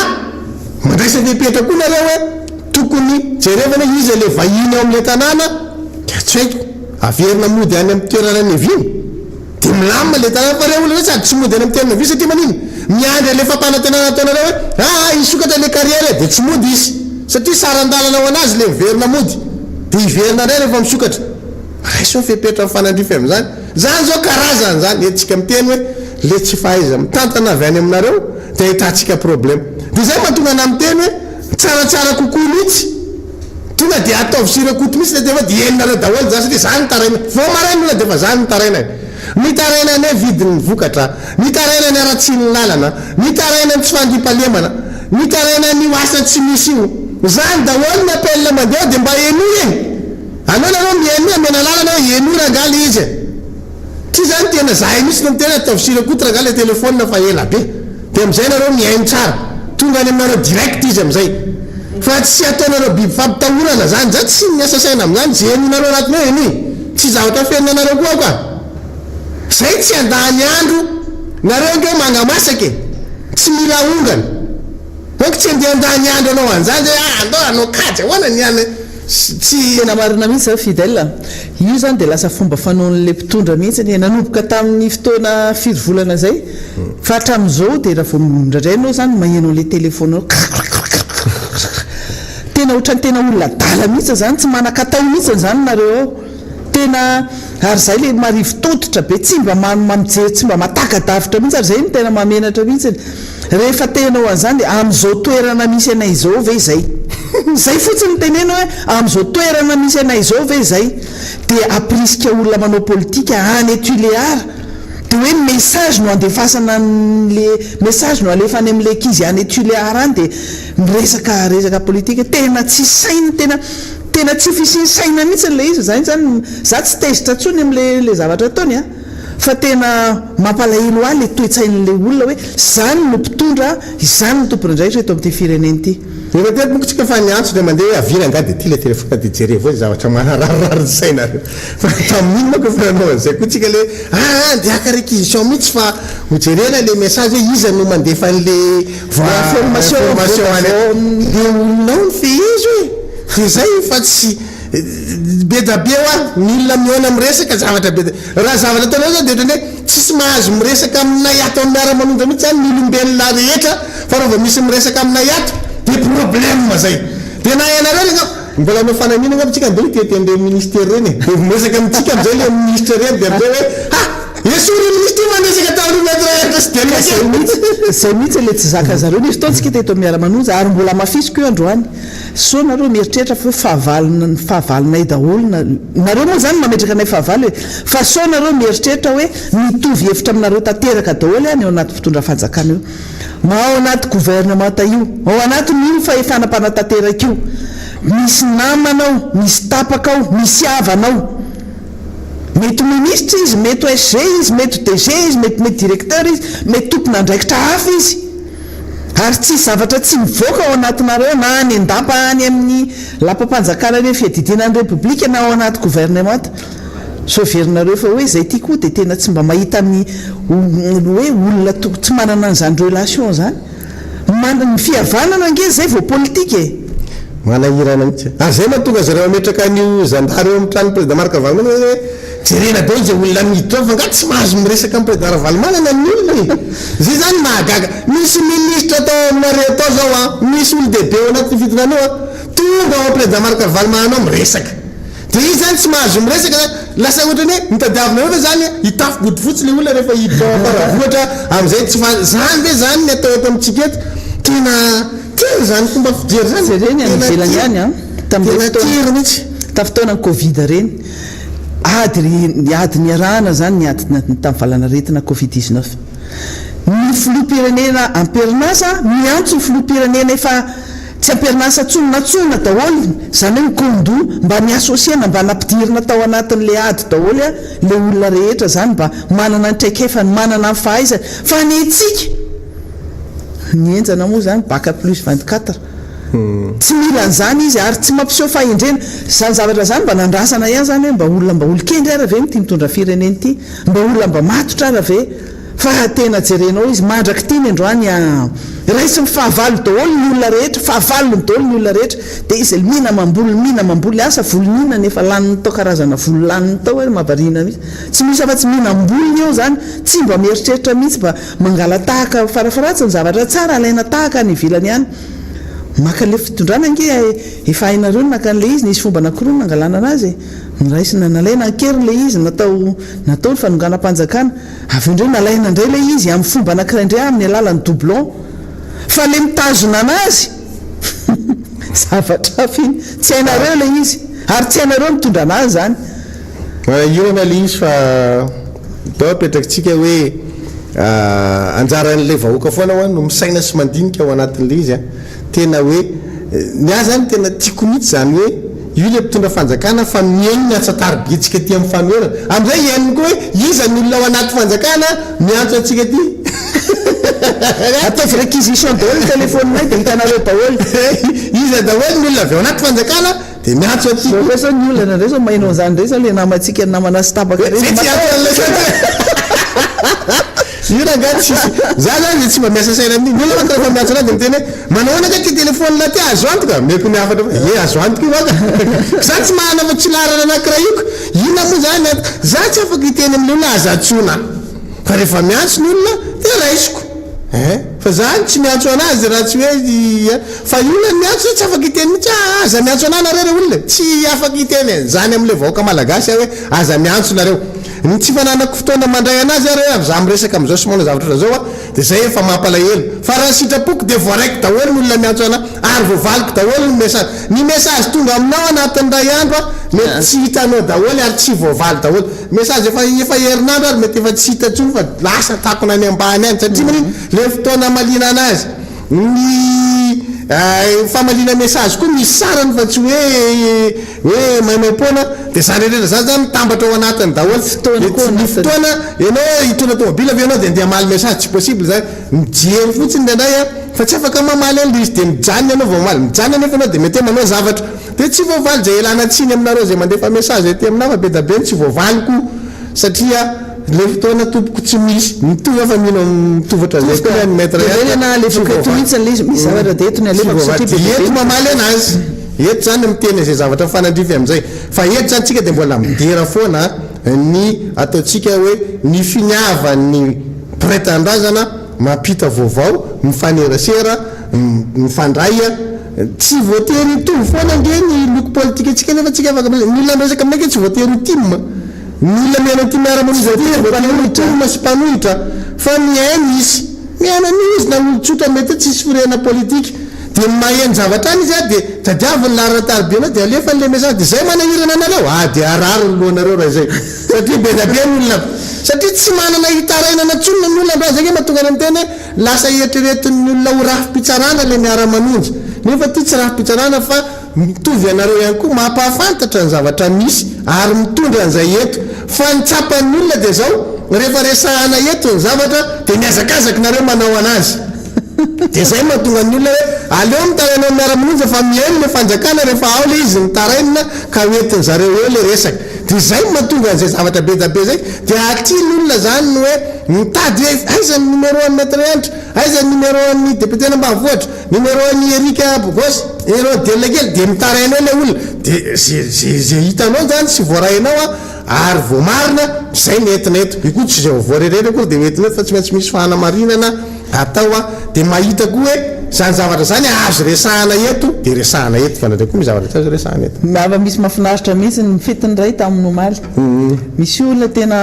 mandraisa vepetra koa nareo hoe tokony jerevana izy le vahiny ao amin'le tanàna dia tsy haiko averina mody any amin'ny toerana ny aviny dia milamina le tanàna fa reo olona sady tsy mody any amin'ny toerana avy satria manino miandry le fampanantenana ataonareo hoe isokatra le carrière dia tsy mody izy satria sarandalana ao anazy le miverina mody dia hiverina ray rehefa misokatra raiso fepetra mifanandrify amin'izany zany zao karazany zany etsika miteny hoe le tsy fahaiza mitantana avy any aminareo dia hitantsika problème dia zay mahatonga ana miteny hoe tsaratsara kokoa mihitsy tonga dia ataovy sirekoto mihitsy le defa dia eninareo daholo zany satria zany nitaraina vo maraina olona defa zany nitaraina nitaraina ny vidiny vokatra nitaraina ny aratsiny lalana nitaraina ny tsy fandripalemana nitaraina ny asa tsy misy io zany daholo ny appel mandeha dia mba eno eny anao nareo mieno amena lalana hoe eno rangaly izy tsy zany tena zahay misy no tena ataovy sirekoto rangaly le telefôna fa ela be dia am'izay nareo miaino tsara tonga any aminareo direct izy am'izay fa tsy ataonareo biby fampitahorana zany zany tsy miasa saina amin'izany jenonareo anatiny hoe eny tsy zavatra ferinanareo koa koa zay tsy andany andro nareo nge manamasake tsy mila ongana donc tsy andeha andany andro anao an'izany zay andao anao kaja hoana ny any tsy tena marina mihitsy zao fidèle io zany dia lasa fomba fanaon'le mpitondra mihitsy ny nanomboka tamin'ny fotoana 4 volana zay fa hatramin'izao dia raha vao indraindray anao zany mahenao le telefône ao tena ohatrany tena olona dala mihitsy zany tsy manan-katao mihitsy zany nareo ao tena ary zay le marivo totitra be tsy mba mamijery tsy mba mataka-davitra mihitsy ary zay no tena mamenatra mihitsy rehefa tenao an'izany dia amin'izao toerana misy anay izao ve zay zay fotsiny tenena hoe amin'izao toerana misy anay izao ve zay dia aprisika olona manao politika any etuléara dia hoe message no andefasana le message no alefa any amin'le kizy any etuléara any dia miresaka politika tena tsy saina tena tsy fisiny saina mihitsy le izy zany zany za tsy tezitra tsony am'le zavatra ataony fa tena mampalahelo ahy le toetsain'le olona hoe zany no mpitondra izany no tompony indraikitra eto amin'ity fireneny ity rehefa moko tsika fa niantso dia mandeha hoe avina nga dia ty le telefona dia jere avao zavatra manararary sainareo fa tamin'ino mako fa nanao an'izay koa tsika le dia aka réquisition mihitsy fa hojerena le message hoe iza no mandefa an'le information any dia olonao ny fe izy hoe dia zay fa tsy be da be ho a ny olona miona miresaka zavatra be raha zavatra ataonao zao dia ohatrany hoe tsisy mahazo miresaka aminay ato amin'ny Miara Manonja mihitsy zany ny olombelona rehetra fa raha vao misy miresaka aminay ato dia problème zay dia na ianareo le mbola anao fanamina nga tsika ndeha teten'le ministère reny dia miresaka amintsika am'izay le ministre reny dia am'izay hoe esory ministre mandresaka zay mihitsy le tsy zaka zareo nisy taontsika teto Miara Manonja ary mbola mafisiko io androany so nareo mieritreritra fa fahavalonay daholo nareo moa zany mametraka anay fahavaly hoe fa so nareo mieritreritra hoe mitovy hevitra aminareo tanteraka daholo any ao anaty fitondra fanjakana io ma ao anaty gouvernementa io ao anatin'io fa efanam-panatanteraka io misy namanao misy tapaka ao misy havanao mety ministre izy mety SG izy mety DG izy mety directeur izy mety tompona andraikitra hafa izy ary tsy zavatra tsy mivoaka ao anatinareo na any andapa any amin'ny lapam-panjakana ny fiadidinan'ny repoblika na ao anaty gouvernementa so verinareo fa hoe zay ty koa dia tena tsy mba mahita amin'ny hoe olona tsy manana an'izany relation zany ny fihavanana nge zay vao politika manahirana mihitsy ary zay mahatonga zareo ametraka an'io zandary eo amin'ny trano président Marakavalomana hoe jerena daholo zay olona miditra fa nga tsy mahazo miresaka amin'ny président Ravalomana ny olona zay zany mahagaga misy ministre atao mare atao zao misy olo dehibe ao anaty fidinanao tonga ao président Marakavalomana ao miresaka de izy zany tsy mahazo miresaka lasa ohatrany hoe mitadiavina rehefa zany hitafy bodifotsy le olona rehefa hiditra am'izay tsy zany ve zany ny atao eto amintsika eto tena zany fomba fijery zany reny any ivelany ihany a tiry mihitsy tafotoana ny covid reny ady ny arahana zany ny ady tamin'ny valanaretina covid-19 ny filoha-pirenena amperinasa miantso ny filoha-pirenena efa tsy amperinasa tsononantsona daholo zany hoe mikondo mba niasosiana mba nampidirina tao anatin'le ady daholo a le olona rehetra zany mba manana ny traikefany manana ny fahaiza fa netsika ny enjana moa zany baka plus 24 tsy mila an'izany izy ary tsy mampiseho fahendrena zany zavatra zany mba nandrasana ihany zany hoe mba olona kendry ara ve mity mitondra fireneny ity mba olona mba matotra ara ve fa tena jerenao izy mandraka ty ny androany raisy mifahavalo daholo ny olona rehetra fahavalony daholo ny olona rehetra dia izy mihina mamboly asa volonina nefa laniny tao karazana volo laniny tao hoe mahavariana mihitsy tsy misy afa tsy mihina mboliny eo zany tsy mba mieritreritra mihitsy mba mangala tahaka farafaratsy ny zavatra tsara alaina tahaka ny ivilany ihany maka le fitondrana nge efa hainareo naka n'le izy nisy fomba anankiroa nangalana anazy niraisina nalaina akery le izy natao ny fanonganam-panjakana avy indreo nalaina indray le izy amin'ny fomba anankiray indray amin'ny alalan'ny doublon fa le mitazona anazy zavatra finy tsy hainareo le izy ary tsy hainareo mitondra anazy zany iona le izy fa tao apetrakitsika hoe anjaran'le vahoaka foana hoany no misaina sy mandinika ao anatin'le izy tena hoe ny azy zany tena tiako mihitsy zany hoe io le mpitondra fanjakana fa miaino ny atsataribitsika ty amin'ny fanoerana amin'izay iaininy koa hoe iza ny olona ao anaty fanjakana miantso atsika ty ataovy réquisition daholo ny téléphone-nay dia hitanareo daholo iza daholo ny olona avy ao anaty fanjakana dia miantso aty reso ny olana ndray zao mainao an'izany ndray zao le namantsika ny namana sy tabaka reny ina ngady sisy za zany tsy mba miasa saina amin'iny olona manko rehefa miantso anazy miteny hoe manahoana ka ty téléphone ty azo antoka meko miafatra azo antoka io aka za tsy mahana fa tsy larana anankiray ioka ina moa zany za tsy afaka hiteny amin'ny olona azatsona fa rehefa miantso ny olona dia raisiko fa zany tsy miantso anazy raha tsy hoe fa olona miantso tsy afaka hiteny mihitsy aza miantso anay nareo olona tsy afaka hiteny zany amin'le vahoaka malagasy hoe aza miantso nareo ny tsy fananako fotoana mandray anazy ary avy za miresaka am'izao somona zavatra zao dia zay efa mampalahelo fa raha sitrapoko dia voaraiko daholo ny olona miantso ana ary voavaliko daholo ny message tonga aminao anatin'ny ray andro mety tsy hitanao daholo ary tsy voavaly daholo message efa herinandro ary mety efa tsy hita tsony fa lasa takona any ambany any satria maniny le fotoana malina anazy ny famalina message koa misy sarany fa tsy hoe maimaimpona dia zany rehetra zany zany mitambatra ao anatiny daholo ny fotoana ianao hitondra tomobily avy anao dia andeha maly message tsy possible zany mijery fotsiny ndraindray fa tsy afaka mamaly an'le izy dia mijanona ianao vao maly mijanona nefa anao dia mety hoe manao zavatra dia tsy voavaly zay elana tsiny aminareo zay mandefa message ty aminao fa be da be ny tsy voavaliko satria le fotoana tompoko tsy misy mitovy afa mino mitovatra zay koa ny maître na alefaka eto mihitsy le izy misy zavatra dia eto ny alefaka satria eto mamaly anazy eto zany miteny zay zavatra fanandrify amin'izay fa eto zany tsika dia mbola midera foana ny ataotsika hoe ny finiavan'ny pretendrazana mampita vaovao mifanerasera mifandray tsy voatery mitovy foana nge ny loko politika atsika nefa tsika afaka ny olona miresaka aminay ke tsy voatery tim ny olona mihaina ty Miara Manonja Alatsinainy sy mpanohitra fa miaina izy miaina n'izy na olotsotra mety tsisy firena politika dia maheno zavatra any izy dia tadiaviny larataribe anao dia alefa n'le message dia zay manahirana anareo dia arary ny lohanareo raha izay satria be da be ny olona satria tsy manana hitarainana tsonona ny olona andra zay ke mahatonga any miteny hoe lasa eritreretin'ny olona ho rafi-pitsarana le Miara Manonja nefa ty tsy rafi-pitsarana fa mitovy anareo ihany koa mampahafantatra ny zavatra misy ary mitondra an'izay eto fa nitsapan'ny olona dia zao rehefa resahana eto ny zavatra dia miazakazaka nareo manao anazy dia zay mahatonga ny olona hoe aleo mitarainao Miara Manonja fa mihaino le fanjakana rehefa ao le izy mitarainina ka oentin' zareo eo le resaka dia zay mahatonga an'izay zavatra be da be zay dia aty ny olona zany no hoe mitady hoe aiza ny numéro an'ny maître Andry aiza ny numéro an'ny député ambanivohitra numéro an'ny Erika Bogos numéro délégué dia mitarainao le olona dia zay hitanao zany sy voarainao ary voamarina zay netinety ikoa tsy zay voareretra koa dia metinety fa tsy maintsy misy fahanamarinana atao dia mahita koa hoe zany zavatra zany azo resahana eto dia resahana eto fa ndraindray koa misy zavatra tsy azo resahana eto. Ava misy mahafinaritra mihitsy ny fetiny ray tamin'ny omaly. Misy olona tena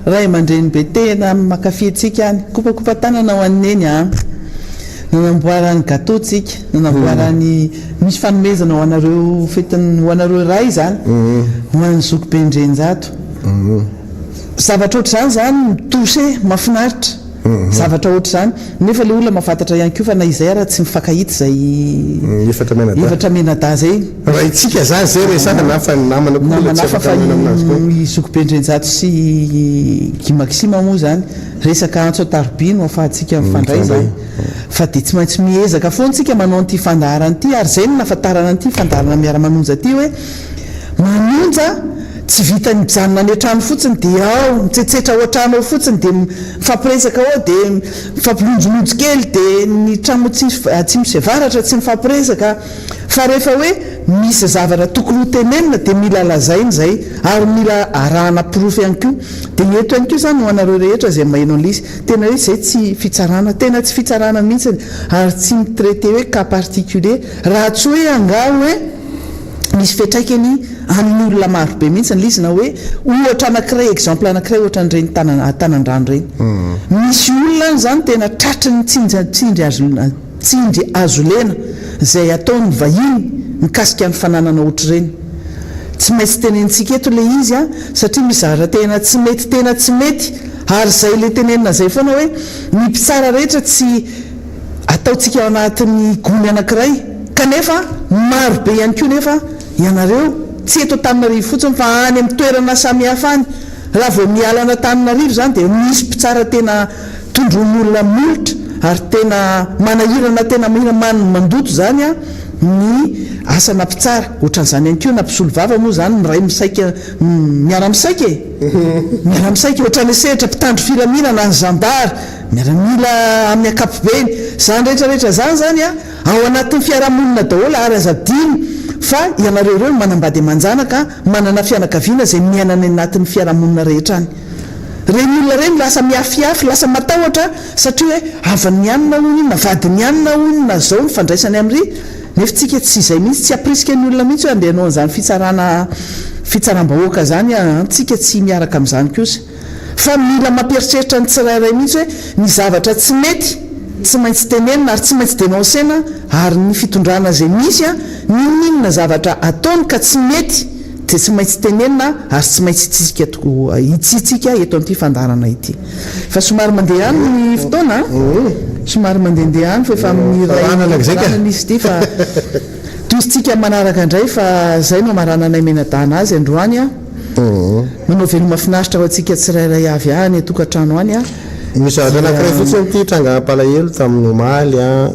ray aman-dreny be tena makafitsika any kopakopa-tanana ho anneny a nanamboarany gâteautsika nanamboarany misy fanomezana ho anareo fetiny ho anareo ray zany ho an'ny zoko ben-drenjato zavatra ohatr' zany zany mitose mahafinaritra zavatra ohatr' zany nefa le olona mahafantatra ihany koa fa na izay raha tsy mifankahita zay efatra menada zay raha itsika zany zay resaka na fa namana namanafa fa i zoko ben-drenjato sy gimaksima moa zany resaka antso atarobino afahantsika mifandray zany fa dia tsy maintsy miezaka foantsika manao an'ity fandaharana ity ary zay no nafantarana an'ity fandarana miara manonja ity hoe manonja tsy vita ny mijanona any an-trano fotsiny dia ao mitsetsetra ao an-trano ao fotsiny dia mifampiresaka ao dia mifampilonjolonjo kely dia ny trano tsy misy varatra tsy mifampiresaka fa rehefa hoe misy zavatra tokony ho tenenina dia mila lazainy zay ary mila arahana pirofo ihany koa dia eto ihany koa zany ho anareo rehetra zay maheno an'lisy tena hoe zay tsy fitsarana tena tsy fitsarana mihitsy ary tsy mitraité hoe cas particulier raha tsy hoe angao hoe misy fiatraikany amin'ny olona marobe mihitsy ny lisy na hoe ohatra anankiray exemple anankiray ohatra n'ireny tanan-drano reny misy olona zany tena tratry ny tsindry azo lena zay ataony vahiny mikasika ny fananana ohatra reny tsy maintsy tenenitsika eto le izy a satria misy zavatra tena tsy mety ary zay le tenenina zay foana hoe ny mpitsara rehetra tsy ataotsika ao anatin'ny gony anankiray kanefa marobe ihany koa nefa ianareo tsy eto Antananarivo fotsiny fa any amin'ny toerana samihafa any raha vao mialana Antananarivo zany dia misy mpitsara tena tondron'olona molotra ary tena manahirana tena mandoto zany a ny asana mpitsara ohatran'izany ihany koa na mpisolo vava moa zany ny ray misaika miara-misaika ohatran'ny sehatra mpitandro filaminana ny zandary miaramila amin'ny ankapobeny zany rehetrarehetra zany a ao anatin'ny fiarahamonina daholo ary azadiny fa ianareo ireo manambady amanjanaka manana fianakaviana zay miainana anatin'ny fiarahamonina rehetra any reny olona reny lasa miafiafy lasa matahotra satria hoe avany anina hono na vadiny anina hono na zao mifandraisany am'ry nefa tsika tsy izay mihitsy tsy aprisika ny olona mihitsy hoe andehanao an'izany fitsaram-bahoaka zany tsika tsy miaraka amin'izany kosa fa mila mampieritreritra ny tsirairay mihitsy hoe ny zavatra tsy mety tsy maintsy tenenina ary tsy maintsy dénoncena ary ny fitondrana zay misy a ninona zavatra ataony ka tsy mety dia tsy maintsy tenenina ary tsy maintsy itsitsika eto amin'ity fandarana ity fa somary mandeha any ny fotoana somary mandehandeha any fa efa amin'ny rayana izy ity fa tosytsika manaraka indray fa zay no marananay menadana azy androany a manao veloma finaritra ho antsika tsirairay avy any atokantrano any a misy zavatra anankiray fotsiny amin'ity tranga palahelo tamin'ny omaly a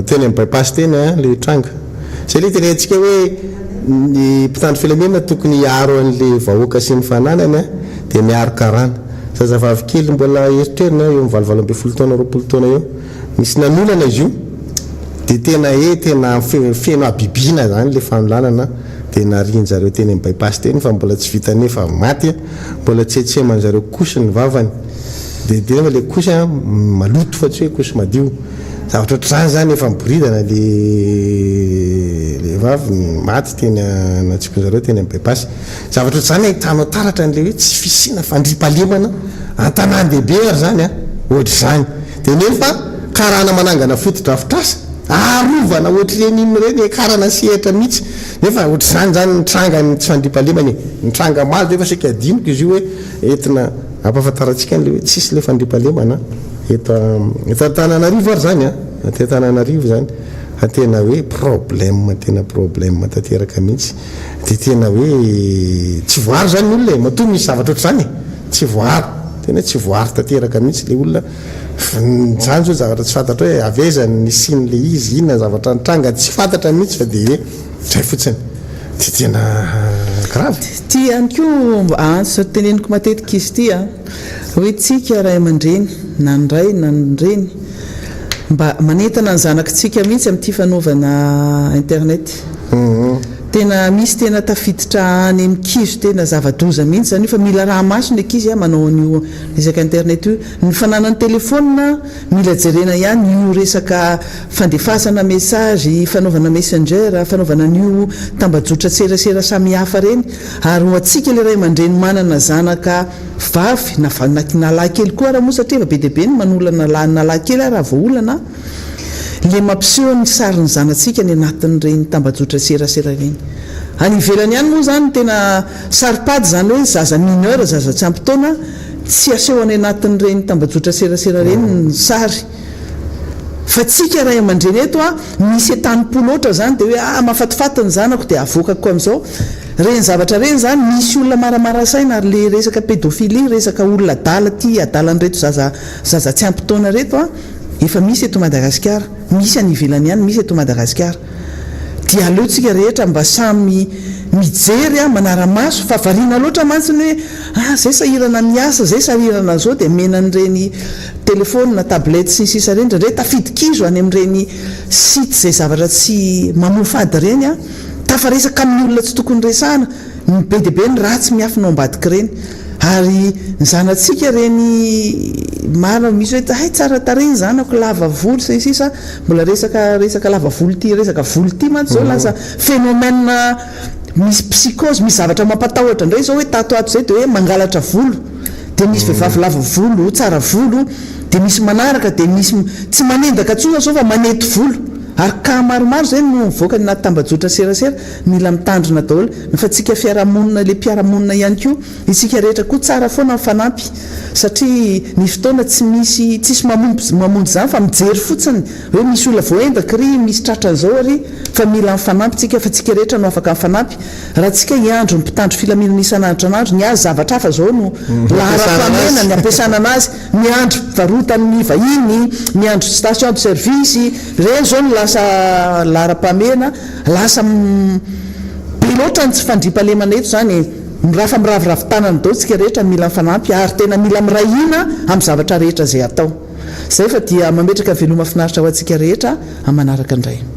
teny amin'ny bypass teny a le tranga zay le tenentsika hoe ny mpitandro filaminana tokony hiaro an'le vahoaka sy ny fananany a dia miaro karana zazavavy kely mbola eritrerina eo amin'ny valivalo amby folo taona 20 taona eo misy nanolana izy io dia tena feno abibina zany le fanolanana dia nariny zareo teny amin'ny bypass teny fa mbola tsy vitany fa maty mbola tsetsema zareo koso ny vavany dia nefa le kosa maloto fa tsy hoe koso madio zavatra ohatr'izany zany efa miboridana le vavy maty teny natsiko zareo teny amin'ny bypass zavatra ohatr'izany ahitanao taratra n'le hoe tsy fisina fandripalemana an-tanàn-dehibe ary zany a ohatr'izany dia nefa karana manangana foto-drafitrasa arovana ohatr'ireny ino reny karana sehatra mihitsy nefa ohatr'izany zany nitranga tsy fandripalemany nitranga mazo efa saika adiniko izy io hoe entina ampahafantarantsika n'le hoe tsisy le fandripalemana eto Antananarivo ary zany a aty Antananarivo zany fa tena hoe problème tanteraka mihitsy dia tena hoe tsy voary zany olona e matoa misy zavatra ohatr'izany tsy voary tena tsy voary tanteraka mihitsy le olona zany zao zavatra tsy fantatra hoe avezany ny sin'le izy inona zavatra nitranga tsy fantatra mihitsy fa dia hoe zay fotsiny dia tena grave ty ihany koa antso teneniko matetika izy ity a hoe tsika ray aman-dreny na ny ray na ny reny mba manentana ny zanakitsika mihitsy amin'ity fanaovana internet tena misy tena tafiditra any amin'nkizo tena zava-doza mihitsy zany io fa mila raha masony ankizy manao an'io resaka internet io ny fananany telefona mila jerena ihany io resaka fandefasana message fanaovana messenger fanaovana an'io tambajotra serasera samihafa reny ary ho atsika le ray aman-dreny manana zanaka vavy na lahy kely koa raha moa satria efa be dia be ny manolana lahy kely raha vao olana le mampiseho ny sariny zanatsika ny anatin'ireny tambajotra serasera reny any ivelany ihany moa zany tena saripady zany hoe zaza mineur zaza tsy ampitaona tsy aseho any anatin'ireny tambajotra serasera reny ny sary fa tsika ray aman-dreny eto misy etanimpolo oatra zany dia hoe mahafatifaty ny zanako dia avoakako amin'izao reny zavatra reny zany misy olona maramara saina ary le resaka pédophilie resaka olona adala ty adalan'reto zaza tsy ampitaona reto efa misy eto Madagasikara misy any ivelany ihany misy eto Madagasikara dia aleotsika rehetra mba samy mijery manara-maso fa variana loatra mantsiny hoe zay sahirana miasa zay sahirana zao dia menan'ireny telefona tablety sy sisa reny re tafidikizo any amin'ireny site zay zavatra tsy mamofady reny tafaresaka amin'ny olona tsy tokony resahana ny be dia be ny ratsy miafinao ambadika reny ary ny zanatsika reny marina misy hoe tsara tareny zanako lava volo sy sisa mbola resaka lava volo ty resaka volo ty mantsy zao lasa phénomène misy psychose misy zavatra mampatahotra indray zao hoe tatoato zay dia hoe mangalatra volo dia misy vehivavy lava volo tsara volo dia misy manaraka dia misy tsy manendaka tsona zao fa manety volo ary ka maromaro zay no mivoaka ny anaty tambajotra serasera mila mitandrina daholo fa tsika fiarahamonina le mpiarahamonina ihany koa isika rehetra koa tsara foana mifanampy satria ny fotoana tsisy mamonjy zany fa mijery fotsiny hoe misy olona voendaka ry misy tratran'izao ary fa mila mifanampy tsika fa tsika rehetra no afaka mifanampy raha tsika hiandro ny mpitandro filaminana isan'andro ny azy zavatra hafa zao no lahara-pamena ny ampiasana anazy miandro varotany vahiny miandro station de service reny zao no lasa lahara-pamena lasa be loatra ny tsy fandriampalemana eto zany mirafa miraviravin-tanany dao tsika rehetra mila mifanampy ary tena mila mirahina amin'ny zavatra rehetra zay atao zay fa dia mametraka veloma finaritra ho antsika rehetra manaraka indray